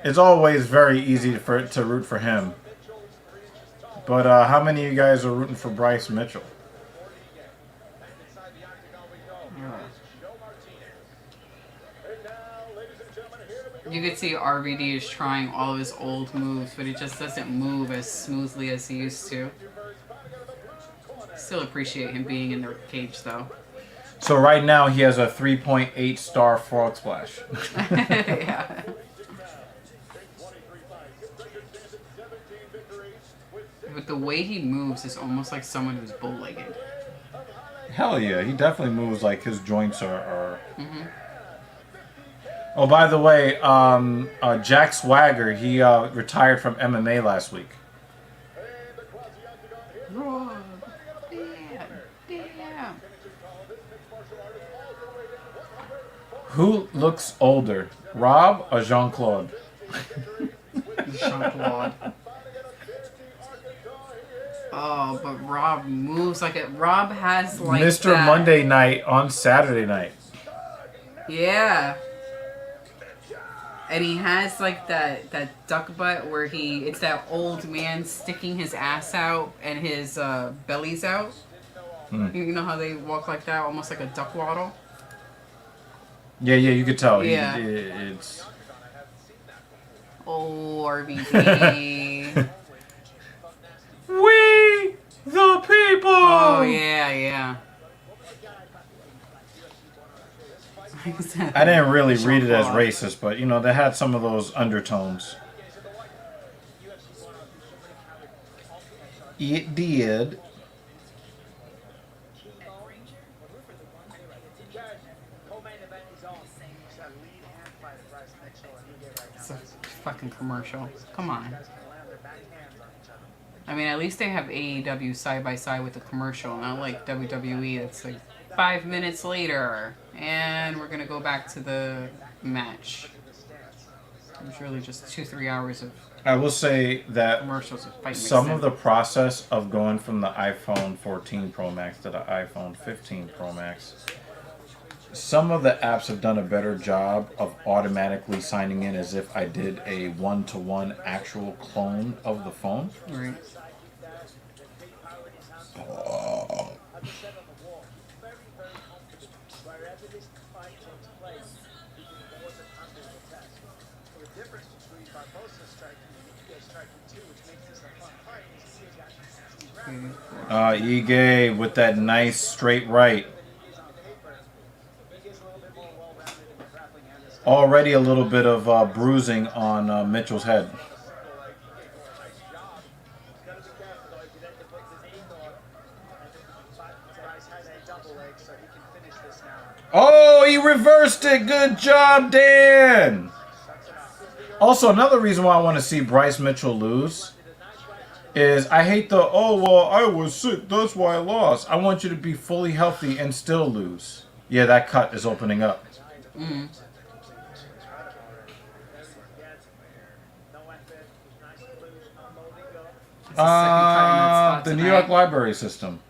It's always very easy to root for him. But how many of you guys are rooting for Bryce Mitchell? You could see RVD is trying all of his old moves, but he just doesn't move as smoothly as he used to. Still appreciate him being in the cage, though. So right now he has a 3.8 star frog splash. Yeah. But the way he moves is almost like someone who's bow-legged. Hell yeah, he definitely moves like his joints are. Mm-hmm. Oh, by the way, Jack Swagger, he retired from MMA last week. Rob. Damn. Who looks older, Rob or Jean-Claude? Jean-Claude. Oh, but Rob moves like it. Rob has like Mr. that. Monday Night on Saturday night. Yeah. And he has like that duck butt where it's that old man sticking his ass out and his belly's out. Hmm. You know how they walk like that, almost like a duck waddle? Yeah, you could tell. Yeah. It's... Oh, RVD. We the people! Oh, yeah. I didn't really read it as racist, but, you know, they had some of those undertones. It did. It's a fucking commercial. Come on. I mean, at least they have AEW side by side with the commercial, not like WWE. It's like 5 minutes later, and we're gonna go back to the match. It's really just 2-3 hours of. I will say that commercials of fight some of the process of going from the iPhone 14 Pro Max to the iPhone 15 Pro Max, some of the apps have done a better job of automatically signing in as if I did a one-to-one actual clone of the phone. Right. Oh. Ige with that nice straight right. Already a little bit of bruising on Mitchell's head. Oh, he reversed it. Good job, Dan. Also, another reason why I want to see Bryce Mitchell lose is I hate the, oh, well, I was sick, that's why I lost. I want you to be fully healthy and still lose. Yeah, that cut is opening up. Mm. The New York library system.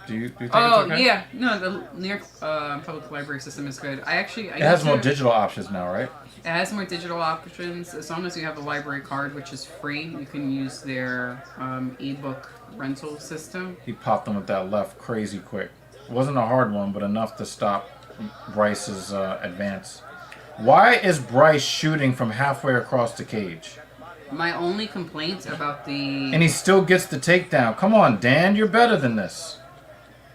Do you think it's okay? Yeah. No, the New York public library system is good. It has more digital options now, right? It has more digital options. As long as you have a library card, which is free, you can use their ebook rental system. He popped them with that left crazy quick. It wasn't a hard one, but enough to stop Bryce's advance. Why is Bryce shooting from halfway across the cage? My only complaint about the... And he still gets the takedown. Come on, Dan, you're better than this.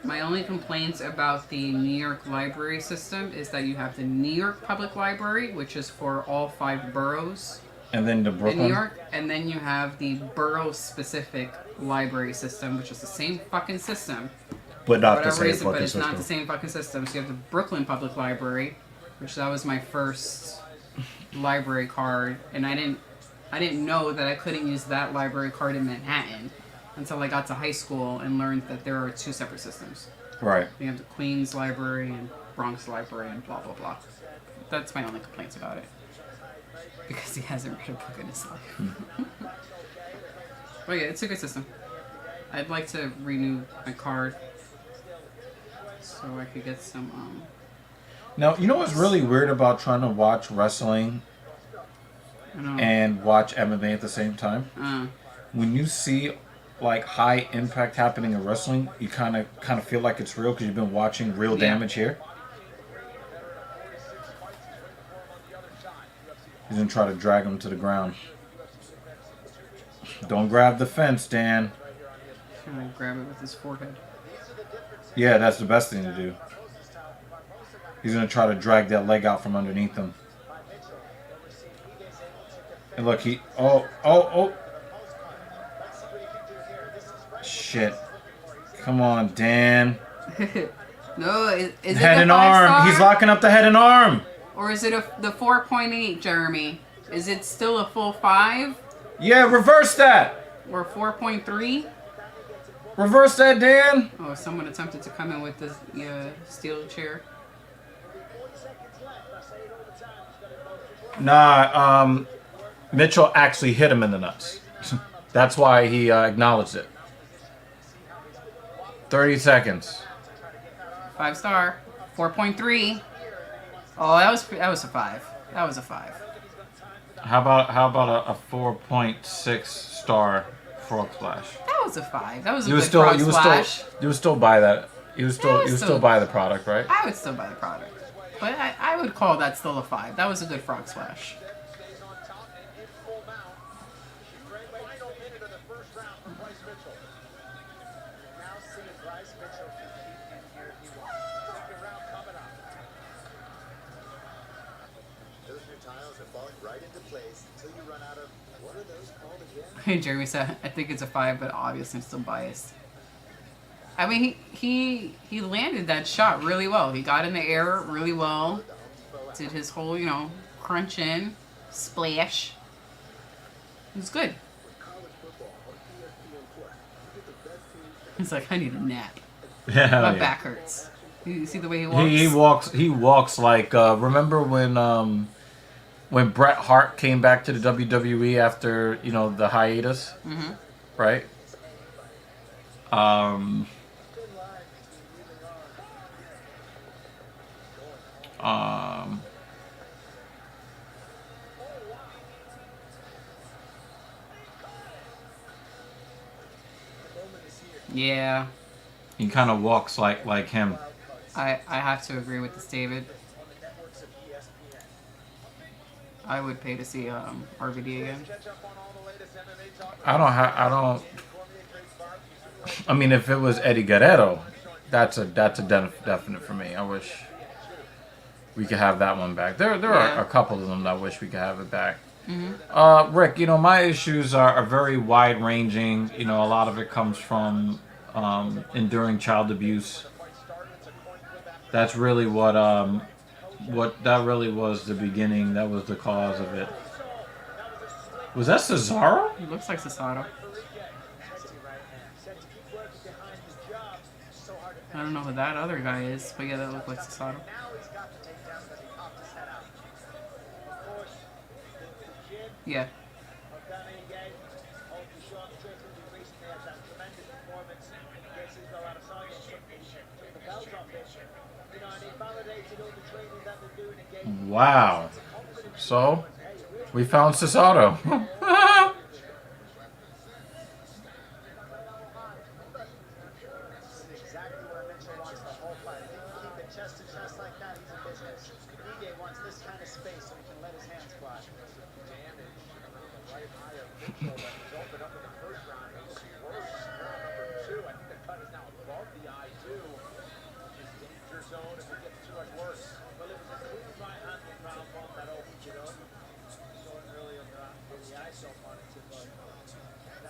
My only complaint about the New York library system is that you have the New York Public Library, which is for all 5 boroughs. And then the Brooklyn. In New York, and then you have the borough-specific library system, which is the same fucking system. But not the same reason, fucking but it's system. not the same fucking system. So you have the Brooklyn Public Library, which that was my first library card, and I didn't know that I couldn't use that library card in Manhattan until I got to high school and learned that there are 2 separate systems. Right. You have the Queens Library and Bronx Library and blah, blah, blah. That's my only complaints about it. Because he hasn't read a book in his life. But yeah, it's a good system. I'd like to renew my card so I could get some... Now, you know what's really weird about trying to watch wrestling and watch MMA at the same time? When you see like high impact happening in wrestling, you kind of feel like it's real because you've been watching real damage here. He's gonna try to drag him to the ground. Don't grab the fence, Dan. He's gonna grab it with his forehead. Yeah, that's the best thing to do. He's gonna try to drag that leg out from underneath him. And look, oh. Shit. Come on, Dan. No, is it head the and 5 arm. star? He's locking up the head and arm. Or is it the 4.8, Jeremy? Is it still a full 5? Yeah, reverse that. Or 4.3? Reverse that, Dan. Oh, someone attempted to come in with this steel chair. Nah, Mitchell actually hit him in the nuts. That's why he acknowledged it. 30 seconds. 5 star. 4.3. Oh, that was a 5. That was a 5. How about a 4.6 star frog splash? That was a 5. That was a good frog splash. You would still buy that. You would still buy the product, right? I would still buy the product. But I would call that still a 5. That was a good frog splash. Jeremy said, I think it's a 5, but obviously I'm still biased. I mean, he landed that shot really well. He got in the air really well. Did his whole, crunch in, splash. It was good. He's like, I need a nap. Yeah, my back hurts. You see the way he walks? He walks like, remember when Bret Hart came back to the WWE after, the hiatus? Mm-hmm. Right? Yeah. He kind of walks like him. I have to agree with this, David. I would pay to see RVD again. I mean, if it was Eddie Guerrero, that's a definite for me. I wish we could have that one back. There are a couple of them that I wish we could have it back. Mm-hmm. Rick, my issues are very wide ranging. A lot of it comes from enduring child abuse. That's really what that really was the beginning. That was the cause of it. Was that Cesaro? It looks like Cesaro. I don't know who that other guy is, but yeah, that looked like Cesaro. Yeah. Wow. So, we found Cesaro.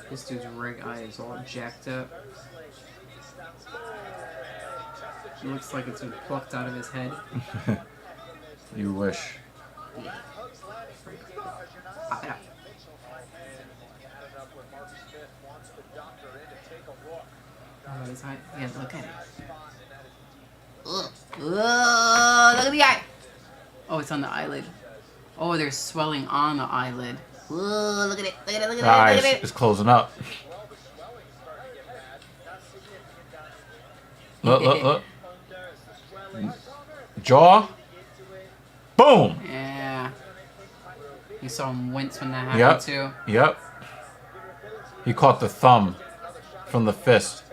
This dude's right eye is all jacked up. It looks like it's been plucked out of his head. You wish. Yeah. Oh, his eye. Yeah, look at it. Ugh. Ugh, look at the eye. Oh, it's on the eyelid. Oh, there's swelling on the eyelid. Ugh, look at it. Look at it. Look at it. The eye Look at it. is closing up. Look, look, look. Jaw. Boom. Yeah. You saw him wince when that happened too. Yep. He caught the thumb from the fist.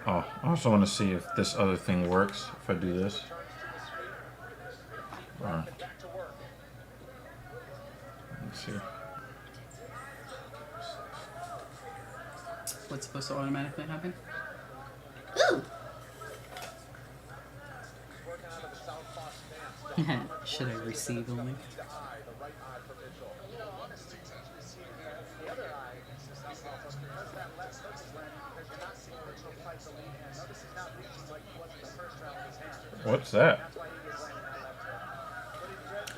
Oh, I also want to see if this other thing works, if I do this. Or, let's see. What's supposed to automatically happen? Ooh! Should I receive the link? What's that?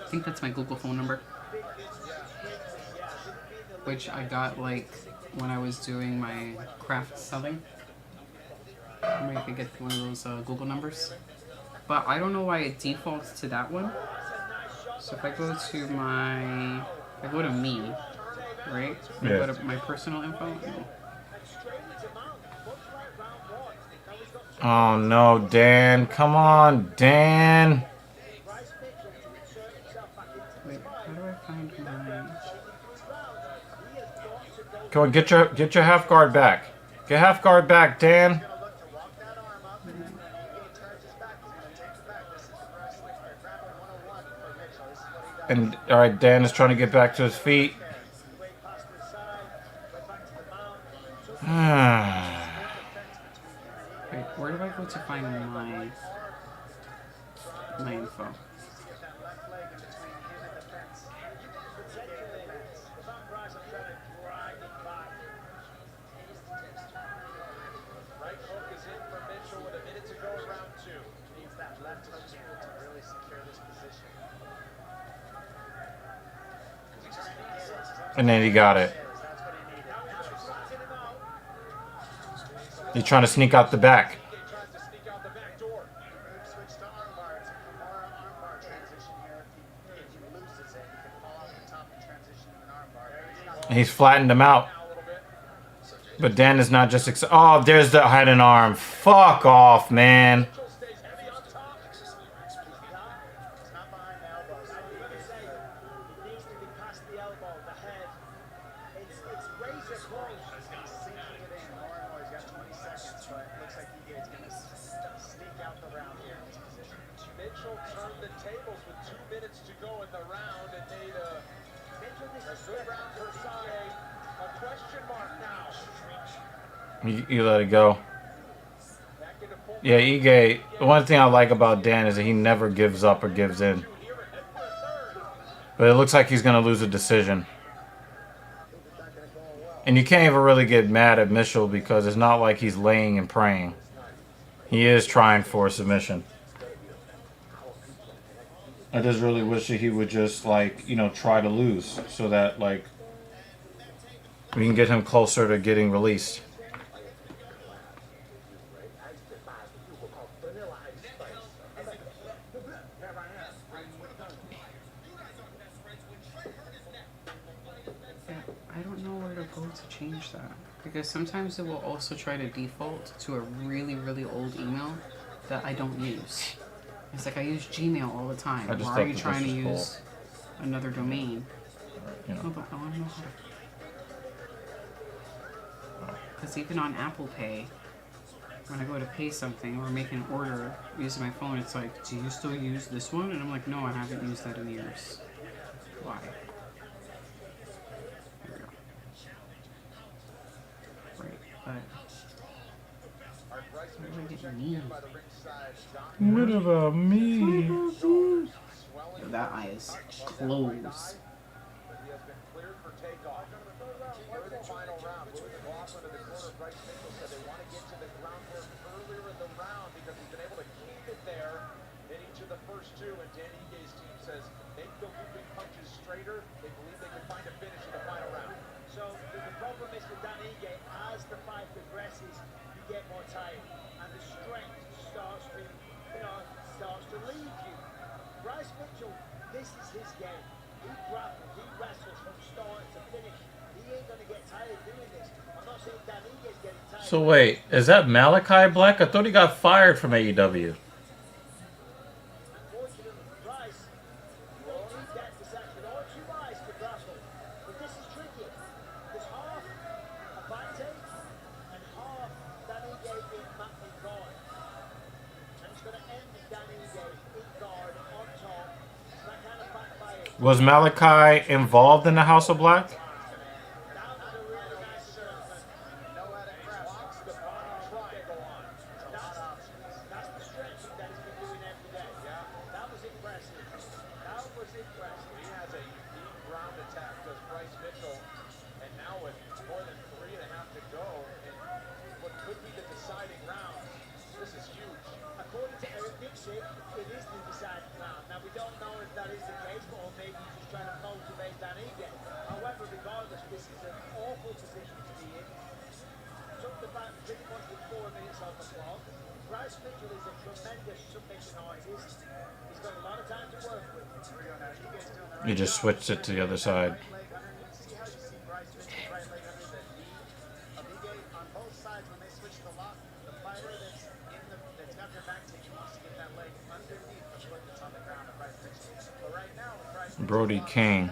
I think that's my Google phone number. Which I got like when I was doing my craft selling. Maybe I could get one of those Google numbers. But I don't know why it defaults to that one. So if I go to my, if I go to me, right? If I go to my personal info. No. Oh no, Dan. Come on, Dan. Wait, how do I find my... Come on, get your half guard back. Get half guard back, Dan. And all right, Dan is trying to get back to his feet. Wait, where do I go to find my info? And then he got it. He's trying to sneak out the back. And he's flattened him out. But Dan is not just... Oh, there's the head and arm. Fuck off, man. You let it go. Yeah, Ige, one thing I like about Dan is that he never gives up or gives in. But it looks like he's going to lose a decision. And you can't even really get mad at Mitchell because it's not like he's laying and praying. He is trying for a submission. I just really wish that he would just, like, you know, try to lose so that, like, we can get him closer to getting released. I don't know where to go to change that. Because sometimes it will also try to default to a really, really old email that I don't use. It's like I use Gmail all the time. I just Why thought are you that trying to this was use another domain? You know. No, but I want to know how to. Because even on Apple Pay, when I go to pay something or make an order using my phone, it's like, do you still use this one? And I'm like, no, I haven't used that in years. Why? There we go. Right, but what do I get mean? What about me? Yo, that eye is closed. Final round, moving the Laughlin to the corner. Bryce Mitchell said they want to get to the groundwork earlier in the round because he's been able to keep it there in each of the first two. And Dan Ike's team says make the looping punches straighter. They believe they can find a finish in the final round. So the problem is with Dan Ige, as the fight progresses, you get more tired, and the strength starts to, leave you. Bryce Mitchell, this is his game. He grapples, he wrestles from start to finish. He ain't gonna get tired doing this. I'm not saying Dan Ige's getting tired. So wait, is that Malachi Black? I thought he got fired from AEW. Unfortunately for Bryce, you won't need that to sanction all two eyes to grapple. But this is tricky. There's half a fight tape and half Dan Ige in guard. And it's gonna end with Dan Ige in guard on top. So that kind of backfires. Was Malachi involved in the House of Black? Bryce Mitchell is a tremendous submission artist. He's got a lot of time to work with. You just switched it to the other side. See how you see Bryce Mitchell's right leg under the knee of Ige on both sides when they switch the lock. The fighter that's got their back taken wants to get that leg underneath the foot that's on the ground of Bryce Mitchell. But right now, with Bryce Brody King.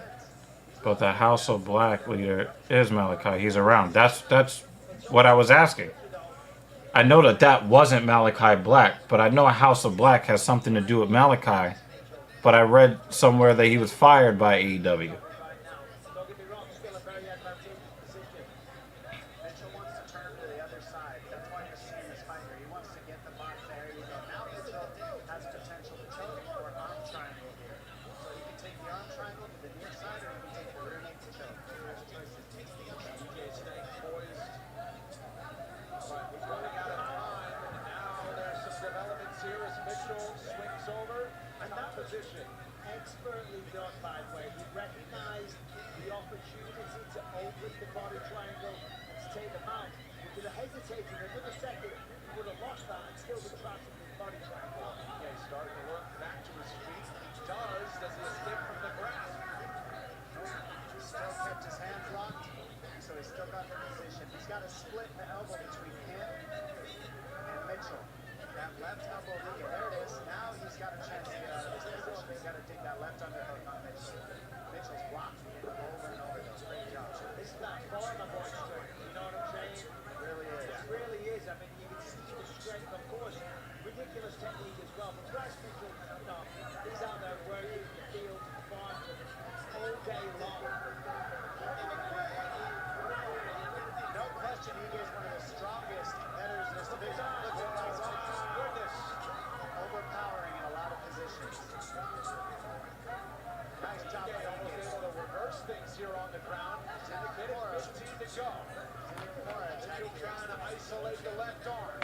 But the House of Black leader is Malachi. He's around. That's what I was asking. I know that wasn't Malachi Black, but I know a House of Black has something to do with Malachi. But I read somewhere that he was fired by AEW. Don't get me wrong, still a very advantageous position. Mitchell wants to turn to the other side. That's why you're seeing this fighter. He wants to get the box. There you go. Now Mitchell has potential to choke or arm triangle here. So he can take the arm triangle to the near side, or he can take the rear naked choke. There's choices. Ike's staying poised. But he's running out of time. And now there's some developments here as Mitchell swings over. And that position, expertly done, by the way. He recognized the opportunity to open the body triangle and to take them out. If he'd have hesitated another second, he would have lost that and still been trapped in the body triangle. Ike's starting to work back to his feet. He does. Does he escape from the grasp? He still kept his hands locked, so he's still got the position. He's got to split the elbow between him and Mitchell. That left elbow, there it is. Now he's got a chance to get out of this position. He's got to dig that left underhook on Mitchell. Mitchell's blocking it over and over. Does a great job. This is that foreigner boy strength, you know what I'm saying? It really is. It really is. I mean, you can see the strength, of course. Ridiculous technique as well. But Bryce Mitchell, he's out there working the field, farming all day long. No question, he is one of the strongest competitors in this division. Look at his goodness. Overpowering in a lot of positions. Nice job by Almost able to reverse things here on the ground. to the corner. isolate the left arm.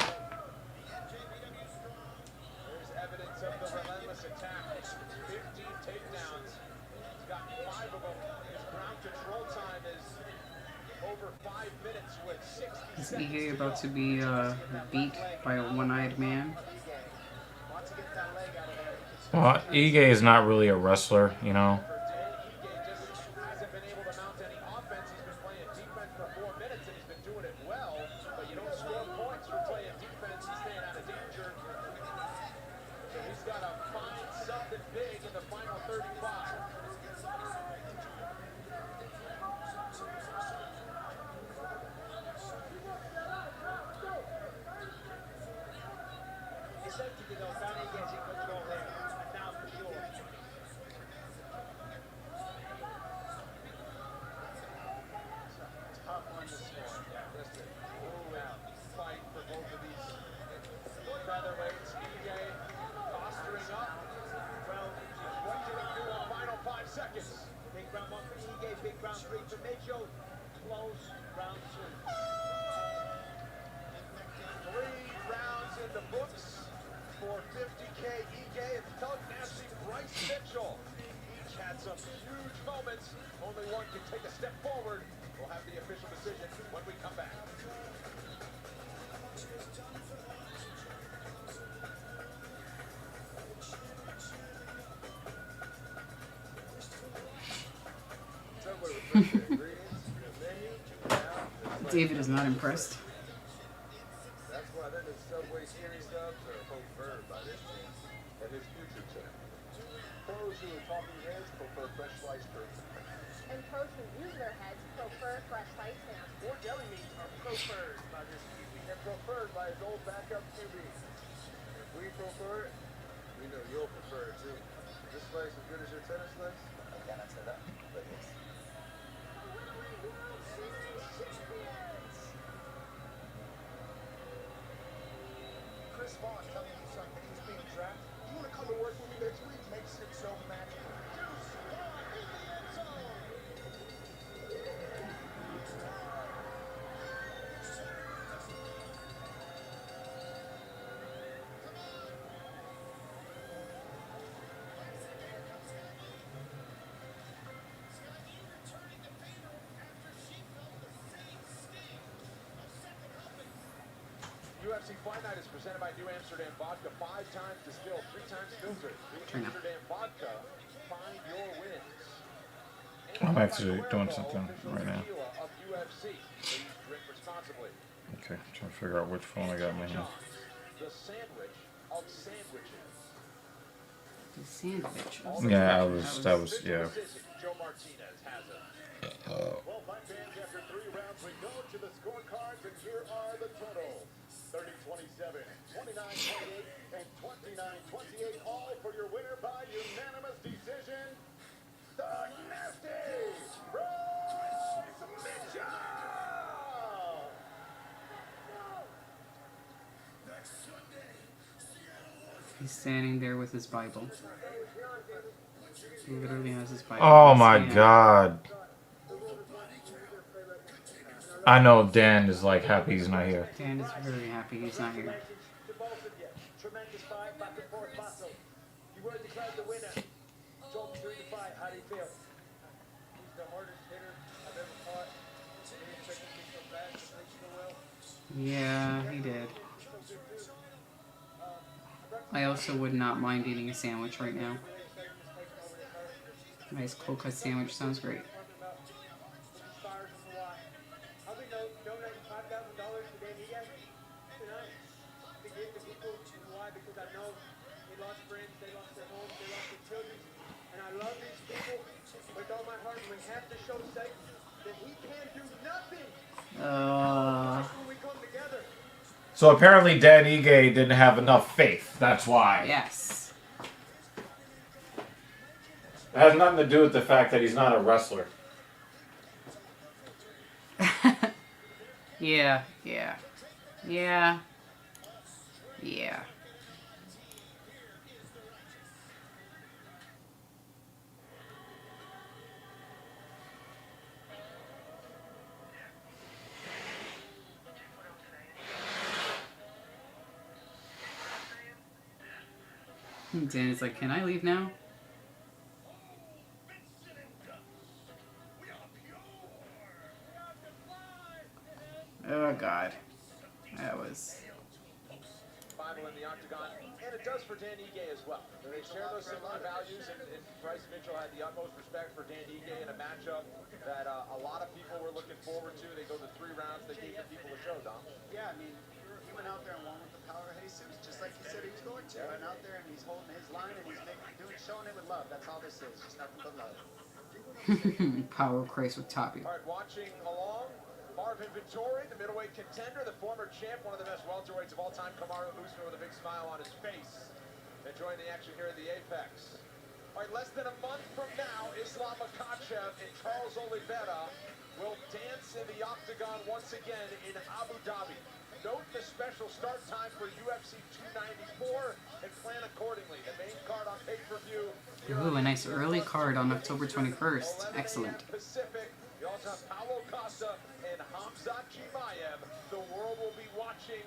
There's evidence of the relentless attack. 15 takedowns. He's got 5 of them. His ground control time is over 5 minutes with 60 Is seconds Ige to about go. to be beat by a one-eyed man? Once he gets that leg out of there, it's Well, Ige is not really a wrestler, you know. Hasn't been able to mount any offense. He's been playing defense for 4 minutes and he's been doing it well. But you don't score points for playing defense and staying out of danger. So he's got to find something big in the final 35. Essentially, though, Danny gets in control there. Now for sure. Tough one to score. Yeah, just a fight for both of these featherweights. Ige posturing up. Well, What can he do in the final 5 seconds? big round 1 for Ige, big round 3 for Mitchell. Close round 2. 3 rounds in the books for 50K Ige and Thug Nasty Bryce Mitchell. Each had some huge moments. Only one can take a step forward. We'll have the official decision when we come back. David is not impressed. That's why then the Subway Series subs are preferred by this team and his future team. Pros who are talking heads prefer fresh sliced turkey. And pros who use their heads prefer fresh sliced ham. More deli meats are preferred by this QB and preferred by his old backup QB. If we prefer it, we know you'll prefer it too. This slice as good as your tennis slice? I cannot say that, but yes. Chris Voss telling you something. He's being drafted. You want to come to work with me next week? Makes it so magical. UFC Fight Night is presented by New Amsterdam Vodka. 5 times distilled, 3 times filtered. New Turn up. Amsterdam Vodka. Find your wins. I'm actually doing something right now. Of UFC. Please drink responsibly. Okay, trying to figure out which phone I got in my hand. The sandwich of sandwiches. The sandwich. Yeah, that was, yeah. Joe Martinez has it. Well, fight fans, after 3 rounds, we go to the scorecards, and here are the totals. 30-27, 29-28, and 29-28, all for your winner by unanimous decision, Thug Nasty Bryce Mitchell! He's standing there with his Bible. He literally has his Bible. Oh He's my standing. god. I know Dan is like happy he's not here. Dan is very happy he's not here. To both of you. Tremendous fight, back and forth battle. You were declared the winner. Talk me through the fight. How do you feel? He's the hardest hitter I've ever fought. I didn't expect him to be so fast and play so well. Yeah, he did. I also would not mind eating a sandwich right now. Nice cold cut sandwich sounds great. Inspires him a lot. I'll be donating $5,000 to Dan Ige tonight to give to people. Why? Because I know they lost friends, they lost their homes, they lost their children. And I love these people with all my heart. And we have to show Satan that he can't do nothing. When we come together. So apparently Dan Ige didn't have enough faith. That's why. Yes. It has nothing to do with the fact that he's not a wrestler. Yeah. Yeah. Dan is like, can I leave now? Oh God, that was. Bible in the octagon, and it does for Dan Ige as well. They share those similar values, and Bryce Mitchell had the utmost respect for Dan Ige in a matchup that a lot of people were looking forward to. They go to 3 rounds. They gave the people a show, Dom. Yeah, I mean, he went out there and won with the power of Jesus, just like he said he was going to. Went out there and he's holding his line and he's showing it with love. That's all this is, just nothing but love. Power of Christ with Toppy. All right, watching along, Marvin Vettori, the middleweight contender, the former champ, one of the best welterweights of all time, Kamaru Usman with a big smile on his face, enjoying the action here at the Apex. All right, less than a month from now, Islam Makhachev and Charles Oliveira will dance in the octagon once again in Abu Dhabi. Note the special start time for UFC 294 and plan accordingly. The main card on pay-per-view. Ooh, a nice early card on October 21st. Excellent. Pacific. You also have Paulo Costa and Hamzat Chimaev. The world will be watching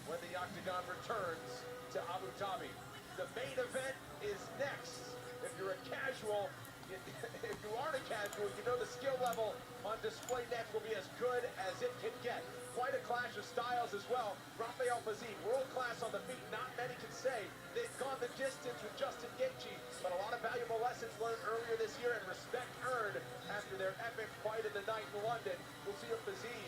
when the octagon returns to Abu Dhabi. The main event is next. If you're a casual, if you aren't a casual, you know the skill level on display next will be as good as it can get. Quite a clash of styles as well. Rafael Fiziev, world class on the feet. Not many can say they've gone the distance with Justin Gaethje, but a lot of valuable lessons learned earlier this year and respect earned after their epic fight of the night in London. We'll see if Fiziev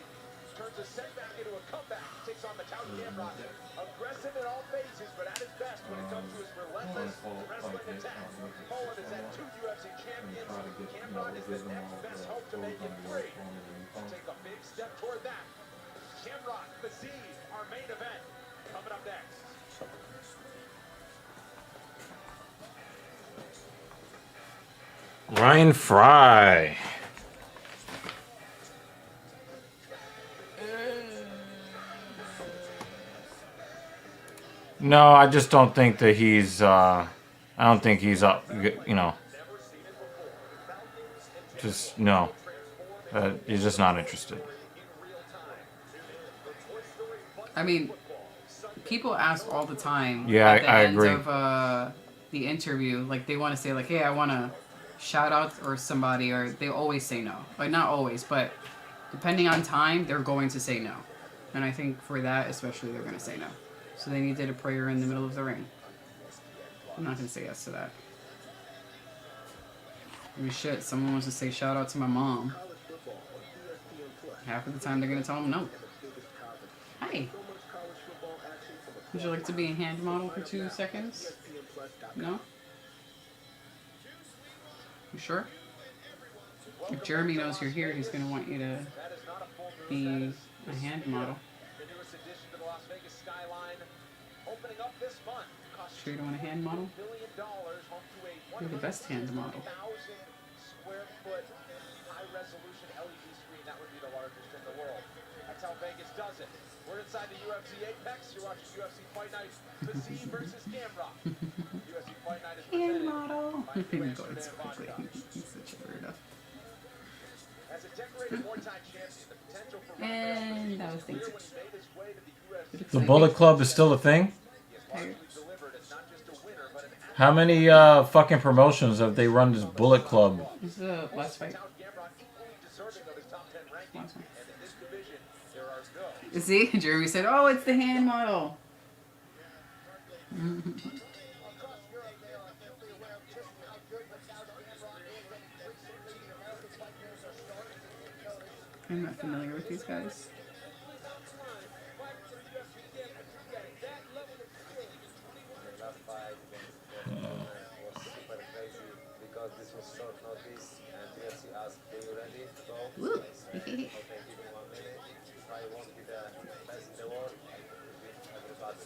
turns a setback into a comeback. Takes on Mattel Gamrot. Aggressive in all phases, but at his best when it comes to his relentless wrestling attack. Poland has had 2 UFC champions. Gamrot is the next best hope to make it 3. Take a big step toward that. Gamrot, Fiziev, our main event, coming up next. Ryan Fry. No, I just don't think that he's. I don't think he's up. You know. Just no. He's just not interested. I mean, people ask all the time Yeah, at the I end agree. of the interview, like they want to say like, hey, I want to shout out or somebody, or they always say no. Like not always, but depending on time, they're going to say no. And I think for that especially, they're going to say no. So they needed a prayer in the middle of the ring. I'm not going to say yes to that. I mean, shit, someone wants to say shout out to my mom. Half of the time they're going to tell them no. Hi. Would you like to be a hand model for 2 seconds? No? You sure? If Jeremy knows you're here, he's going to want you to be a hand model. Sure you don't want a hand model? You're the best hand model. Square foot high resolution LED screen, that would be the largest in the world. That's how Vegas does it. We're inside the UFC Apex. You're watching UFC Fight Night. Fiziev versus Gamrot. UFC Fight Night is Hand presented model. by New Go Amsterdam Vodka. He's such a weirdo. As a decorated wartime champion, the potential for And that was clear things. when he made his way to the UFC. The Bullet Club is still a thing? Delivered as not just a winner, but an How many fucking promotions have they run this Bullet Club? This is the last fight. See, Jeremy said, "Oh, it's the hand model." I'm not familiar with these guys. Because this was short notice and UFC asked, are you ready? So, Woo. okay, give me 1 minute. If I won't be the best in the world, I will beat everybody.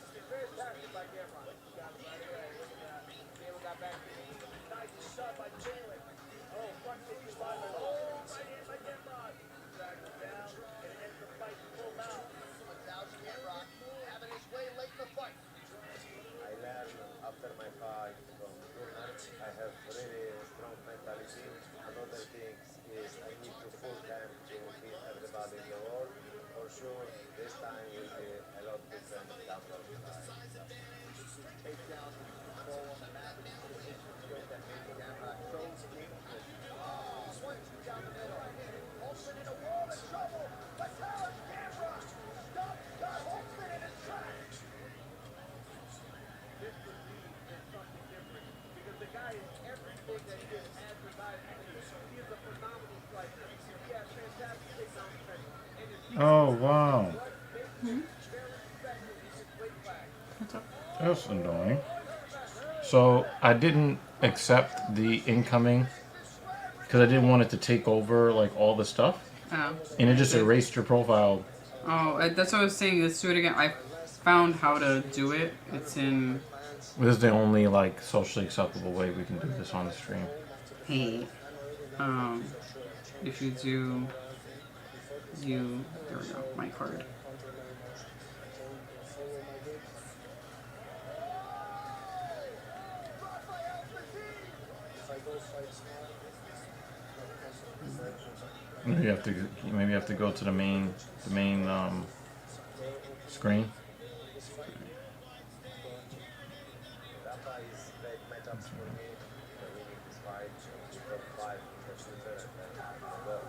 I learned after my fight from Turner, I have really strong mentality. Another thing is I need to push them to beat everybody in the world. For sure, this time will be a lot different than Gamrot. Gamrot throws Gamrot. Oh, 1-2 down the middle. Holtzman in a world of trouble. Mattel Gamrot. Stop. Got Holtzman in his tracks. This Fiziev is something different because the guy is everything that he is advertised to be. He is a phenomenal striker. He has fantastic takedown strength. And his Oh, wow. very special in his weight class. That's annoying. So I didn't accept the incoming because I didn't want it to take over like all the stuff. Oh. And it just erased your profile. Oh, that's what I was saying. Let's do it again. I found how to do it. It's in... This is the only like socially acceptable way we can do this on the stream. Hey. If you do... There we go. My card. Maybe you have to go to the main screen. Rafa is great matchups for me. Winning this fight, top 5 in the shooter, and well.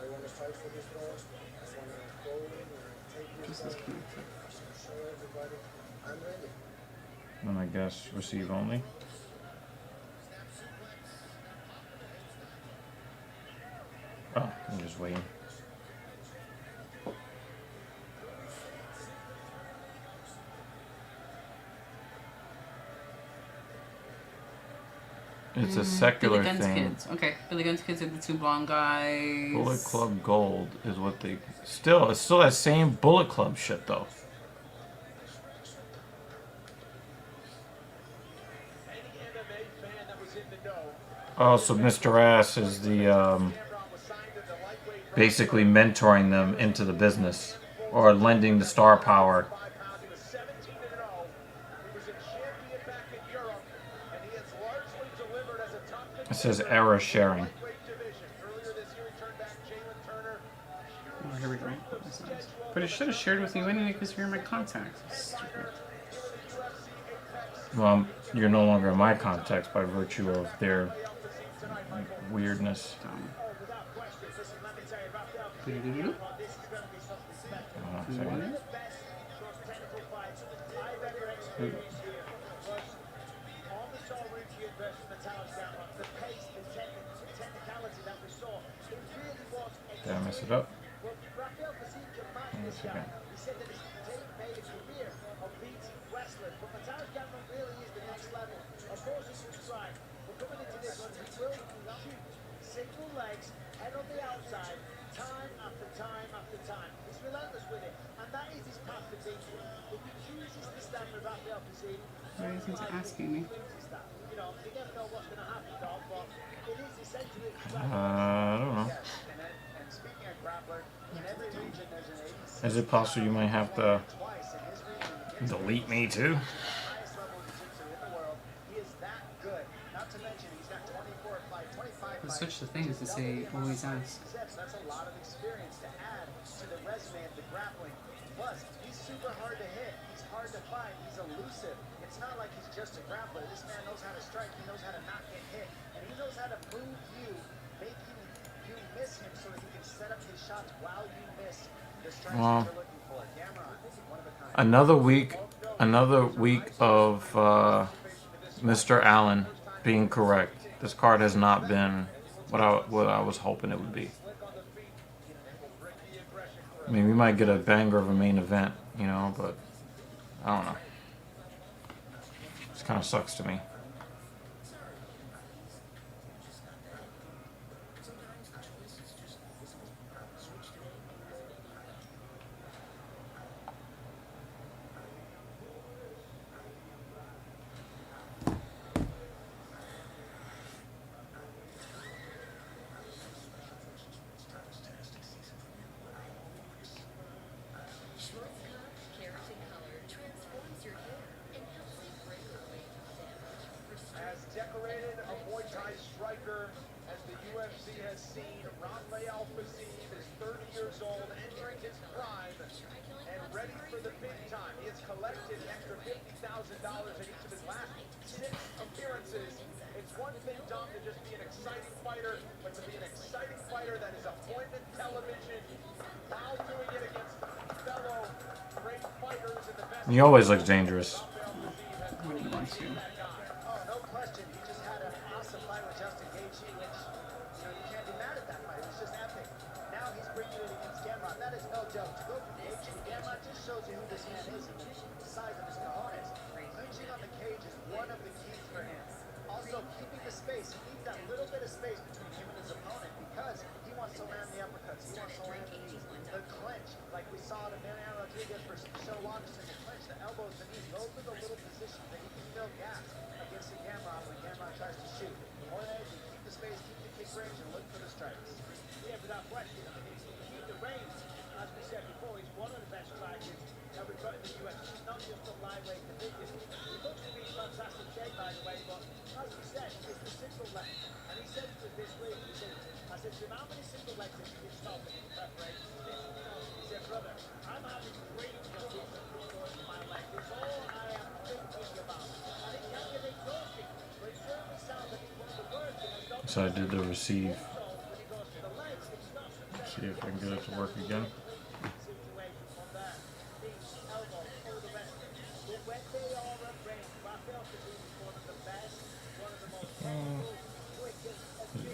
I want to fight for this bro. I want to go in and take this This is fight. connected. Show everybody I'm ready. And I guess receive only. Oh, I'm just waiting. It's a secular Billy Gunn's thing. kids. Okay, Billy Gunn's kids are the two blonde guys. Bullet Club Gold is what they... It's still that same Bullet Club shit, though. Oh, so Mr. Ass is the, basically mentoring them into the business. Or lending the star power. It says error sharing. Oh, here we go. But it should have shared with you anyway because you're in my contacts. Stupid. Well, you're no longer in my contacts by virtue of their weirdness. Sorry. Did I mess it up? Once again. He said that his team made a career of beating wrestlers, but Mattel Gamrot really is the next level. Of course, he can strike, but coming into this one, he will shoot single legs, head on the outside, time after time after time. He's relentless with it, and that is his path to victory. If he chooses to stand with Rafael Fiziev, Why isn't it asking me? you know, you never know what's going to happen, dog, but it is essentially I don't know. And speaking of grappler, in every region there's an 86. Is it possible you might have to delete me too? Highest level jiu-jitsu in the world. He is that good. Not to mention he's got 24 fights, 25 Let's fights. switch the things to say always ask. That's a lot of experience to add to the resume of the grappling. Plus, he's super hard to hit. He's hard to fight. He's elusive. It's not like he's just a grappler. This man knows how to strike. He knows how to not get hit. And he knows how to move you, making you miss him so that he can set up his shots while you miss the strikes Well, that you're looking for. Gamrot, one of a kind. another week of Mr. Allen being correct. This card has not been what I was hoping it would be. I mean, we might get a banger of a main event, you know, but I don't know. This kind of sucks to me. As decorated a Muay Thai striker as the UFC has seen, Rafael Fiziev is 30 years old, entering his prime, and ready for the big time. He has collected an extra $50,000 in each of his last 6 appearances. It's one thing, Dom, to just be an exciting fighter, but to be an exciting fighter that is appointment television while doing it against fellow great fighters in the best. He always looks dangerous. What do you want to? Oh, no question. He just had an awesome fight with Justin Gaethje, which, you can't be mad at that fight. It was just epic. Now he's bringing it against Gamrot. That is no joke. To go from Gaethje to Gamrot just shows you who this man is and the size of his cojones. Clinching on the cage is one of the keys for him. Also, keeping the space. He needs that little bit of space between him and his opponent because he wants to land the uppercuts. He wants to land the clinch, like we saw to Mariano Rodriguez versus Michelle Waterson. The clinch, the elbows, the knees. Those are the little positions that he can fill gaps against the Gamrot when Gamrot tries to shoot. More edge, keep the space, keep the kick range, and look for the strikes. Yeah, without question. I mean, keep the range, as we said before, he's one of the best strikers that we've got in the UFC. It's not just the lightweight division. He looks to be in fantastic shape, by the way, but as we said, it's the single leg. And he said to us this week, he said, I said to him, how many single legs have you been stopping in preparation for this? He said, brother, I'm having dreams of different people in my leg. It's all I am thinking about. And it can get exhausting, but it certainly sounds like it's one of the worst things. So I did the receive. See if I can get it to work again.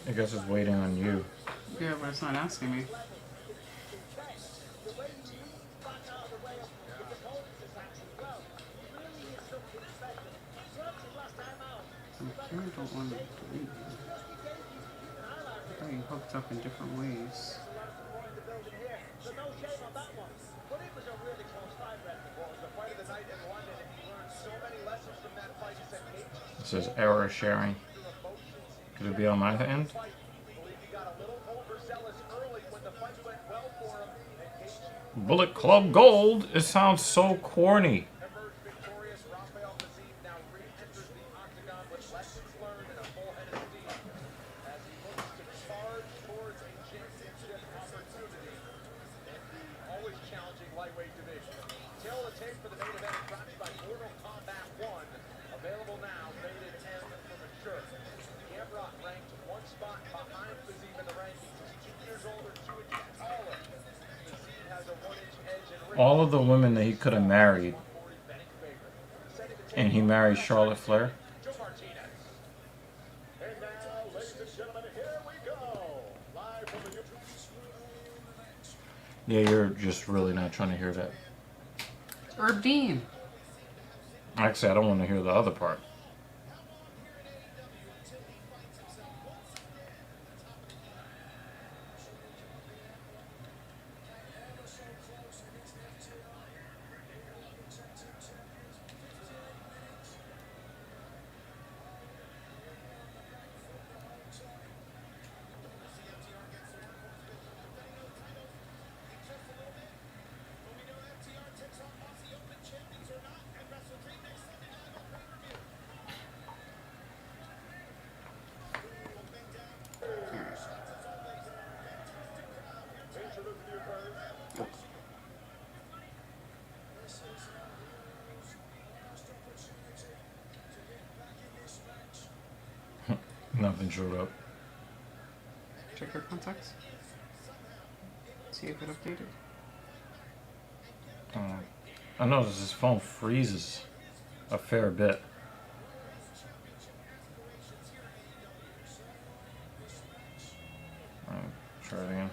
I guess it's waiting on you. Yeah, but it's not asking me. I really don't want to delete him. He hooked up in different ways. It says error sharing. Could it be on my end? Bullet Club Gold. It sounds so corny. All of the women that he could have married, and he married Charlotte Flair. Yeah, you're just really not trying to hear that. Herb Dean. Actually, I don't want to hear the other part. Nothing showed up. Check your contacts. See if it updated. I noticed his phone freezes a fair bit. Try it again.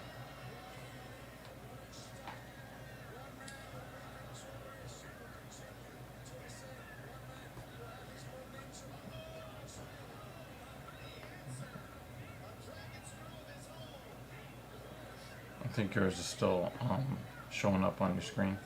I think yours is still showing up on your screen.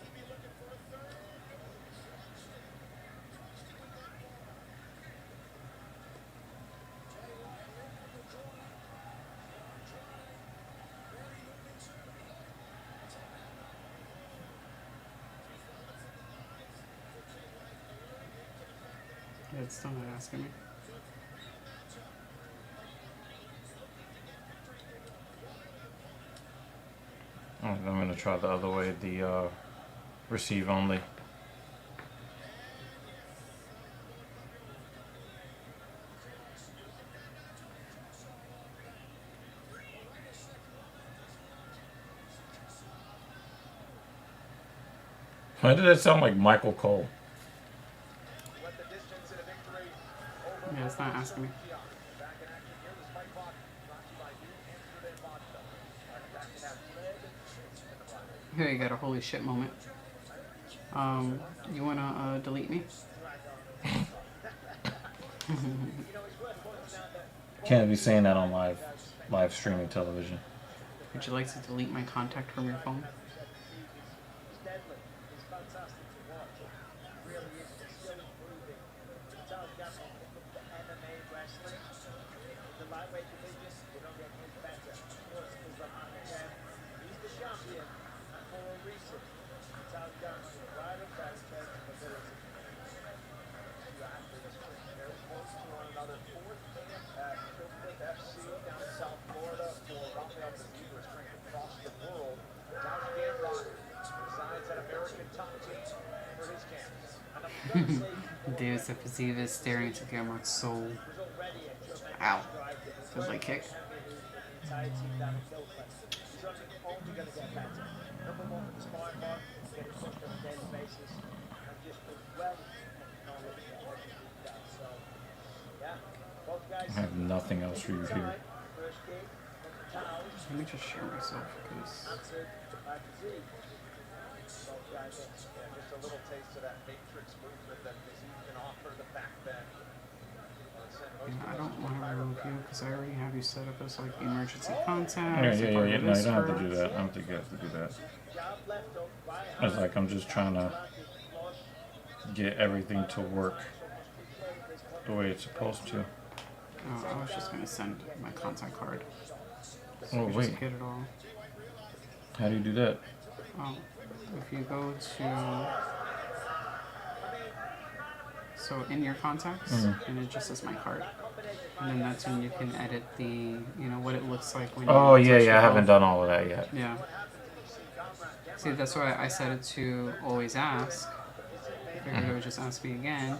It's still not asking me. I'm going to try the other way, the receive only. Why did it sound like Michael Cole? Yeah, it's not asking me. Here you got a holy shit moment. You wanna delete me? Can't be saying that on live streaming television. Would you like to delete my contact from your phone? He's deadly. He's fantastic to watch. Really is. He's still improving. Charles Gamrot picked up the MMA wrestling. The lightweight division, they don't get much better. Of course, Islam Makhachev, he's the champion, and for a reason. Charles Gamrot is right up there in terms of ability. Two athletes very close to one another. Fourth camp at Kilcliff FC down in South Florida for Rafael Fiziev, who is trained across the world. Josh Gamrot resides at American Top Team for his camps. And I'm going to say, Dude, the Fiziev is staring to Gamrot's soul. Ow. Good leg kick. entire team down in Kilcliff. He's only going to get better. Number one for the sparring bar, getting pushed on a daily basis, and just as well knowledge of what he does. So, yeah, both guys. I have nothing else for you here. First kick from the towels. Let me just share myself because. Answered by Fiziev. Both guys, Just a little taste of that matrix movement that Fiziev can offer the back bend. I don't want to remove you because I already have you set up as like emergency contact. Yeah. No, you don't have to do that. I don't think you have to do that. It's like I'm just trying to get everything to work the way it's supposed to. Oh, I was just gonna send my contact card. Oh wait. Just get it all. How do you do that? Oh, if you go to. So in your contacts, and it just says my card. And then that's when you can edit the, you know, what it looks like when you touch I haven't done all of that yet. Yeah. See, that's why I set it to always ask. I figured it would just ask me again.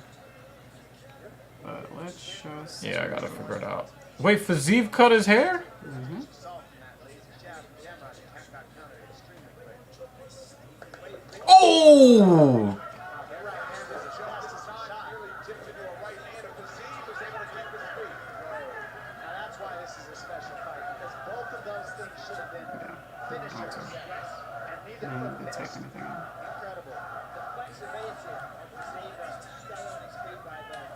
But let's just... Yeah, I gotta figure it out. Wait, Fiziev cut his hair? Mm-hmm. Oh! incredible. The flexibility of Fiziev to stay on his feet right there.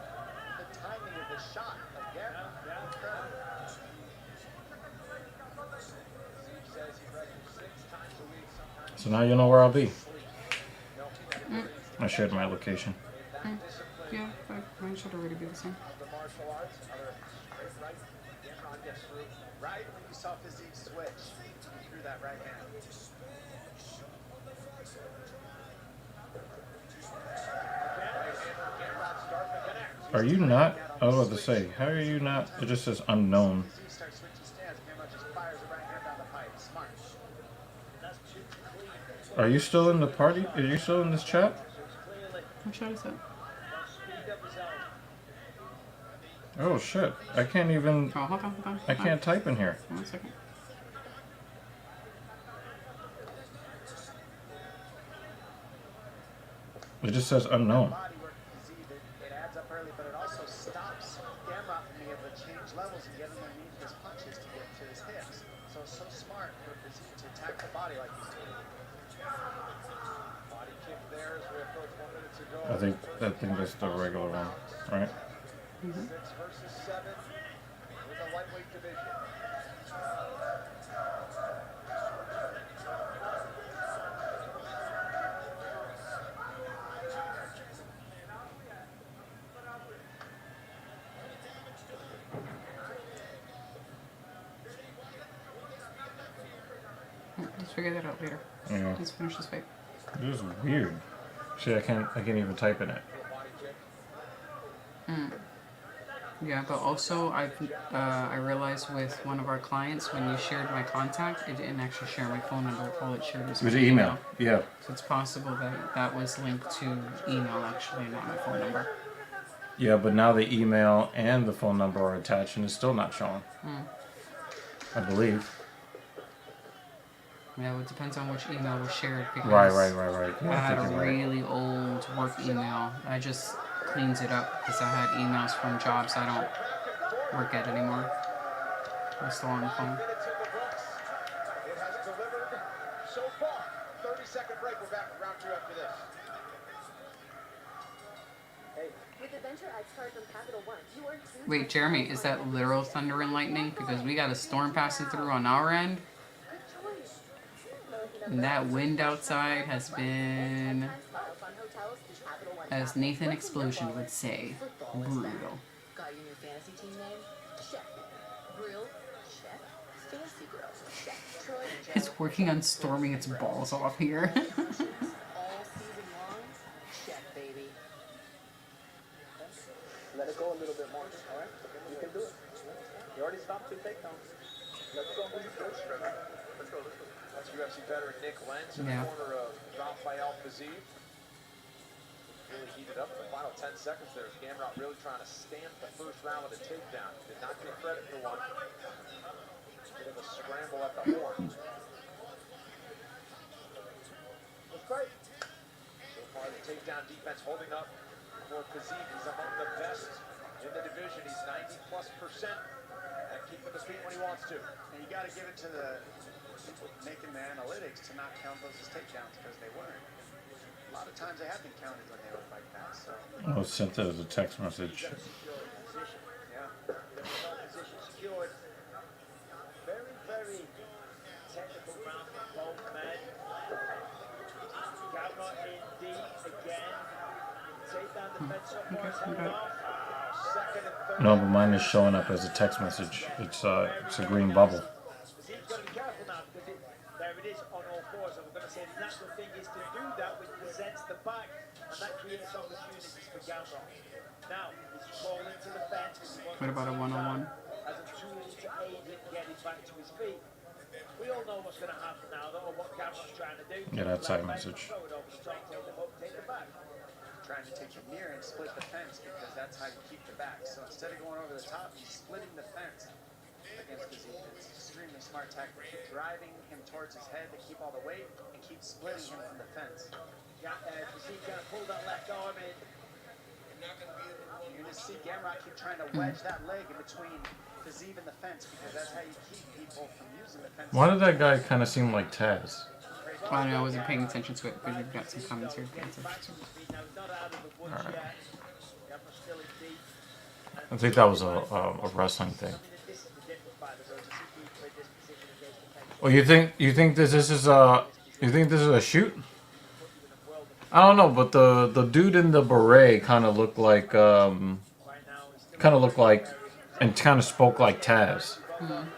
The timing of the shot of Gamrot. Incredible. Fiziev says he practices 6 times a week, sometimes. So now you know where I'll be. I shared my location. Yeah, but mine should already be the same. The martial arts, other straight right. Gamrot gets through right when you saw Fiziev switch. He threw that right hand. Are you not? I was about to say, how are you not? It just says unknown. Are you still in the party? Are you still in this chat? What chat is that? Oh shit! I can't even. Oh, hold on. I can't type in here. 1 second. It just says unknown. It adds up early, but it also stops Gamrot from being able to change levels and get underneath his punches to get to his hips. So it's so smart for Fiziev to attack the body like he's doing. Body kick there as we approach 1 minute to go. I think that's the regular one, right? 6 versus 7 with the lightweight division. Let's figure that out later. Yeah. Let's finish this fight. This is weird. See, I can't even type in it. Yeah, but also I realized with one of our clients when you shared my contact, it didn't actually share my phone number. All it shared was It was my email. Yeah. So it's possible that that was linked to email actually, not my phone number. Yeah, but now the email and the phone number are attached and it's still not showing. I believe. Yeah, well, it depends on which email was shared because Right. I had a Thinking that. really old work email. I just cleaned it up because I had emails from jobs I don't work at anymore. I'm still on the phone. It has delivered so far. 30-second break. We're back with round 2 after this. With Adventure X card from Capital One, you earn 2 Wait, Jeremy, is that literal thunder and lightning? Because we got a storm passing through on our end. And that wind outside has been, as Nathan Explosion would say, brutal. Got your new fantasy team name? Check. Grill? Check. Fancy girl? Check. Troy and Joe? It's working on storming its balls off here. All season long? Check, baby. Let it go a little bit more, all right? You can do it. You already stopped 2 takedowns. Let's go. Let's go. That's UFC veteran Nick Lenz in Yeah. the corner of Rafael Fiziev. Really heated up in the final 10 seconds there. Gamrot really trying to stamp the first round with a takedown. Did not get credit for one. Bit of a scramble at the horn. Looks great. So far the takedown defense holding up for Fiziev. He's among the best in the division. He's 90+% at keeping the feet when he wants to. And you got to give it to the people making the analytics to not count those as takedowns because they weren't. A lot of times they have been counted when they look like that. So. Oh, sent it as a text message. Yeah. Position secured. Very, very technical round for both men. Gamrot in deep again. Takedown defense so far is held off. Second and third. No, but mine is showing up as a text message. It's a green bubble. He's got to be careful now because there it is on all fours. And we're going to say the natural thing is to do that, which presents the back, and that creates opportunities for Gamrot. Now, he's falling to the fence. What about a one-on-one? As a tool to aid him getting back to his feet. We all know what's going to happen now, though, or what Gamrot's trying to do. Yeah, that side message. Throw it over the top, take them up, take them back. Trying to take you near and split the fence because that's how you keep the back. So instead of going over the top, he's splitting the fence against Fiziev. It's extremely smart tactic. Keep driving him towards his head to keep all the weight and keep splitting him from the fence. Fiziev going to pull that left arm in. You're going to see Gamrot keep trying to wedge that leg in between Fiziev and the fence because that's how you keep people from using the fence. Why did that guy kind of seem like Taz? I don't know, I wasn't paying attention to it because we've got some comments here to pay attention to. Alright. I think that was a wrestling thing. Well, you think this is a shoot? I don't know, but the dude in the beret kind of looked like and kind of spoke like Taz. Mm-hmm.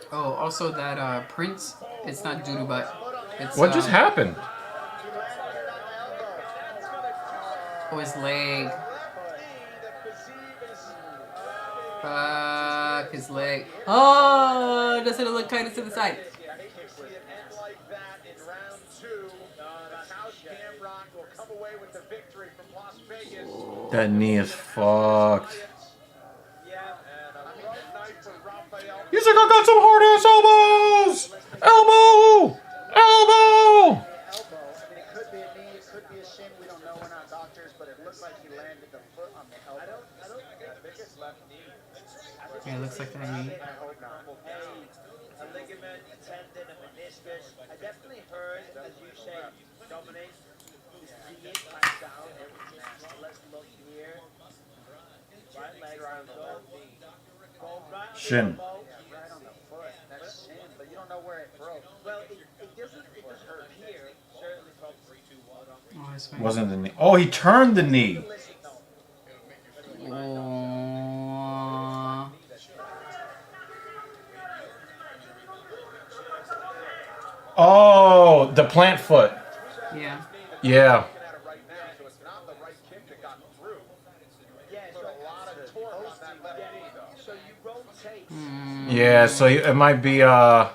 Oh, also that Prince, it's not doo-doo, but it's What just happened? Oh, his leg. Fuck, his leg. Oh, doesn't it look kind of to the side? That knee is fucked. He's like, I got some hard ass elbows! Elbow! Elbow! It could be a knee, it could be a shin. We don't know. We're not doctors, but it looks like he landed the foot on the elbow. I don't think it's left knee. Yeah, it looks like that knee. I hope not. A ligament, a tendon, a meniscus. I definitely heard, as you say, Dominic, this is the impact down. Let's look here. Right leg, right on the left knee. Go right on the Shin. elbow. Right on the foot. That's shin, but you don't know where it broke. Well, it doesn't appear, certainly from 3, 2, 1. Oh, his face. Wasn't the knee. Oh, he turned the knee. Oh, the plant foot. Yeah. Yeah. Yeah, so it might be the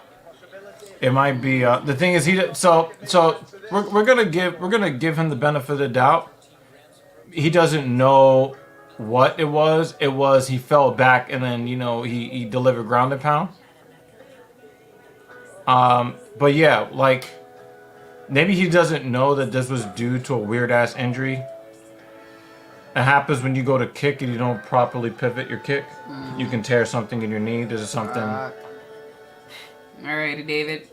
thing is we're gonna give him the benefit of the doubt. He doesn't know what it was. He fell back and then he delivered ground and pound. But yeah, like maybe he doesn't know that this was due to a weird ass injury. It happens when you go to kick and you don't properly pivot your kick. You can tear something in your knee. This is something. Alrighty, David.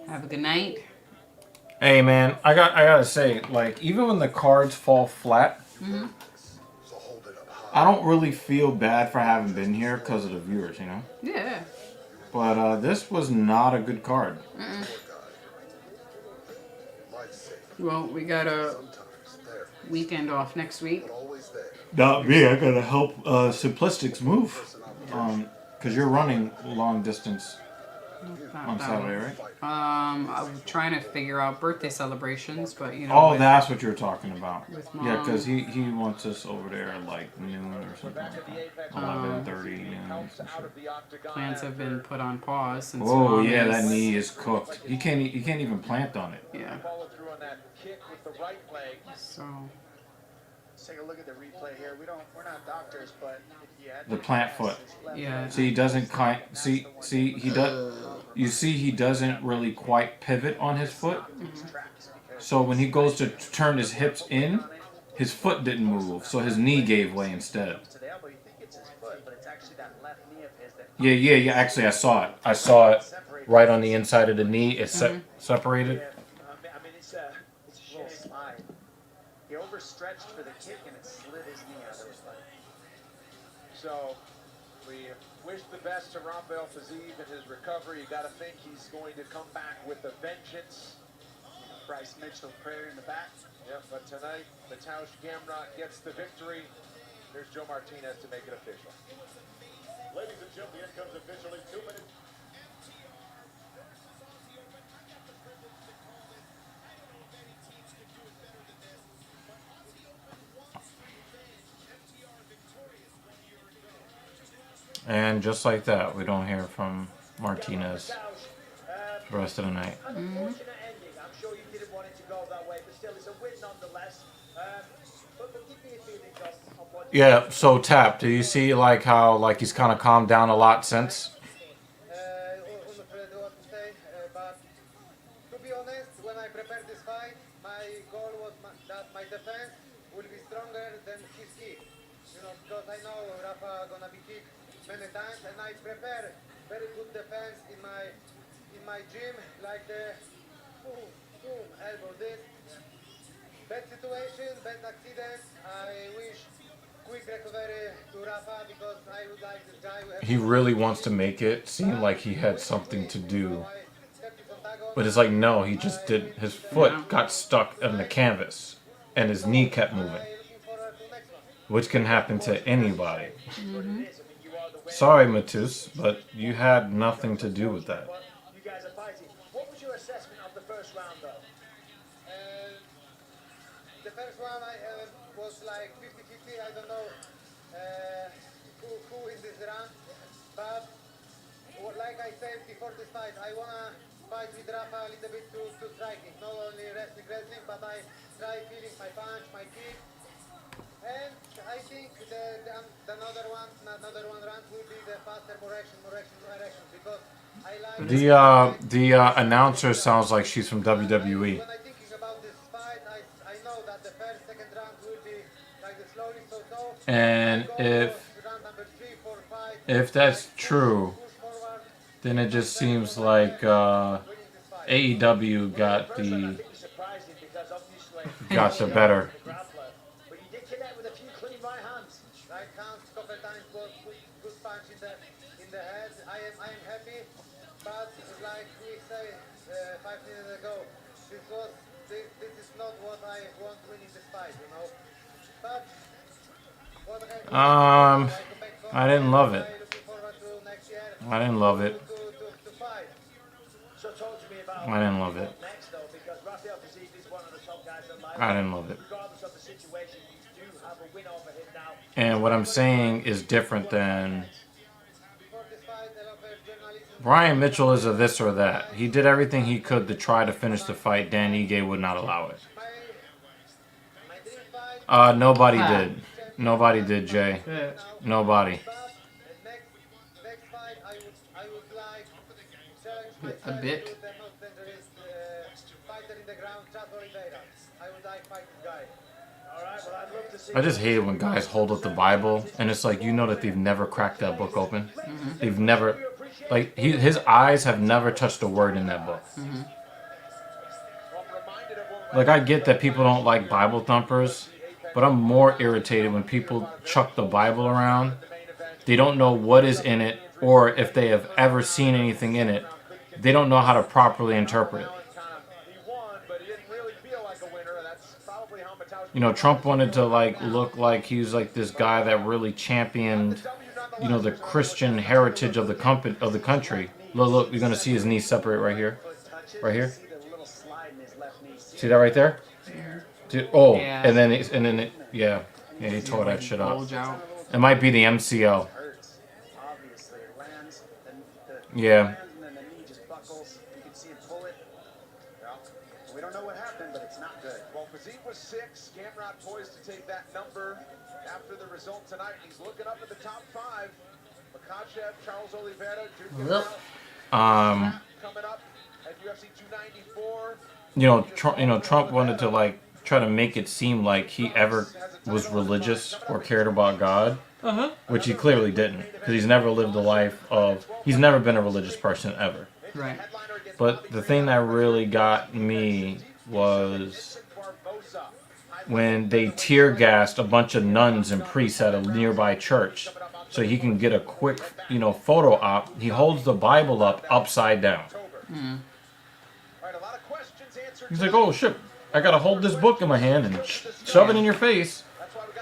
Have a good night. Hey man, I gotta say, like, even when the cards fall flat, I don't really feel bad for having been here because of the viewers, you know? Yeah. But this was not a good card. Well, we got a weekend off next week. Not me. I gotta help Simplistics move. Because you're running long distance on Saturday, right? I'm trying to figure out birthday celebrations, but you know. Oh, that's what you were talking about. With Yeah, Mom. because he wants us over there at like noon or something like that. 11:30 noon. Plans have been put on pause since. Oh Mom yeah, is, that knee is cooked. He can't even plant on it. Yeah. Follow through on that kick with the right leg. So. Let's take a look at the replay here. We're not doctors, but if you had The plant foot. Yeah. See, he doesn't see he does. You see, he doesn't really quite pivot on his foot. So when he goes to turn his hips in, his foot didn't move, so his knee gave way instead. Yeah. Actually, I saw it. I saw it right on the inside of the knee. It's separated. I mean, it's a little slide. He overstretched for the kick and it slid his knee out of his leg. So we wish the best to Rafael Fiziev in his recovery. You got to think he's going to come back with a vengeance. Bryce Mitchell prayer in the back. Yeah, but tonight, Mateusz Gamrot gets the victory. Here's Joe Martinez to make it official. Ladies and gentlemen, here comes officially 2 minutes. And just like that, we don't hear from Martinez the rest of the night. Unfortunate ending. I'm sure you didn't want it to go that way, but still, it's a win nonetheless. But give me your feelings on what you Yeah, so Tap, do you see like how like he's kind of calmed down a lot since? But to be honest, when I prepared this fight, my goal was that my defense will be stronger than his kick. You know, because I know Rafa gonna be kicked many times, and I prepare very good defense in my gym, like the boom, boom, elbow this. Bad situation, bad accident. I wish quick recovery to Rafa because I would like this guy. He really wants to make it seem like he had something to do. But it's like, no, he just did. His foot got stuck in the canvas and his knee kept moving. Which can happen to anybody. Sorry, Matus, but you had nothing to do with that. You guys are fighting. What was your assessment of the first round, though? The first one was like 50-50. I don't know who in this round. But like I said before this fight, I want to fight with Rafa a little bit to striking. Not only wrestling, but I try feeling my punch, my kick. And I think another one round will be the faster, more action because I like The announcer sounds like she's from WWE. when I thinking about this fight, I know that the first, second round will be like the slowly so. And if that's true, then it just seems like AEW got the better. But you did connect with a few clean right hands. Right hands, couple times, good punch in the head. I am happy, but like we say 5 minutes ago, this is not what I want winning this fight, you know. But I didn't love it. I didn't love it. So talk to me about I didn't love it. next, though, because Rafael Fiziev is one of the top guys in life. I didn't love it. Regardless of the situation, you do have a win over him now. And what I'm saying is different than Brian Mitchell is a this or that. He did everything he could to try to finish the fight. Dan Ige would not allow it. Nobody did. Nobody did, Jay. Nobody. next fight I would like A bit. I just hate it when guys hold up the Bible and it's like, you know that they've never cracked that book open. They've never, like, his eyes have never touched a word in that book. Like, I get that people don't like Bible thumpers, but I'm more irritated when people chuck the Bible around. They don't know what is in it, or if they have ever seen anything in it, they don't know how to properly interpret it. You know, Trump wanted to like look like he was like this guy that really championed, you know, the Christian heritage of the country. Look, you're gonna see his knees separate right here, right here. See that right there? Oh, Yeah. and then yeah, he tore that shit up. It might be the MCL. Yeah. We don't know what happened, but it's not good. Well, Fiziev was 6. Gamrot poised to take that number after the result tonight. He's looking up at the top 5. Makachev, Charles Oliveira, Duke coming up at UFC 294. Trump wanted to like try to make it seem like he ever was religious or cared about God, which he clearly didn't, because he's never lived a life of. He's never been a religious person ever. Right. But the thing that really got me was when they tear gassed a bunch of nuns and priests at a nearby church so he can get a quick, photo op. He holds the Bible up upside down. He's like, oh shit, I gotta hold this book in my hand and shove it in your face.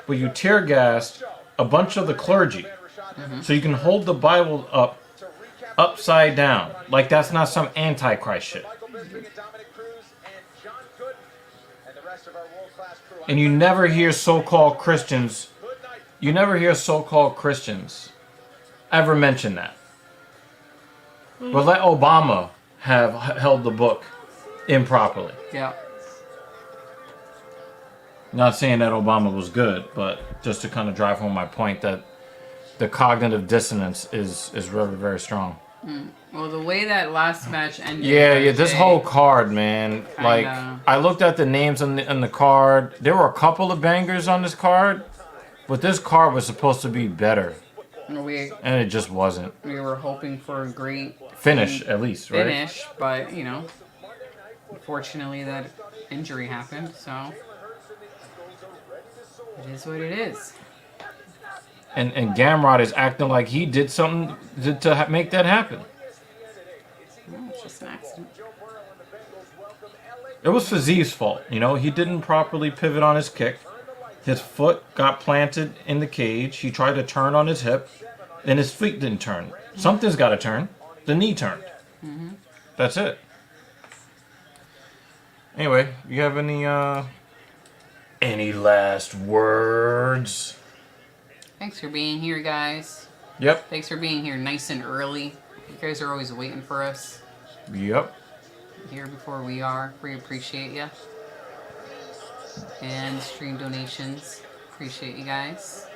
But you tear gassed a bunch of the clergy so you can hold the Bible up upside down. Like that's not some antichrist shit. And you never hear so-called Christians ever mention that. But let Obama have held the book improperly. Yeah. Not saying that Obama was good, but just to kind of drive home my point that the cognitive dissonance is very, very strong. Well, the way that last match ended. Yeah. This whole card, man. Like, I looked at the names on the card. There were a couple of bangers on this card, but this card was supposed to be better, and it just wasn't. We were hoping for a great finish, at least, right? Finish, but unfortunately, that injury happened. So it is what it is. And Gamrot is acting like he did something to make that happen. No, it's just an accident. It was Fiziev's fault. He didn't properly pivot on his kick. His foot got planted in the cage. He tried to turn on his hip, and his feet didn't turn. Something's got to turn. The knee turned. That's it. Anyway, you have any last words? Thanks for being here, guys. Yep. Thanks for being here nice and early. You guys are always waiting for us. Yep. Here before we are. We appreciate you. And stream donations. Appreciate you guys.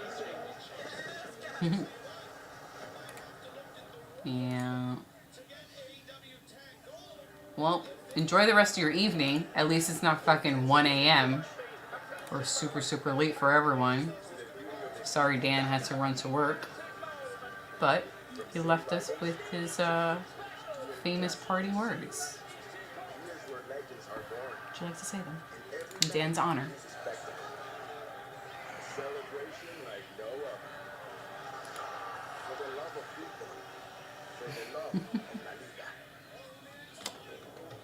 Yeah. Well, enjoy the rest of your evening. At least it's not fucking 1 a.m. or super, super late for everyone. Sorry Dan had to run to work. But he left us with his famous party words. Would you like to say them? In Dan's honor.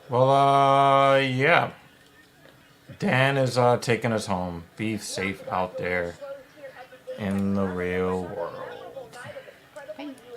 Well, yeah. Dan is taking us home. Be safe out there in the real world.